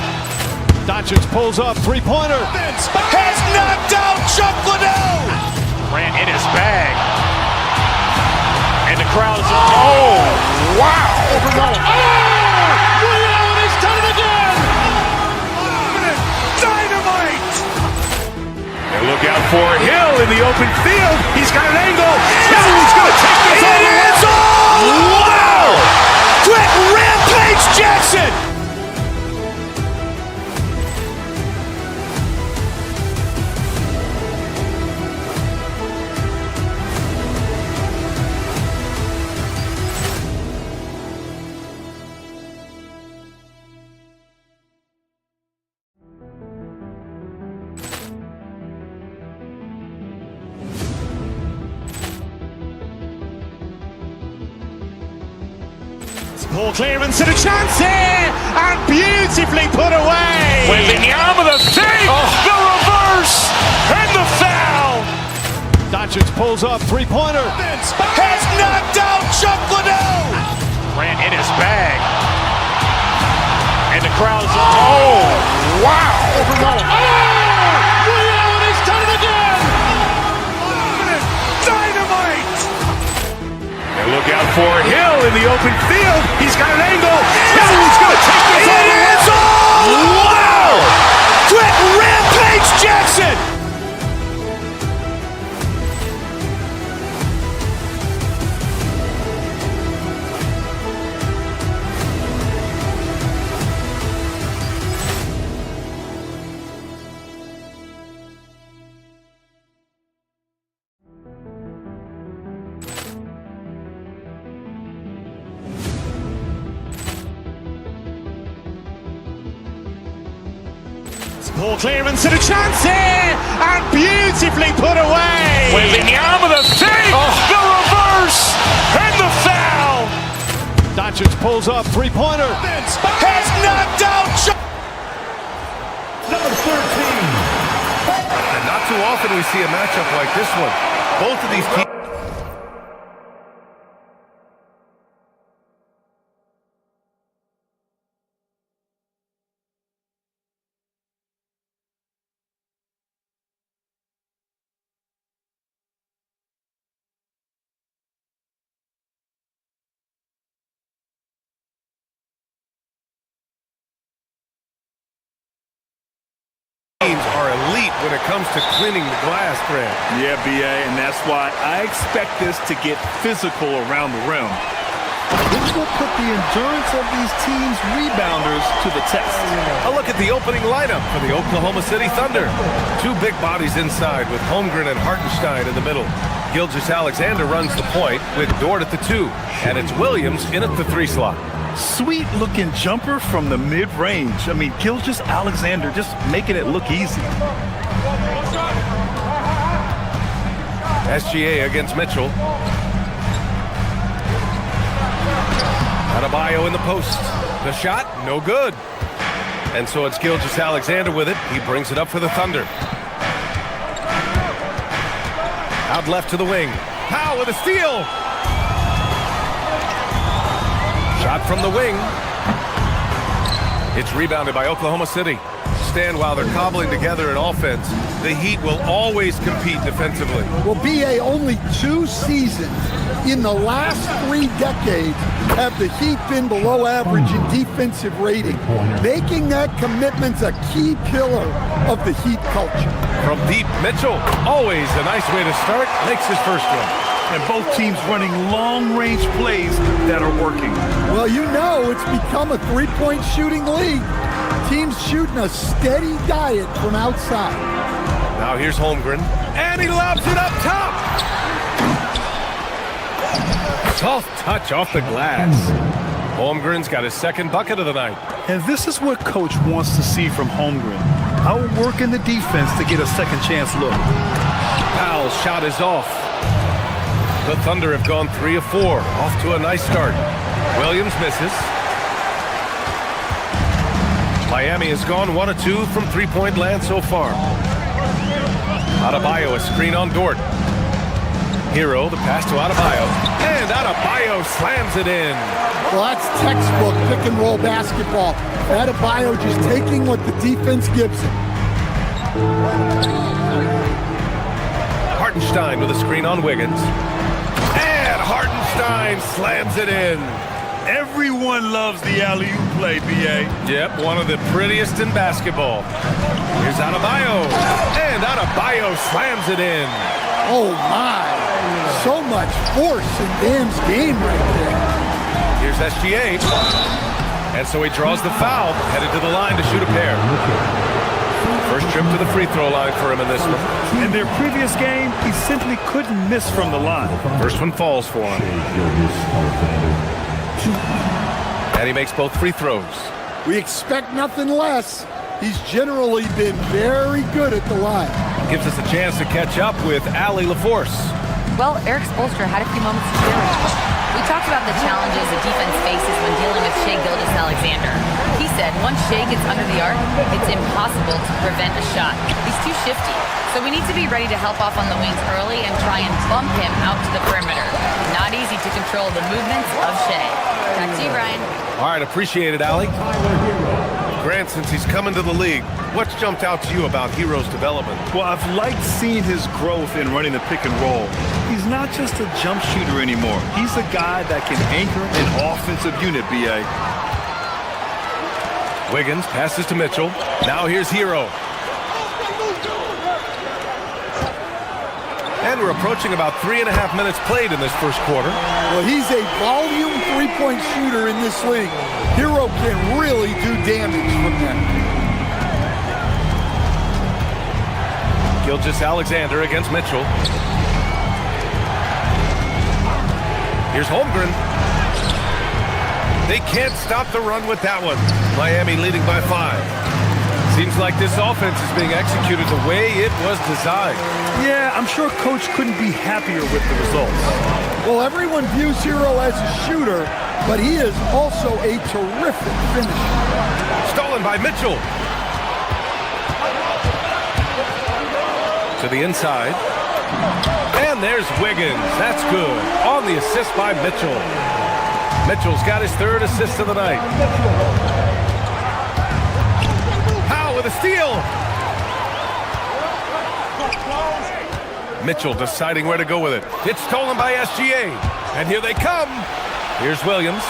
Doncic pulls up, three-pointer. Has knocked out Chuck Liddell. Grant in his bag. And the crowd's wow. Over goal. Liddell, he's done it again. Dynamite. And look out for Hill in the open field. He's got an angle. Hill's going to take this all the way. Wow. Quick Rampage Jackson. Ball clearance and a chance here, and beautifully put away. Wembanyama the fake, the reverse, and the foul. Doncic pulls up, three-pointer. Has knocked out Chuck Liddell. Grant in his bag. And the crowd's wow. Over goal. Liddell, he's done it again. Dynamite. And look out for Hill in the open field. He's got an angle. Hill's going to take this all the way. Wow. Quick Rampage Jackson. Poor clearance and a chance here, and beautifully put away. Wembanyama the fake, the reverse, and the foul. Doncic pulls up, three-pointer. Has knocked out. Number 13. And not too often we see a matchup like this one. Both of these teams. Are elite when it comes to cleaning the glass, Grant. Yeah, BA, and that's why I expect this to get physical around the rim. This will put the endurance of these teams' rebounders to the test. A look at the opening lineup for the Oklahoma City Thunder. Two big bodies inside with Holmgren and Hartenstein in the middle. Gilgeous-Alexander runs the point with Dort at the 2, and it's Williams in at the 3 slot. Sweet-looking jumper from the mid-range. I mean, Gilgeous-Alexander just making it look easy. SGA against Mitchell. Adebayo in the post. The shot, no good. And so it's Gilgeous-Alexander with it. He brings it up for the Thunder. Out left to the wing. Powell with a steal. Shot from the wing. It's rebounded by Oklahoma City. Stan, while they're cobbling together in offense, the Heat will always compete defensively. Well, BA, only 2 seasons in the last 3 decades have the Heat been below average in defensive rating, making that commitment a key pillar of the Heat culture. From deep, Mitchell, always a nice way to start, makes his first one. And both teams running long-range plays that are working. Well, you know it's become a 3-point shooting league. Teams shooting a steady diet from outside. Now here's Holmgren, and he lobs it up top. Soft touch off the glass. Holmgren's got his second bucket of the night. And this is what Coach wants to see from Holmgren. Outworking the defense to get a second chance look. Powell's shot is off. The Thunder have gone 3 of 4, off to a nice start. Williams misses. Miami has gone 1 of 2 from 3-point land so far. Adebayo, a screen on Dort. Hero, the pass to Adebayo. And Adebayo slams it in. Well, that's textbook pick-and-roll basketball. Adebayo just taking what the defense gives him. Hartenstein with a screen on Wiggins. And Hartenstein slams it in. Everyone loves the alley-oop play, BA. Yep, one of the prettiest in basketball. Here's Adebayo. And Adebayo slams it in. Oh, my. So much force in Dan's game right there. Here's SGA. And so he draws the foul, headed to the line to shoot a pair. First trip to the free throw line for him in this one. In their previous game, he simply couldn't miss from the line. First one falls for him. And he makes both free throws. We expect nothing less. He's generally been very good at the line. Gives us a chance to catch up with Allie LaForce. Well, Eric Spoelstra had a few moments to share with us. We talked about the challenges the defense faces when dealing with Shai Gilgeous-Alexander. He said once Shai gets under the arc, it's impossible to prevent a shot. He's too shifty. So we need to be ready to help off on the wings early and try and bump him out to the perimeter. Not easy to control the movements of Shai. Back to you, Brian. All right, appreciate it, Allie. Grant, since he's come into the league, what's jumped out to you about Hero's development? Well, I've liked seeing his growth in running the pick and roll. He's not just a jump shooter anymore. He's a guy that can anchor an offensive unit, BA. Wiggins passes to Mitchell. Now here's Hero. And we're approaching about 3.5 minutes played in this first quarter. Well, he's a volume 3-point shooter in this league. Hero can really do damage from there. Gilgeous-Alexander against Mitchell. Here's Holmgren. They can't stop the run with that one. Miami leading by 5. Seems like this offense is being executed the way it was designed. Yeah, I'm sure Coach couldn't be happier with the results. Well, everyone views Hero as a shooter, but he is also a terrific finisher. Stolen by Mitchell. To the inside. And there's Wiggins. That's good. On the assist by Mitchell. Mitchell's got his third assist of the night. Howe with a steal. Mitchell deciding where to go with it. It's stolen by SGA. And here they come. Here's Williams.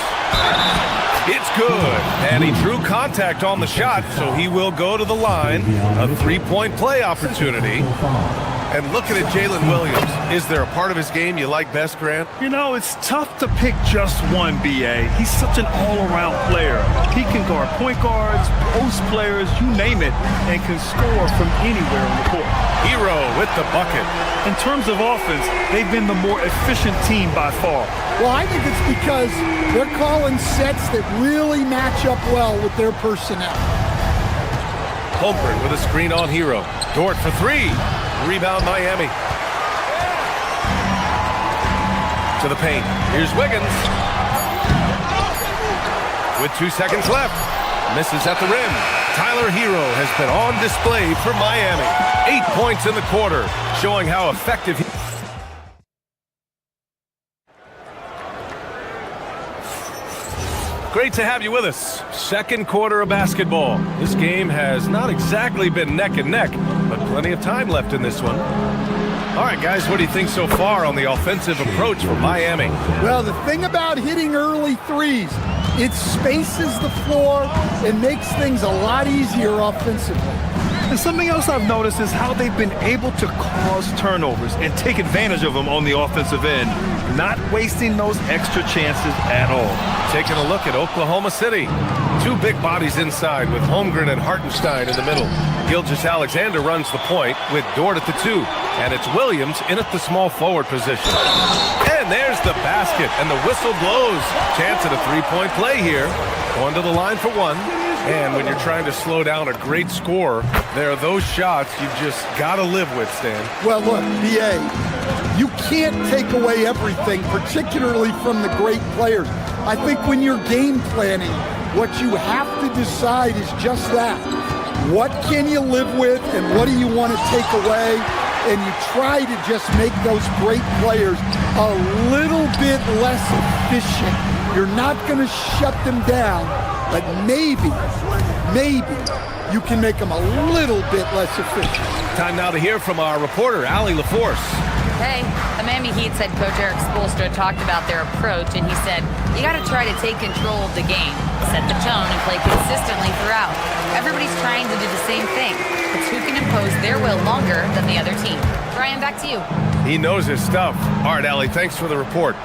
It's good. And he drew contact on the shot, so he will go to the line. A three-point play opportunity. And looking at Jalen Williams, is there a part of his game you like best, Grant? You know, it's tough to pick just one, B.A. He's such an all-around player. He can guard point guards, post players, you name it, and can score from anywhere on the court. Hero with the bucket. In terms of offense, they've been the more efficient team by far. Well, I think it's because they're calling sets that really match up well with their personnel. Holmgren with a screen on Hero. Dort for three. Rebound Miami. To the paint. Here's Wiggins. With 2 seconds left. Misses at the rim. Tyler Hero has been on display for Miami. 8 points in the quarter, showing how effective he is. Great to have you with us. Second quarter of basketball. This game has not exactly been neck and neck, but plenty of time left in this one. All right, guys, what do you think so far on the offensive approach for Miami? Well, the thing about hitting early threes, it spaces the floor and makes things a lot easier offensively. And something else I've noticed is how they've been able to cause turnovers and take advantage of them on the offensive end, not wasting those extra chances at all. Taking a look at Oklahoma City. Two big bodies inside with Holmgren and Hartenstein in the middle. Gilgeous-Alexander runs the point with Dort at the 2. And it's Williams in at the small forward position. And there's the basket, and the whistle blows. Chance at a three-point play here. Going to the line for one. And when you're trying to slow down a great score, there are those shots you just got to live with, Stan. Well, look, B.A., you can't take away everything, particularly from the great players. I think when you're game planning, what you have to decide is just that. What can you live with and what do you want to take away? And you try to just make those great players a little bit less efficient. You're not going to shut them down, but maybe you can make them a little bit less efficient. Time now to hear from our reporter, Allie LaForce. Hey, the Miami Heat's head coach Eric Spoelstra talked about their approach, and he said, you got to try to take control of the game, set the tone, and play consistently throughout. Everybody's trying to do the same thing. It's who can impose their will longer than the other team. Brian, back to you. He knows his stuff. All right, Allie, thanks for the report.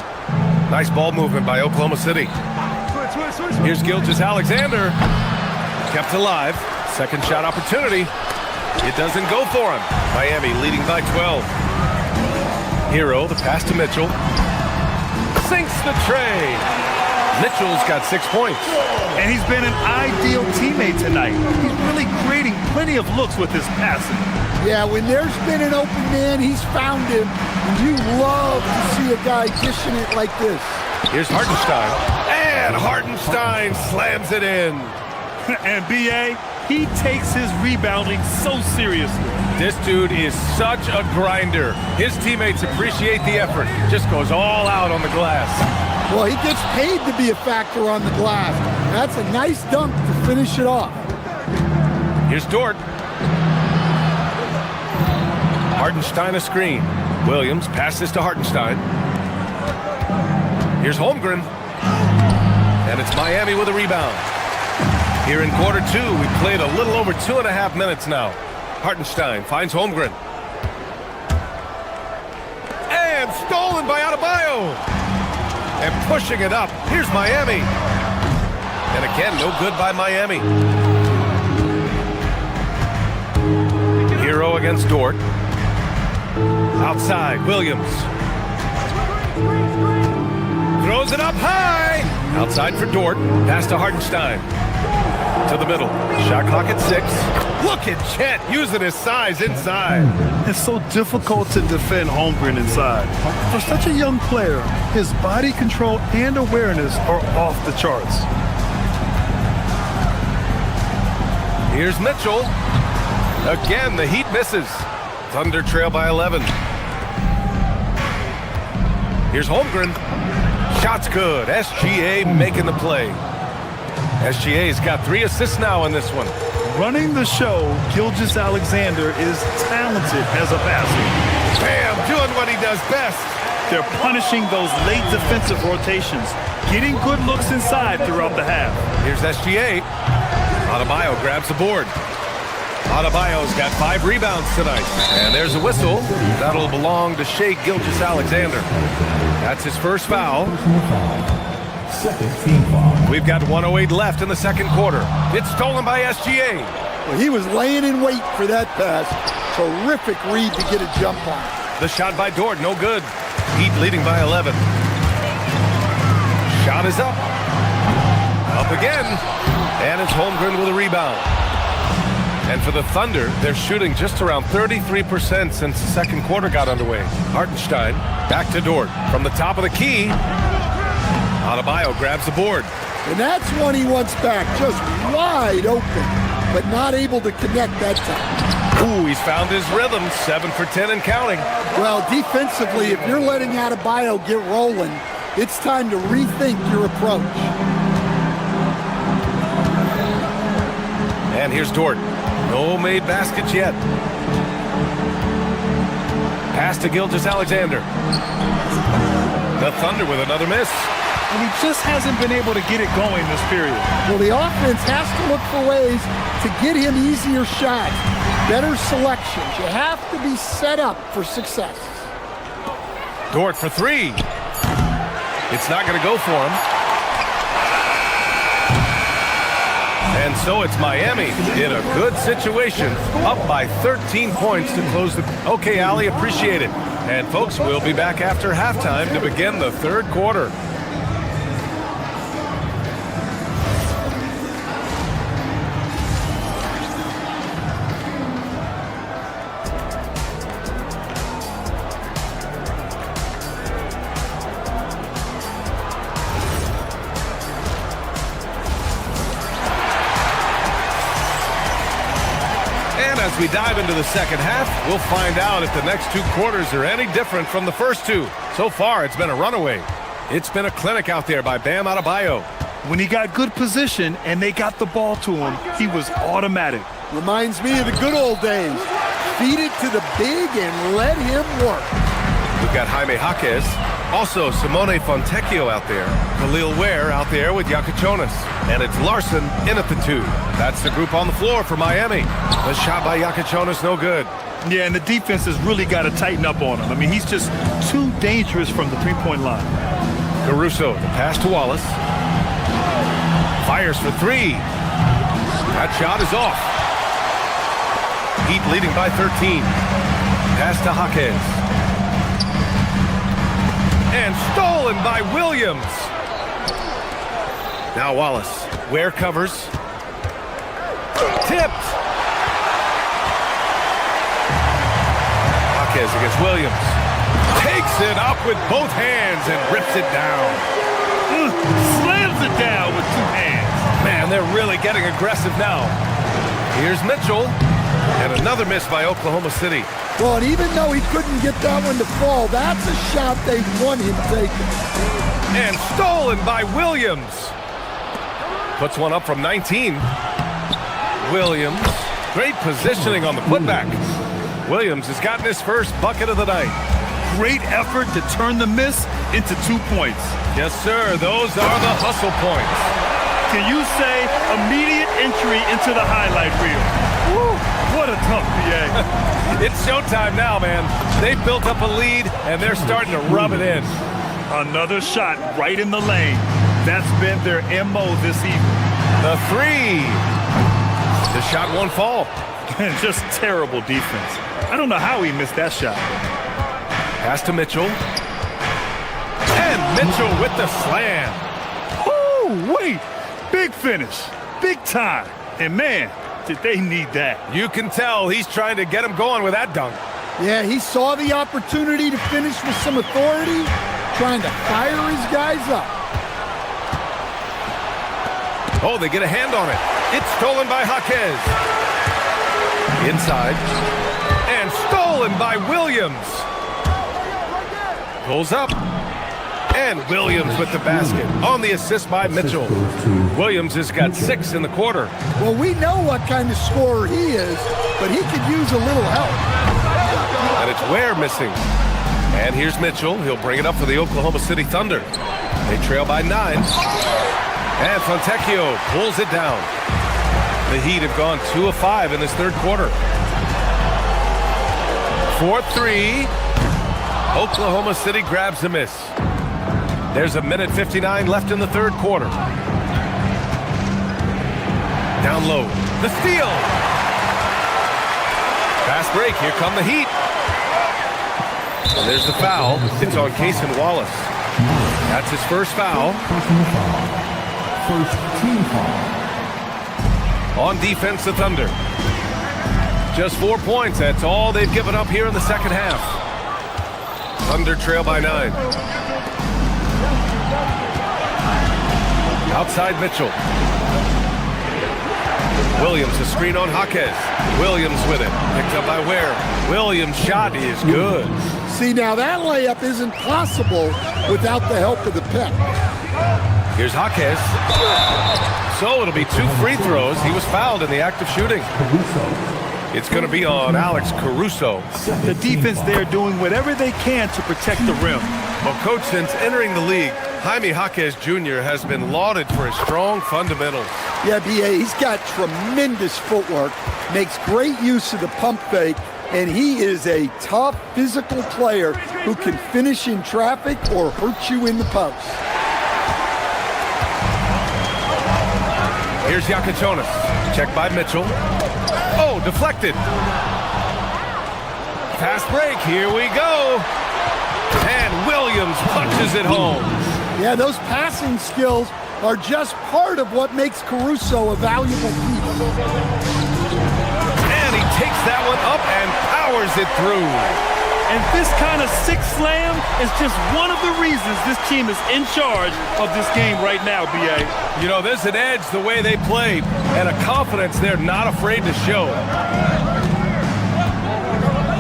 Nice ball movement by Oklahoma City. Here's Gilgeous-Alexander. Kept alive. Second shot opportunity. It doesn't go for him. Miami leading by 12. Hero, the pass to Mitchell. Sinks the tray. Mitchell's got 6 points. And he's been an ideal teammate tonight. He's really creating plenty of looks with his passing. Yeah, when there's been an open man, he's found him. And you love to see a guy dishing it like this. Here's Hartenstein. And Hartenstein slams it in. And B.A., he takes his rebounding so seriously. This dude is such a grinder. His teammates appreciate the effort. Just goes all out on the glass. Well, he gets paid to be a factor on the glass. That's a nice dunk to finish it off. Here's Dort. Hartenstein a screen. Williams passes to Hartenstein. Here's Holmgren. And it's Miami with a rebound. Here in quarter two, we've played a little over 2.5 minutes now. Hartenstein finds Holmgren. And stolen by Adebayo. And pushing it up. Here's Miami. And again, no good by Miami. Hero against Dort. Outside, Williams. Throws it up high. Outside for Dort. Pass to Hartenstein. To the middle. Shot clock at 6. Look at Chet using his size inside. It's so difficult to defend Holmgren inside. For such a young player, his body control and awareness are off the charts. Here's Mitchell. Again, the Heat misses. Thunder trail by 11. Here's Holmgren. Shot's good. SGA making the play. SGA's got 3 assists now in this one. Running the show, Gilgeous-Alexander is talented as a passer. Bam, doing what he does best. They're punishing those late defensive rotations, getting good looks inside throughout the half. Here's SGA. Adebayo grabs the board. Adebayo's got 5 rebounds tonight. And there's a whistle. That'll belong to Shai Gilgeous-Alexander. That's his first foul. Second team foul. We've got 1:08 left in the second quarter. It's stolen by SGA. Well, he was laying in wait for that pass. Terrific read to get a jump on. The shot by Dort, no good. Heat leading by 11. Shot is up. Up again. And it's Holmgren with a rebound. And for the Thunder, they're shooting just around 33% since the second quarter got underway. Hartenstein back to Dort. From the top of the key, Adebayo grabs the board. And that's one he wants back, just wide open, but not able to connect that time. Ooh, he's found his rhythm, 7 for 10 and counting. Well, defensively, if you're letting Adebayo get rolling, it's time to rethink your approach. And here's Dort. No made baskets yet. Pass to Gilgeous-Alexander. The Thunder with another miss. And he just hasn't been able to get it going this period. Well, the offense has to look for ways to get him easier shots, better selections. You have to be set up for success. Dort for 3. It's not going to go for him. And so it's Miami in a good situation, up by 13 points to close the... Okay, Ali, appreciate it. And folks, we'll be back after halftime to begin the third quarter. As we dive into the second half, we'll find out if the next 2 quarters are any different from the first 2. So far, it's been a runaway. It's been a clinic out there by Bam Adebayo. When he got good position and they got the ball to him, he was automatic. Reminds me of the good old days. Feed it to the big and let him work. We've got Jaime Jaquez. Also, Simone Fontecchio out there. Khalil Ware out there with Yakachionis. And it's Larson in at the 2. That's the group on the floor for Miami. The shot by Yakachionis, no good. Yeah, and the defense has really got to tighten up on him. I mean, he's just too dangerous from the three-point line. Caruso, the pass to Wallace. Fires for 3. That shot is off. Heat leading by 13. Pass to Jaquez. And stolen by Williams. Now Wallace. Ware covers. Tipped. Jaquez against Williams. Takes it up with both hands and rips it down. Slams it down with 2 hands. Man, they're really getting aggressive now. Here's Mitchell. And another miss by Oklahoma City. Well, and even though he couldn't get that one to fall, that's a shot they want him taking. And stolen by Williams. Puts one up from 19. Williams. Great positioning on the putback. Williams has gotten his first bucket of the night. Great effort to turn the miss into 2 points. Yes, sir. Those are the hustle points. Can you say immediate entry into the highlight reel? Woo, what a tough PA. It's showtime now, man. They've built up a lead, and they're starting to rub it in. Another shot right in the lane. That's been their MO this evening. The 3. The shot won't fall. Just terrible defense. I don't know how he missed that shot. Pass to Mitchell. And Mitchell with the slam. Oh, wait. Big finish. big time. And man, did they need that. You can tell he's trying to get him going with that dunk. Yeah, he saw the opportunity to finish with some authority, trying to fire his guys up. Oh, they get a hand on it. It's stolen by Jaquez. Inside. And stolen by Williams. Pulls up. And Williams with the basket on the assist by Mitchell. Williams has got 6 in the quarter. Well, we know what kind of scorer he is, but he could use a little help. And it's Ware missing. And here's Mitchell. He'll bring it up for the Oklahoma City Thunder. They trail by 9. And Fontecchio pulls it down. The Heat have gone 2 of 5 in this third quarter. 4-3. Oklahoma City grabs a miss. There's a minute 59 left in the third quarter. Down low. The steal. Fast break. Here come the Heat. And there's the foul. It's on Cason Wallace. That's his first foul. First team foul. On defense, the Thunder. Just 4 points. That's all they've given up here in the second half. Thunder trail by 9. Outside Mitchell. Williams, a screen on Jaquez. Williams with it. Picked up by Ware. Williams' shot is good. See, now that layup isn't possible without the help of the pick. Here's Jaquez. So it'll be 2 free throws. He was fouled in the act of shooting. It's going to be on Alex Caruso. The defense there doing whatever they can to protect the rim. Well, Coach, since entering the league, Jaime Jaquez Jr. has been lauded for his strong fundamentals. Yeah, B.A., he's got tremendous footwork, makes great use of the pump fake, and he is a tough physical player who can finish in traffic or hurt you in the post. Here's Yakachonis. Checked by Mitchell. Oh, deflected. Fast break. Here we go. And Williams punches it home. Yeah, those passing skills are just part of what makes Caruso a valuable piece. And he takes that one up and powers it through. And this kind of six slam is just one of the reasons this team is in charge of this game right now, B.A. You know, there's an edge the way they play and a confidence they're not afraid to show.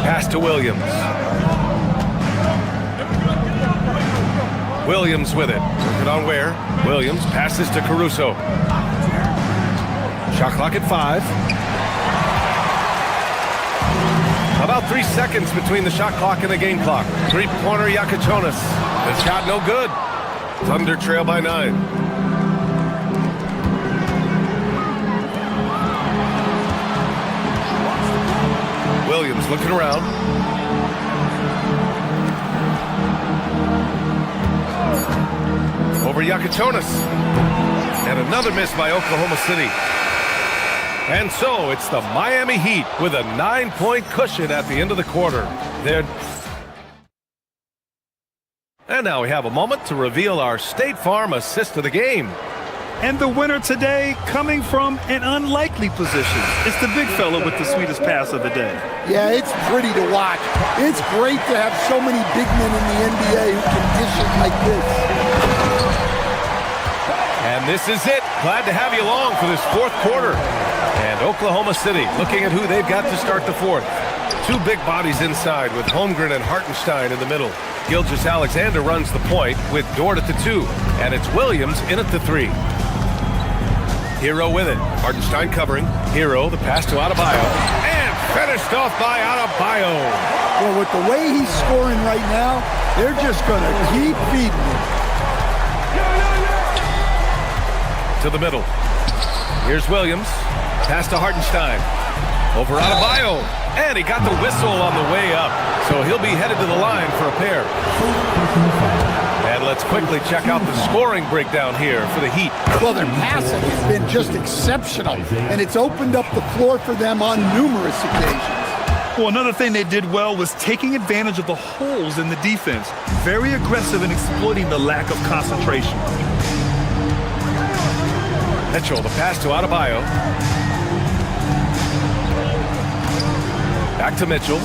Pass to Williams. Williams with it. Working on Ware. Williams passes to Caruso. Shot clock at 5. About 3 seconds between the shot clock and the game clock. Three-pointer Yakachonis. The shot no good. Thunder trail by 9. Williams looking around. Over Yakachonis. And another miss by Oklahoma City. And so it's the Miami Heat with a 9-point cushion at the end of the quarter. And now we have a moment to reveal our State Farm assist of the game. And the winner today coming from an unlikely position. It's the big fella with the sweetest pass of the day. Yeah, it's pretty to watch. It's great to have so many big men in the NBA who can dish it like this. And this is it. Glad to have you along for this fourth quarter. And Oklahoma City looking at who they've got to start the fourth. 2 big bodies inside with Holmgren and Hartenstein in the middle. Gilgeous-Alexander runs the point with Dort at the 2. And it's Williams in at the 3. Hero with it. Hartenstein covering. Hero, the pass to Adebayo. And finished off by Adebayo. Well, with the way he's scoring right now, they're just going to keep feeding him. To the middle. Here's Williams. Pass to Hartenstein. Over Adebayo. And he got the whistle on the way up. So he'll be headed to the line for a pair. And let's quickly check out the scoring breakdown here for the Heat. Well, their passing has been just exceptional, and it's opened up the floor for them on numerous occasions. Well, another thing they did well was taking advantage of the holes in the defense. Very aggressive in exploiting the lack of concentration. Mitchell, the pass to Adebayo. Back to Mitchell.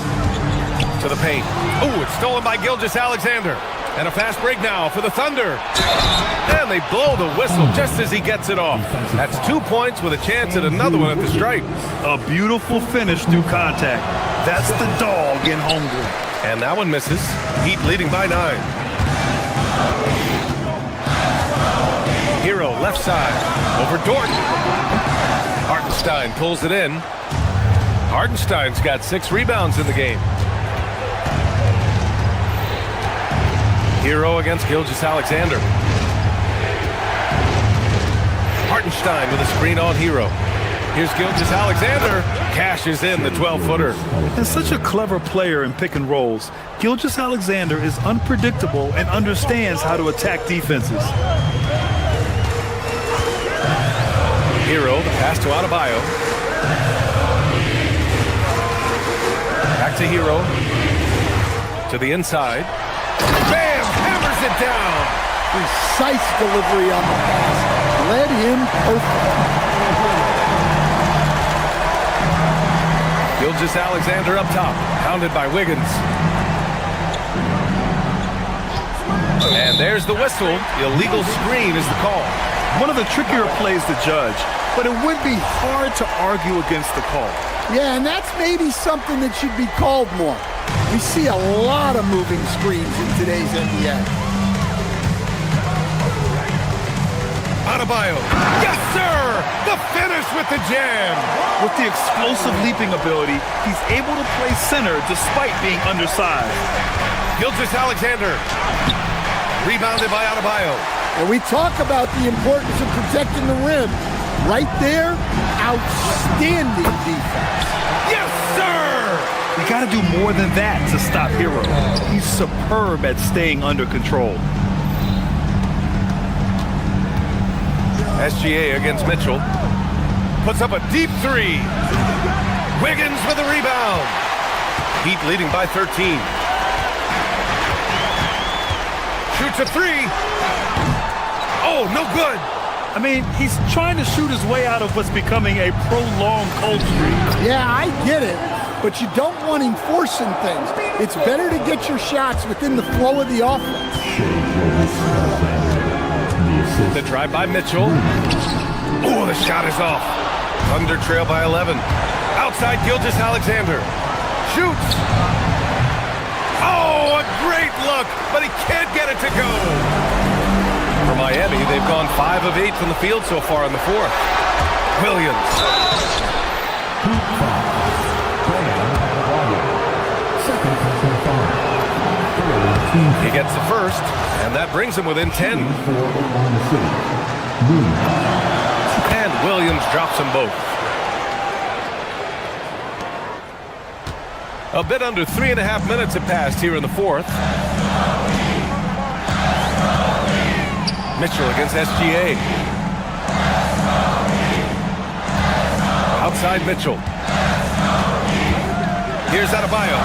To the paint. Oh, it's stolen by Gilgeous-Alexander. And a fast break now for the Thunder. And they blow the whistle just as he gets it off. That's 2 points with a chance at another one at the stripe. A beautiful finish through contact. That's the dog in hungry. And that one misses. Heat leading by 9. Hero left side over Dort. Hartenstein pulls it in. Hartenstein's got 6 rebounds in the game. Hero against Gilgeous-Alexander. Hartenstein with a screen on Hero. Here's Gilgeous-Alexander. Cashes in the 12-footer. And such a clever player in pick and rolls. Gilgeous-Alexander is unpredictable and understands how to attack defenses. Hero, the pass to Adebayo. Back to Hero. To the inside. Bam! Hammers it down! Precise delivery on the pass. Led him perfect. Gilgeous-Alexander up top. Pounded by Wiggins. And there's the whistle. Illegal screen is the call. One of the trickier plays to judge, but it would be hard to argue against the call. Yeah, and that's maybe something that should be called more. We see a lot of moving screens in today's NBA. Adebayo. Yes, sir! The finish with the jam! With the explosive leaping ability, he's able to play center despite being undersized. Gilgeous-Alexander. Rebounded by Adebayo. And we talk about the importance of protecting the rim. Right there, outstanding defense. Yes, sir! You got to do more than that to stop Hero. He's superb at staying under control. SGA against Mitchell. Puts up a deep 3. Wiggins with a rebound. Heat leading by 13. Shoots a 3. Oh, no good. I mean, he's trying to shoot his way out of what's becoming a prolonged cold streak. Yeah, I get it, but you don't want him forcing things. It's better to get your shots within the flow of the offense. The drive by Mitchell. Oh, the shot is off. Thunder trail by 11. Outside Gilgeous-Alexander. Shoots. Oh, a great look, but he can't get it to go. For Miami, they've gone 5 of 8 from the field so far in the 4th. Williams. He gets the first, and that brings him within 10. And Williams drops them both. A bit under 3.5 minutes have passed here in the 4th. Mitchell against SGA. Outside Mitchell. Here's Adebayo.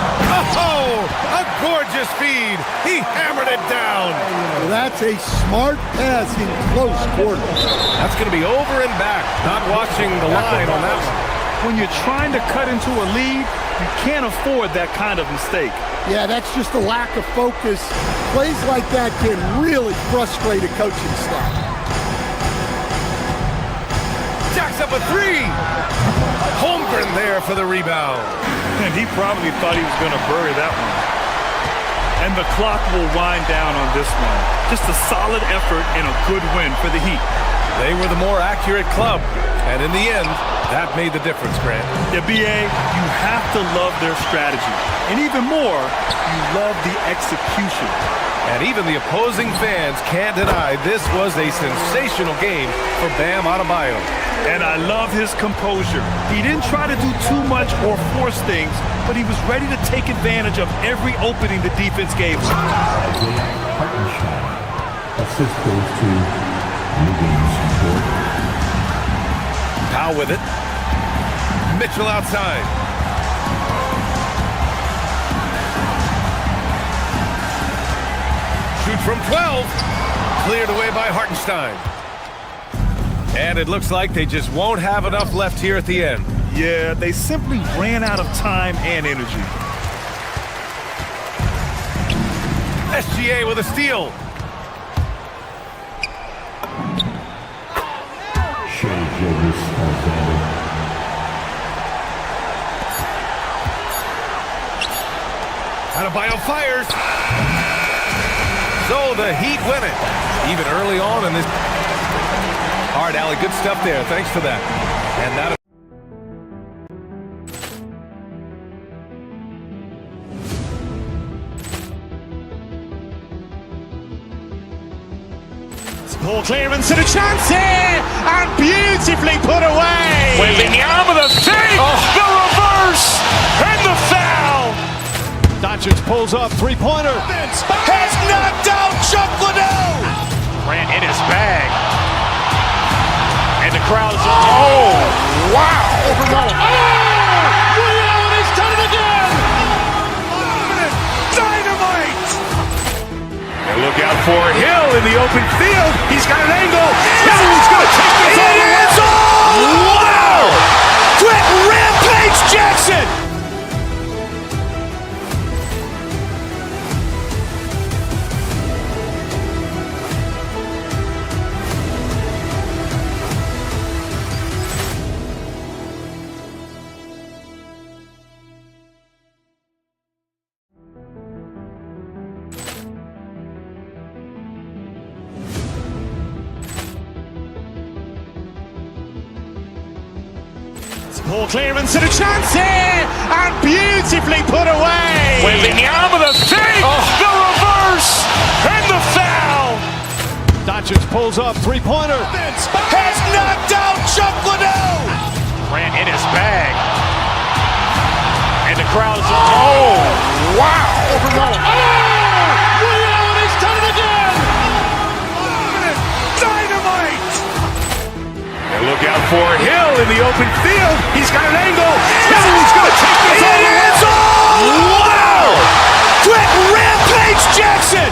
Oh, a gorgeous feed. He hammered it down. Well, that's a smart pass in close quarters. That's going to be over and back. Not watching the line on that one. When you're trying to cut into a lead, you can't afford that kind of mistake. Yeah, that's just a lack of focus. Plays like that can really frustrate a coaching staff. Jacks up a 3. Holmgren there for the rebound. And he probably thought he was going to bury that one. And the clock will wind down on this one. Just a solid effort and a good win for the Heat. They were the more accurate club. And in the end, that made the difference, Grant. Yeah, B.A., you have to love their strategy. And even more, you love the execution. And even the opposing fans can't deny this was a sensational game for Bam Adebayo. And I love his composure. He didn't try to do too much or force things, but he was ready to take advantage of every opening the defense gave him. Assist goes to Wiggins. Powell with it. Mitchell outside. Shoot from 12. Cleared away by Hartenstein. And it looks like they just won't have enough left here at the end. Yeah, they simply ran out of time and energy. SGA with a steal. Adebayo fires. So the Heat win it. Even early on in this. All right, Allie, good stuff there. Thanks for that. And that. Ball clearance and a chance here, and beautifully put away. Wembanyama the fake, the reverse, and the foul. Doncic pulls up, three-pointer. Has knocked out Chuck Liddell. Ran in his bag. And the crowd is, oh, wow. Overrun. Liddell has done it again. Dynamite. And look out for Hill in the open field. He's got an angle. He's going to take this all the way. Wow! Quick Rampage Jackson. Ball clearance and a chance here, and beautifully put away. Wembanyama the fake, the reverse, and the foul. Doncic pulls up, three-pointer. Has knocked out Chuck Liddell. Ran in his bag. And the crowd is, oh, wow. Overrun. Liddell has done it again. Dynamite. And look out for Hill in the open field. He's got an angle. He's going to take this all the way. Wow! Quick Rampage Jackson.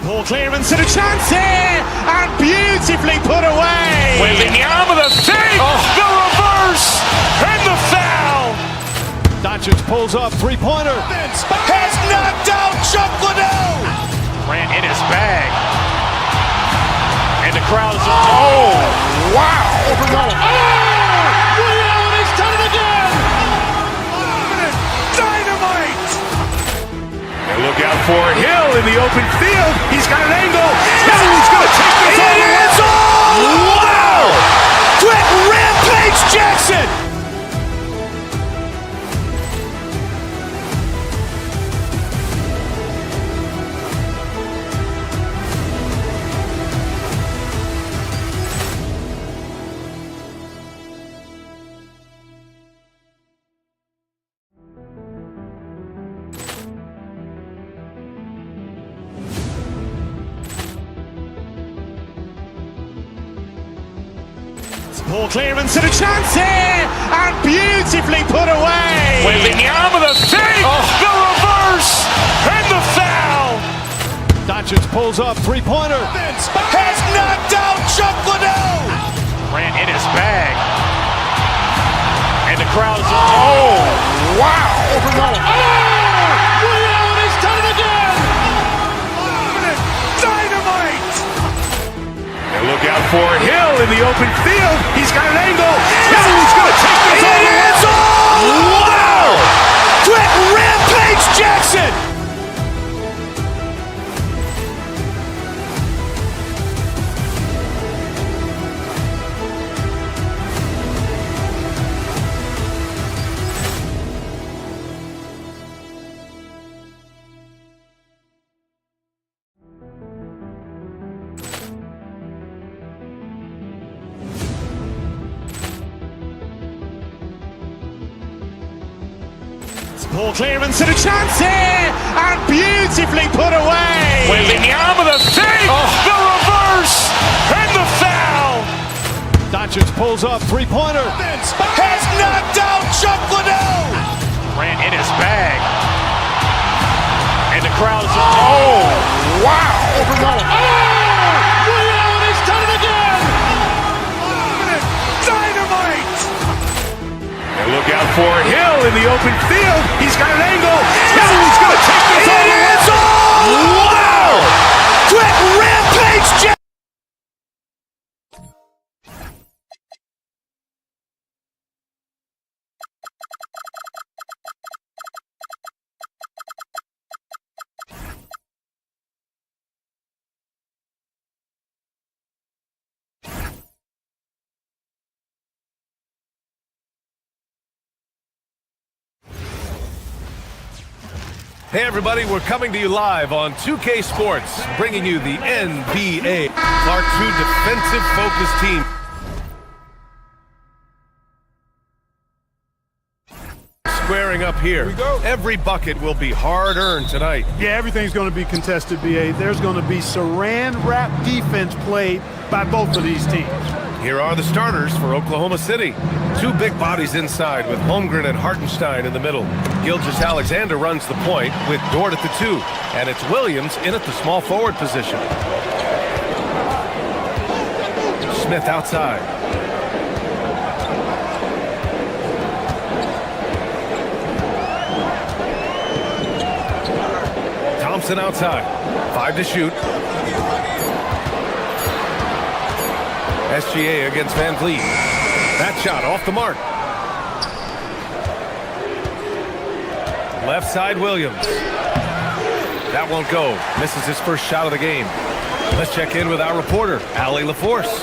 Ball clearance and a chance here, and beautifully put away. Wembanyama the fake, the reverse, and the foul. Doncic pulls up, three-pointer. Has knocked out Chuck Liddell. Ran in his bag. And the crowd is, oh, wow. Overrun. Liddell has done it again. Dynamite. And look out for Hill in the open field. He's got an angle. He's going to take this all the way. Wow! Quick Rampage Jackson. Ball clearance and a chance here, and beautifully put away. Wembanyama the fake, the reverse, and the foul. Doncic pulls up, three-pointer. Has knocked out Chuck Liddell. Ran in his bag. And the crowd is, oh, wow. Overrun. Liddell has done it again. Dynamite. And look out for Hill in the open field. He's got an angle. He's going to take this all the way. Wow! Quick Rampage Jackson. Poor clearance and a chance here, and beautifully put away. Wembanyama the save, the reverse, and the foul. Doncic pulls up, three-pointer. Has knocked out Chuck Liddell. Ran in his bag. And the crowd is, oh, wow. He's done it again! Dynamite! And look out for Hill in the open field. He's got an angle. Hill's going to take this all the way. Wow! Quick rampage jump! Hey everybody, we're coming to you live on 2K Sports, bringing you the NBA, our true defensive-focused team. Squaring up here. Every bucket will be hard-earned tonight. Yeah, everything's going to be contested, B.A. There's going to be saran wrap defense played by both of these teams. Here are the starters for Oklahoma City. Two big bodies inside with Holmgren and Hartenstein in the middle. Gilgeous-Alexander runs the point with Dort at the 2. And it's Williams in at the small forward position. Smith outside. Thompson outside. 5 to shoot. SGA against Van Vliet. That shot off the mark. Left side, Williams. That won't go. Misses his first shot of the game. Let's check in with our reporter, Allie LaForce.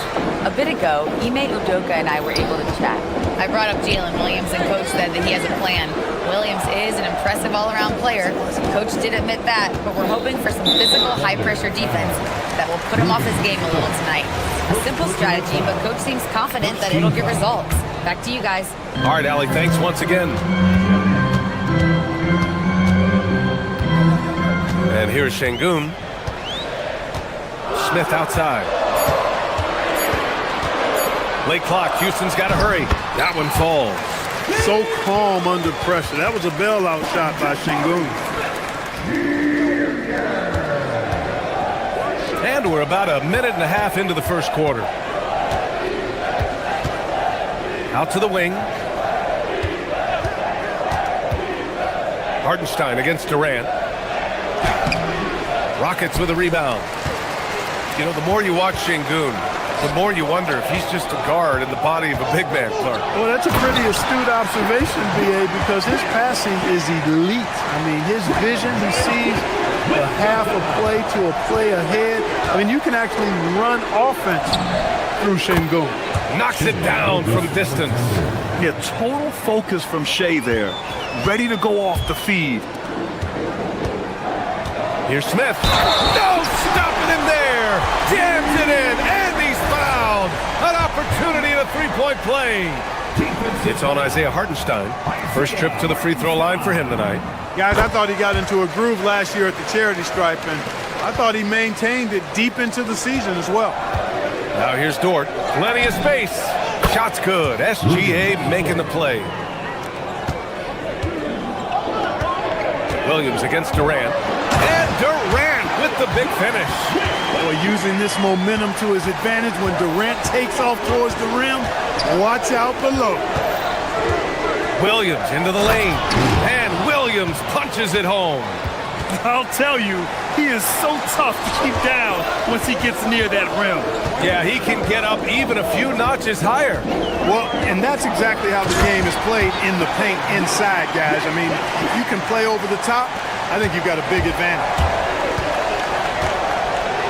A bit ago, Ime Udoka and I were able to chat. I brought up Jalen Williams, and Coach said that he has a plan. Williams is an impressive all-around player. Coach did admit that, but we're hoping for some physical, high-pressure defense that will put him off his game a little tonight. A simple strategy, but Coach seems confident that it'll get results. Back to you guys. All right, Allie, thanks once again. And here's Şengün. Smith outside. Late clock. Houston's got to hurry. That one falls. So calm under pressure. That was a bailout shot by Şengün. And we're about a minute and a half into the first quarter. Out to the wing. Hartenstein against Durant. Rockets with a rebound. You know, the more you watch Şengün, the more you wonder if he's just a guard in the body of a big man, Clark. Well, that's a pretty astute observation, B.A., because his passing is elite. I mean, his vision, he sees a half a play to a play ahead. I mean, you can actually run offense through Şengün. Knocks it down from distance. Yeah, total focus from Shea there. Ready to go off the feed. Here's Smith. No stopping him there. Jams it in, and he's fouled. An opportunity in a three-point play. It's on Isaiah Hartenstein. First trip to the free throw line for him tonight. Guys, I thought he got into a groove last year at the charity stripe, and I thought he maintained it deep into the season as well. Now here's Dort. Plenty of space. Shot's good. SGA making the play. Williams against Durant. And Durant with the big finish. Boy, using this momentum to his advantage when Durant takes off towards the rim. Watch out below. Williams into the lane. And Williams punches it home. I'll tell you, he is so tough to keep down once he gets near that rim. Yeah, he can get up even a few notches higher. Well, and that's exactly how the game is played in the paint inside, guys. I mean, if you can play over the top, I think you've got a big advantage.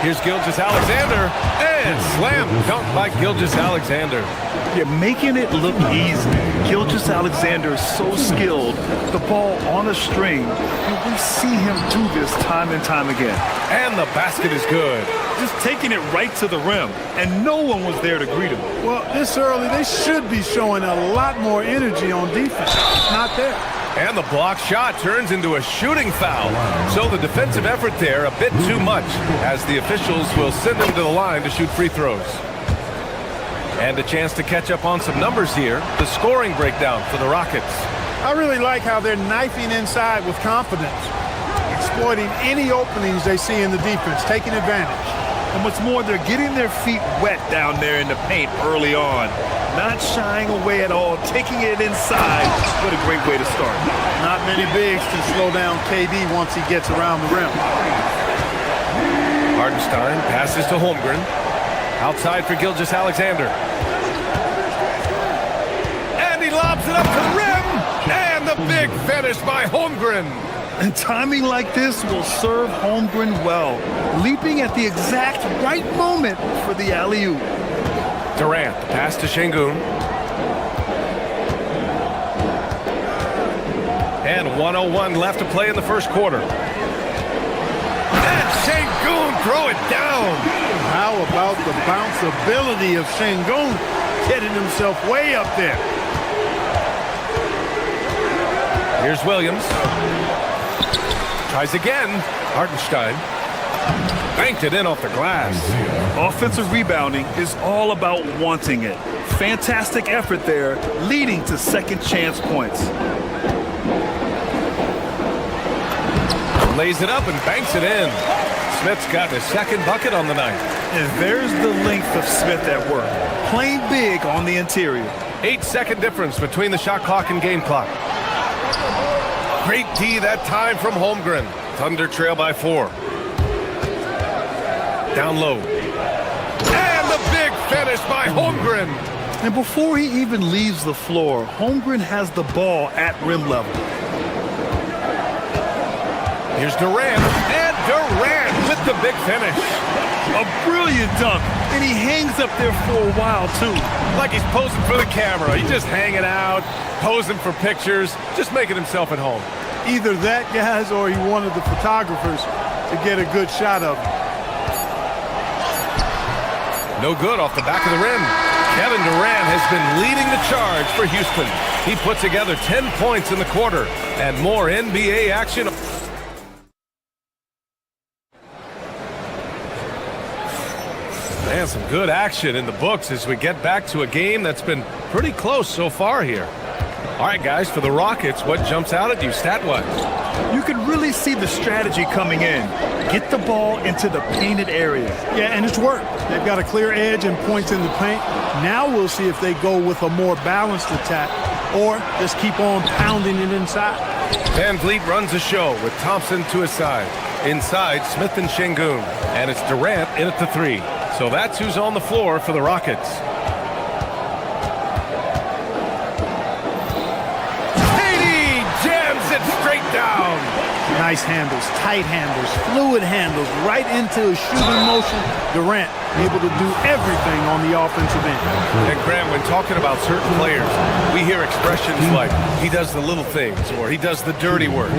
Here's Gilgeous-Alexander, and slam dunk by Gilgeous-Alexander. Yeah, making it look easy. Gilgeous-Alexander is so skilled. The ball on a string. And we see him do this time and time again. And the basket is good. Just taking it right to the rim, and no one was there to greet him. Well, this early, they should be showing a lot more energy on defense. It's not there. And the block shot turns into a shooting foul. So the defensive effort there a bit too much, as the officials will send him to the line to shoot free throws. And a chance to catch up on some numbers here. The scoring breakdown for the Rockets. I really like how they're knifing inside with confidence, exploiting any openings they see in the defense, taking advantage. And what's more, they're getting their feet wet down there in the paint early on. Not shying away at all, taking it inside. What a great way to start. Not many bigs can slow down KD once he gets around the rim. Hartenstein passes to Holmgren. Outside for Gilgeous-Alexander. And he lobs it up to the rim. And the big finish by Holmgren. And timing like this will serve Holmgren well, leaping at the exact right moment for the alley-oop. Durant, pass to Şengün. And 1:01 left to play in the first quarter. And Şengün throw it down. How about the bounce ability of Şengün, getting himself way up there. Here's Williams. Tries again. Hartenstein. Banked it in off the glass. Offensive rebounding is all about wanting it. Fantastic effort there, leading to second chance points. Lays it up and banks it in. Smith's got his second bucket on the night. And there's the length of Smith at work. Playing big on the interior. 8-second difference between the shot clock and game clock. Great D that time from Holmgren. Thunder trail by 4. Down low. And the big finish by Holmgren. And before he even leaves the floor, Holmgren has the ball at rim level. Here's Durant. And Durant with the big finish. A brilliant dunk. And he hangs up there for a while, too. Like he's posing for the camera. He's just hanging out, posing for pictures, just making himself at home. Either that, guys, or he wanted the photographers to get a good shot of him. No good off the back of the rim. Kevin Durant has been leading the charge for Houston. He put together 10 points in the quarter and more NBA action. Man, some good action in the books as we get back to a game that's been pretty close so far here. All right, guys, for the Rockets, what jumps out at you stat-wise? You can really see the strategy coming in. Get the ball into the painted area. Yeah, and it's worked. They've got a clear edge and points in the paint. Now we'll see if they go with a more balanced attack or just keep on pounding it inside. Van Vliet runs the show with Thompson to his side. Inside, Smith and Şengün. And it's Durant in at the 3. So that's who's on the floor for the Rockets. Down. Nice handles, tight handles, fluid handles, right into a shooting motion. Durant able to do everything on the offensive end. And Graham, when talking about certain players, we hear expressions like, he does the little things, or he does the dirty work.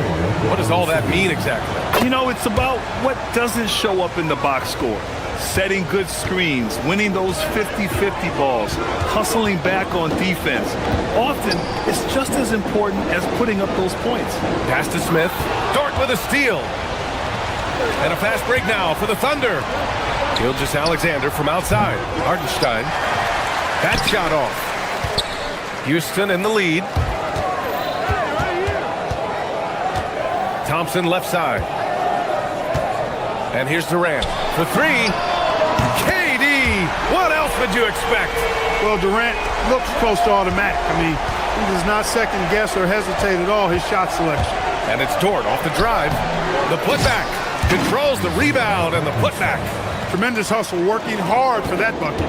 What does all that mean exactly? You know, it's about what doesn't show up in the box score. Setting good screens, winning those 50-50 balls, hustling back on defense. Often, it's just as important as putting up those points. Pass to Smith. Dort with a steal. And a fast break now for the Thunder. Gilgeous-Alexander from outside. Hartenstein. That shot off. Houston in the lead. Thompson left side. And here's Durant for 3. KD, what else would you expect? Well, Durant looks close to automatic. I mean, he does not second guess or hesitate at all his shot selection. And it's Dort off the drive. The putback controls the rebound and the putback. Tremendous hustle, working hard for that bucket.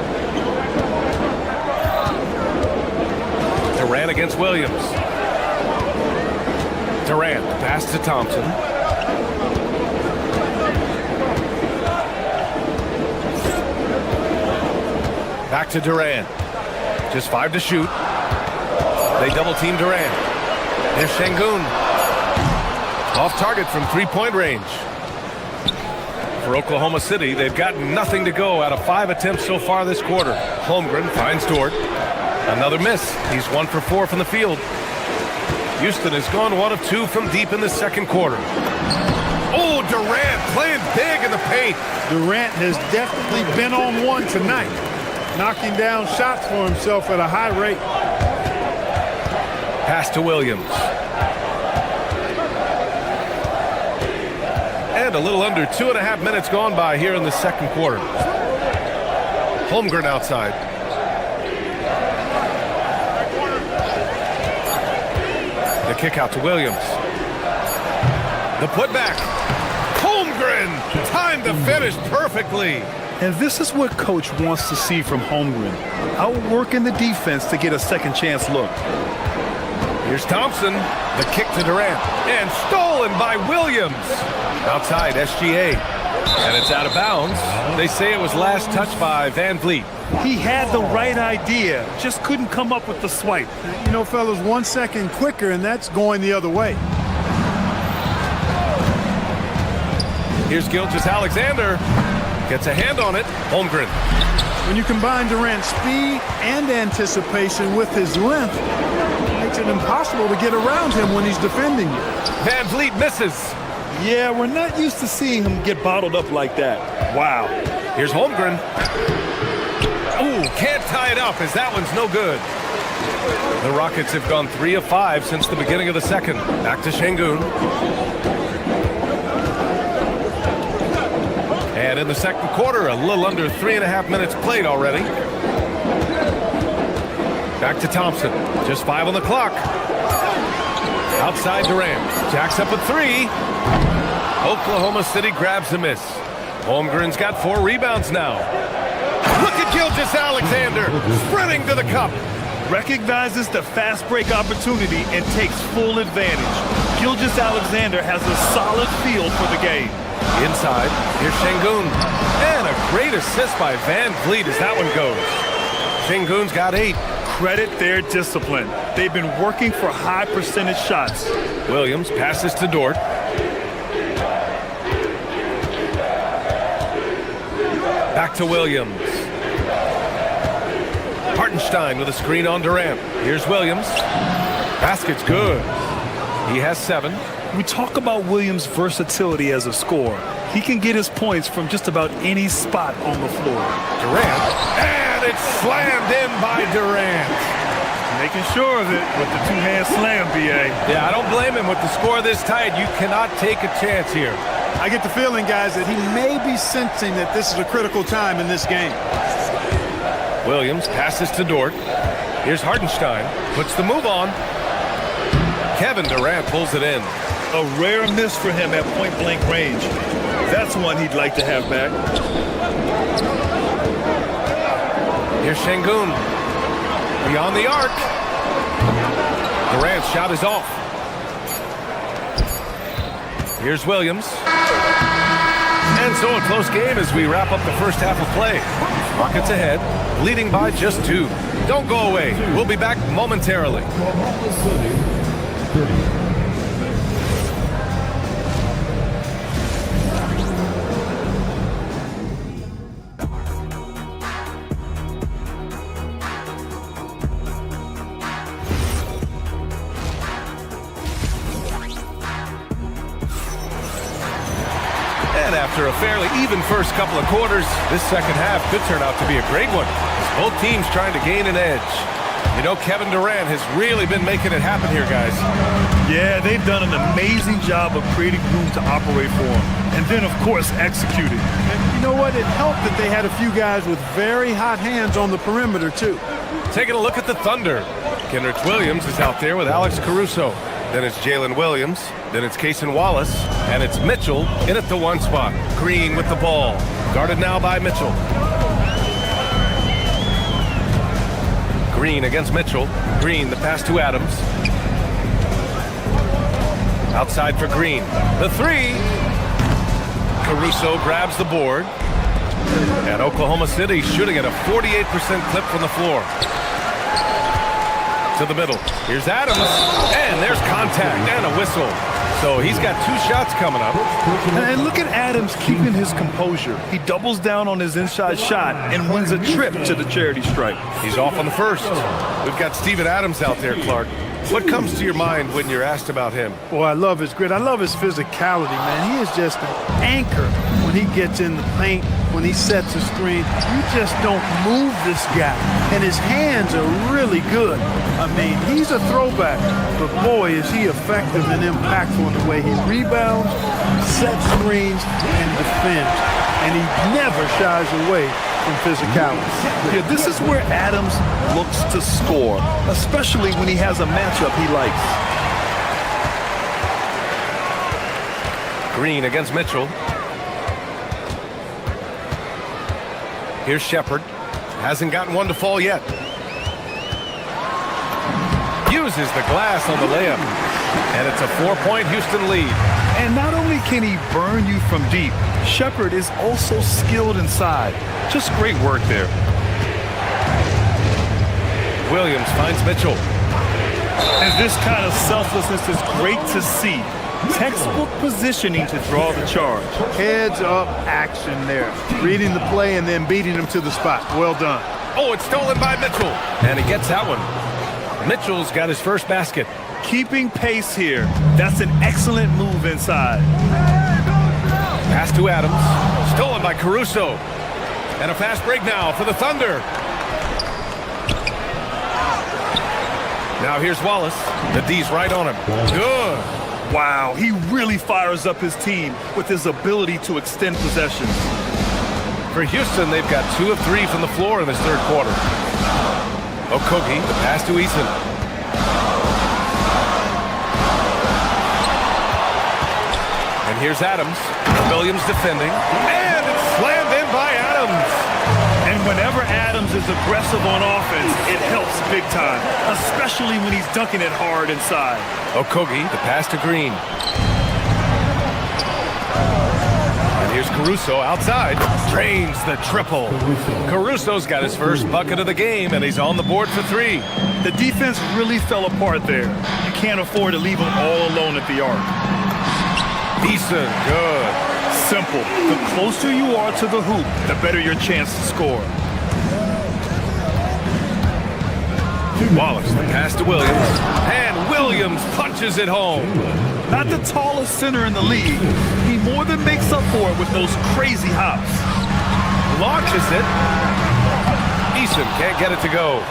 Durant against Williams. Durant, pass to Thompson. Back to Durant. Just 5 to shoot. They double-team Durant. Here's Şengün. Off target from 3-point range. For Oklahoma City, they've got nothing to go out of 5 attempts so far this quarter. Holmgren finds Dort. Another miss. He's 1 for 4 from the field. Houston has gone 1 of 2 from deep in the second quarter. Oh, Durant playing big in the paint. Durant has definitely been on one tonight, knocking down shots for himself at a high rate. Pass to Williams. And a little under 2.5 minutes gone by here in the second quarter. Holmgren outside. The kick out to Williams. The putback. Holmgren! Time to finish perfectly. And this is what Coach wants to see from Holmgren. Outworking the defense to get a second chance look. Here's Thompson. The kick to Durant. And stolen by Williams. Outside, SGA. And it's out of bounds. They say it was last touched by Van Vliet. He had the right idea, just couldn't come up with the swipe. You know, fellas, 1 second quicker, and that's going the other way. Here's Gilgeous-Alexander. Gets a hand on it. Holmgren. When you combine Durant's speed and anticipation with his length, it makes it impossible to get around him when he's defending you. Van Vliet misses. Yeah, we're not used to seeing him get bottled up like that. Wow. Here's Holmgren. Ooh, can't tie it up as that one's no good. The Rockets have gone 3 of 5 since the beginning of the second. Back to Şengün. And in the second quarter, a little under 3.5 minutes played already. Back to Thompson. Just 5 on the clock. Outside Durant. Jacks up a 3. Oklahoma City grabs a miss. Holmgren's got 4 rebounds now. Look at Gilgeous-Alexander sprinting to the cup. Recognizes the fast break opportunity and takes full advantage. Gilgeous-Alexander has a solid feel for the game. Inside, here's Şengün. And a great assist by Van Vliet as that one goes. Şengün's got 8. Credit their discipline. They've been working for high percentage shots. Williams passes to Dort. Back to Williams. Hartenstein with a screen on Durant. Here's Williams. Basket's good. He has 7. We talk about Williams' versatility as a scorer. He can get his points from just about any spot on the floor. Durant. And it's slammed in by Durant. Making sure of it with the two-hand slam, B.A. Yeah, I don't blame him with the score this tight. You cannot take a chance here. I get the feeling, guys, that he may be sensing that this is a critical time in this game. Williams passes to Dort. Here's Hartenstein. Puts the move on. Kevin Durant pulls it in. A rare miss for him at point-blank range. That's one he'd like to have back. Here's Şengün. Beyond the arc. Durant's shot is off. Here's Williams. And so a close game as we wrap up the first half of play. Rockets ahead, leading by just 2. Don't go away. We'll be back momentarily. And after a fairly even first couple of quarters, this second half could turn out to be a great one, as both teams trying to gain an edge. You know, Kevin Durant has really been making it happen here, guys. Yeah, they've done an amazing job of creating room to operate for him. And then, of course, executing. And you know what? It helped that they had a few guys with very hot hands on the perimeter, too. Taking a look at the Thunder. Kenrich Williams is out there with Alex Caruso. Then it's Jalen Williams. Then it's Cason Wallace. And it's Mitchell in at the 1 spot. Green with the ball. Guarded now by Mitchell. Green against Mitchell. Green, the pass to Adams. Outside for Green. The 3. Caruso grabs the board. And Oklahoma City shooting at a 48% clip from the floor. To the middle. Here's Adams. And there's contact and a whistle. So he's got 2 shots coming up. And look at Adams keeping his composure. He doubles down on his inside shot and wins a trip to the charity stripe. He's off on the first. We've got Steven Adams out there, Clark. What comes to your mind when you're asked about him? Boy, I love his grit. I love his physicality, man. He is just an anchor when he gets in the paint, when he sets a screen. You just don't move this guy. And his hands are really good. I mean, he's a throwback, but boy, is he effective and impactful in the way he rebounds, sets screens, and defends. And he never shies away from physicality. Yeah, this is where Adams looks to score, especially when he has a matchup he likes. Green against Mitchell. Here's Shepard. Hasn't gotten one to fall yet. Uses the glass on the layup. And it's a 4-point Houston lead. And not only can he burn you from deep, Shepard is also skilled inside. Just great work there. Williams finds Mitchell. And this kind of selflessness is great to see. Textbook positioning to draw the charge. Heads up action there. Reading the play and then beating him to the spot. Well done. Oh, it's stolen by Mitchell. And he gets that one. Mitchell's got his first basket. Keeping pace here. That's an excellent move inside. Pass to Adams. Stolen by Caruso. And a fast break now for the Thunder. Now here's Wallace. The D's right on him. Good. Wow, he really fires up his team with his ability to extend possessions. For Houston, they've got 2 of 3 from the floor in this third quarter. Okogie, the pass to Eason. And here's Adams. Williams defending. And it's slammed in by Adams. And whenever Adams is aggressive on offense, it helps big time, especially when he's dunking it hard inside. Okogie, the pass to Green. And here's Caruso outside. Drains the triple. Caruso's got his first bucket of the game, and he's on the board for 3. The defense really fell apart there. You can't afford to leave him all alone at the arc. Eason, good. Simple. The closer you are to the hoop, the better your chance to score. Wallace, the pass to Williams. And Williams punches it home. Not the tallest center in the league. He more than makes up for it with those crazy hops. Launches it. Eason can't get it to go.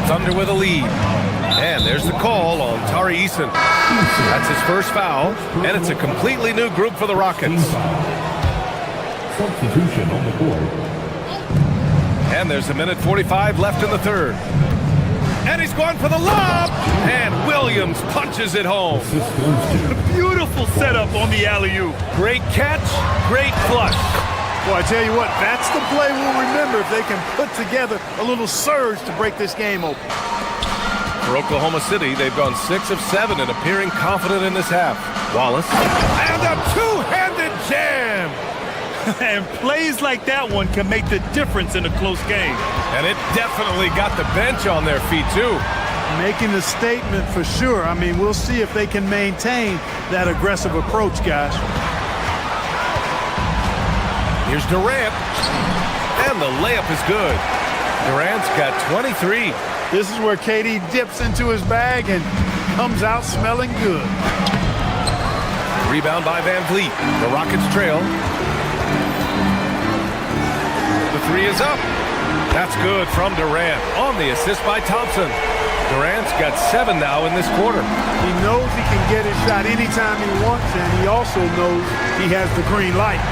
Thunder with a lead. And there's the call on Tari Eason. That's his first foul, and it's a completely new group for the Rockets. Substitution on the court. And there's 1:45 left in the third. And he's going for the lob, and Williams punches it home. Beautiful setup on the alley-oop. Great catch, great flush. Well, I tell you what, that's the play we'll remember if they can put together a little surge to break this game open. For Oklahoma City, they've gone 6 of 7 and appearing confident in this half. Wallace. And a two-handed jam. And plays like that one can make the difference in a close game. And it definitely got the bench on their feet, too. Making a statement for sure. I mean, we'll see if they can maintain that aggressive approach, guys. Here's Durant. And the layup is good. Durant's got 23. This is where KD dips into his bag and comes out smelling good. Rebound by Van Vliet. The Rockets trail. The 3 is up. That's good from Durant on the assist by Thompson. Durant's got 7 now in this quarter. He knows he can get his shot anytime he wants, and he also knows he has the green light.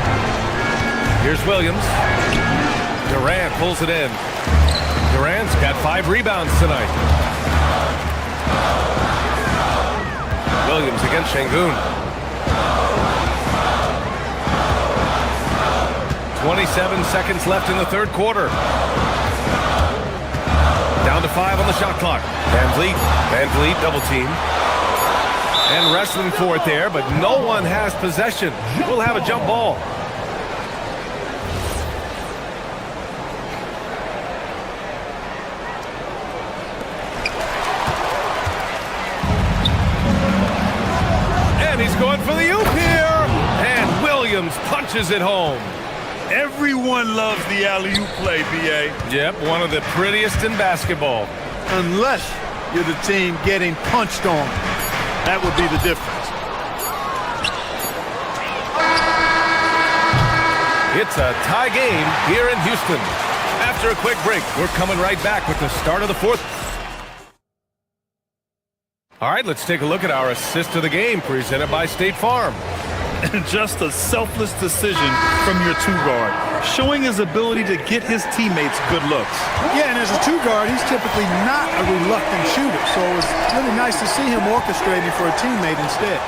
Here's Williams. Durant pulls it in. Durant's got 5 rebounds tonight. Williams against Şengün. 27 seconds left in the third quarter. Down to 5 on the shot clock. Van Vliet double team. And wrestling for it there, but no one has possession. We'll have a jump ball. And he's going for the oop here. And Williams punches it home. Everyone loves the alley-oop play, B.A. Yep, one of the prettiest in basketball. Unless you're the team getting punched on. That would be the difference. It's a tie game here in Houston. After a quick break, we're coming right back with the start of the fourth. All right, let's take a look at our assist of the game presented by State Farm. And just a selfless decision from your two-guard, showing his ability to get his teammates good looks. Yeah, and as a two-guard, he's typically not a reluctant shooter, so it's really nice to see him orchestrating for a teammate instead.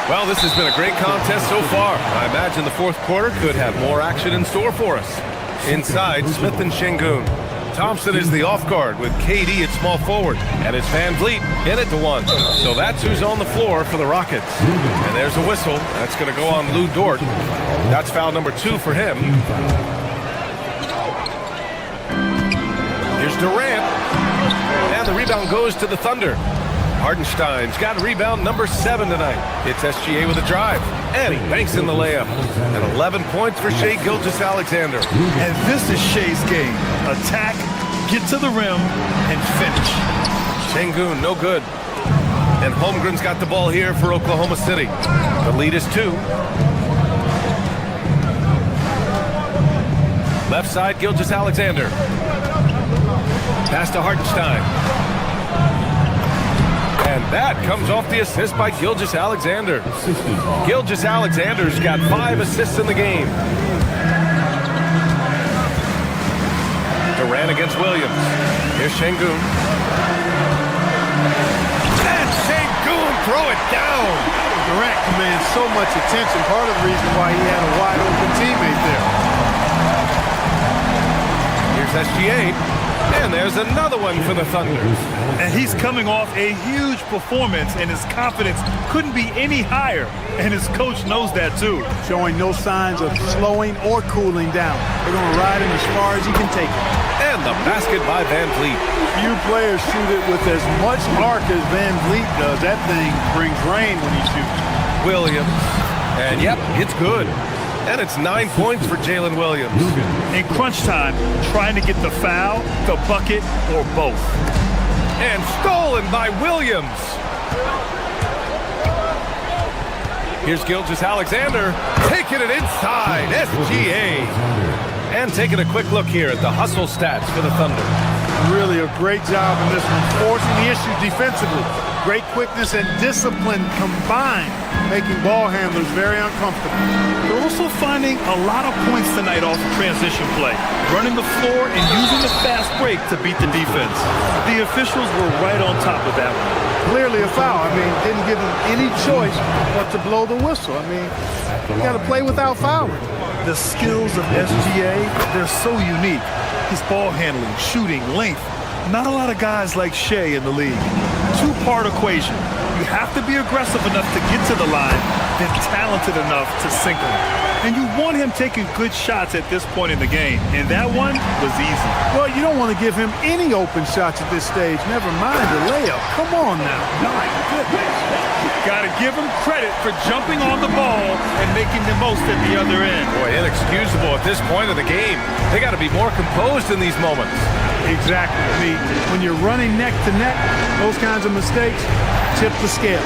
Well, this has been a great contest so far. I imagine the fourth quarter could have more action in store for us. Inside, Smith and Şengün. Thompson is the off guard with KD at small forward, and it's Van Vliet in at the one. So that's who's on the floor for the Rockets. And there's a whistle. That's going to go on Lou Dort. That's foul number 2 for him. Here's Durant. And the rebound goes to the Thunder. Hartenstein's got rebound number 7 tonight. It's SGA with a drive, and he banks in the layup. And 11 points for Shai Gilgeous-Alexander. And this is Shai's game. Attack, get to the rim, and finish. Şengün, no good. And Holmgren's got the ball here for Oklahoma City. The lead is 2. Left side, Gilgeous-Alexander. Pass to Hartenstein. And that comes off the assist by Gilgeous-Alexander. Gilgeous-Alexander's got 5 assists in the game. Durant against Williams. Here's Şengün. And Şengün throw it down. Durant commands so much attention. Part of the reason why he had a wide open teammate there. Here's SGA. And there's another one for the Thunder. And he's coming off a huge performance, and his confidence couldn't be any higher. And his coach knows that too. Showing no signs of slowing or cooling down. They're going to ride him as far as he can take it. And the basket by Van Vliet. Few players shoot it with as much arc as Van Vliet does. That thing brings rain when he shoots. Williams. And yep, it's good. And it's 9 points for Jalen Williams. In crunch time, trying to get the foul, the bucket, or both. And stolen by Williams. Here's Gilgeous-Alexander taking it inside. SGA. And taking a quick look here at the hustle stats for the Thunder. Really a great job in this one, forcing the issue defensively. Great quickness and discipline combined, making ball handlers very uncomfortable. They're also finding a lot of points tonight off of transition play, running the floor and using the fast break to beat the defense. The officials were right on top of that one. Clearly a foul. I mean, didn't give them any choice but to blow the whistle. I mean, you got to play without fouling. The skills of SGA, they're so unique. His ball handling, shooting, length. Not a lot of guys like Shai in the league. Two-part equation. You have to be aggressive enough to get to the line, then talented enough to sink them. And you want him taking good shots at this point in the game. And that one was easy. Well, you don't want to give him any open shots at this stage. Never mind the layup. Come on now. My goodness. Got to give him credit for jumping on the ball and making the most at the other end. Boy, inexcusable at this point of the game. They got to be more composed in these moments. Exactly. I mean, when you're running neck to neck, those kinds of mistakes tip the scale.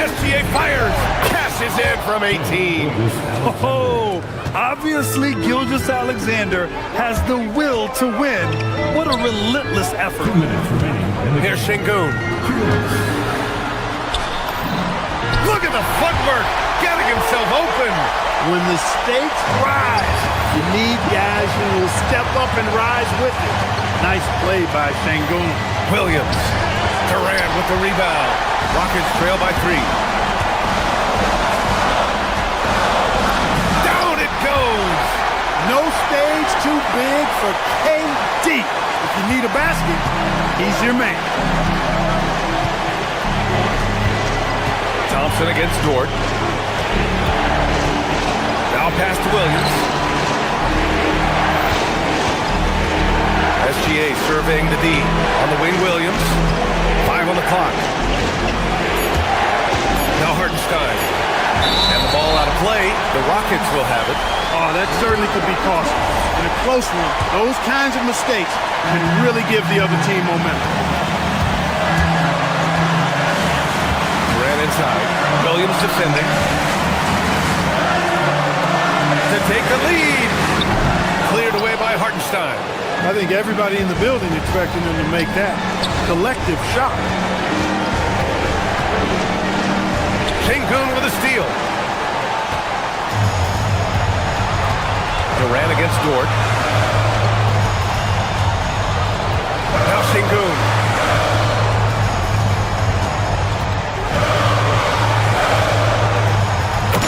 SGA fires. Cashes in from 18. Oh, obviously Gilgeous-Alexander has the will to win. What a relentless effort. 2 minutes remaining. Here's Şengün. Look at the footwork, getting himself open. When the stakes rise, you need guys who will step up and rise with it. Nice play by Şengün. Williams. Durant with the rebound. Rockets trail by 3. Down it goes. No stage too big for KD. If you need a basket, he's your man. Thompson against Dort. Now pass to Williams. SGA surveying the D. On the wing, Williams. 5 on the clock. Now Hartenstein. And the ball out of play. The Rockets will have it. Oh, that certainly could be costly. In a close one, those kinds of mistakes can really give the other team momentum. Ran inside. Williams defending. To take the lead. Cleared away by Hartenstein. I think everybody in the building expecting them to make that collective shot. Shanghai with a steal. Durant against Dort. Now Shanghai.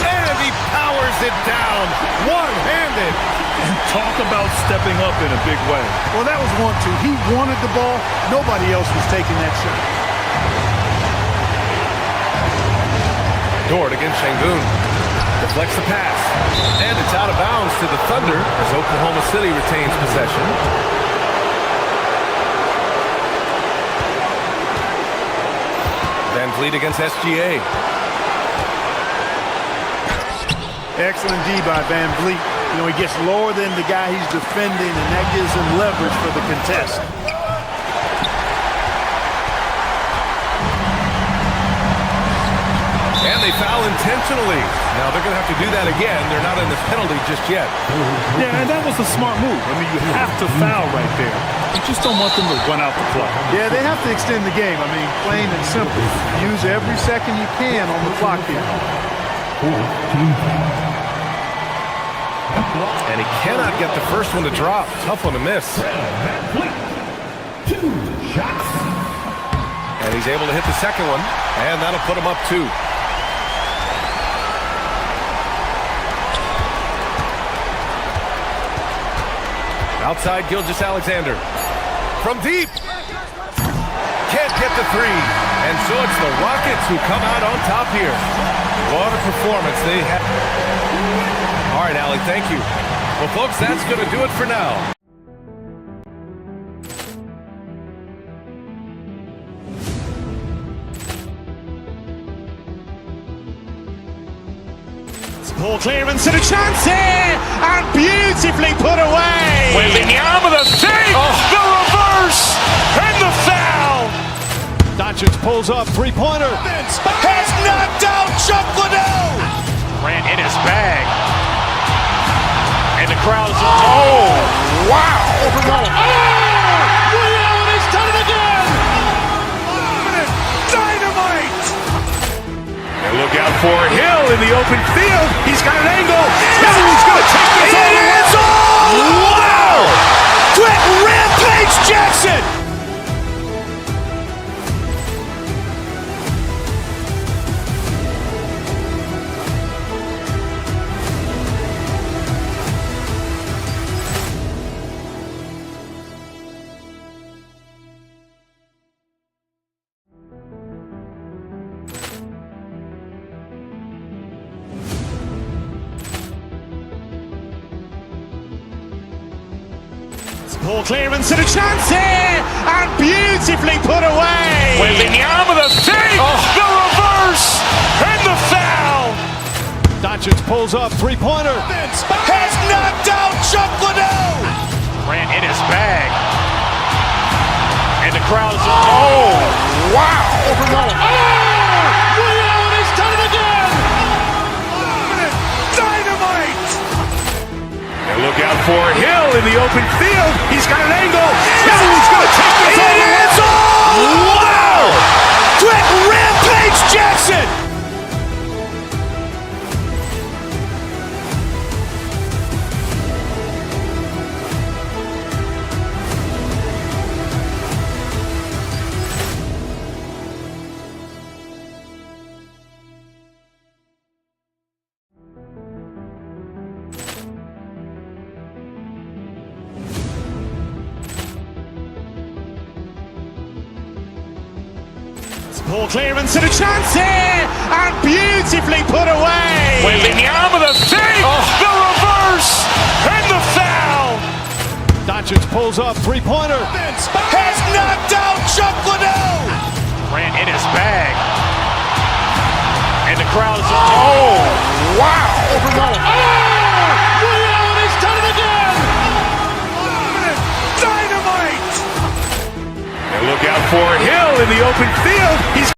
And he powers it down. One-handed. And talk about stepping up in a big way. Well, that was 1-2. He wanted the ball. Nobody else was taking that shot. Dort against Shanghai. Deflects the pass. And it's out of bounds to the Thunder as Oklahoma City retains possession. Van Vliet against SGA. Excellent D by Van Vliet. You know, he gets lower than the guy he's defending, and that gives him leverage for the contest. And they foul intentionally. Now they're going to have to do that again. They're not in the penalty just yet. Yeah, and that was a smart move. I mean, you have to foul right there. You just don't want them to run out the clock. Yeah, they have to extend the game. I mean, plain and simple. Use every second you can on the clock here. And he cannot get the first one to drop. Tough one to miss. 2 shots. And he's able to hit the second one. And that'll put him up 2. Outside Gilgeous-Alexander. From deep. Can't get the 3. And so it's the Rockets who come out on top here. What a performance they have. All right, Allie, thank you. Well, folks, that's going to do it for now. Ball clearance and a chance here, and beautifully put away. Wembanyama the save, the reverse, and the foul. Doncic pulls up, three-pointer. Has knocked out Chuck Liddell. Ran in his bag. And the crowd is, oh, wow. He's done it again. Dynamite. And look out for Hill in the open field. He's got an angle. He's going to take this all the way. Wow! Quick Rampage Jackson. Ball clearance and a chance here, and beautifully put away. Wembanyama the save, the reverse, and the foul. Doncic pulls up, three-pointer. Has knocked out Chuck Liddell. Ran in his bag. And the crowd is, oh, wow. He's done it again. Dynamite. And look out for Hill in the open field. He's got an angle. He's going to take this all the way. Wow! Quick Rampage Jackson. Ball clearance and a chance here, and beautifully put away. Wembanyama the save, the reverse, and the foul. Doncic pulls up, three-pointer. Has knocked out Chuck Liddell. Ran in his bag. And the crowd is, oh, wow. He's done it again. for Hill in the open field. He's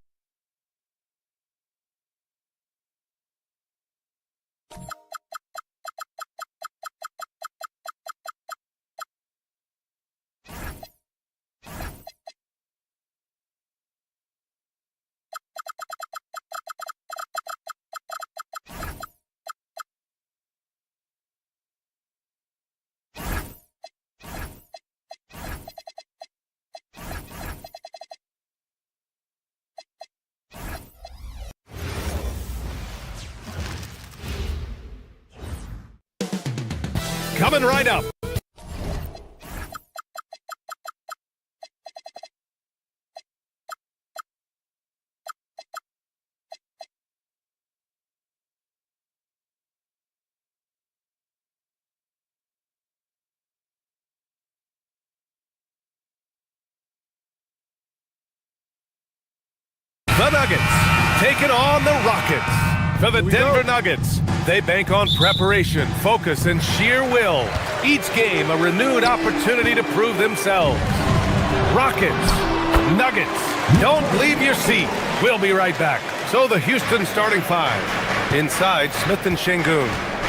coming right up. The Nuggets taking on the Rockets. For the Denver Nuggets, they bank on preparation, focus, and sheer will. Each game a renewed opportunity to prove themselves. Rockets, Nuggets, don't leave your seat. We'll be right back. So the Houston starting five. Inside, Smith and Şengün.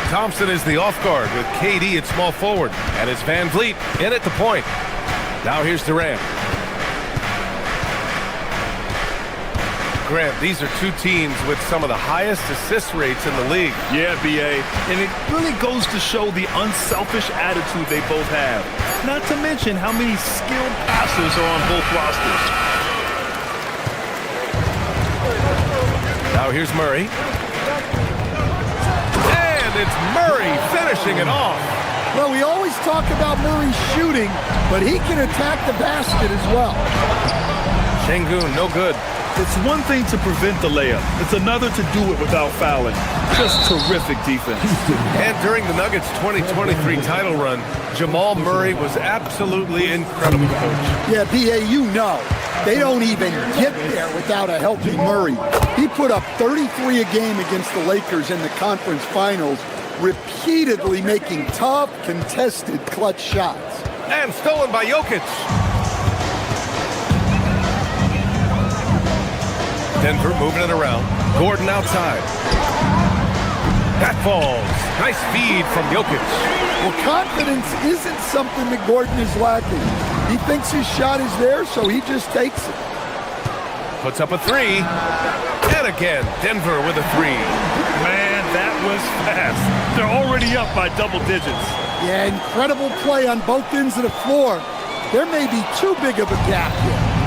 Thompson is the off guard with KD at small forward. And it's Van Vliet in at the point. Now here's Durant. Grant, these are two teams with some of the highest assist rates in the league. Yeah, B.A. And it really goes to show the unselfish attitude they both have. Not to mention how many skilled passers are on both rosters. Now here's Murray. And it's Murray finishing it off. Well, we always talk about Murray shooting, but he can attack the basket as well. Şengün, no good. It's one thing to prevent the layup. It's another to do it without fouling. Just terrific defense. And during the Nuggets' 2023 title run, Jamal Murray was absolutely incredible, Coach. Yeah, B.A., you know, they don't even get there without a healthy Murray. He put up 33 a game against the Lakers in the conference finals, repeatedly making tough, contested, clutch shots. And stolen by Jokic. Denver moving it around. Gordon outside. That falls. Nice feed from Jokic. Well, confidence isn't something that Gordon is lacking. He thinks his shot is there, so he just takes it. Puts up a three. And again, Denver with a three. Man, that was fast. They're already up by double digits. Yeah, incredible play on both ends of the floor. There may be too big of a gap here.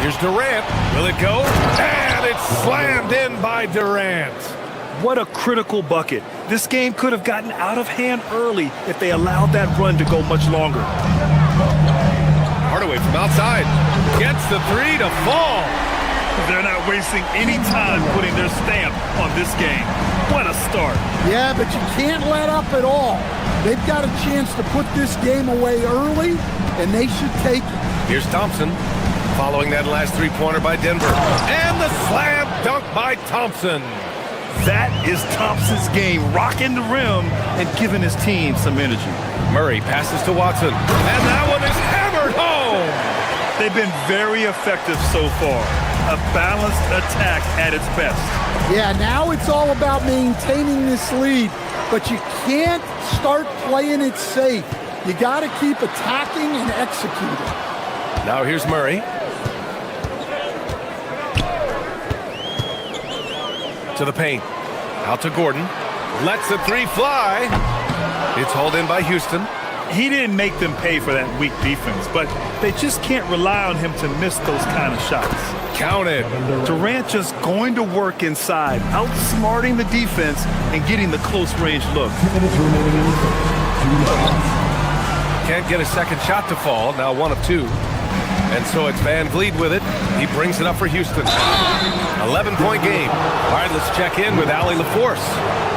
Here's Durant. Will it go? And it's slammed in by Durant. What a critical bucket. This game could have gotten out of hand early if they allowed that run to go much longer. Hardaway from outside. Gets the three to fall. They're not wasting any time putting their stamp on this game. What a start. Yeah, but you can't let up at all. They've got a chance to put this game away early, and they should take it. Here's Thompson. Following that last three-pointer by Denver. And the slam dunk by Thompson. That is Thompson's game, rocking the rim and giving his team some energy. Murray passes to Watson. And that one is hammered home. They've been very effective so far. A balanced attack at its best. Yeah, now it's all about maintaining this lead, but you can't start playing it safe. You got to keep attacking and executing. Now here's Murray. To the paint. Out to Gordon. Lets the three fly. It's hauled in by Houston. He didn't make them pay for that weak defense, but they just can't rely on him to miss those kind of shots. Counted. Durant just going to work inside, outsmarting the defense and getting the close-range look. Can't get a second shot to fall. Now one of two. And so it's Van Vliet with it. He brings it up for Houston. 11-point game. All right, let's check in with Allie LaForce.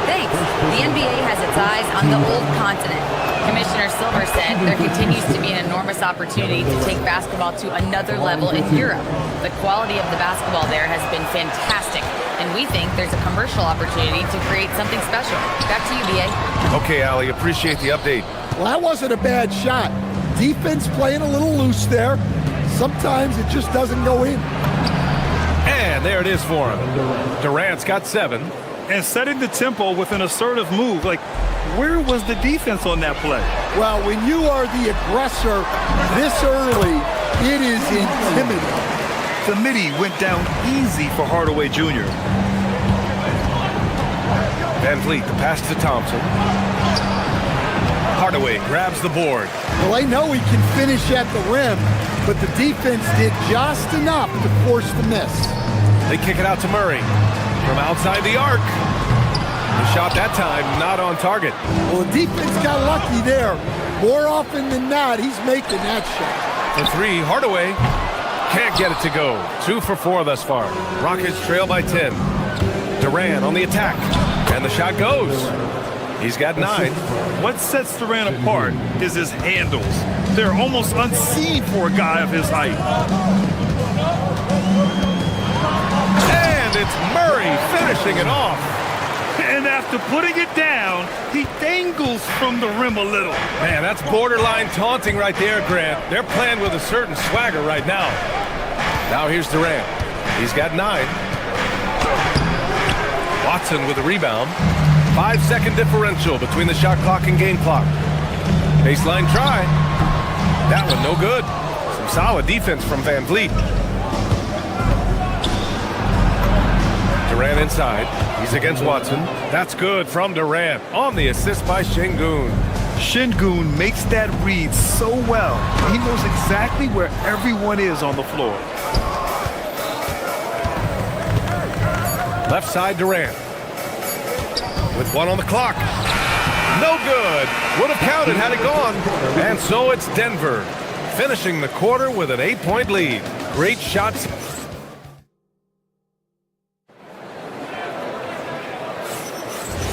Thanks. The NBA has its eyes on the old continent. Commissioner Silver said there continues to be an enormous opportunity to take basketball to another level in Europe. The quality of the basketball there has been fantastic, and we think there's a commercial opportunity to create something special. Back to you, B.A. Okay, Allie, appreciate the update. Well, that wasn't a bad shot. defense playing a little loose there. Sometimes it just doesn't go in. And there it is for him. Durant's got 7. And setting the tempo with an assertive move. Like, where was the defense on that play? Well, when you are the aggressor this early, it is intimidating. The midi went down easy for Hardaway Jr. Van Vliet, the pass to Thompson. Hardaway grabs the board. Well, they know he can finish at the rim, but the defense did just enough to force the miss. They kick it out to Murray from outside the arc. The shot that time not on target. Well, the defense got lucky there. More often than not, he's making that shot. For 3, Hardaway can't get it to go. 2 for 4 thus far. Rockets trail by 10. Durant on the attack, and the shot goes. He's got 9. What sets Durant apart is his handles. They're almost unseen for a guy of his height. And it's Murray finishing it off. And after putting it down, he dangles from the rim a little. Man, that's borderline taunting right there, Grant. They're playing with a certain swagger right now. Now here's Durant. He's got 9. Watson with a rebound. 5-second differential between the shot clock and game clock. Baseline try. That one no good. Some solid defense from Van Vliet. Durant inside. He's against Watson. That's good from Durant on the assist by Şengün. Şengün makes that read so well. He knows exactly where everyone is on the floor. Left side Durant. With 1 on the clock. No good. Would have counted had it gone. And so it's Denver finishing the quarter with an 8-point lead. Great shots.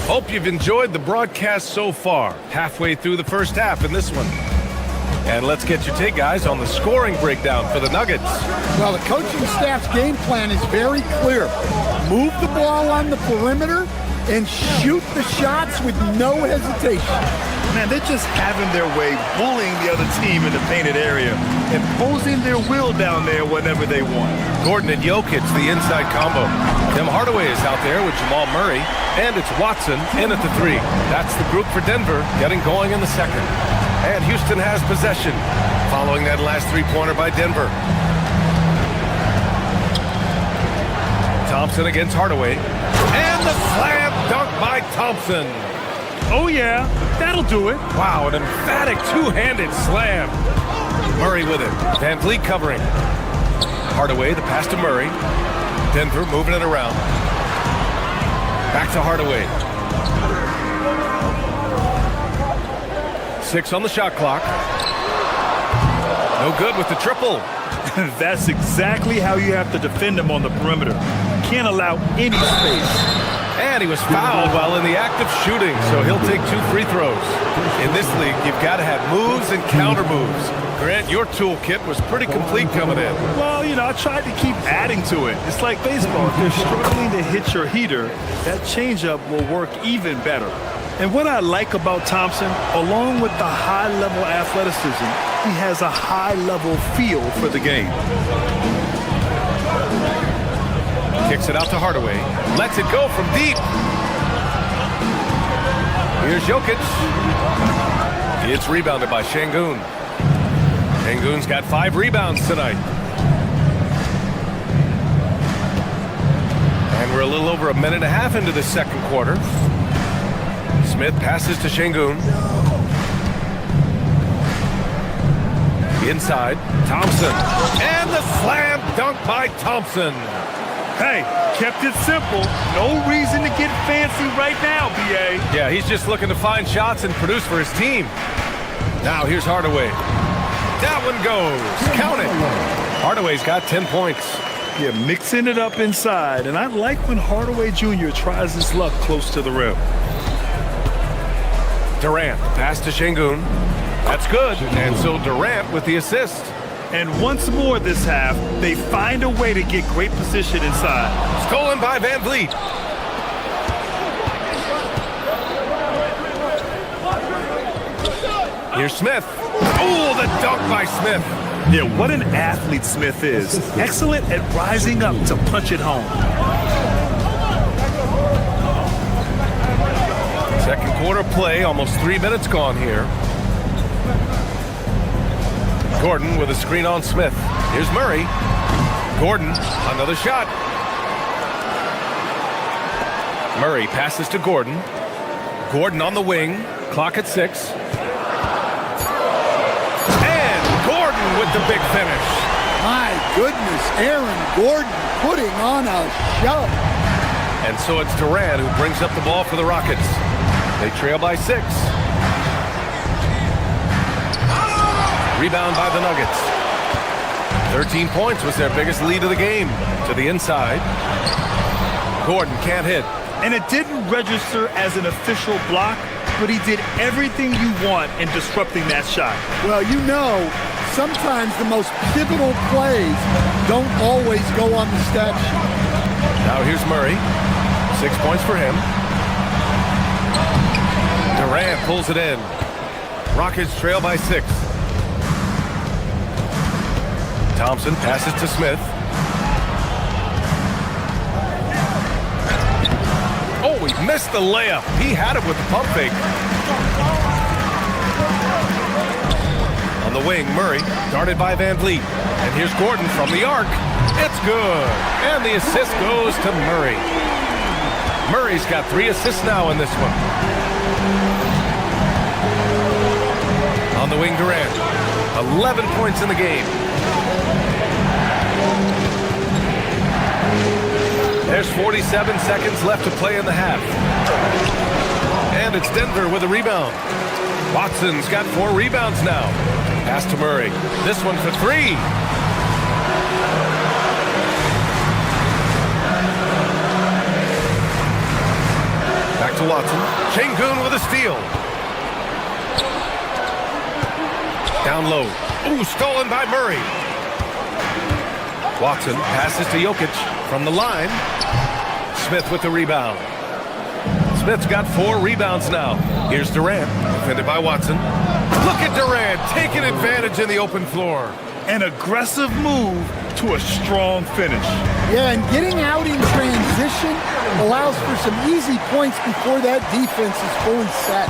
Hope you've enjoyed the broadcast so far. Halfway through the first half in this one. And let's get your take, guys, on the scoring breakdown for the Nuggets. Well, the coaching staff's game plan is very clear. Move the ball on the perimeter and shoot the shots with no hesitation. Man, they're just having their way, bullying the other team in the painted area, imposing their will down there whenever they want. Gordon and Jokic, the inside combo. Tim Hardaway is out there with Jamal Murray, and it's Watson in at the 3. That's the group for Denver getting going in the second. And Houston has possession following that last 3-pointer by Denver. Thompson against Hardaway. And the slam dunk by Thompson. Oh, yeah, that'll do it. Wow, an emphatic two-handed slam. Murray with it. Van Vliet covering. Hardaway, the pass to Murray. Denver moving it around. Back to Hardaway. 6 on the shot clock. No good with the triple. That's exactly how you have to defend him on the perimeter. Can't allow any space. And he was fouled while in the act of shooting, so he'll take 2 free throws. In this league, you've got to have moves and counter moves. Grant, your toolkit was pretty complete coming in. Well, you know, I tried to keep adding to it. It's like baseball. If you're struggling to hit your heater, that changeup will work even better. And what I like about Thompson, along with the high-level athleticism, he has a high-level feel for the game. Kicks it out to Hardaway. Lets it go from deep. Here's Jokic. It's rebounded by Şengün. Şengün's got 5 rebounds tonight. And we're a little over a minute and a half into the second quarter. Smith passes to Şengün. Inside, Thompson. And the slam dunk by Thompson. Hey, kept it simple. No reason to get fancy right now, B.A. Yeah, he's just looking to find shots and produce for his team. Now here's Hardaway. That one goes. Count it. Hardaway's got 10 points. Yeah, mixing it up inside. And I like when Hardaway Jr. tries his luck close to the rim. Durant, pass to Şengün. That's good. And so Durant with the assist. And once more this half, they find a way to get great position inside. Stolen by Van Vliet. Here's Smith. Oh, the dunk by Smith. Yeah, what an athlete Smith is. Excellent at rising up to punch it home. Second quarter play, almost 3 minutes gone here. Gordon with a screen on Smith. Here's Murray. Gordon, another shot. Murray passes to Gordon. Gordon on the wing. Clock at 6. And Gordon with the big finish. My goodness, Aaron Gordon putting on a show. And so it's Durant who brings up the ball for the Rockets. They trail by 6. Rebound by the Nuggets. 13 points was their biggest lead of the game. To the inside. Gordon can't hit. And it didn't register as an official block, but he did everything you want in disrupting that shot. Well, you know, sometimes the most pivotal plays don't always go on the stat sheet. Now here's Murray. 6 points for him. Durant pulls it in. Rockets trail by 6. Thompson passes to Smith. Oh, he missed the layup. He had it with the pump fake. On the wing, Murray, guarded by Van Vliet. And here's Gordon from the arc. It's good. And the assist goes to Murray. Murray's got 3 assists now in this one. On the wing, Durant. 11 points in the game. There's 47 seconds left to play in the half. And it's Denver with a rebound. Watson's got 4 rebounds now. Pass to Murray. This one for 3. Back to Watson. Şengün with a steal. Down low. Ooh, stolen by Murray. Watson passes to Jokic from the line. Smith with the rebound. Smith's got 4 rebounds now. Here's Durant, defended by Watson. Look at Durant taking advantage in the open floor. An aggressive move to a strong finish. Yeah, and getting out in transition allows for some easy points before that defense is fully set.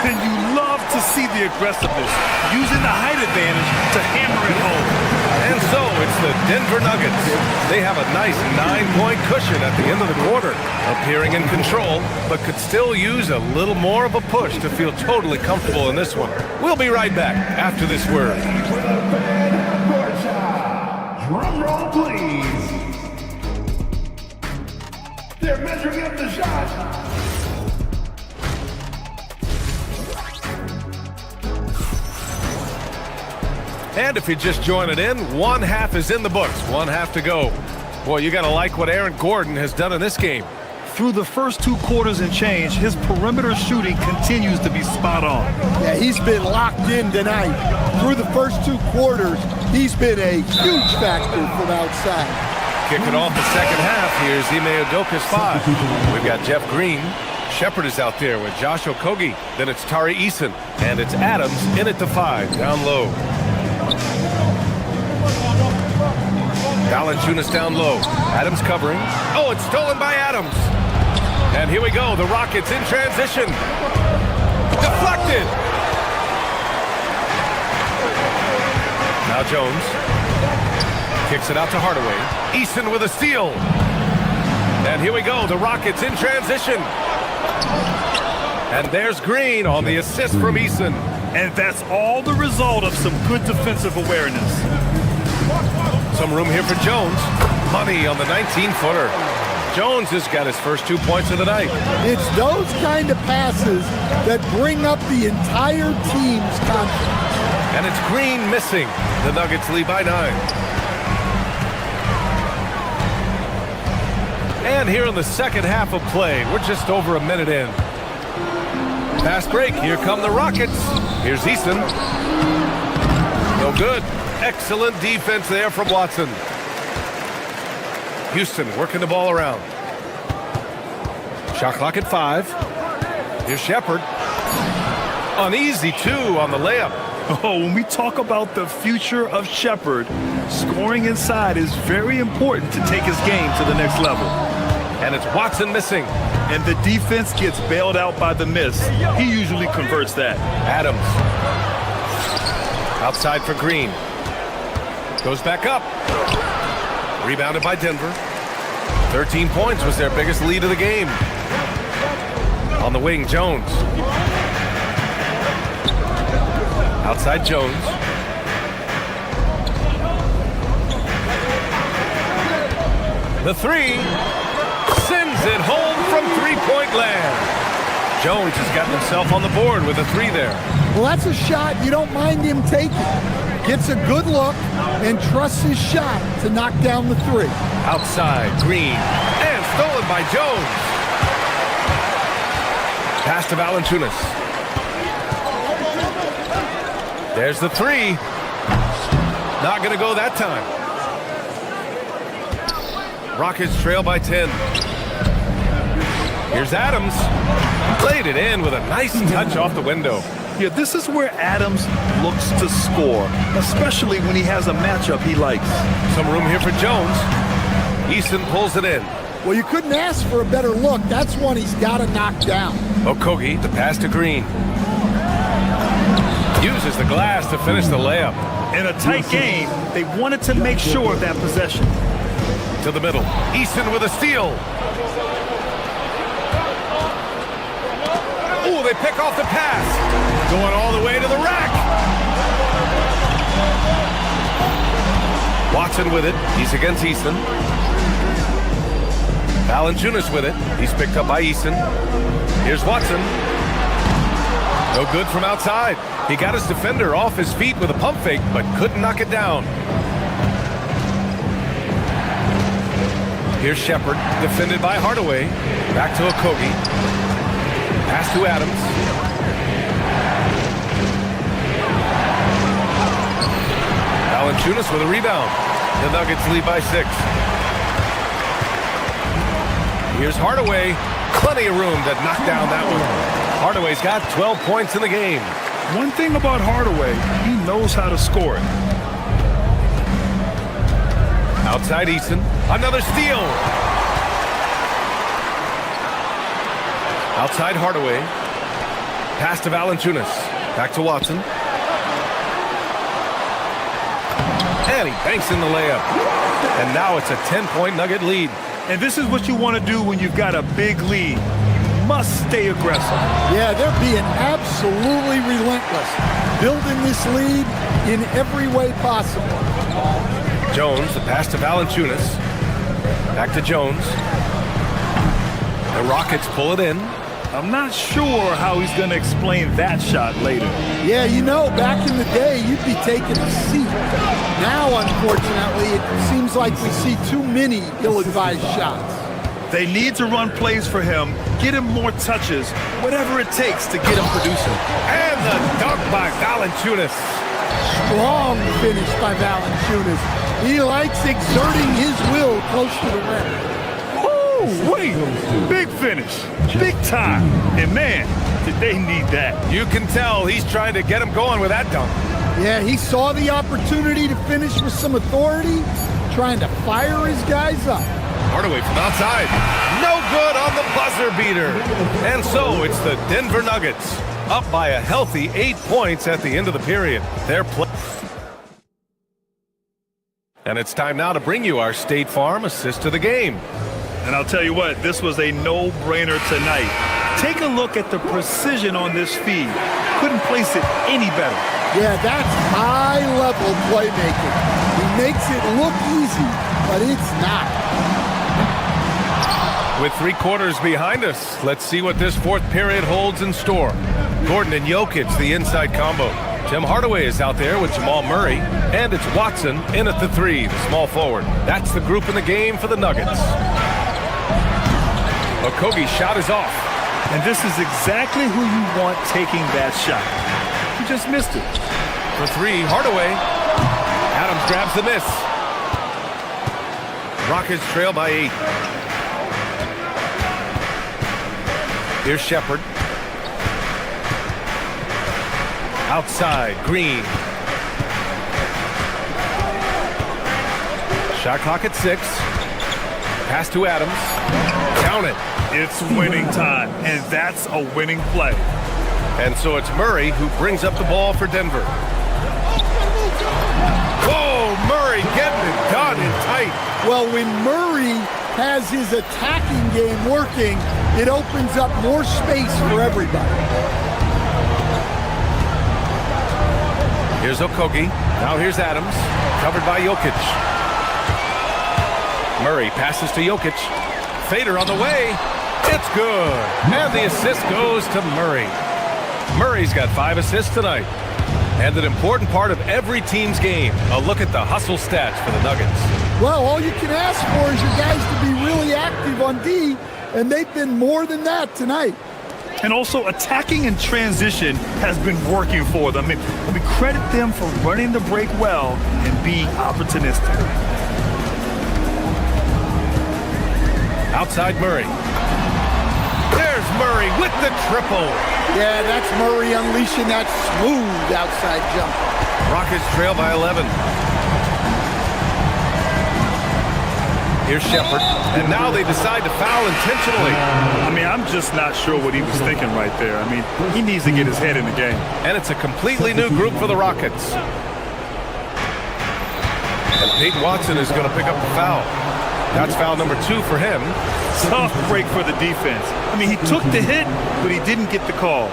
And you love to see the aggressiveness, using the height advantage to hammer it home. And so it's the Denver Nuggets. They have a nice 9-point cushion at the end of the quarter, appearing in control, but could still use a little more of a push to feel totally comfortable in this one. We'll be right back after this word. Drum roll, please. They're measuring up the shot. And if you're just joining in, 1 half is in the books, 1 half to go. Boy, you got to like what Aaron Gordon has done in this game. Through the first 2 quarters and change, his perimeter shooting continues to be spot on. Yeah, he's been locked in tonight. Through the first 2 quarters, he's been a huge factor from outside. Kicking off the second half, here's Ime Udoka's 5. We've got Jeff Green. Shepard is out there with Josh Okogie. Then it's Tari Eason. And it's Adams in at the 5, down low. Valanciunas down low. Adams covering. Oh, it's stolen by Adams. And here we go. The Rockets in transition. Deflected. Now Jones. Kicks it out to Hardaway. Eason with a steal. And here we go. The Rockets in transition. And there's Green on the assist from Eason. And that's all the result of some good defensive awareness. Some room here for Jones. Money on the 19-footer. Jones has got his first 2 points of the night. It's those kind of passes that bring up the entire team's confidence. And it's Green missing. The Nuggets lead by 9. And here in the second half of play, we're just over a minute in. Fast break. Here come the Rockets. Here's Eason. No good. Excellent defense there from Watson. Houston working the ball around. Shot clock at 5. Here's Shepard. An easy 2 on the layup. Oh, when we talk about the future of Shepherd, scoring inside is very important to take his game to the next level. And it's Watson missing. And the defense gets bailed out by the miss. He usually converts that. Adams. Outside for Green. Goes back up. Rebounded by Denver. 13 points was their biggest lead of the game. On the wing, Jones. Outside Jones. The 3. Sends it home from three-point land. Jones has gotten himself on the board with a 3 there. Well, that's a shot you don't mind him taking. Gets a good look and trusts his shot to knock down the 3. Outside, Green. And stolen by Jones. Pass to Valanciunas. There's the 3. Not going to go that time. Rockets trail by 10. Here's Adams. Played it in with a nice touch off the window. Yeah, this is where Adams looks to score, especially when he has a matchup he likes. Some room here for Jones. Easton pulls it in. Well, you couldn't ask for a better look. That's one he's got to knock down. Okogie, the pass to Green. Uses the glass to finish the layup. In a tight game, they wanted to make sure of that possession. To the middle. Easton with a steal. Oh, they pick off the pass. Going all the way to the rack. Watson with it. He's against Easton. Valanciunas with it. He's picked up by Easton. Here's Watson. No good from outside. He got his defender off his feet with a pump fake, but couldn't knock it down. Here's Shepherd, defended by Hardaway. Back to Okogie. Pass to Adams. Valanciunas with a rebound. The Nuggets lead by 6. Here's Hardaway. Plenty of room to knock down that one. Hardaway's got 12 points in the game. One thing about Hardaway, he knows how to score it. Outside Easton. Another steal. Outside Hardaway. Pass to Valanciunas. Back to Watson. And he banks in the layup. And now it's a 10-point Nugget lead. And this is what you want to do when you've got a big lead. You must stay aggressive. Yeah, they're being absolutely relentless. Building this lead in every way possible. Jones, the pass to Valanciunas. Back to Jones. The Rockets pull it in. I'm not sure how he's going to explain that shot later. Yeah, you know, back in the day, you'd be taking a seat. Now, unfortunately, it seems like we see too many ill-advised shots. They need to run plays for him, get him more touches, whatever it takes to get him producing. And the dunk by Valanciunas. Strong finish by Valanciunas. He likes exerting his will close to the rim. Oh, wait, big finish, big time. And man, did they need that. You can tell he's trying to get him going with that dunk. Yeah, he saw the opportunity to finish with some authority, trying to fire his guys up. Hardaway from outside. No good on the buzzer beater. And so it's the Denver Nuggets up by a healthy 8 points at the end of the period. And it's time now to bring you our State Farm assist to the game. And I'll tell you what, this was a no-brainer tonight. Take a look at the precision on this feed. Couldn't place it any better. Yeah, that's high-level playmaking. He makes it look easy, but it's not. With 3 quarters behind us, let's see what this fourth period holds in store. Gordon and Jokic, the inside combo. Tim Hardaway is out there with Jamal Murray, and it's Watson in at the 3, the small forward. That's the group in the game for the Nuggets. Okogie's shot is off. And this is exactly who you want taking that shot. He just missed it. For 3, Hardaway. Adams grabs the miss. Rockets trail by 8. Here's Shepherd. Outside, Green. Shot clock at 6. Pass to Adams. Count it. It's winning time, and that's a winning play. And so it's Murray who brings up the ball for Denver. Whoa, Murray getting it done in tight. Well, when Murray has his attacking game working, it opens up more space for everybody. Here's Okogie. Now here's Adams. Covered by Jokic. Murray passes to Jokic. Fader on the way. It's good. And the assist goes to Murray. Murray's got 5 assists tonight. And an important part of every team's game. A look at the hustle stats for the Nuggets. Well, all you can ask for is your guys to be really active on D, and they've been more than that tonight. And also, attacking in transition has been working for them. I mean, we credit them for running the break well and being opportunistic. Outside Murray. There's Murray with the triple. Yeah, that's Murray unleashing that smooth outside jumper. Rockets trail by 11. Here's Shepherd, and now they decide to foul intentionally. I mean, I'm just not sure what he was thinking right there. I mean, he needs to get his head in the game. And it's a completely new group for the Rockets. And Peyton Watson is going to pick up the foul. That's foul number 2 for him. Tough break for the defense. I mean, he took the hit, but he didn't get the call.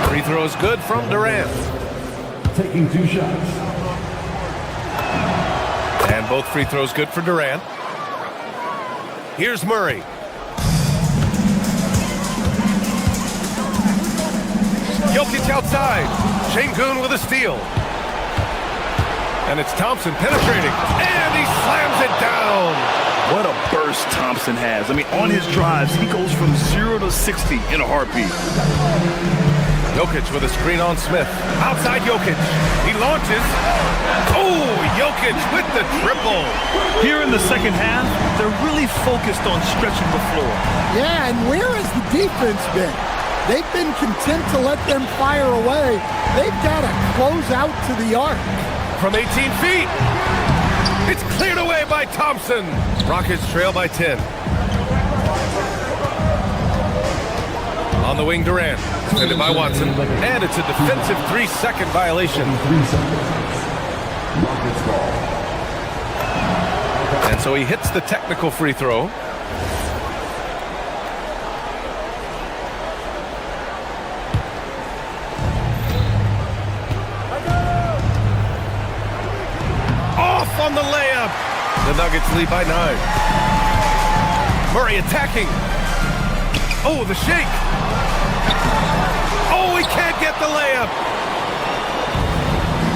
Free throws good from Durant. Taking 2 shots. And both free throws good for Durant. Here's Murray. Jokic outside. Şengün with a steal. And it's Thompson penetrating. And he slams it down. What a burst Thompson has. I mean, on his drives, he goes from 0 to 60 in a heartbeat. Jokic with a screen on Smith. Outside Jokic. He launches. Oh, Jokic with the triple. Here in the second half, they're really focused on stretching the floor. Yeah, and where has the defense been? They've been content to let them fire away. They've got to close out to the arc. From 18 feet. It's cleared away by Thompson. Rockets trail by 10. On the wing, Durant. Defended by Watson. And it's a defensive 3-second violation. And so he hits the technical free throw. Off on the layup. The Nuggets lead by 9. Murray attacking. Oh, the shake. Oh, he can't get the layup.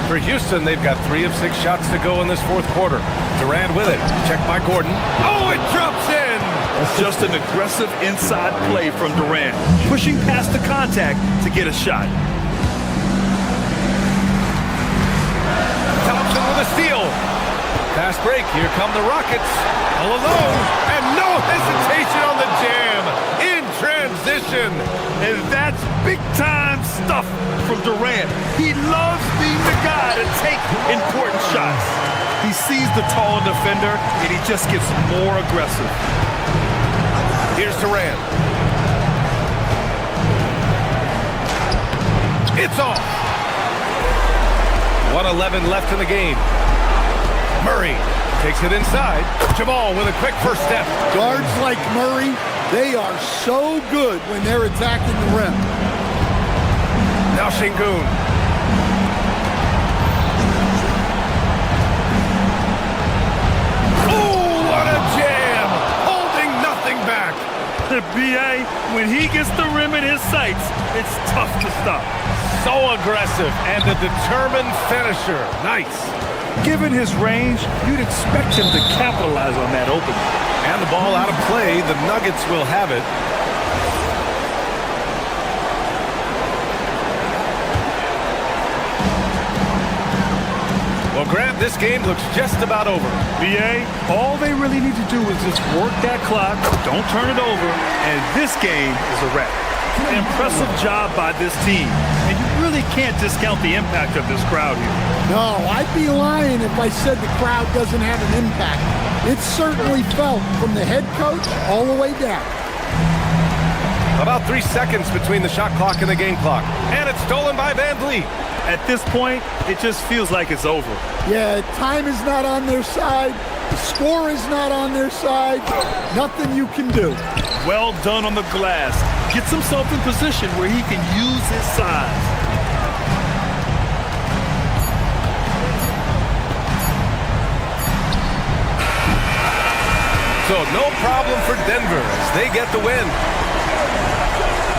For Houston, they've got 3 of 6 shots to go in this fourth quarter. Durant with it. Checked by Gordon. Oh, it drops in. It's just an aggressive inside play from Durant, pushing past the contact to get a shot. Thompson with a steal. Fast break. Here come the Rockets. All alone. And no hesitation on the jam. In transition. And that's big-time stuff from Durant. He loves being the guy to take important shots. He sees the taller defender, and he just gets more aggressive. Here's Durant. It's off. 1:11 left in the game. Murray takes it inside. Jamal with a quick first step. Guards like Murray, they are so good when they're attacking the rim. Now Şengün. Oh, what a jam! Holding nothing back. B.A., when he gets the rim in his sights, it's tough to stop. So aggressive and a determined finisher. Nice. Given his range, you'd expect him to capitalize on that opening. And the ball out of play. The Nuggets will have it. So, Grant, this game looks just about over. BA, all they really need to do is just work that clock, don't turn it over, and this game is a wrap. An impressive job by this team, and you really can't discount the impact of this crowd here. No, I'd be lying if I said the crowd doesn't have an impact. It's certainly felt from the head coach all the way down. About 3 seconds between the shot clock and the game clock, and it's stolen by Van Vliet. At this point, it just feels like it's over. Yeah, time is not on their side. The score is not on their side. Nothing you can do. Well done on the glass. Gets himself in position where he can use his size. So no problem for Denver as they get the win.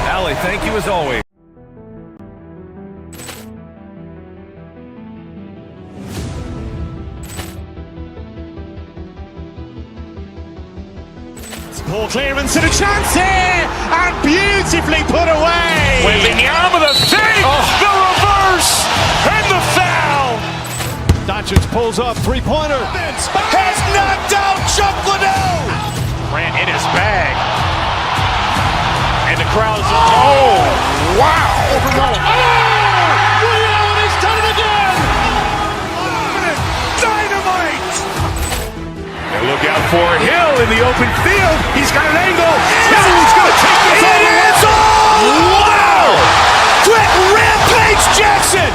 Allie, thank you as always. Poor clearance and a chance here, and beautifully put away. Wembanyama the save, the reverse, and the foul. Doncic pulls up, three-pointer. Has knocked out Chuck Liddell. Grant in his bag, and the crowd's wow! Overrun. Allen has done it again. Dynamite. Look out for Hill in the open field. He's got an angle. Hill's going to take this all the way. Wow! Quick rampage Jackson.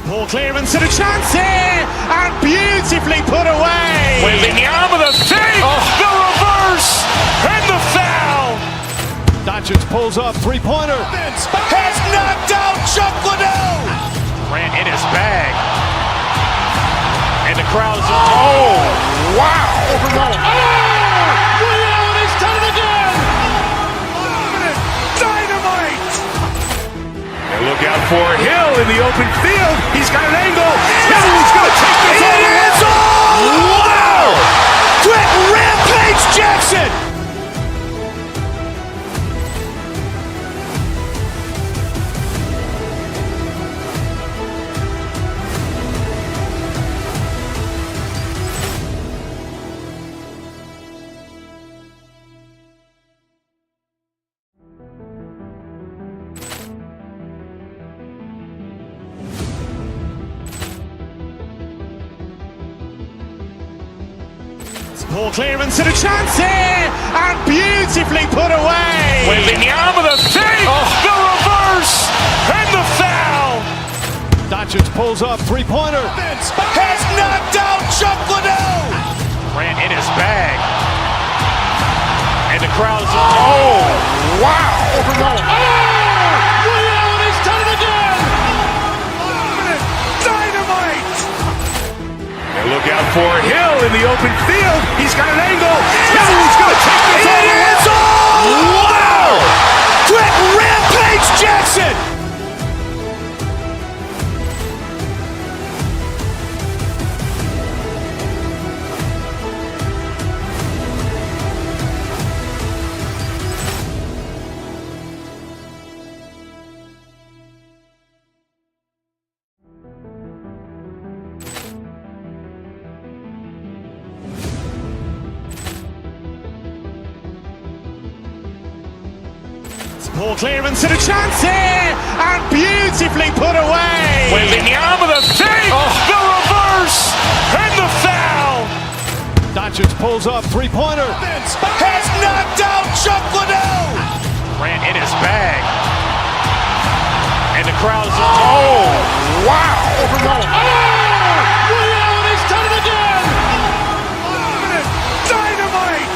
Poor clearance and a chance here, and beautifully put away. Wembanyama the save, the reverse, and the foul. Doncic pulls up, three-pointer. Has knocked out Chuck Liddell. Grant in his bag, and the crowd's wow! Overrun. Allen has done it again. Dynamite. And look out for Hill in the open field. He's got an angle. Hill's going to take this all the way. Wow! Quick rampage Jackson. Poor clearance and a chance here, and beautifully put away. Wembanyama the save, the reverse, and the foul. Doncic pulls up, three-pointer. Has knocked out Chuck Liddell. Grant in his bag, and the crowd's wow! Overrun. Allen has done it again. Dynamite. And look out for Hill in the open field. He's got an angle. Hill's going to take this all the way. Wow! Quick rampage Jackson. Poor clearance and a chance here, and beautifully put away. Wembanyama the save, the reverse, and the foul. Doncic pulls up, three-pointer. Has knocked out Chuck Liddell. Grant in his bag, and the crowd's wow! Overrun. Allen has done it again. Dynamite.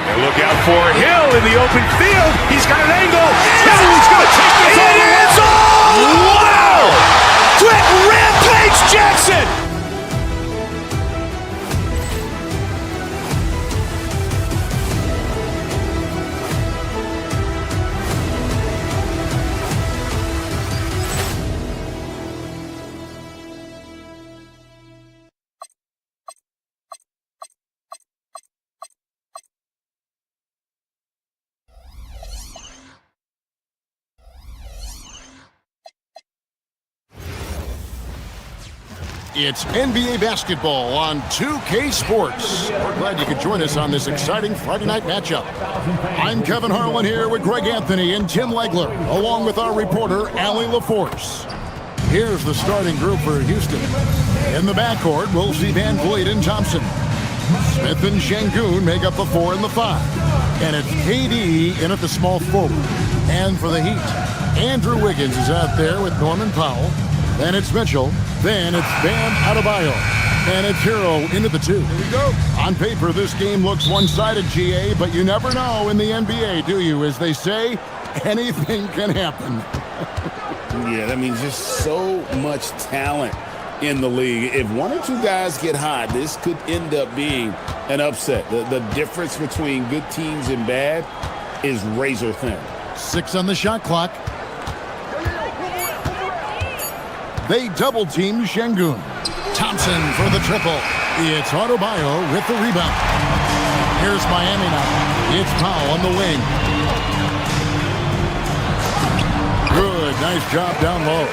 And look out for Hill in the open field. He's got an angle. Hill's going to take this all the way. Wow! Quick rampage Jackson. It's NBA basketball on 2K Sports. We're glad you could join us on this exciting Friday night matchup. I'm Kevin Harlan here with Greg Anthony and Tim Legler, along with our reporter, Allie LaForce. Here's the starting group for Houston. In the backcourt, we'll see Van Vliet and Thompson. Smith and Şengün make up the 4 and the 5. And it's KD in at the small forward. And for the Heat, Andrew Wiggins is out there with Norman Powell. Then it's Mitchell. Then it's Bam Adebayo. And it's Hero into the 2. Here we go. On paper, this game looks one-sided, GA, but you never know in the NBA, do you? As they say, anything can happen. Yeah, I mean, just so much talent in the league. If one or two guys get hot, this could end up being an upset. The difference between good teams and bad is razor thin. 6 on the shot clock. They double-team Şengün. Thompson for the triple. It's Adebayo with the rebound. Here's Miami now. It's Powell on the wing. Good, nice job down low.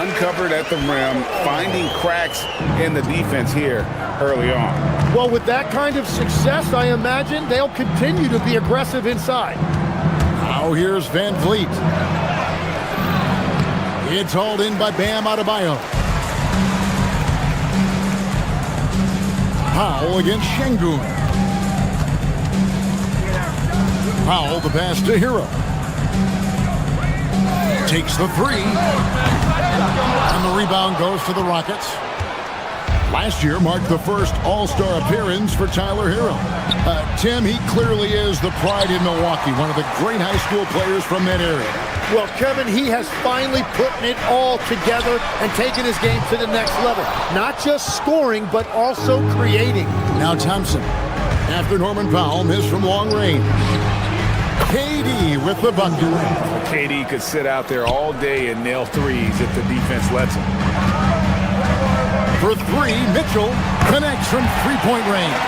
Uncovered at the rim, finding cracks in the defense here early on. Well, with that kind of success, I imagine they'll continue to be aggressive inside. Now here's Van Vliet. It's hauled in by Bam Adebayo. Powell against Şengün. Powell the pass to Hero. Takes the 3. And the rebound goes to the Rockets. Last year marked the first All-Star appearance for Tyler Hero. Tim, he clearly is the pride in Milwaukee, one of the great high school players from that area. Well, Kevin, he has finally put it all together and taken his game to the next level. Not just scoring, but also creating. Now Thompson, after Norman Powell missed from long range. KD with the bucket. KD could sit out there all day and nail threes if the defense lets him. For 3, Mitchell connects from three-point range.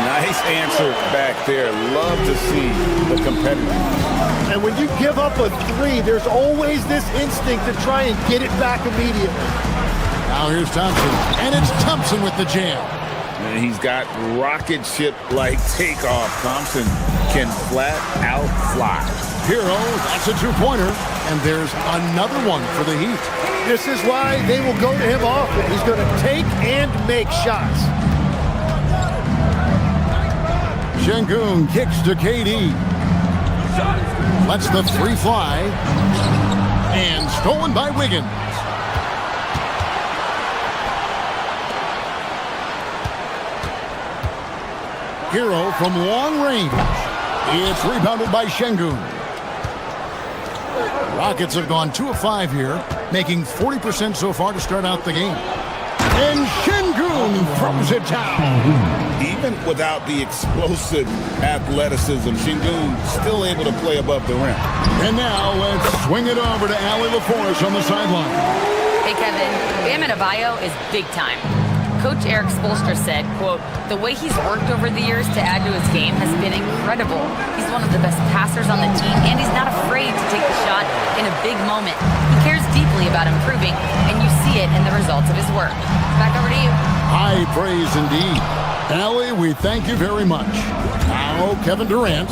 Nice answer back there. Love to see the competitiveness. And when you give up a 3, there's always this instinct to try and get it back immediately. Now here's Thompson, and it's Thompson with the jam. And he's got rocket ship-like takeoff. Thompson can flat out fly. Hero, that's a 2-pointer, and there's another one for the Heat. This is why they will go to him often. He's going to take and make shots. Şengün kicks to KD. Lets the 3 fly. And stolen by Wiggins. Hero from long range. It's rebounded by Şengün. Rockets have gone 2 of 5 here, making 40% so far to start out the game. And Şengün throws it down. Even without the explosive athleticism, Şengün still able to play above the rim. And now let's swing it over to Allie LaForce on the sideline. Hey, Kevin, Bam Adebayo is big time. Coach Eric Spoelstra said, quote, the way he's worked over the years to add to his game has been incredible. He's one of the best passers on the team, and he's not afraid to take the shot in a big moment. He cares deeply about improving, and you see it in the results of his work. Back over to you. High praise indeed. Allie, we thank you very much. Now, Kevin Durant,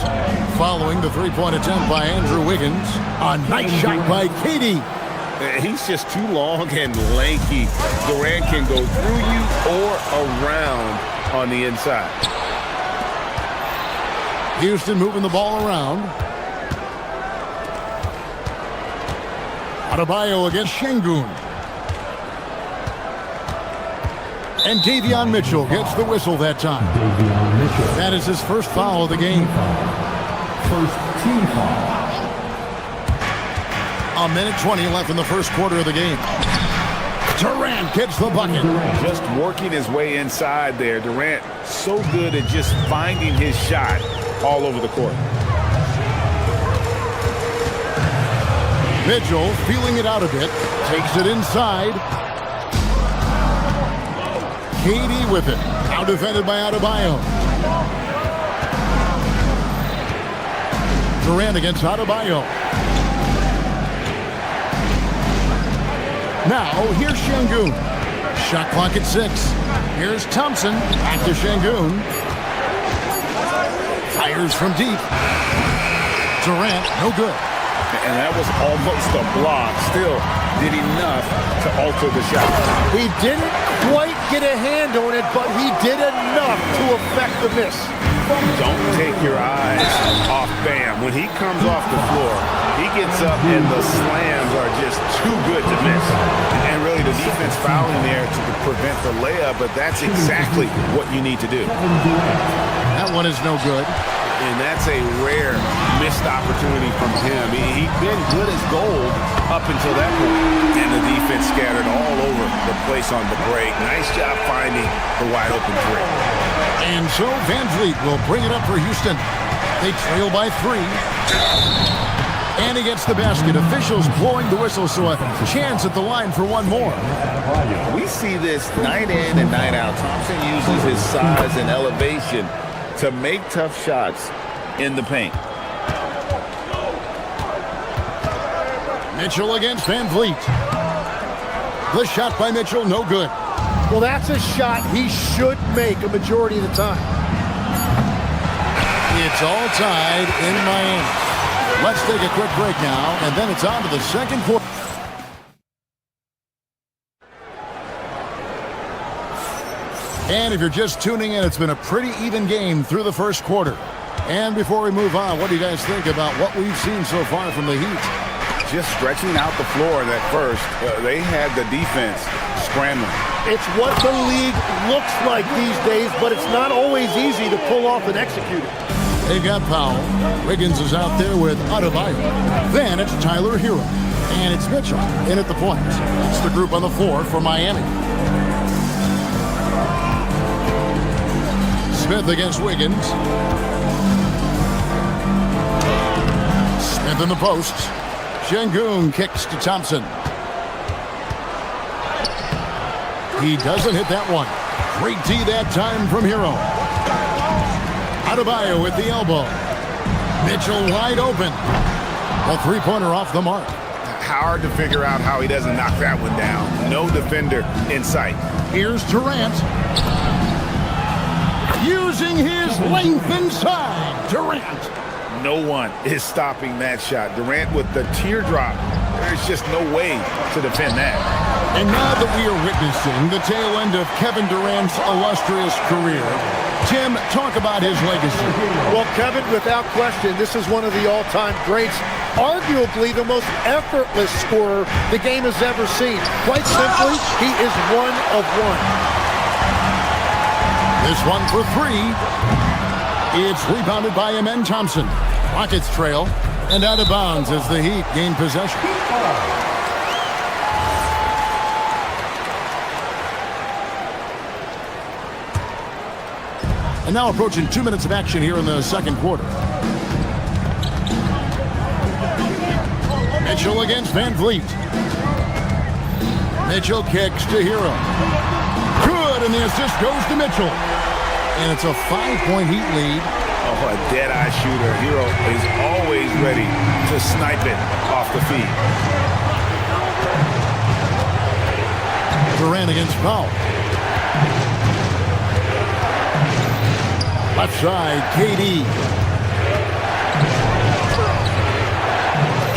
following the 3-point attempt by Andrew Wiggins. A nice shot by KD. He's just too long and lanky. Durant can go through you or around on the inside. Houston moving the ball around. Adebayo against Şengün. And Davion Mitchell gets the whistle that time. That is his first foul of the game. First team foul. A minute 20 left in the first quarter of the game. Durant gets the bucket. Just working his way inside there. Durant so good at just finding his shot all over the court. Mitchell feeling it out a bit. Takes it inside. KD with it. Now defended by Adebayo. Durant against Adebayo. Now, here's Şengün. Shot clock at 6. Here's Thompson. Back to Şengün. Fires from deep. Durant, no good. And that was almost a block. Still did enough to alter the shot. He didn't quite get a hand on it, but he did enough to affect the miss. Don't take your eyes off Bam. When he comes off the floor, he gets up and the slams are just too good to miss. And really the defense fouling there to prevent the layup, but that's exactly what you need to do. That one is no good. And that's a rare missed opportunity from him. He'd been good as gold up until that point. And the defense scattered all over the place on the break. Nice job finding the wide open three. And so Van Vliet will bring it up for Houston. They trail by 3. And he gets the basket. Officials blowing the whistle, so a chance at the line for one more. We see this night in and night out. Thompson uses his size and elevation to make tough shots in the paint. Mitchell against Van Vliet. The shot by Mitchell, no good. Well, that's a shot he should make a majority of the time. It's all tied in Miami. Let's take a quick break now, and then it's on to the second quarter. And if you're just tuning in, it's been a pretty even game through the first quarter. And before we move on, what do you guys think about what we've seen so far from the Heat? Just stretching out the floor that first. They had the defense scrambling. It's what the league looks like these days, but it's not always easy to pull off and execute it. They've got Powell. Wiggins is out there with Adebayo. Then it's Tyler Hero. And it's Mitchell in at the point. It's the group on the floor for Miami. Smith against Wiggins. Smith in the post. Şengün kicks to Thompson. He doesn't hit that one. Great D that time from Hero. Adebayo with the elbow. Mitchell wide open. A three-pointer off the mark. Hard to figure out how he doesn't knock that one down. No defender in sight. Here's Durant. Using his length inside. Durant. No one is stopping that shot. Durant with the teardrop. There's just no way to defend that. And now that we are witnessing the tail end of Kevin Durant's illustrious career, Tim, talk about his legacy. Well, Kevin, without question, this is one of the all-time greats. Arguably the most effortless scorer the game has ever seen. Quite simply, he is one of one. This one for 3. It's rebounded by Amen Thompson. Rockets trail and out of bounds as the Heat gain possession. And now approaching 2 minutes of action here in the second quarter. Mitchell against Van Vliet. Mitchell kicks to Hero. Good, and the assist goes to Mitchell. And it's a 5-point Heat lead. Oh, a dead-eye shooter. Hero is always ready to snipe it off the feet. Durant against Powell. Left side, KD.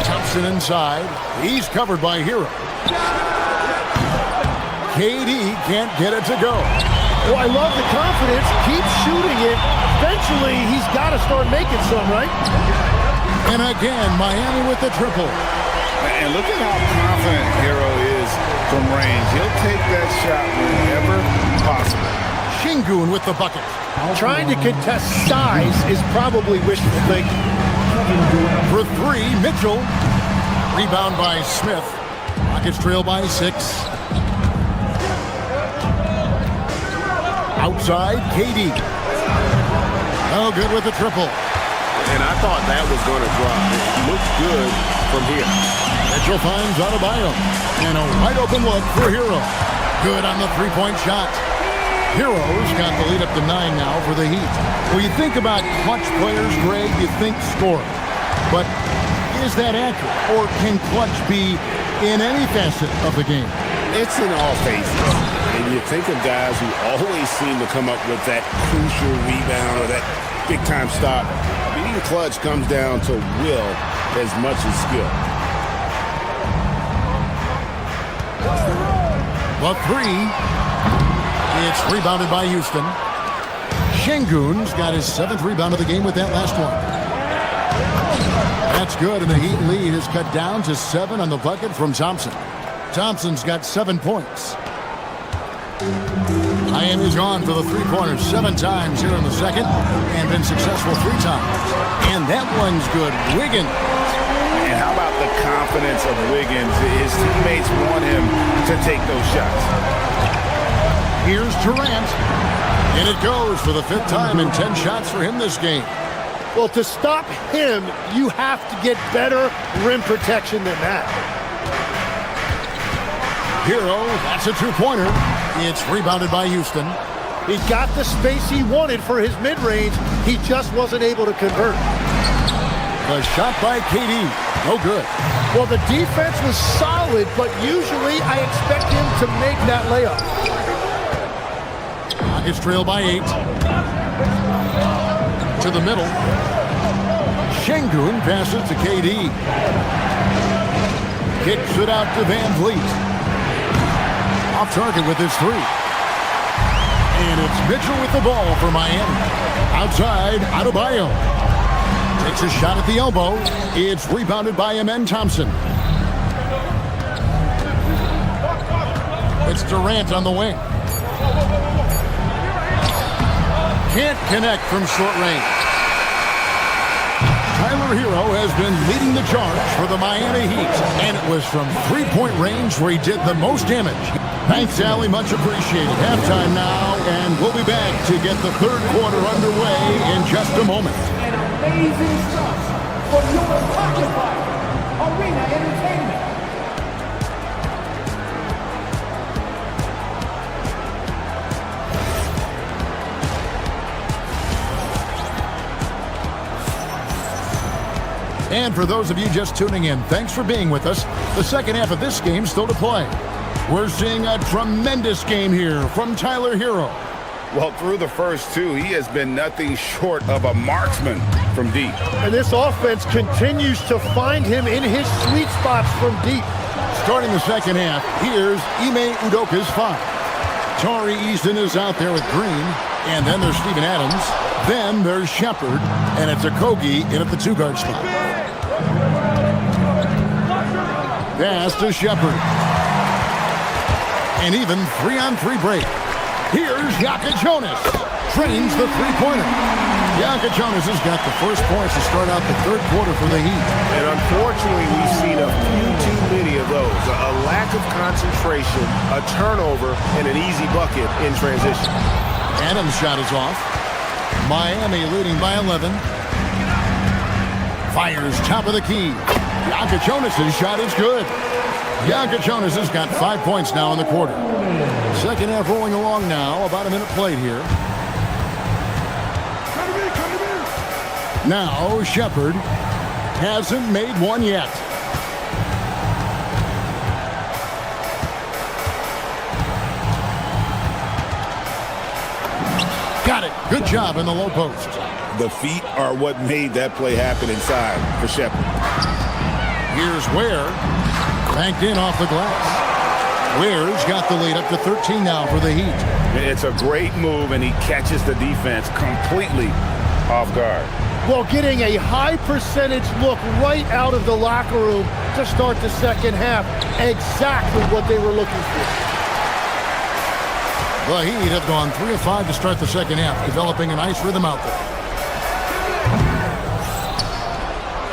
Thompson inside. He's covered by Hero. KD can't get it to go. Oh, I love the confidence. Keep shooting it. Eventually, he's got to start making some, right? And again, Miami with the triple. And look at how confident Hero is from range. He'll take that shot whenever possible. Şengün with the bucket. Trying to contest size is probably wishful thinking. For 3, Mitchell. Rebound by Smith. Rockets trail by 6. Outside, KD. No good with the triple. And I thought that was going to drop. It looked good from here. Mitchell finds Adebayo. And a wide open look for Hero. Good on the three-point shot. Hero's got the lead up to 9 now for the Heat. When you think about clutch players, Greg, you think scoring. But is that accurate? Or can clutch be in any facet of the game? It's in all phases. And you think of guys who always seem to come up with that crucial rebound or that big-time stop. Being clutch comes down to will as much as skill. The three. It's rebounded by Houston. Şengün's got his 7th rebound of the game with that last one. That's good, and the Heat lead is cut down to 7 on the bucket from Thompson. Thompson's got 7 points. Miami's gone for the three-pointers 7 times here in the second and been successful 3 times. And that one's good. Wiggins. And how about the confidence of Wiggins? His teammates want him to take those shots. Here's Durant. And it goes for the 5th time in 10 shots for him this game. Well, to stop him, you have to get better rim protection than that. Hero, that's a 2-pointer. It's rebounded by Houston. He got the space he wanted for his mid-range. He just wasn't able to convert. The shot by KD. No good. Well, the defense was solid, but usually I expect him to make that layup. Rockets trail by 8. To the middle. Şengün passes to KD. Kicks it out to Van Vliet. Off target with his 3. And it's Mitchell with the ball for Miami. Outside, Adebayo. Takes a shot at the elbow. It's rebounded by Amen Thompson. It's Durant on the wing. Can't connect from short range. Tyler Hero has been leading the charge for the Miami Heat, and it was from 3-point range where he did the most damage. Thanks, Allie. Much appreciated. Halftime now, and we'll be back to get the 3rd quarter underway in just a moment. And amazing stuff for your pocket fight. Arena Entertainment. And for those of you just tuning in, thanks for being with us. The second half of this game still to play. We're seeing a tremendous game here from Tyler Hero. Well, through the first 2, he has been nothing short of a marksman from deep. And this offense continues to find him in his sweet spots from deep. Starting the second half, here's Ime Udoka's 5. Tari Easton is out there with Green, and then there's Steven Adams. Then there's Shepard, and it's Okogie in at the 2-guard spot. Pass to Shepard. And even 3-on-3 break. Here's Jonas. Trains the 3-pointer. Jonas has got the first points to start out the 3rd quarter for the Heat. And unfortunately, we've seen a few too many of those. A lack of concentration, a turnover, and an easy bucket in transition. Adams' shot is off. Miami leading by 11. Fires top of the key. Jonas' shot is good. Jonas has got 5 points now in the quarter. Second half rolling along now. About a minute played here. Now Shepard hasn't made one yet. Got it. Good job in the low post. The feet are what made that play happen inside for Shepard. Here's Ware. Banked in off the glass. Ware's got the lead up to 13 now for the Heat. It's a great move, and he catches the defense completely off guard. Well, getting a high percentage look right out of the locker room to start the second half. Exactly what they were looking for. The Heat have gone 3 of 5 to start the second half, developing a nice rhythm out there.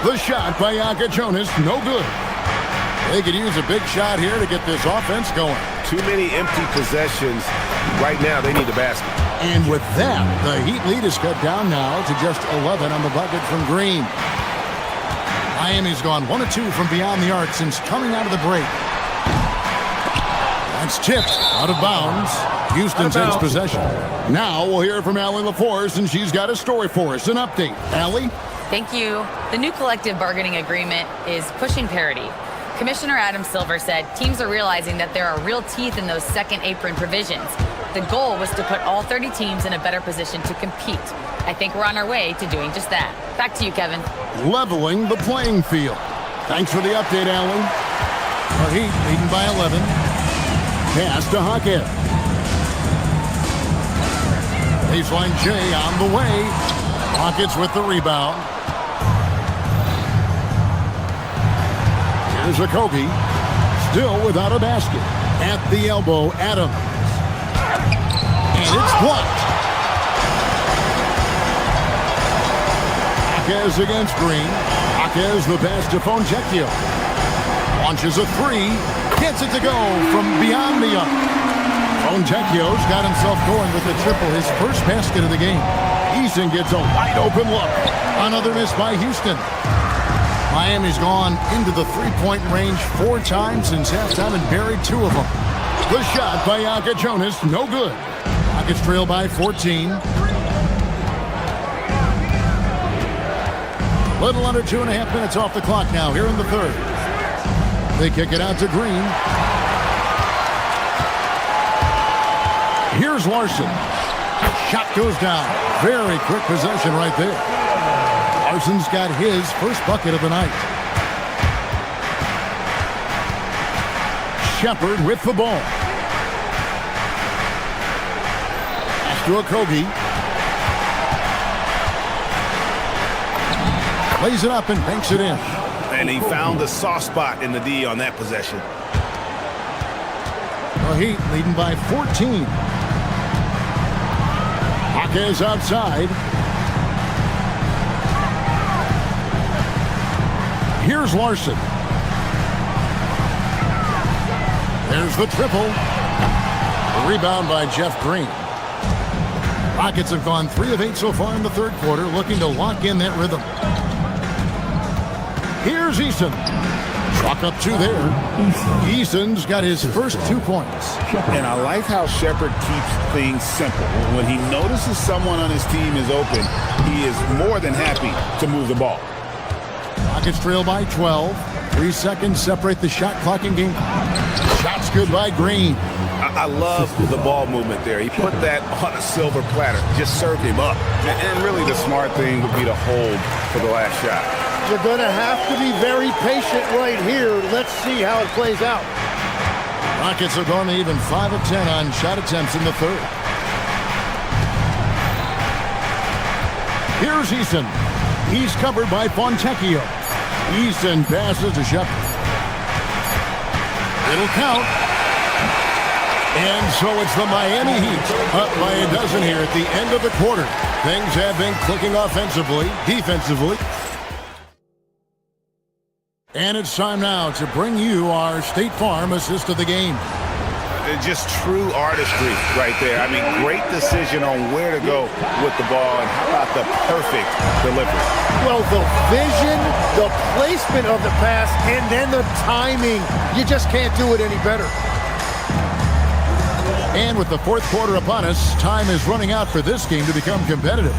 The shot by Jonas, no good. They could use a big shot here to get this offense going. Too many empty possessions. Right now, they need a basket. And with that, the Heat lead is cut down now to just 11 on the bucket from Green. Miami's gone 1 of 2 from beyond the arc since coming out of the break. That's tipped out of bounds. Houston takes possession. Now we'll hear from Allie LaForce, and she's got a story for us. An update. Allie? Thank you. The new collective bargaining agreement is pushing parity. Commissioner Adam Silver said teams are realizing that there are real teeth in those second apron provisions. The goal was to put all 30 teams in a better position to compete. I think we're on our way to doing just that. Back to you, Kevin. Leveling the playing field. Thanks for the update, Alan. The Heat leading by 11. Pass to Hackett. Baseline J on the way. Rockets with the rebound. Here's Okogie. Still without a basket. At the elbow, Adams. And it's blocked. Jaquez against Green. Jaquez the pass to Fontecchio. Launches a three. Gets it to go from beyond the arc. Fontecchio's got himself going with the triple, his first basket of the game. Eason gets a wide open look. Another miss by Houston. Miami's gone into the three-point range 4 times since halftime and buried 2 of them. The shot by Yaka Jonas, no good. Rockets trail by 14. Little under 2.5 minutes off the clock now here in the third. They kick it out to Green. Here's Larson. Shot goes down. Very quick possession right there. Larson's got his first bucket of the night. Shepard with the ball. Pass to Okogie. Lays it up and banks it in. And he found the soft spot in the D on that possession. The Heat leading by 14. Jaquez outside. Here's Larson. There's the triple. A rebound by Jeff Green. Rockets have gone 3 of 8 so far in the third quarter, looking to lock in that rhythm. Here's Eason. Chalk up 2 there. Eason's got his first 2 points. And I like how Shepard keeps things simple. When he notices someone on his team is open, he is more than happy to move the ball. Rockets trail by 12. 3 seconds separate the shot clock and game. Shots good by Green. I love the ball movement there. He put that on a silver platter. Just served him up. And really the smart thing would be to hold for the last shot. You're going to have to be very patient right here. Let's see how it plays out. Rockets have gone even 5 of 10 on shot attempts in the third. Here's Eason. He's covered by Fontecchio. Eason passes to Shepard. It'll count. And so it's the Miami Heat up by a dozen here at the end of the quarter. Things have been clicking offensively, defensively. And it's time now to bring you our State Farm assist of the game. Just true artistry right there. I mean, great decision on where to go with the ball, and how about the perfect delivery? Well, the vision, the placement of the pass, and then the timing. You just can't do it any better. And with the fourth quarter upon us, time is running out for this game to become competitive.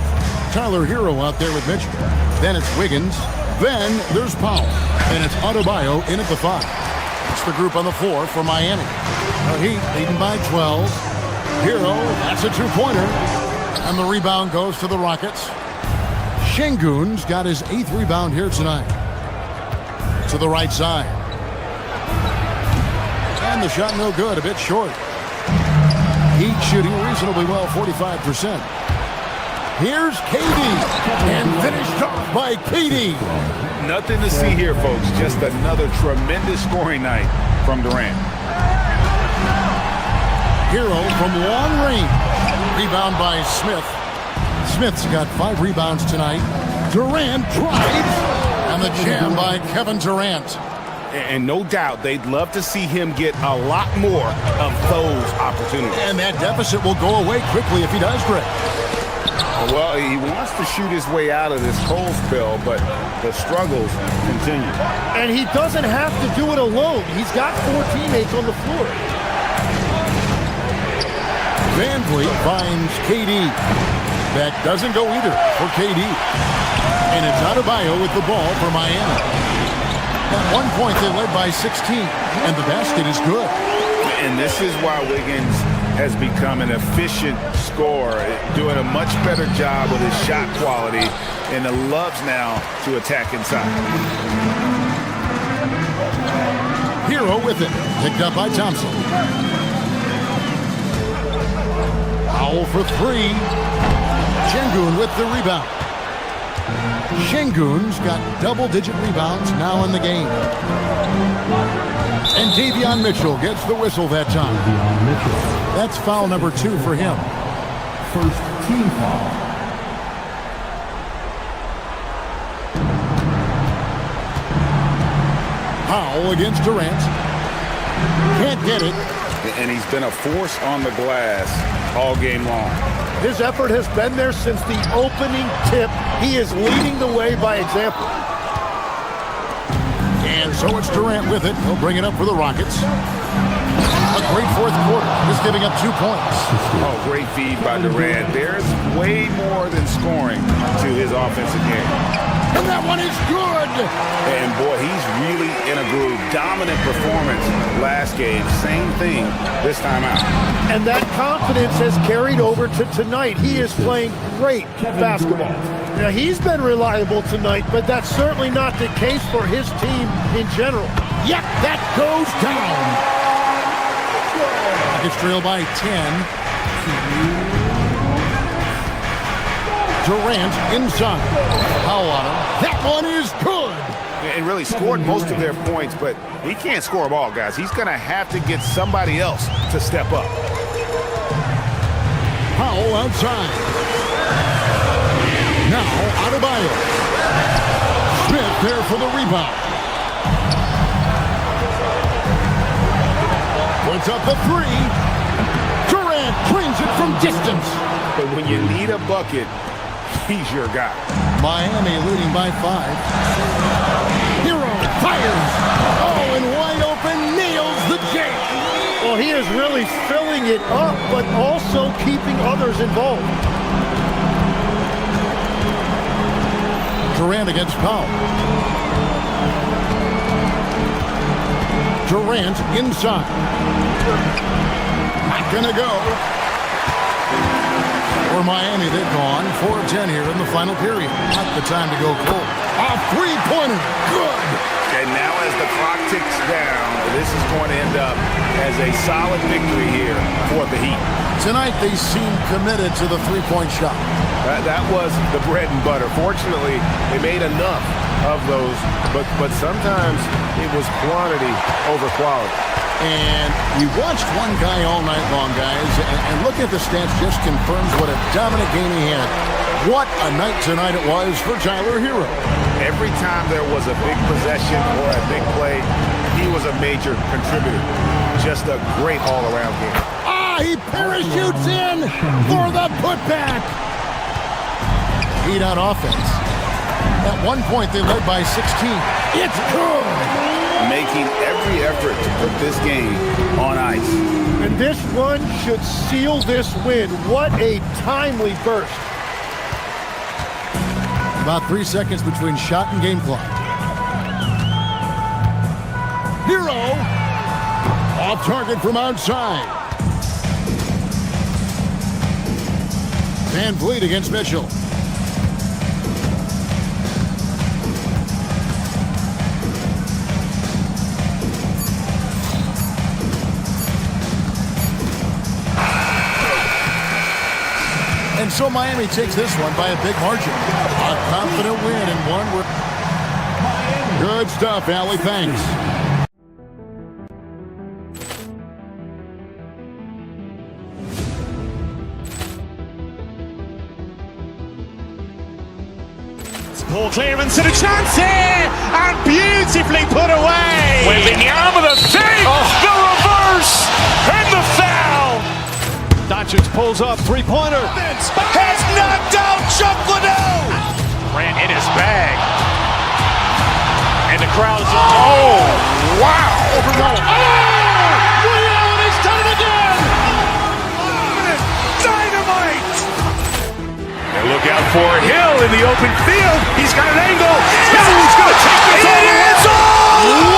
Tyler Hero out there with Mitchell. Then it's Wiggins. Then there's Powell. And it's Adebayo in at the 5. It's the group on the floor for Miami. The Heat leading by 12. Hero, that's a 2-pointer. And the rebound goes to the Rockets. Şengün's got his 8th rebound here tonight. To the right side. And the shot no good, a bit short. Heat shooting reasonably well, 45%. Here's KD. And finished off by KD. Nothing to see here, folks. Just another tremendous scoring night from Durant. Hero from long range. Rebound by Smith. Smith's got 5 rebounds tonight. Durant drives. And the jam by Kevin Durant. And no doubt they'd love to see him get a lot more of those opportunities. And that deficit will go away quickly if he does, Greg. Well, he wants to shoot his way out of this cold spell, but the struggles continue. And he doesn't have to do it alone. He's got 4 teammates on the floor. Van Vliet finds KD. That doesn't go either for KD. And it's Adebayo with the ball for Miami. That 1 point, they led by 16, and the basket is good. And this is why Wiggins has become an efficient scorer, doing a much better job with his shot quality, and loves now to attack inside. Hero with it, picked up by Thompson. Powell for three. Şengün with the rebound. Şengün's got double-digit rebounds now in the game. And Davion Mitchell gets the whistle that time. That's foul number 2 for him. First team foul. Powell against Durant. Can't get it. And he's been a force on the glass all game long. His effort has been there since the opening tip. He is leading the way by example. And so it's Durant with it. He'll bring it up for the Rockets. A great fourth quarter. Just giving up 2 points. Oh, great feed by Durant. There's way more than scoring to his offensive game. And that one is good. And boy, he's really in a groove. Dominant performance last game. Same thing this time out. And that confidence has carried over to tonight. He is playing great basketball. Now, he's been reliable tonight, but that's certainly not the case for his team in general. Yep, that goes down. Rockets trail by 10. Durant inside. Powell on him. That one is good. And really scored most of their points, but he can't score them all, guys. He's going to have to get somebody else to step up. Powell outside. Now, Adebayo. Smith there for the rebound. Puts up the three. Durant cleans it from distance. But when you need a bucket, he's your guy. Miami leading by 5. Hero fires. Oh, and wide open, nails the J. Well, he is really filling it up, but also keeping others involved. Durant against Powell. Durant inside. Not gonna go. For Miami, they've gone 4 of 10 here in the final period. Not the time to go cold. A three-pointer. Good. And now as the clock ticks down, this is going to end up as a solid victory here for the Heat. Tonight, they seem committed to the three-point shot. That was the bread and butter. Fortunately, they made enough of those, but sometimes it was quantity over quality. And we watched one guy all night long, guys, and look at the stats just confirms what a dominant game he had. What a night tonight it was for Tyler Hero. Every time there was a big possession or a big play, he was a major contributor. Just a great all-around game. Ah, he parachutes in for the putback. Heat on offense. At one point, they led by 16. It's good. Making every effort to put this game on ice. And this one should seal this win. What a timely burst. About 3 seconds between shot and game clock. Hero off target from outside. Van Vliet against Mitchell. And so Miami takes this one by a big margin. A confident win and one where... Good stuff, Allie. Thanks. Ball clearance and a chance here! And beautifully put away! Wembanyama the save! The reverse! And the foul! Doncic pulls up, three-pointer. Has knocked out Chuck Liddell! Ran in his bag. And the crowd is... Oh! Wow! Overrun. Oh! Leon has done it again! Dynamite! And look out for Hill in the open field. He's got an angle. Hill's going to take this all the way.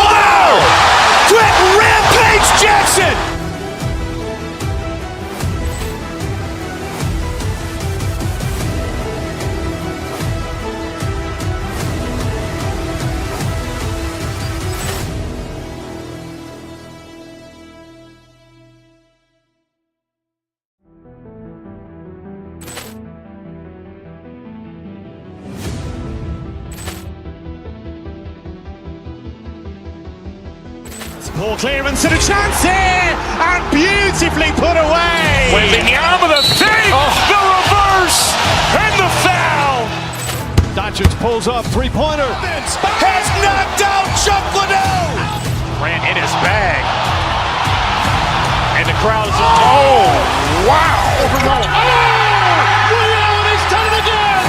Ball clearance and a chance here, and beautifully put away. Wembanyama with a save, the reverse, and the foul. Doncic pulls up, three-pointer. Has knocked out Chuck Liddell. Ran in his bag. And the crowd is, oh, wow. He's done it again!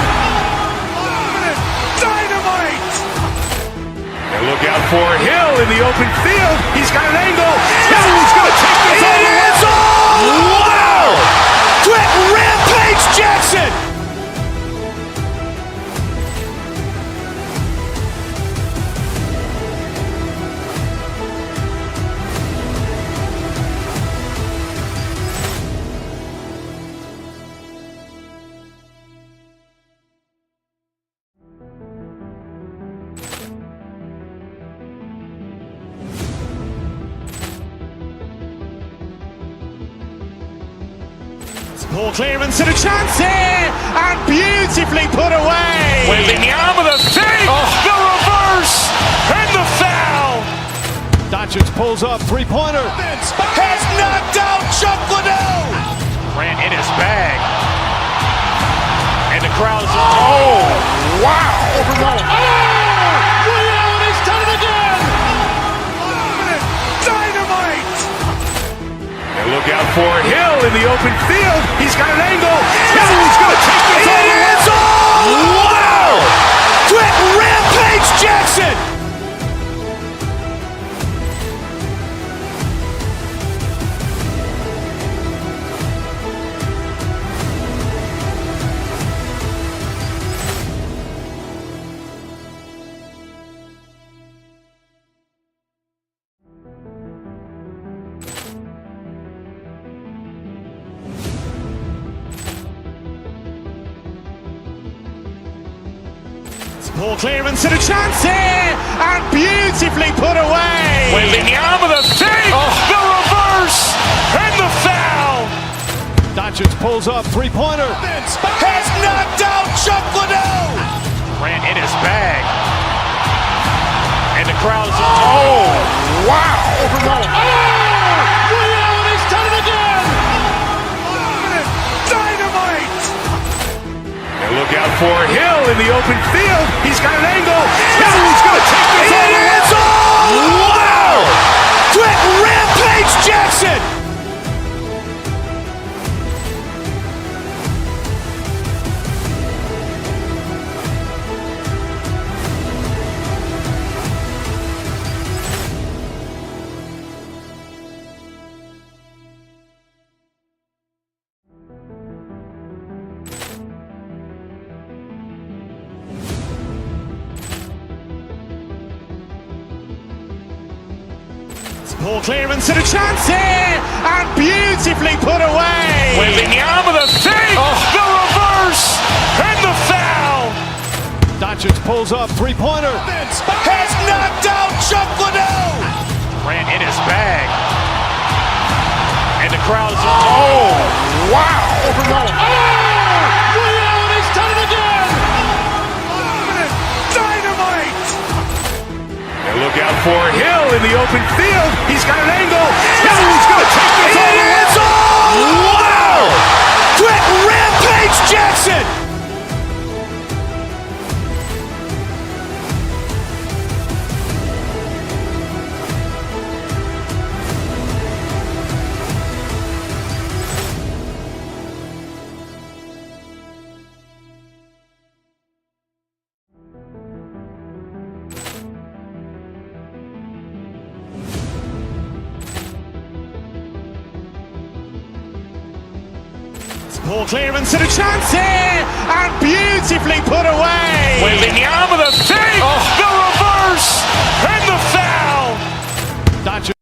Dynamite! And look out for Hill in the open field. He's got an angle. Hill's going to take this all the way. Wow! Quick Rampage Jackson! Ball clearance and a chance here, and beautifully put away. Wembanyama with a save, the reverse, and the foul. Doncic pulls up, three-pointer. Has knocked out Chuck Liddell. Ran in his bag. And the crowd is, oh, wow. He's done it again! Dynamite! And look out for Hill in the open field. He's got an angle. Hill's going to take this all the way. Wow! Quick Rampage Jackson! Ball clearance and a chance here, and beautifully put away. Wembanyama with a save, the reverse, and the foul. Doncic pulls up, three-pointer. Has knocked out Chuck Liddell. Ran in his bag. And the crowd is, oh, wow. He's done it again! Dynamite! And look out for Hill in the open field. He's got an angle. Hill's going to take this all the way. Wow! Quick Rampage Jackson! Ball clearance and a chance here, and beautifully put away. Wembanyama with a save, the reverse, and the foul. Doncic pulls up, three-pointer. Has knocked out Chuck Liddell. Ran in his bag. And the crowd is, oh, wow. He's done it again! Dynamite! And look out for Hill in the open field. He's got an angle. Hill's going to take this all the way. Wow! Quick Rampage Jackson! Ball clearance and a chance here, and beautifully put away. Wembanyama with a save, the reverse, and the foul. Doncic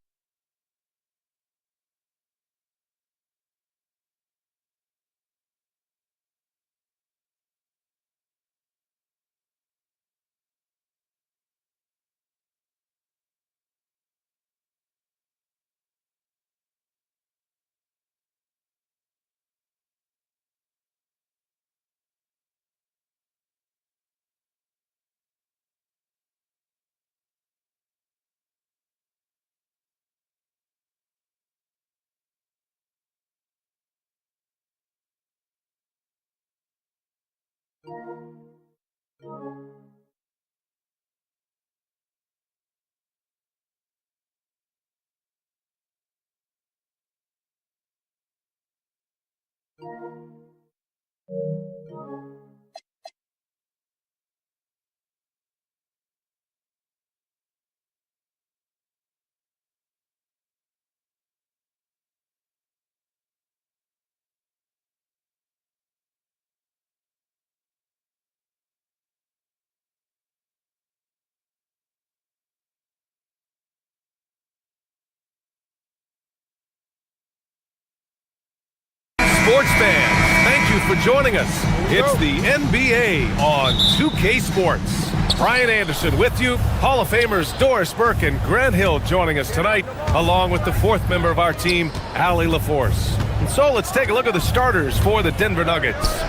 Sports fans, thank you for joining us. It's the NBA on 2K Sports. Brian Anderson with you, Hall of Famers Doris Burke and Grant Hill joining us tonight, along with the fourth member of our team, Allie LaForce. And so let's take a look at the starters for the Denver Nuggets.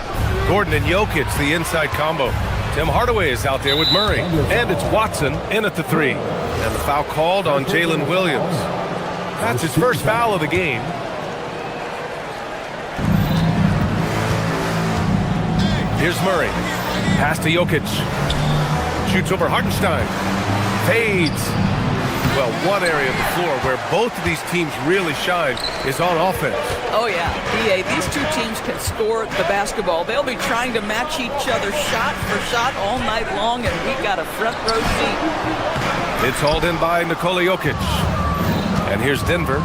Gordon and Jokic, the inside combo. Tim Hardaway is out there with Murray, and it's Watson in at the 3. And the foul called on Jalen Williams. That's his first foul of the game. Here's Murray. Pass to Jokic. Shoots over Hartenstein. Fades. Well, one area of the floor where both of these teams really shine is on offense. Oh, yeah. BA, these two teams can score the basketball. They'll be trying to match each other shot for shot all night long, and we got a front row seat. It's hauled in by Nikola Jokic. And here's Denver.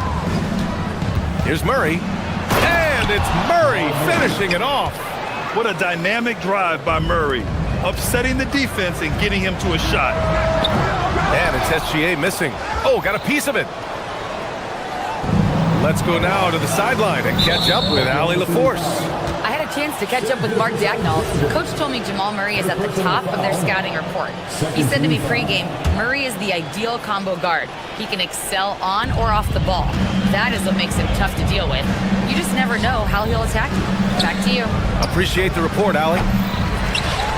Here's Murray. And it's Murray finishing it off. What a dynamic drive by Murray, upsetting the defense and getting him to a shot. And it's SGA missing. Oh, got a piece of it. Let's go now to the sideline and catch up with Allie LaForce. I had a chance to catch up with Mark Dagnall. Coach told me Jamal Murray is at the top of their scouting report. He said to me pregame, Murray is the ideal combo guard. He can excel on or off the ball. That is what makes him tough to deal with. You just never know how he'll attack you. Back to you. Appreciate the report, Allie.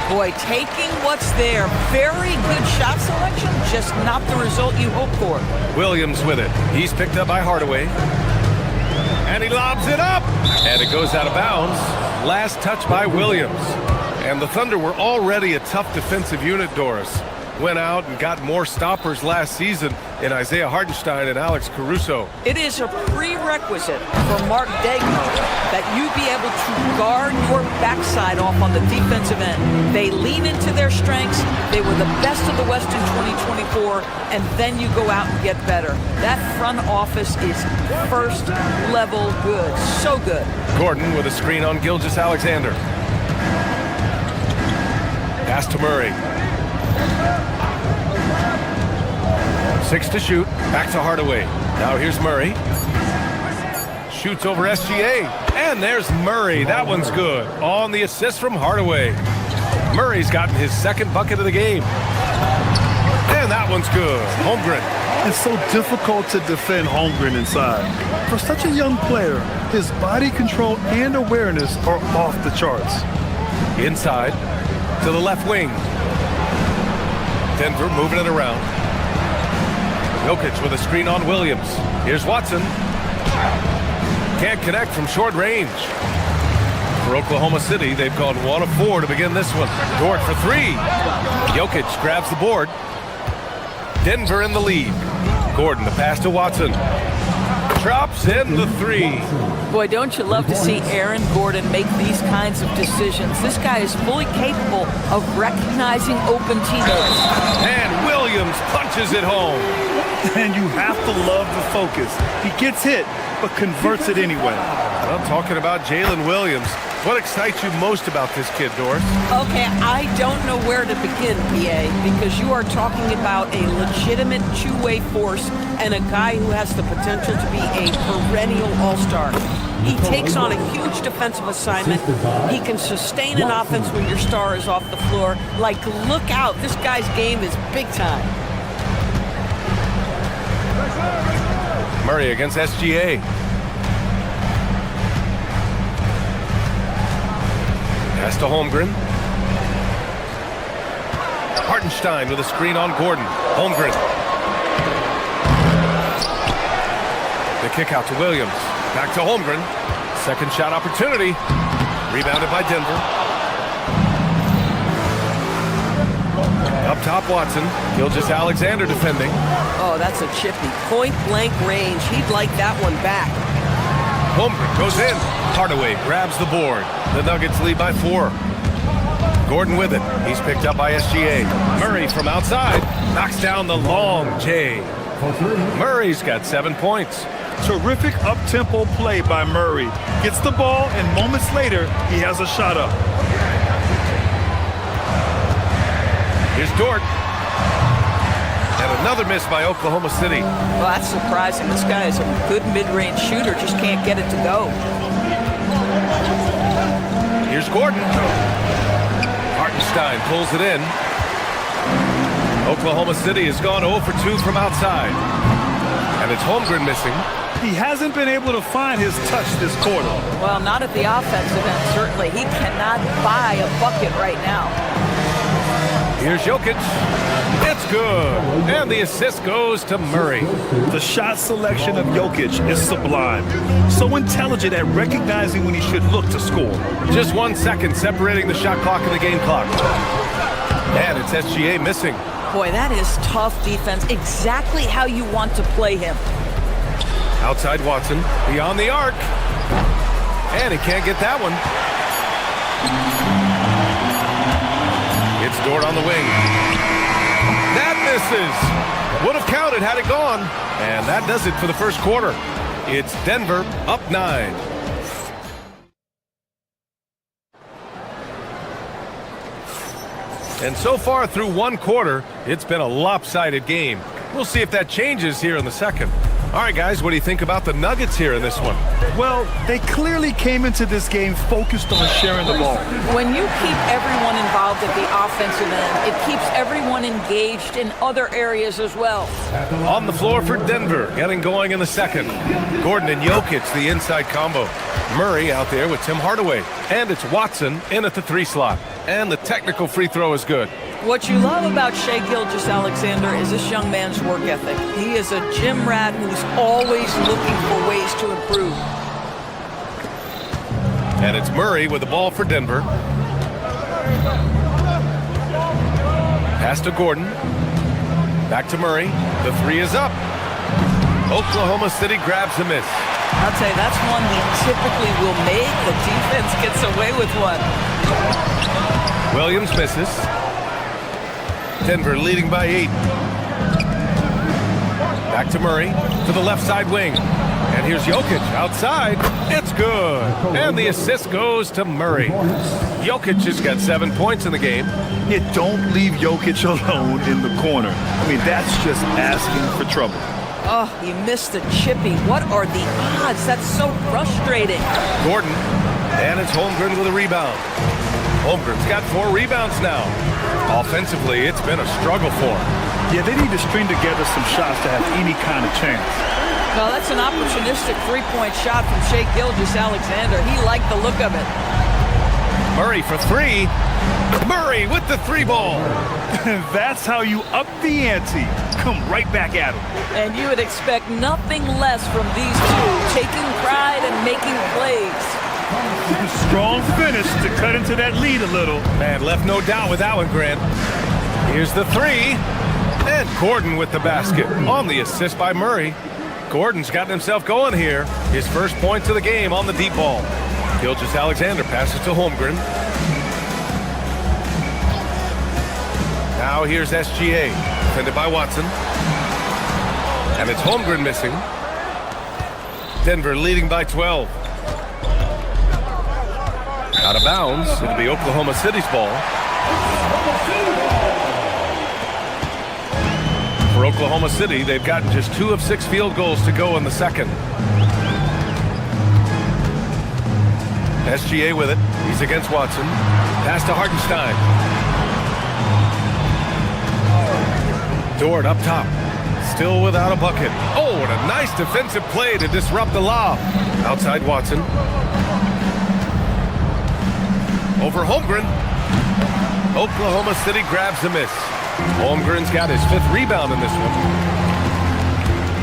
Boy, taking what's there. Very good shot selection, just not the result you hope for. Williams with it. He's picked up by Hardaway. And he lobs it up. And it goes out of bounds. Last touch by Williams. And the Thunder were already a tough defensive unit, Doris. Went out and got more stoppers last season in Isaiah Hartenstein and Alex Caruso. It is a prerequisite for Mark Dagnall that you be able to guard your backside off on the defensive end. They lean into their strengths. They were the best of the West in 2024, and then you go out and get better. That front office is first level good. So good. Gordon with a screen on Gilgeous-Alexander. Pass to Murray. 6 to shoot. Back to Hardaway. Now here's Murray. Shoots over SGA. And there's Murray. That one's good. On the assist from Hardaway. Murray's gotten his second bucket of the game. And that one's good. Holmgren. It's so difficult to defend Holmgren inside. For such a young player, his body control and awareness are off the charts. Inside to the left wing. Denver moving it around. Jokic with a screen on Williams. Here's Watson. Can't connect from short range. For Oklahoma City, they've gone 1 of 4 to begin this one. Dort for 3. Jokic grabs the board. Denver in the lead. Gordon, the pass to Watson. Drops in the 3. Boy, don't you love to see Aaron Gordon make these kinds of decisions. This guy is fully capable of recognizing open teammates. And Williams punches it home. And you have to love the focus. He gets hit, but converts it anyway. I'm talking about Jalen Williams. What excites you most about this kid, Doris? Okay, I don't know where to begin, BA, because you are talking about a legitimate two-way force and a guy who has the potential to be a perennial all-star. He takes on a huge defensive assignment. He can sustain an offense when your star is off the floor. Like, look out. This guy's game is big time. Murray against SGA. Pass to Holmgren. Hartenstein with a screen on Gordon. Holmgren. The kick out to Williams. Back to Holmgren. Second shot opportunity. Rebounded by Denver. Up top, Watson. Gilgeous Alexander defending. Oh, that's a chippy. Point blank range. He'd like that one back. Holmgren goes in. Hardaway grabs the board. The Nuggets lead by 4. Gordon with it. He's picked up by SGA. Murray from outside knocks down the long J. Murray's got 7 points. Terrific up-tempo play by Murray. Gets the ball, and moments later, he has a shot up. Here's Dort. And another miss by Oklahoma City. Well, that's surprising. This guy is a good mid-range shooter, just can't get it to go. Here's Gordon. Hartenstein pulls it in. Oklahoma City has gone 0 for 2 from outside. And it's Holmgren missing. He hasn't been able to find his touch this quarter. Well, not at the offensive end, certainly. He cannot buy a bucket right now. Here's Jokic. It's good. And the assist goes to Murray. The shot selection of Jokic is sublime. So intelligent at recognizing when he should look to score. Just 1 second separating the shot clock and the game clock. And it's SGA missing. Boy, that is tough defense. Exactly how you want to play him. Outside Watson, beyond the arc. And he can't get that one. It's Dort on the wing. That misses. Would have counted had it gone. And that does it for the first quarter. It's Denver up 9. And so far through 1 quarter, it's been a lopsided game. We'll see if that changes here in the second. All right, guys, what do you think about the Nuggets here in this one? Well, they clearly came into this game focused on sharing the ball. When you keep everyone involved at the offensive end, it keeps everyone engaged in other areas as well. On the floor for Denver, getting going in the second. Gordon and Jokic, the inside combo. Murray out there with Tim Hardaway. And it's Watson in at the 3 slot. And the technical free throw is good. What you love about Shai Gilgeous-Alexander is this young man's work ethic. He is a gym rat who's always looking for ways to improve. And it's Murray with the ball for Denver. Pass to Gordon. Back to Murray. The 3 is up. Oklahoma City grabs a miss. I'll tell you, that's one he typically will make. The defense gets away with one. Williams misses. Denver leading by 8. Back to Murray to the left side wing. And here's Jokic outside. It's good. And the assist goes to Murray. Jokic has got 7 points in the game. Yeah, don't leave Jokic alone in the corner. I mean, that's just asking for trouble. Oh, he missed the chippy. What are the odds? That's so frustrating. Gordon. And it's Holmgren with a rebound. Holmgren's got 4 rebounds now. Offensively, it's been a struggle for him. Yeah, they need to string together some shots to have any kind of chance. Well, that's an opportunistic 3-point shot from Shai Gilgeous-Alexander. He liked the look of it. Murray for 3. Murray with the 3 ball. That's how you up the ante. Come right back at him. And you would expect nothing less from these two, taking pride and making plays. Strong finish to cut into that lead a little. Man, left no doubt with that one, Grant. Here's the 3. And Gordon with the basket on the assist by Murray. Gordon's gotten himself going here. His first points of the game on the deep ball. Gilgeous-Alexander passes to Holmgren. Now here's SGA, defended by Watson. And it's Holmgren missing. Denver leading by 12. Out of bounds. It'll be Oklahoma City's ball. For Oklahoma City, they've gotten just 2 of 6 field goals to go in the second. SGA with it. He's against Watson. Pass to Hartenstein. Dort up top. Still without a bucket. Oh, what a nice defensive play to disrupt the lob. Outside Watson. Over Holmgren. Oklahoma City grabs the miss. Holmgren's got his 5th rebound in this one.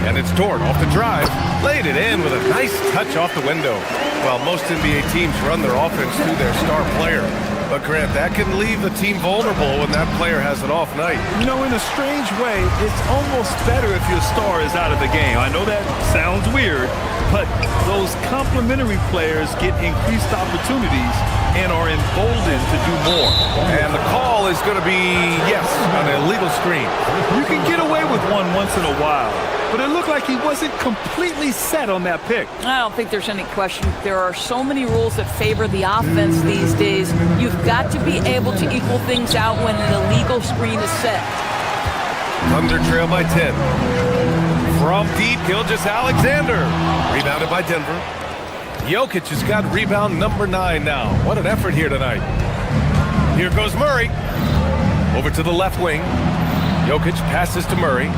And it's Dort off the drive. Laid it in with a nice touch off the window. Well, most NBA teams run their offense through their star player. But Grant, that can leave the team vulnerable when that player has an off night. You know, in a strange way, it's almost better if your star is out of the game. I know that sounds weird, but those complementary players get increased opportunities and are emboldened to do more. And the call is going to be, yes, an illegal screen. You can get away with one once in a while, but it looked like he wasn't completely set on that pick. I don't think there's any question. There are so many rules that favor the offense these days. You've got to be able to equal things out when an illegal screen is set. Thunder trail by 10. From deep, Gilgeous-Alexander. Rebounded by Denver. Jokic has got rebound number 9 now. What an effort here tonight. Here goes Murray. Over to the left wing. Jokic passes to Murray.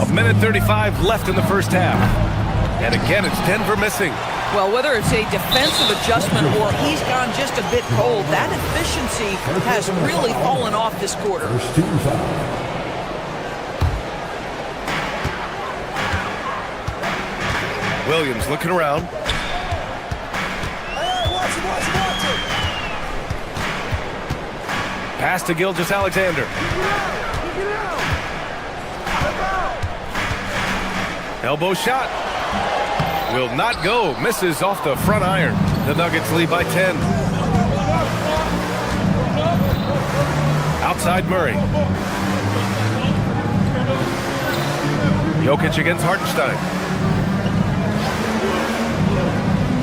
A minute 35 left in the first half. And again, it's Denver missing. Well, whether it's a defensive adjustment or he's gone just a bit cold, that efficiency has really fallen off this quarter. Williams looking around. Pass to Gilgeous-Alexander. Elbow shot. Will not go. Misses off the front iron. The Nuggets lead by 10. Outside Murray. Jokic against Hartenstein.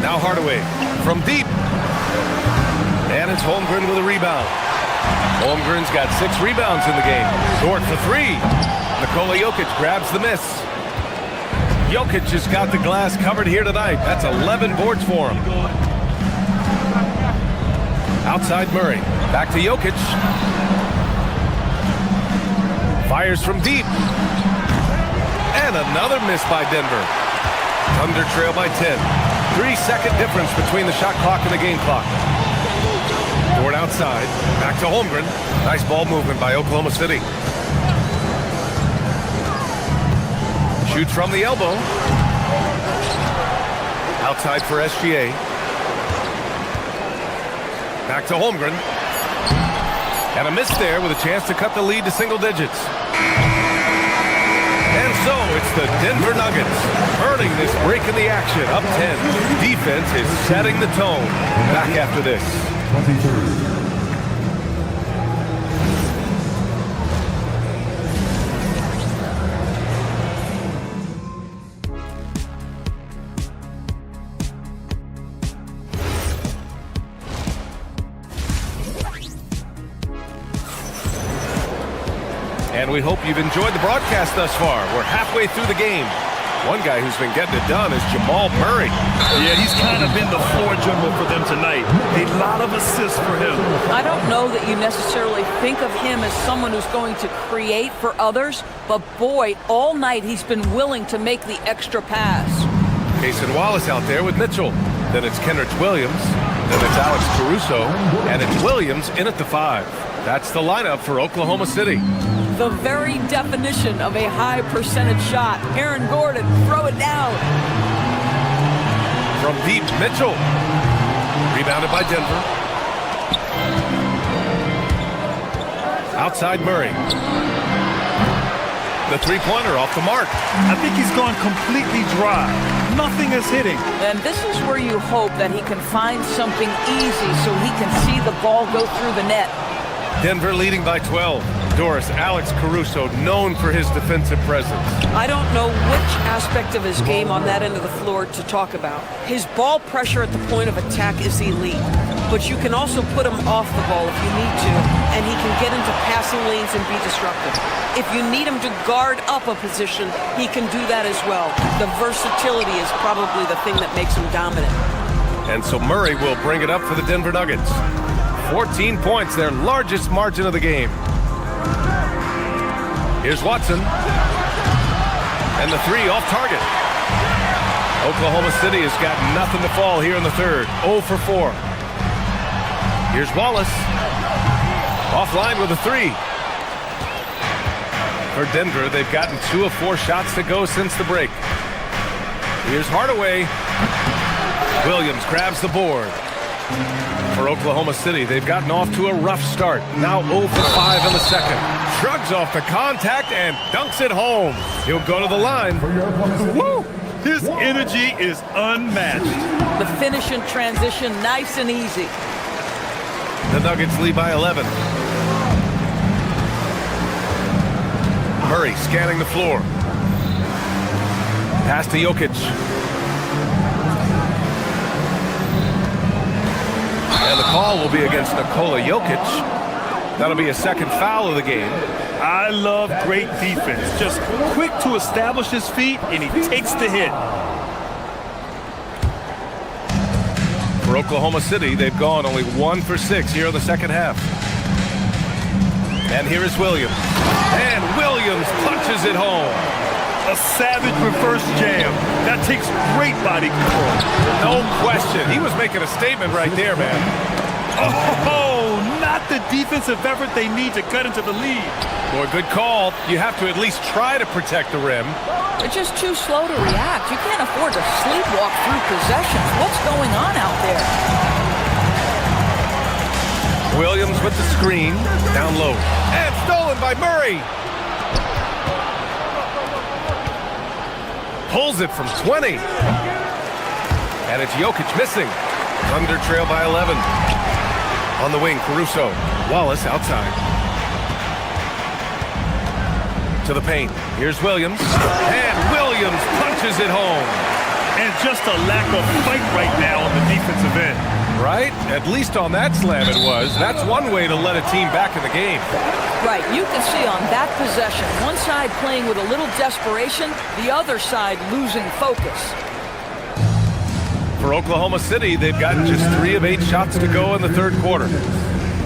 Now Hardaway from deep. And it's Holmgren with a rebound. Holmgren's got 6 rebounds in the game. Dort for 3. Nikola Jokic grabs the miss. Jokic has got the glass covered here tonight. That's 11 boards for him. Outside Murray. Back to Jokic. Fires from deep. And another miss by Denver. Thunder trail by 10. 3-second difference between the shot clock and the game clock. Dort outside. Back to Holmgren. Nice ball movement by Oklahoma City. Shoots from the elbow. Outside for SGA. Back to Holmgren. And a miss there with a chance to cut the lead to single digits. And so it's the Denver Nuggets earning this break in the action. Up 10. Defense is setting the tone. Back after this. 23. And we hope you've enjoyed the broadcast thus far. We're halfway through the game. One guy who's been getting it done is Jamal Murray. Yeah, he's kind of been the floor general for them tonight. A lot of assists for him. I don't know that you necessarily think of him as someone who's going to create for others, but boy, all night he's been willing to make the extra pass. Cason Wallace out there with Mitchell. Then it's Kenrich Williams. Then it's Alex Caruso. And it's Williams in at the 5. That's the lineup for Oklahoma City. The very definition of a high percentage shot. Aaron Gordon, throw it down. From deep, Mitchell. Rebounded by Denver. Outside Murray. The three-pointer off the mark. I think he's gone completely dry. Nothing is hitting. And this is where you hope that he can find something easy so he can see the ball go through the net. Denver leading by 12. Doris, Alex Caruso, known for his defensive presence. I don't know which aspect of his game on that end of the floor to talk about. His ball pressure at the point of attack is elite, but you can also put him off the ball if you need to, and he can get into passing lanes and be disruptive. If you need him to guard up a position, he can do that as well. The versatility is probably the thing that makes him dominant. And so Murray will bring it up for the Denver Nuggets. 14 points, their largest margin of the game. Here's Watson. And the 3 off target. Oklahoma City has got nothing to fall here in the third. 0 for 4. Here's Wallace. Offline with a 3. For Denver, they've gotten 2 of 4 shots to go since the break. Here's Hardaway. Williams grabs the board. For Oklahoma City, they've gotten off to a rough start. Now 0 for 5 in the second. Shrugs off the contact and dunks it home. He'll go to the line. Woo! His energy is unmatched. The finish in transition, nice and easy. The Nuggets lead by 11. Murray scanning the floor. Pass to Jokic. And the call will be against Nikola Jokic. That'll be a second foul of the game. I love great defense. Just quick to establish his feet, and he takes the hit. For Oklahoma City, they've gone only 1 for 6 here in the second half. And here is Williams. And Williams punches it home. A savage reverse jam. That takes great body control. No question. He was making a statement right there, man. Oh, not the defensive effort they need to cut into the lead. Boy, good call. You have to at least try to protect the rim. They're just too slow to react. You can't afford to sleepwalk through possessions. What's going on out there? Williams with the screen. Down low. And stolen by Murray. Pulls it from 20. And it's Jokic missing. Thunder trail by 11. On the wing, Caruso. Wallace outside. To the paint. Here's Williams. And Williams punches it home. And just a lack of fight right now on the defensive end. Right? At least on that slam it was. That's one way to let a team back in the game. Right, you can see on that possession, one side playing with a little desperation, the other side losing focus. For Oklahoma City, they've gotten just 3 of 8 shots to go in the third quarter.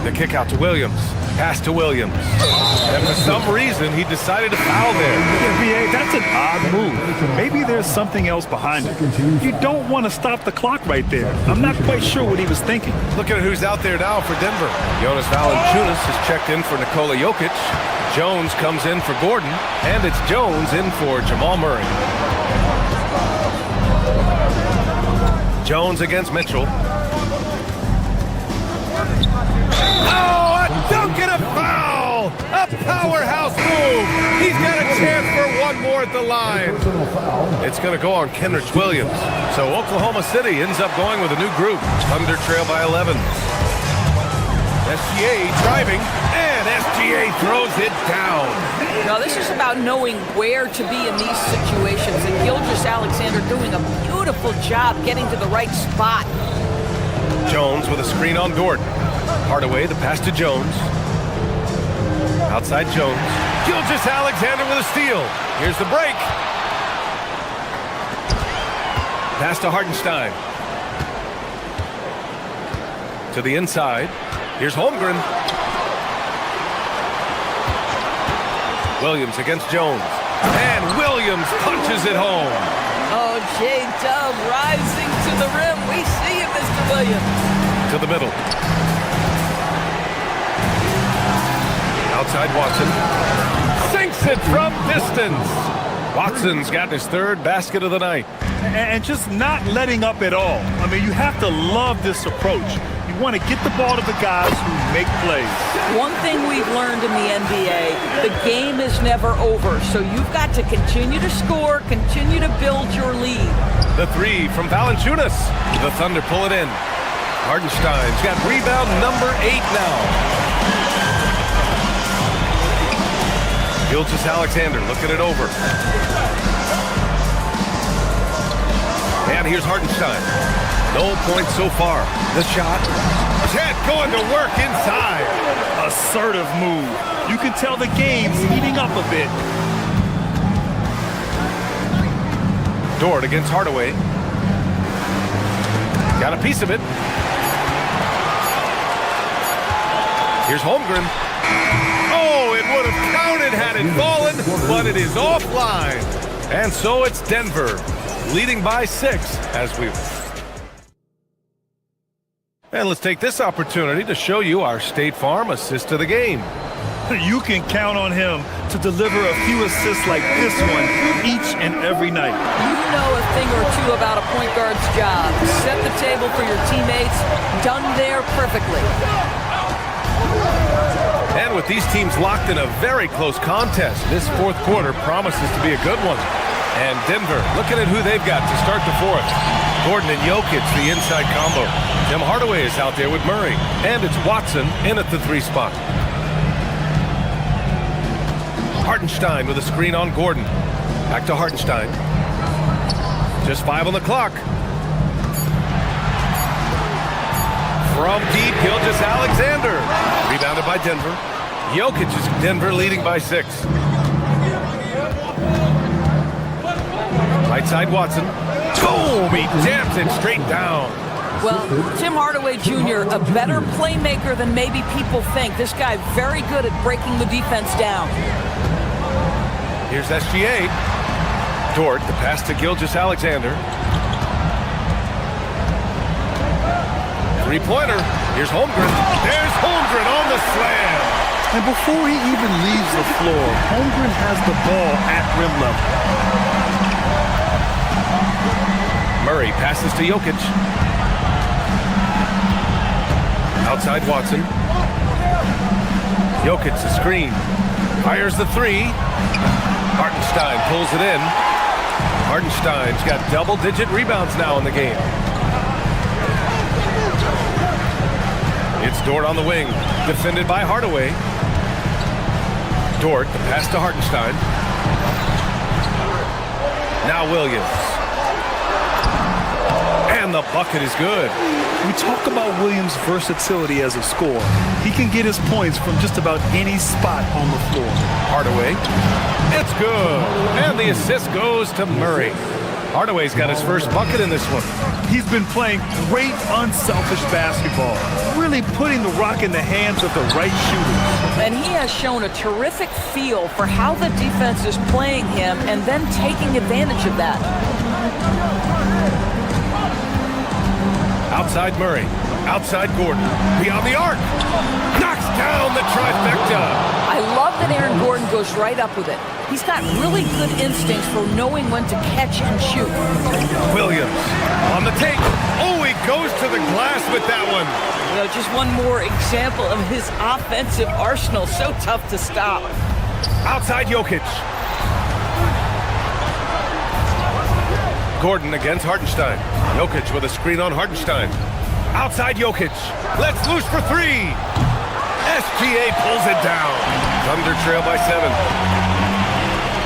The kick out to Williams. Pass to Williams. And for some reason, he decided to foul there. Yeah, B.A., that's an odd move. Maybe there's something else behind it. You don't want to stop the clock right there. I'm not quite sure what he was thinking. Look at who's out there now for Denver. Jonas Valanciunas has checked in for Nikola Jokic. Jones comes in for Gordon. And it's Jones in for Jamal Murray. Jones against Mitchell. Oh, a dunk and a foul! A powerhouse move! He's got a chance for one more at the line. It's going to go on Kenrich Williams. So Oklahoma City ends up going with a new group. Thunder trail by 11. SGA driving, and SGA throws it down. Now, this is about knowing where to be in these situations, and Gilgeous-Alexander doing a beautiful job getting to the right spot. Jones with a screen on Gordon. Hardaway, the pass to Jones. Outside Jones. Gilgeous-Alexander with a steal. Here's the break. Pass to Hartenstein. To the inside. Here's Holmgren. Williams against Jones. And Williams punches it home. Oh, J-Dub rising to the rim. We see you, Mr. Williams. To the middle. Outside Watson. Sinks it from distance. Watson's got his third basket of the night. And just not letting up at all. I mean, you have to love this approach. You want to get the ball to the guys who make plays. One thing we've learned in the NBA, the game is never over. So you've got to continue to score, continue to build your lead. The three from Valanciunas. The Thunder pull it in. Hartenstein's got rebound number 8 now. Gilgeous-Alexander looking it over. And here's Hartenstein. No points so far. The shot. Chet going to work inside. Assertive move. You can tell the game's heating up a bit. Dort against Hardaway. Got a piece of it. Here's Holmgren. Oh, it would have counted had it fallen, but it is offline. And so it's Denver, leading by 6 as we... And let's take this opportunity to show you our State Farm assist to the game. You can count on him to deliver a few assists like this one each and every night. You know a thing or two about a point guard's job. Set the table for your teammates. Done there perfectly. And with these teams locked in a very close contest, this fourth quarter promises to be a good one. And Denver looking at who they've got to start the fourth. Gordon and Jokic, the inside combo. Tim Hardaway is out there with Murray. And it's Watson in at the 3 spot. Hartenstein with a screen on Gordon. Back to Hartenstein. Just 5 on the clock. From deep, Gilgeous-Alexander. Rebounded by Denver. Jokic is Denver leading by 6. Right side Watson. Boom! He jams it straight down. Well, Tim Hardaway Jr., a better playmaker than maybe people think. This guy very good at breaking the defense down. Here's SGA. Dort, the pass to Gilgeous-Alexander. 3-pointer. Here's Holmgren. There's Holmgren on the slam. And before he even leaves the floor, Holmgren has the ball at rim level. Murray passes to Jokic. Outside Watson. Jokic the screen. Fires the 3. Hartenstein pulls it in. Hartenstein's got double-digit rebounds now in the game. It's Dort on the wing, defended by Hardaway. Dort, the pass to Hartenstein. Now Williams. And the bucket is good. We talk about Williams' versatility as a scorer. He can get his points from just about any spot on the floor. Hardaway. It's good. And the assist goes to Murray. Hardaway's got his first bucket in this one. He's been playing great, unselfish basketball, really putting the rock in the hands of the right shooters. And he has shown a terrific feel for how the defense is playing him and then taking advantage of that. Outside Murray. Outside Gordon. Beyond the arc. Knocks down the trifecta. I love that Aaron Gordon goes right up with it. He's got really good instincts for knowing when to catch and shoot. Williams on the take. Oh, he goes to the glass with that one. You know, just one more example of his offensive arsenal. So tough to stop. Outside Jokic. Gordon against Hartenstein. Jokic with a screen on Hartenstein. Outside Jokic. Let's loose for 3. SGA pulls it down. Thunder trail by 7.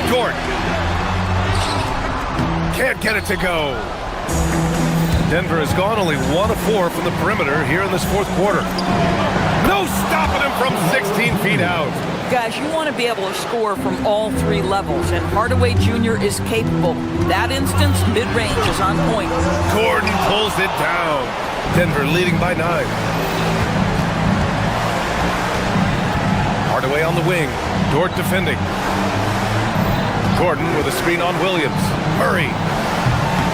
Dort. Can't get it to go. Denver has gone only 1 of 4 from the perimeter here in this fourth quarter. No stopping him from 16 feet out. Guys, you want to be able to score from all 3 levels, and Hardaway Jr. is capable. That instance, mid-range is on point. Gordon pulls it down. Denver leading by 9. Hardaway on the wing. Dort defending. Gordon with a screen on Williams. Murray.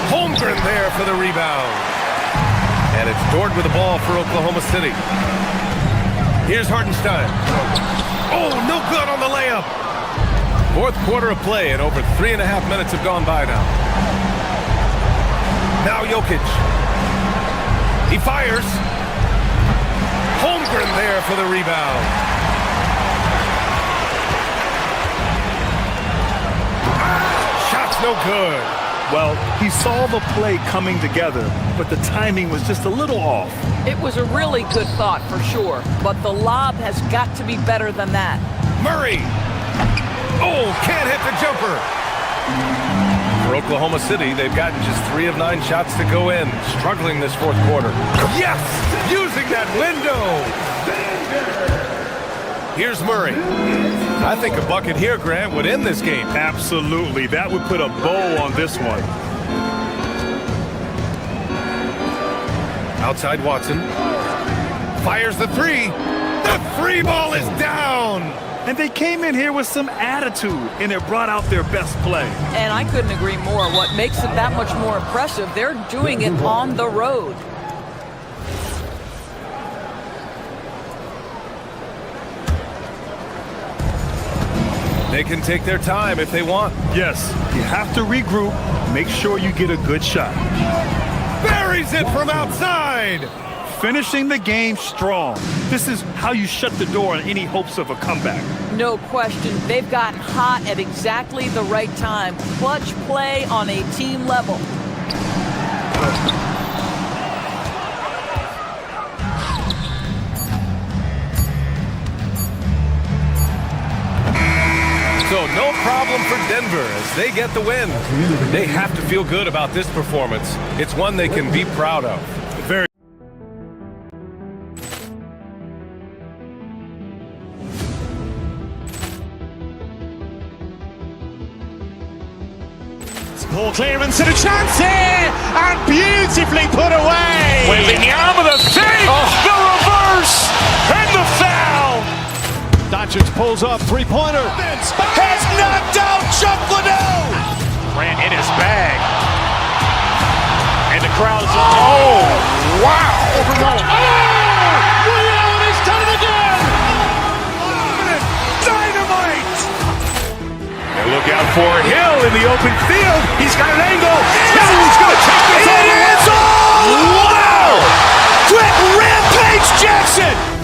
Holmgren there for the rebound. And it's Dort with the ball for Oklahoma City. Here's Hartenstein. Oh, no good on the layup. Fourth quarter of play, and over 3.5 minutes have gone by now. Now Jokic. He fires. Holmgren there for the rebound. Shot's no good. Well, he saw the play coming together, but the timing was just a little off. It was a really good thought for sure, but the lob has got to be better than that. Murray! Oh, can't hit the jumper! For Oklahoma City, they've gotten just 3 of 9 shots to go in, struggling this fourth quarter. Yes! Using that window! Here's Murray. I think a bucket here, Grant, would end this game. Absolutely. That would put a bow on this one. Outside Watson. Fires the 3. The 3 ball is down. And they came in here with some attitude, and it brought out their best play. And I couldn't agree more. What makes it that much more impressive, they're doing it on the road. They can take their time if they want. Yes, you have to regroup, make sure you get a good shot. Buries it from outside. Finishing the game strong. This is how you shut the door on any hopes of a comeback. No question, they've gotten hot at exactly the right time. Clutch play on a team level. So no problem for Denver as they get the win. They have to feel good about this performance. It's one they can be proud of. Very. Ball clearance and a chance here, and beautifully put away. Wembanyama the fake, the reverse, and the foul. Doncic pulls up, three-pointer. Has knocked out Chuck Liddell. Grant in his bag, and the crowd is wow! Overrun. Ray Allen has done it again. Dynamite. And look out for Hill in the open field. He's got an angle. Hill's going to take this all the way. Wow! Quick Rampage Jackson.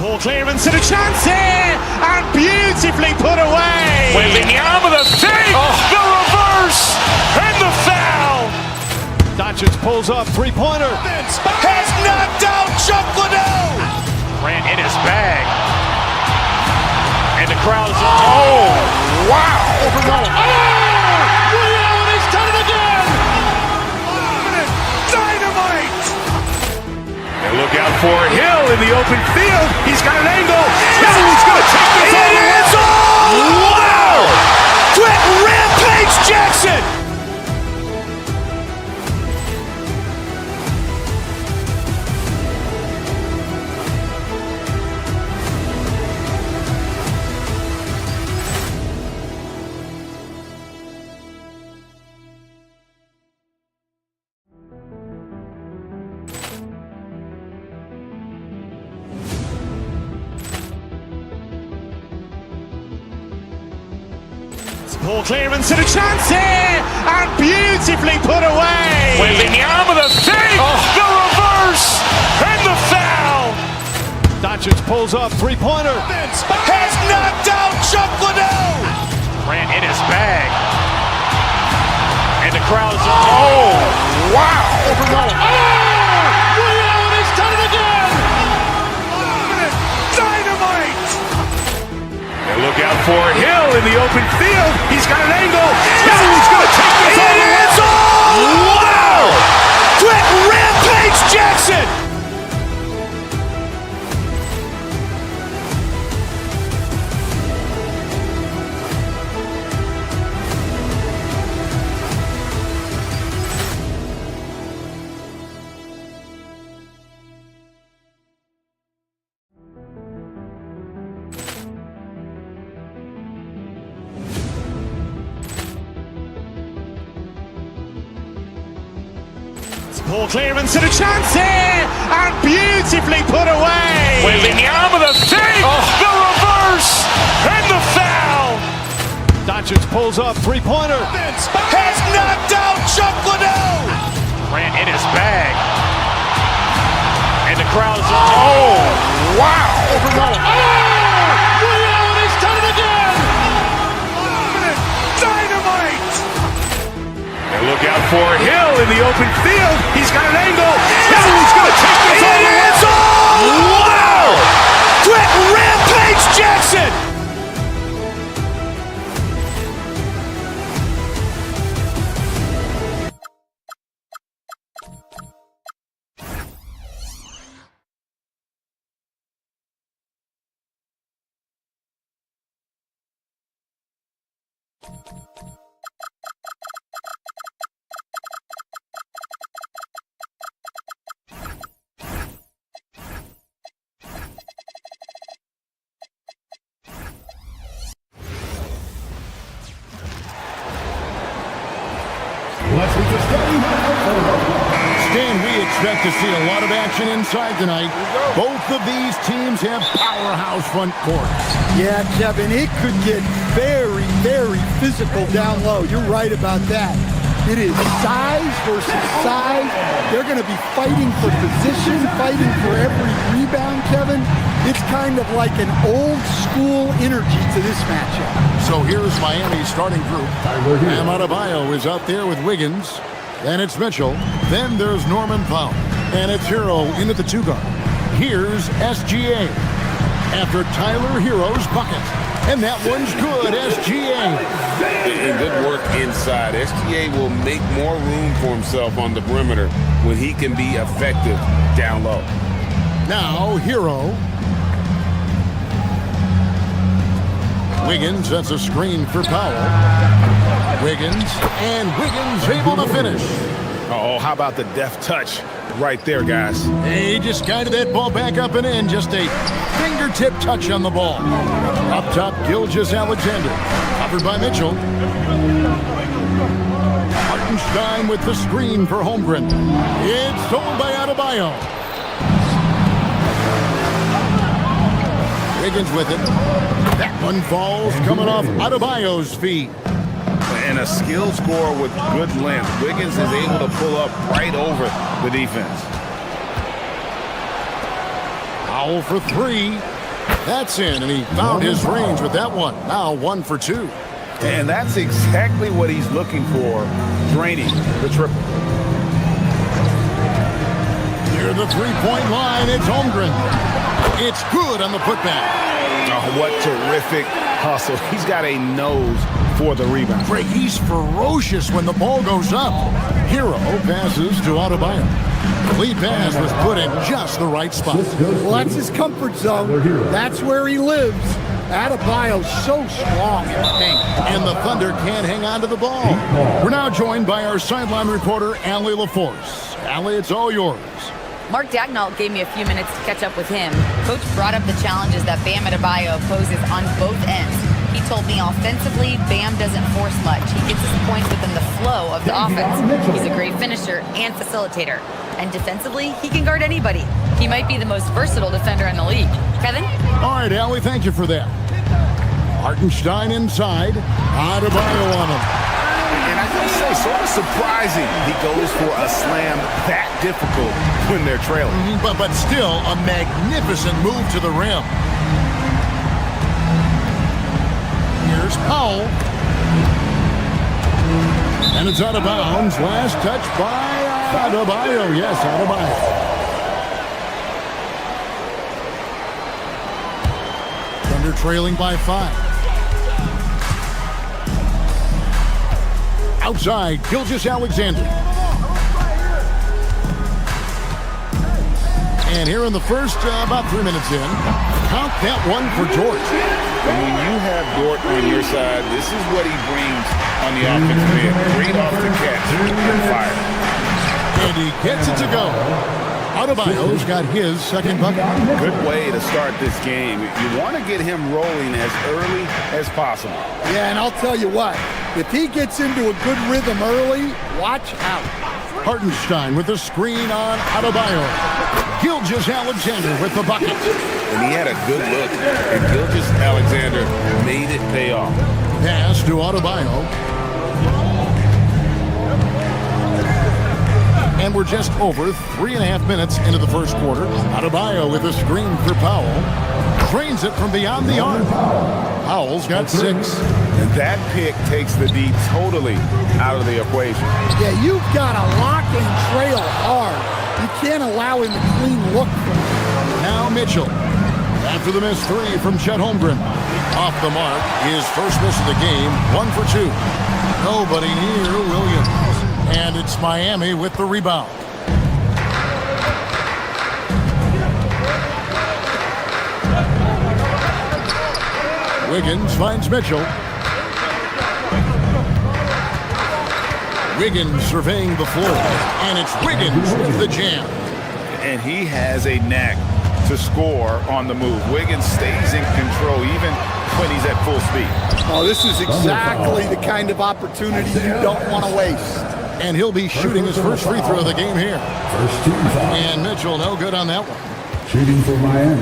Ball clearance and a chance here, and beautifully put away. Wembanyama the fake, the reverse, and the foul. Doncic pulls up, three-pointer. Has knocked out Chuck Liddell. Grant in his bag, and the crowd is wow! Overrun. Ray Allen has done it again. Dynamite. And look out for Hill in the open field. He's got an angle. Hill's going to take this all the way. Wow! Quick Rampage Jackson. Ball clearance and a chance here, and beautifully put away. Wembanyama the fake, the reverse, and the foul. Doncic pulls up, three-pointer. Has knocked out Chuck Liddell. Grant in his bag, and the crowd is wow! Overrun. Ray Allen has done it again. Dynamite. And look out for Hill in the open field. He's got an angle. Hill's going to take this all the way. Wow! Quick Rampage Jackson. Ball clearance and a chance here, and beautifully put away. Wembanyama the fake, the reverse, and the foul. Doncic pulls up, three-pointer. Has knocked out Chuck Liddell. Grant in his bag, and the crowd is wow! Overrun. Ray Allen has done it again. Dynamite. And look out for Hill in the open field. He's got an angle. Hill's going to take this all the way. Wow! Quick Rampage Jackson. Stan, we expect to see a lot of action inside tonight. Both of these teams have powerhouse front courts. Yeah, Kevin, it could get very, very physical down low. You're right about that. It is size versus size. They're going to be fighting for position, fighting for every rebound, Kevin. It's kind of like an old school energy to this matchup. So here's Miami's starting group. Bam Adebayo is out there with Wiggins. Then it's Mitchell. Then there's Norman Powell. And it's Hero in at the 2 guard. Here's SGA. After Tyler Hero's bucket. And that one's good, SGA. And good work inside. SGA will make more room for himself on the perimeter when he can be effective down low. Now, Hero. Wiggins, that's a screen for Powell. Wiggins, and Wiggins able to finish. Oh, how about the deft touch right there, guys? He just guided that ball back up and in. Just a fingertip touch on the ball. Up top, Gilgeous-Alexander. Covered by Mitchell. Hartenstein with the screen for Holmgren. It's stolen by Adebayo. Wiggins with it. That one falls coming off Adebayo's feet. And a skilled scorer with good length. Wiggins is able to pull up right over the defense. Powell for 3. That's in, and he found his range with that one. Now 1 for 2. And that's exactly what he's looking for, draining the triple. Near the three-point line, it's Holmgren. It's good on the putback. Oh, what terrific hustle. He's got a nose for the rebound. Great. He's ferocious when the ball goes up. Hero passes to Adebayo. The lead pass was put in just the right spot. Well, that's his comfort zone. That's where he lives. Adebayo's so strong in the paint. And the Thunder can't hang on to the ball. We're now joined by our sideline reporter, Allie LaForce. Allie, it's all yours. Mark Dagnall gave me a few minutes to catch up with him. Coach brought up the challenges that Bam Adebayo poses on both ends. He told me offensively, Bam doesn't force much. He gets his points within the flow of the offense. He's a great finisher and facilitator. And defensively, he can guard anybody. He might be the most versatile defender in the league. Kevin? All right, Allie, thank you for that. Hartenstein inside. Adebayo on him. And I gotta say, sort of surprising he goes for a slam that difficult when they're trailing. But still, a magnificent move to the rim. Here's Powell. And it's out of bounds. Last touch by Adebayo. Yes, Adebayo. Thunder trailing by 5. Outside, Gilgeous-Alexander. And here in the first, about 3 minutes in, count that one for Dort. And when you have Dort on your side, this is what he brings on the offensive end. Great off the catch and fire. And he gets it to go. Adebayo's got his second bucket. Good way to start this game. You want to get him rolling as early as possible. Yeah, and I'll tell you what, if he gets into a good rhythm early, watch out. Hartenstein with the screen on Adebayo. Gilgeous-Alexander with the bucket. And he had a good look, and Gilgeous-Alexander made it pay off. Pass to Adebayo. And we're just over 3.5 minutes into the first quarter. Adebayo with a screen for Powell. Drains it from beyond the arc. Powell's got 6. And that pick takes the D totally out of the equation. Yeah, you've got to lock and trail hard. You can't allow him to clean look. Now Mitchell. After the missed 3 from Chet Holmgren. Off the mark, his first miss of the game, 1 for 2. Nobody near Williams. And it's Miami with the rebound. Wiggins finds Mitchell. Wiggins surveying the floor. And it's Wiggins with the jam. And he has a knack to score on the move. Wiggins stays in control even when he's at full speed. Oh, this is exactly the kind of opportunity you don't want to waste. And he'll be shooting his first free throw of the game here. First team foul. And Mitchell, no good on that one. Shooting for Miami,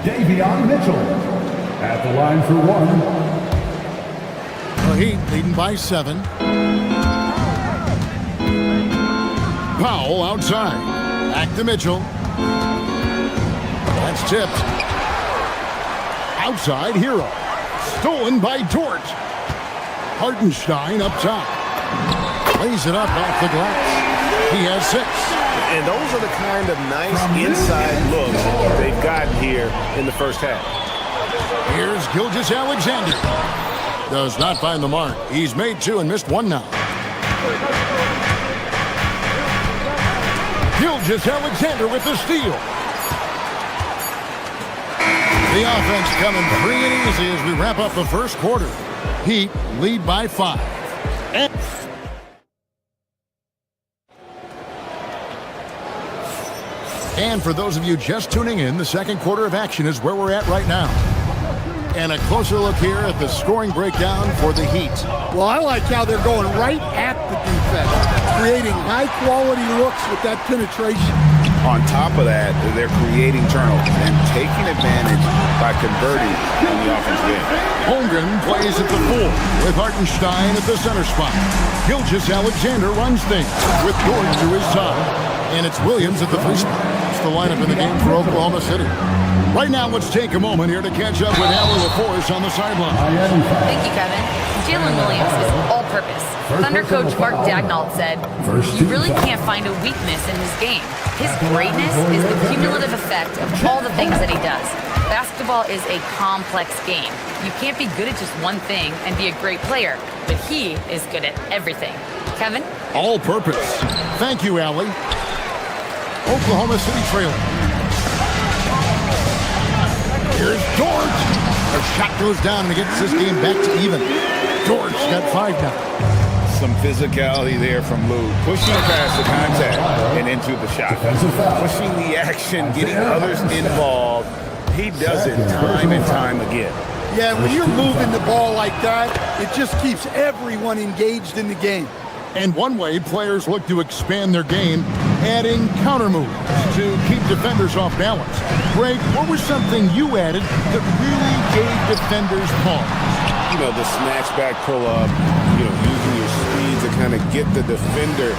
Davion Mitchell. At the line for one. The Heat leading by 7. Powell outside. Back to Mitchell. That's tipped. Outside, Hero. Stolen by Dort. Hartenstein up top. Lays it up off the glass. He has 6. And those are the kind of nice inside looks they've gotten here in the first half. Here's Gilgeous-Alexander. Does not find the mark. He's made 2 and missed 1 now. Gilgeous-Alexander with the steal. The offense coming free and easy as we wrap up the first quarter. Heat lead by 5. And for those of you just tuning in, the second quarter of action is where we're at right now. And a closer look here at the scoring breakdown for the Heat. Well, I like how they're going right at the defense, creating high-quality looks with that penetration. On top of that, they're creating turnovers and taking advantage by converting on the offensive end. Holmgren plays at the 4 with Hartenstein at the center spot. Gilgeous-Alexander runs things with Dort to his side. And it's Williams at the 3 spot. It's the lineup in the game for Oklahoma City. Right now, let's take a moment here to catch up with Allie LaForce on the sideline. Thank you, Kevin. Jalen Williams is all-purpose. Thunder coach Mark Daigneault said, "You really can't find a weakness in his game. His greatness is the cumulative effect of all the things that he does. Basketball is a complex game. You can't be good at just one thing and be a great player, but he is good at everything." Kevin? All-purpose. Thank you, Allie. Oklahoma City trailing. Here's Dort. A shot goes down and gets this game back to even. Dort's got 5 now. Some physicality there from Lou. Pushing past the contact and into the shot. Pushing the action, getting others involved. He does it time and time again. Yeah, when you're moving the ball like that, it just keeps everyone engaged in the game. And one way players look to expand their game, adding counter moves to keep defenders off balance. Greg, what was something you added that really gave defenders pause? You know, the snatchback pull-up, using your speed to kind of get the defender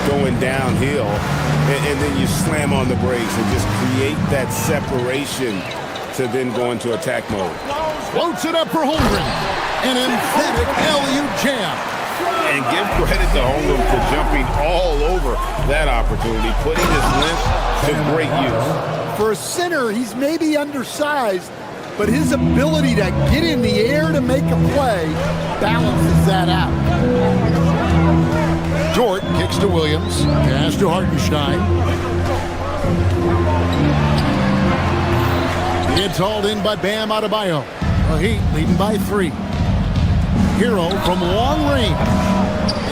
going downhill, and then you slam on the brakes and just create that separation to then go into attack mode. Floats it up for Holmgren. An emphatic alley-oop jam. And give credit to Holmgren for jumping all over that opportunity, putting his length to great use. For a center, he's maybe undersized, but his ability to get in the air to make a play balances that out. Dort kicks to Williams. Pass to Hartenstein. It's hauled in by Bam Adebayo. The Heat leading by 3. Hero from long range.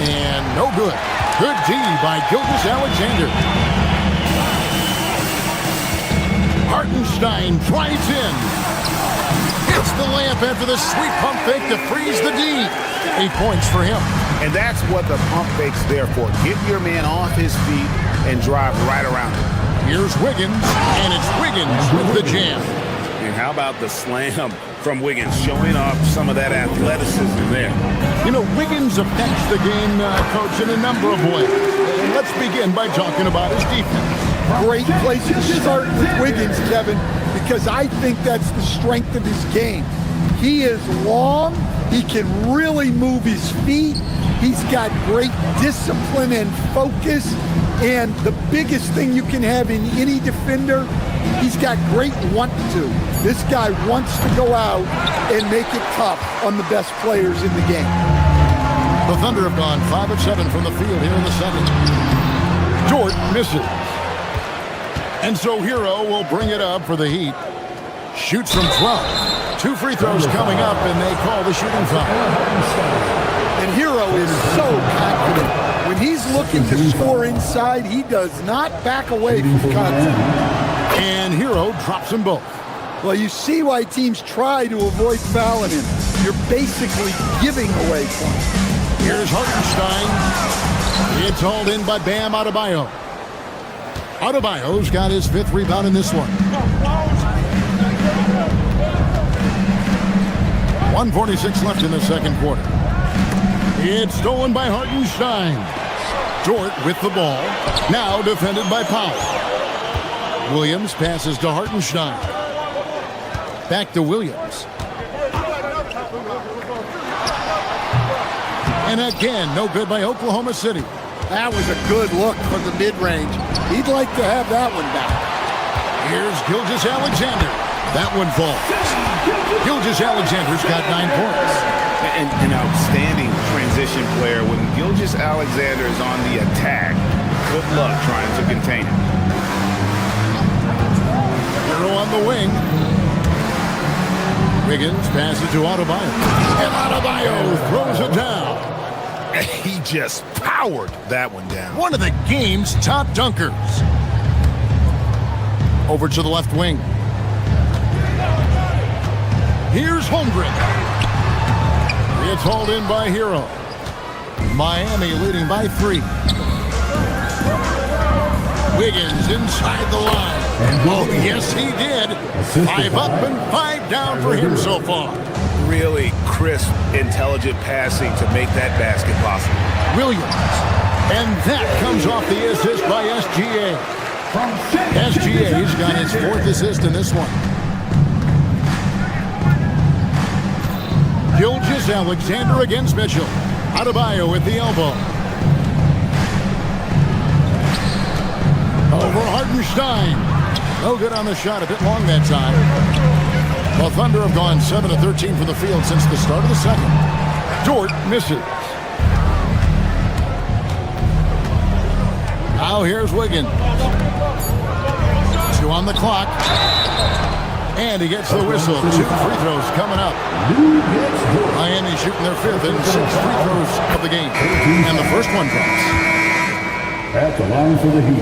And no good. Good D by Gilgeous-Alexander. Hartenstein drives in. Hits the layup after the sweet pump fake to freeze the D. 8 points for him. And that's what the pump fake's there for. Get your man off his feet and drive right around him. Here's Wiggins, and it's Wiggins with the jam. And how about the slam from Wiggins, showing off some of that athleticism there. Wiggins affects the game, Coach, in a number of ways. And let's begin by talking about his defense. Great place to start with Wiggins, Kevin, because I think that's the strength of his game. He is long. He can really move his feet. He's got great discipline and focus. And the biggest thing you can have in any defender, he's got great want to. This guy wants to go out and make it tough on the best players in the game. The Thunder have gone 5 of 7 from the field here in the second. Dort misses. And so Hero will bring it up for the Heat. Shoots from 12. 2 free throws coming up, and they call the shooting foul. And Hero is so confident. When he's looking to score inside, he does not back away from contact. And Hero drops them both. Well, you see why teams try to avoid fouling him. You're basically giving away points. Here's Hartenstein. It's hauled in by Bam Adebayo. Adebayo's got his 5th rebound in this one. 1:46 left in the second quarter. It's stolen by Hartenstein. Dort with the ball. Now defended by Powell. Williams passes to Hartenstein. Back to Williams. And again, no good by Oklahoma City. That was a good look from the mid-range. He'd like to have that one back. Here's Gilgeous-Alexander. That one falls. Gilgeous-Alexander's got 9 points. An outstanding transition player. When Gilgeous-Alexander is on the attack, good luck trying to contain him. Hero on the wing. Wiggins passes to Adebayo. And Adebayo throws it down. He just powered that one down. One of the game's top dunkers. Over to the left wing. Here's Holmgren. It's hauled in by Hero. Miami leading by 3. Wiggins inside the line. Oh, yes, he did. 5 up and 5 down for him so far. Really crisp, intelligent passing to make that basket possible. Williams. And that comes off the assist by SGA. SGA's got his 4th assist in this one. Gilgeous-Alexander against Mitchell. Adebayo at the elbow. Over Hartenstein. No good on the shot. A bit long that time. The Thunder have gone 7 of 13 from the field since the start of the second. Dort misses. Now here's Wiggins. 2 on the clock. And he gets the whistle. 2 free throws coming up. Miami shooting their 5th and 6th free throws of the game. And the first one drops. At the line for the Heat,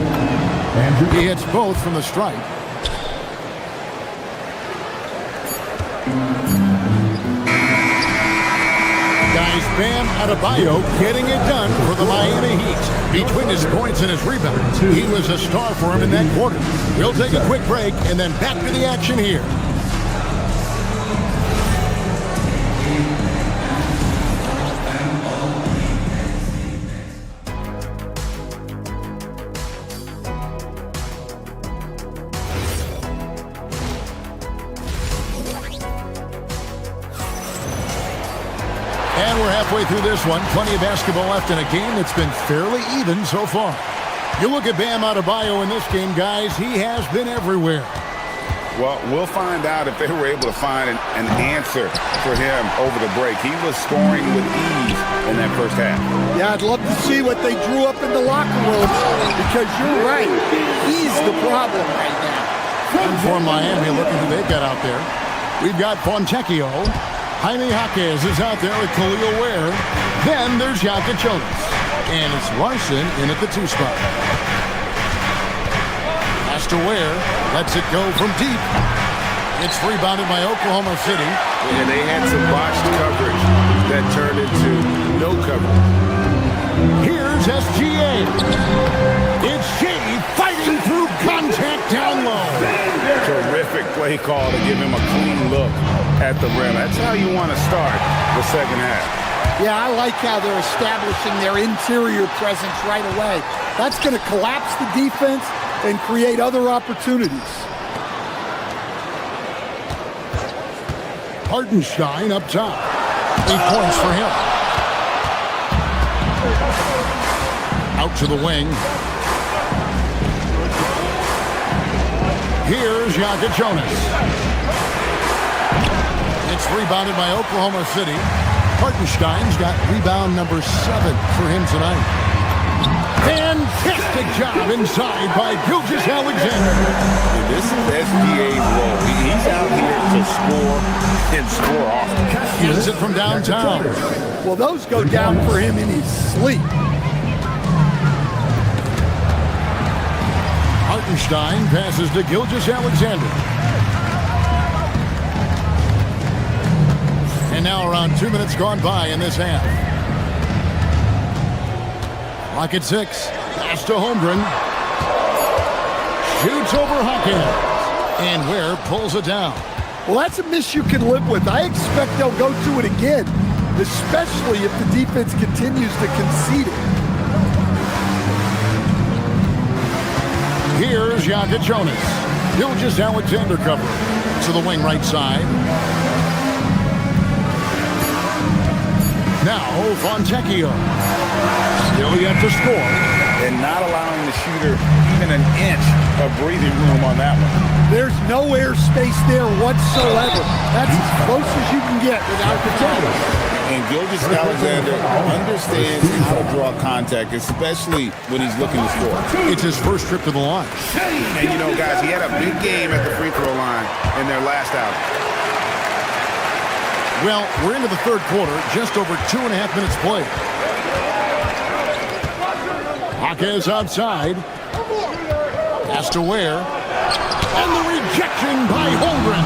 Andrew. He hits both from the stripe. Guys, Bam Adebayo getting it done for the Miami Heat. Between his points and his rebounds, he was a star for him in that quarter. We'll take a quick break and then back to the action here. And we're halfway through this one. Plenty of basketball left in a game that's been fairly even so far. You look at Bam Adebayo in this game, guys, he has been everywhere. Well, we'll find out if they were able to find an answer for him over the break. He was scoring with ease in that first half. Yeah, I'd love to see what they drew up in the locker room because you're right. He's the problem right now. And for Miami, look at who they've got out there. We've got Fontecchio. Jaime Jaquez is out there with Khalil Ware. Then there's Jokic Jonas. And it's Larson in at the 2 spot. Pass to Ware. Lets it go from deep. It's rebounded by Oklahoma City. And they had some botched coverage that turned into no coverage. Here's SGA. It's Shea fighting through contact down low. Terrific play call to give him a clean look at the rim. That's how you want to start the second half. Yeah, I like how they're establishing their interior presence right away. That's going to collapse the defense and create other opportunities. Hartenstein up top. 8 points for him. Out to the wing. Here's Jokic Jonas. It's rebounded by Oklahoma City. Hartenstein's got rebound number 7 for him tonight. Fantastic job inside by Gilgeous-Alexander. This is SGA's role. He's out here to score and score often. Uses it from downtown. Well, those go down for him in his sleep. Hartenstein passes to Gilgeous-Alexander. And now around 2 minutes gone by in this half. Clock at 6. Pass to Holmgren. Shoots over Hawkins. And Ware pulls it down. Well, that's a miss you can live with. I expect they'll go to it again, especially if the defense continues to concede it. Here's Jonas. Gilgeous Alexander cover to the wing right side. Now Fontecchio. Still yet to score. And not allowing the shooter even an inch of breathing room on that one. There's no airspace there whatsoever. That's as close as you can get without the trouble. And Gilgeous Alexander understands how to draw contact, especially when he's looking to score. It's his first trip to the line. And you know, guys, he had a big game at the free throw line in their last outing. Well, we're into the third quarter, just over 2.5 minutes played. Hawkins outside. Pass to Ware. And the rejection by Holmgren.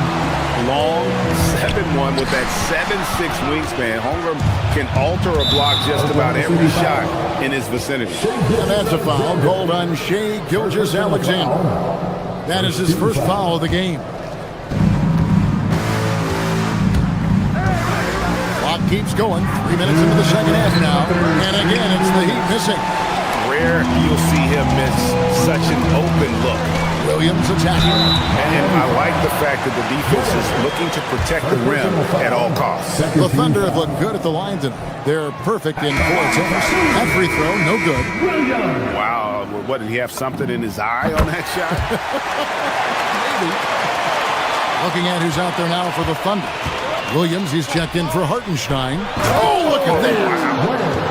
Long 7-1 with that 7'6" wingspan. Holmgren can alter a block just about every shot in his vicinity. And that's a foul called on Shai Gilgeous Alexander. That is his first foul of the game. Clock keeps going. 3 minutes into the second half now. And again, it's the Heat missing. Rare you'll see him miss such an open look. Williams attacking. And I like the fact that the defense is looking to protect the rim at all costs. The Thunder have looked good at the line tonight. They're perfect in 4 attempts. That free throw, no good. Wow, what, did he have something in his eye on that shot? Maybe. Looking at who's out there now for the Thunder. Williams, he's checked in for Hartenstein. Oh, look at that.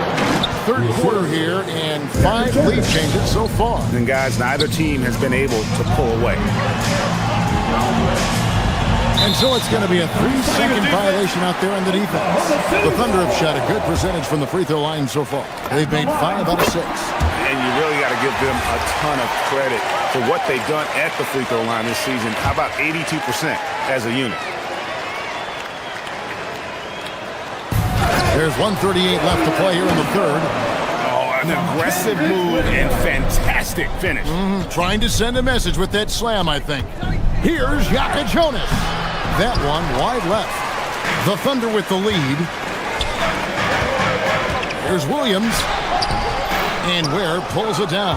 Third quarter here and 5 lead changes so far. And guys, neither team has been able to pull away. And so it's going to be a 3-second violation out there on the defense. The Thunder have shot a good percentage from the free throw line so far. They've made 5 out of 6. And you really got to give them a ton of credit for what they've done at the free throw line this season. How about 82% as a unit? There's 1:38 left to play here in the third. Oh, an aggressive move and fantastic finish. Trying to send a message with that slam, I think. Here's Jonas. That one wide left. The Thunder with the lead. Here's Williams. And Ware pulls it down.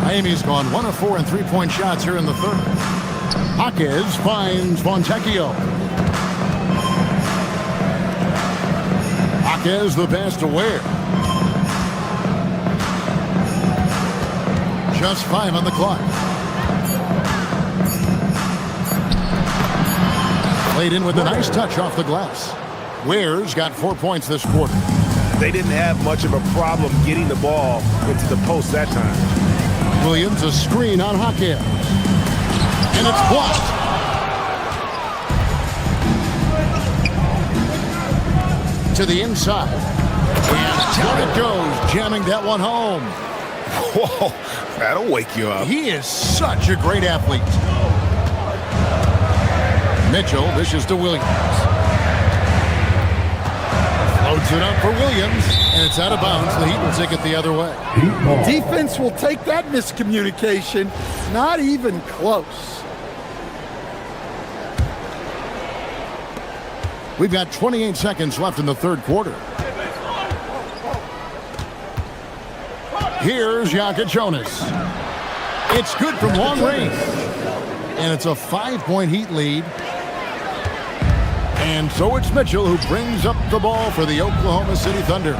Miami's gone 1 of 4 in three-point shots here in the third. Hawkins finds Fontecchio. Hawkins the pass to Ware. Just 5 on the clock. Played in with a nice touch off the glass. Ware's got 4 points this quarter. They didn't have much of a problem getting the ball into the post that time. Williams a screen on Hawkins. And it's blocked. To the inside. And down it goes, jamming that one home. Whoa, that'll wake you up. He is such a great athlete. Mitchell dishes to Williams. Loads it up for Williams, and it's out of bounds. The Heat will take it the other way. Defense will take that miscommunication. Not even close. We've got 28 seconds left in the third quarter. Here's Jonas. It's good from long range. And it's a 5-point Heat lead. And so it's Mitchell who brings up the ball for the Oklahoma City Thunder.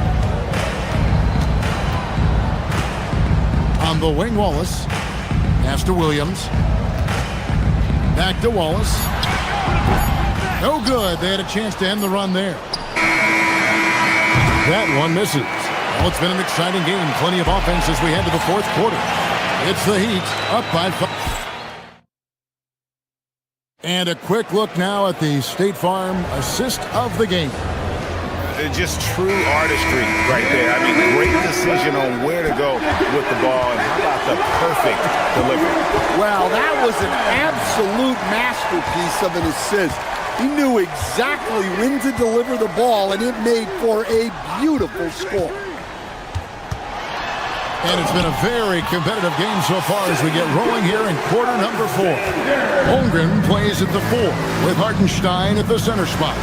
On the wing, Wallace. Pass to Williams. Back to Wallace. No good. They had a chance to end the run there. That one misses. Well, it's been an exciting game. Plenty of offense as we head to the fourth quarter. It's the Heat up by 5. And a quick look now at the State Farm assist of the game. Just true artistry right there. I mean, great decision on where to go with the ball. And how about the perfect delivery? Well, that was an absolute masterpiece of an assist. He knew exactly when to deliver the ball, and it made for a beautiful score. And it's been a very competitive game so far as we get rolling here in quarter number 4. Holmgren plays at the 4 with Hartenstein at the center spot.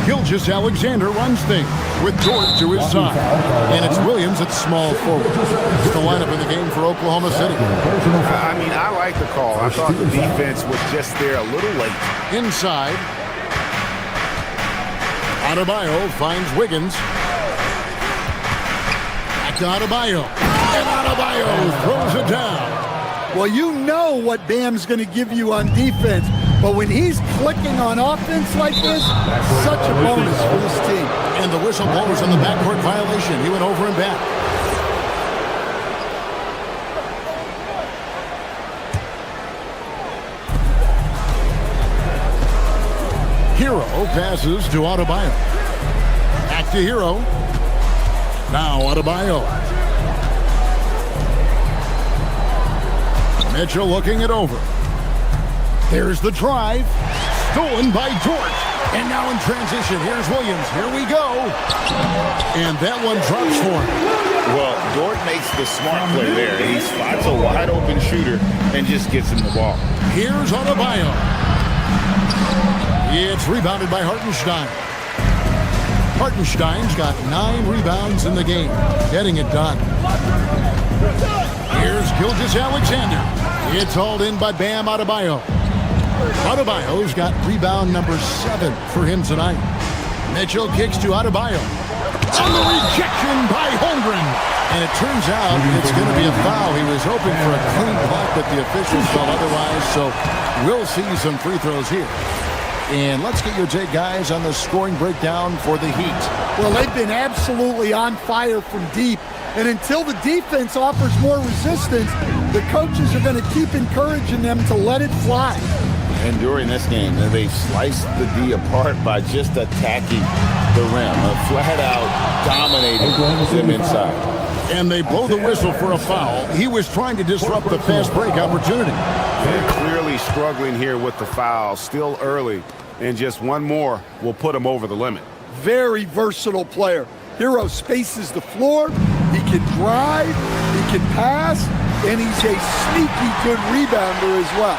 Gilgeous-Alexander runs things with Dort to his side. And it's Williams at small forward. It's the lineup in the game for Oklahoma City. I mean, I like the call. I thought the defense was just there a little late. Inside. Adebayo finds Wiggins. Back to Adebayo. And Adebayo throws it down. Well, you know what Bam's going to give you on defense, but when he's clicking on offense like this, such a bonus for this team. And the whistle blows on the backcourt violation. He went over and back. Hero passes to Adebayo. Back to Hero. Now Adebayo. Mitchell looking it over. There's the drive. Stolen by Dort. And now in transition, here's Williams. Here we go. And that one drops for him. Well, Dort makes the smart play there. He spots a wide open shooter and just gets him the ball. Here's Adebayo. It's rebounded by Hartenstein. Hartenstein's got 9 rebounds in the game. Getting it done. Here's Gilgeous-Alexander. It's hauled in by Bam Adebayo. Adebayo's got rebound number 7 for him tonight. Mitchell kicks to Adebayo. And the rejection by Holmgren. And it turns out it's going to be a foul. He was hoping for a clean block, but the officials felt otherwise. So we'll see some free throws here. And let's get your take, guys, on the scoring breakdown for the Heat. Well, they've been absolutely on fire from deep. And until the defense offers more resistance, the coaches are going to keep encouraging them to let it fly. And during this game, they sliced the D apart by just attacking the rim. Flat out dominating them inside. And they blow the whistle for a foul. He was trying to disrupt the fast break opportunity. They're clearly struggling here with the foul, still early. And just one more will put them over the limit. Very versatile player. Hero spaces the floor. He can drive, he can pass, and he's a sneaky good rebounder as well.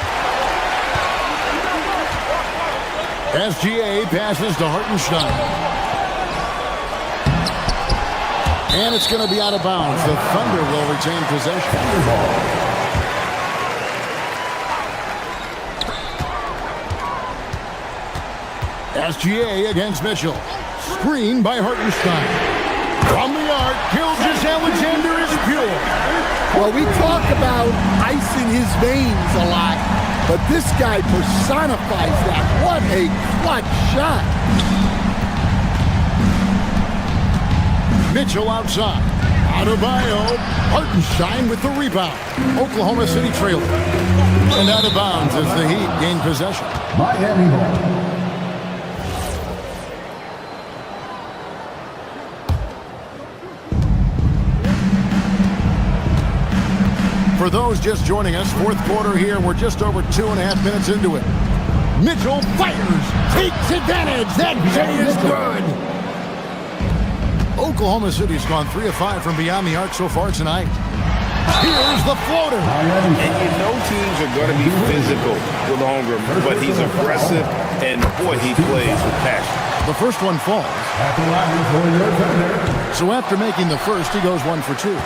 SGA passes to Hartenstein. And it's going to be out of bounds. The Thunder will retain possession. SGA against Mitchell. Screen by Hartenstein. From the arc, Gilgeous-Alexander is pure. Well, we talk about ice in his veins a lot, but this guy personifies that. What a clutch shot. Mitchell outside. Adebayo. Hartenstein with the rebound. Oklahoma City trailing. And out of bounds as the Heat gain possession. Miami ball. For those just joining us, fourth quarter here. We're just over 2.5 minutes into it. Mitchell fires, takes advantage. That J is good. Oklahoma City's gone 3 of 5 from beyond the arc so far tonight. Here's the floater. And you know teams are going to be physical with Holmgren, but he's aggressive, and boy, he plays with passion. The first one falls. So after making the first, he goes 1 for 2.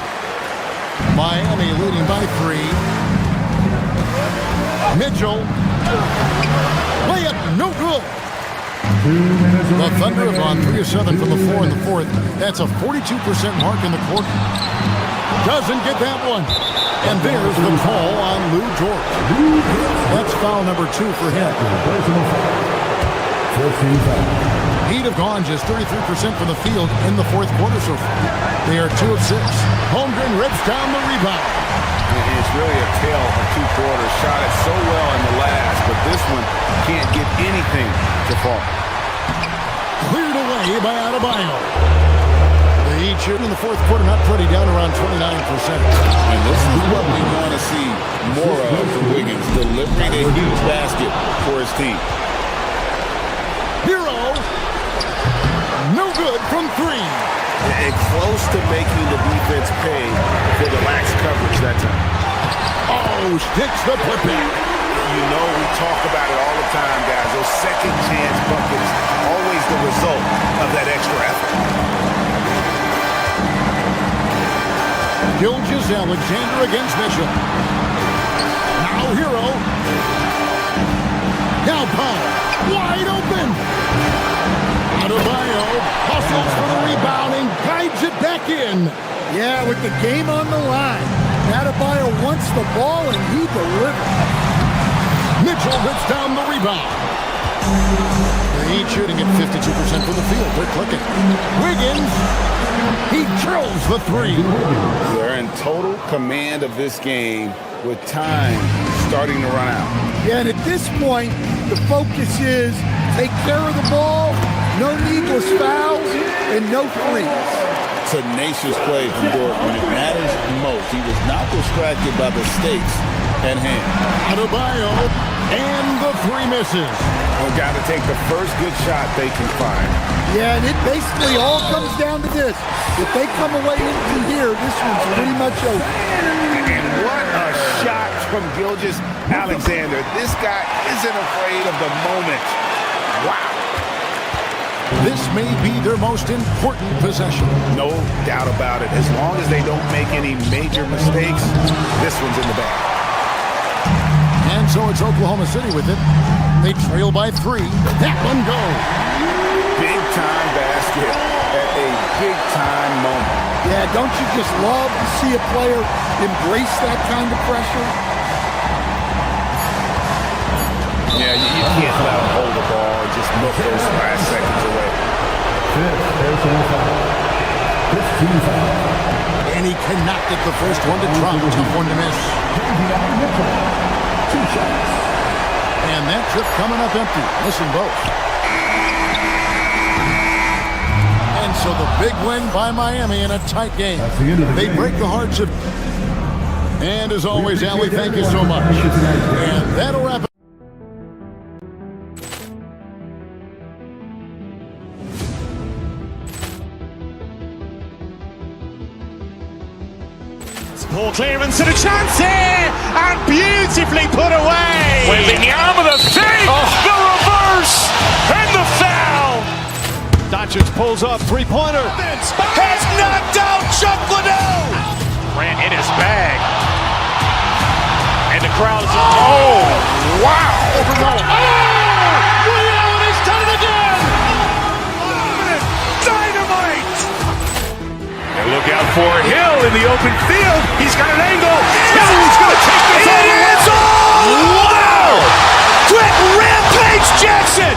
Miami leading by 3. Mitchell. Layup, no good. The Thunder have gone 3 of 7 from the floor in the fourth. That's a 42% mark in the quarter. Doesn't get that one. And there's the call on Lou Dort. That's foul number 2 for him. Heat have gone just 33% from the field in the fourth quarter so far. They are 2 of 6. Holmgren rips down the rebound. It's really a tale of 2 quarters. Shot it so well in the last, but this one can't get anything to fall. Cleared away by Adebayo. The Heat shooting in the fourth quarter, not pretty, down around 29%. And this is what we want to see more of from Wiggins, delivering a huge basket for his team. Hero, no good from 3. And close to making the defense pay for the lax that time. Oh, sticks the putback. You know, we talk about it all the time, guys. Those second chance buckets, always the result of that extra effort. Gilgeous-Alexander against Mitchell. Now Hero. Now Powell. Wide open. Adebayo hustles for the rebound and guides it back in. Yeah, with the game on the line. Adebayo wants the ball, and he delivers. Mitchell hits down the rebound. The Heat shooting at 52% from the field. They're clicking. Wiggins, he drills the three. They're in total command of this game with time starting to run out. Yeah, and at this point, the focus is take care of the ball, no needless fouls, and no threes. Tenacious play from Dort when it matters most. He was not distracted by the stakes at hand. Adebayo, and the three misses. They've got to take the first good shot they can find. Yeah, and it basically all comes down to this. If they come away empty here, this one's pretty much over. And what a shot from Gilgeous-Alexander. This guy isn't afraid of the moment. Wow. This may be their most important possession. No doubt about it. As long as they don't make any major mistakes, this one's in the bag. And so it's Oklahoma City with it. They trail by 3. That one goes. Big-time basket at a big-time moment. Yeah, don't you just love to see a player embrace that kind of pressure? Yeah, you can't let him hold the ball and just milk those last seconds away. And he cannot get the first one to drop. Tough one to miss. And that trip coming up empty. Missing both. And so the big win by Miami in a tight game. They break the hearts of... And as always, Allie, thank you so much. And that'll wrap it. Poor clearance and a chance here, and beautifully put away. With the arm of the feet, the reverse, and the foul. Doncic pulls up, three-pointer. Has knocked out Chuck Liddell. Ran in his bag, and the crowd is. Oh, wow! Allen has done it again. Dynamite! And look out for Hill in the open field. He's got an angle. Hill's going to take this all the way. Wow! Quick rampage Jackson!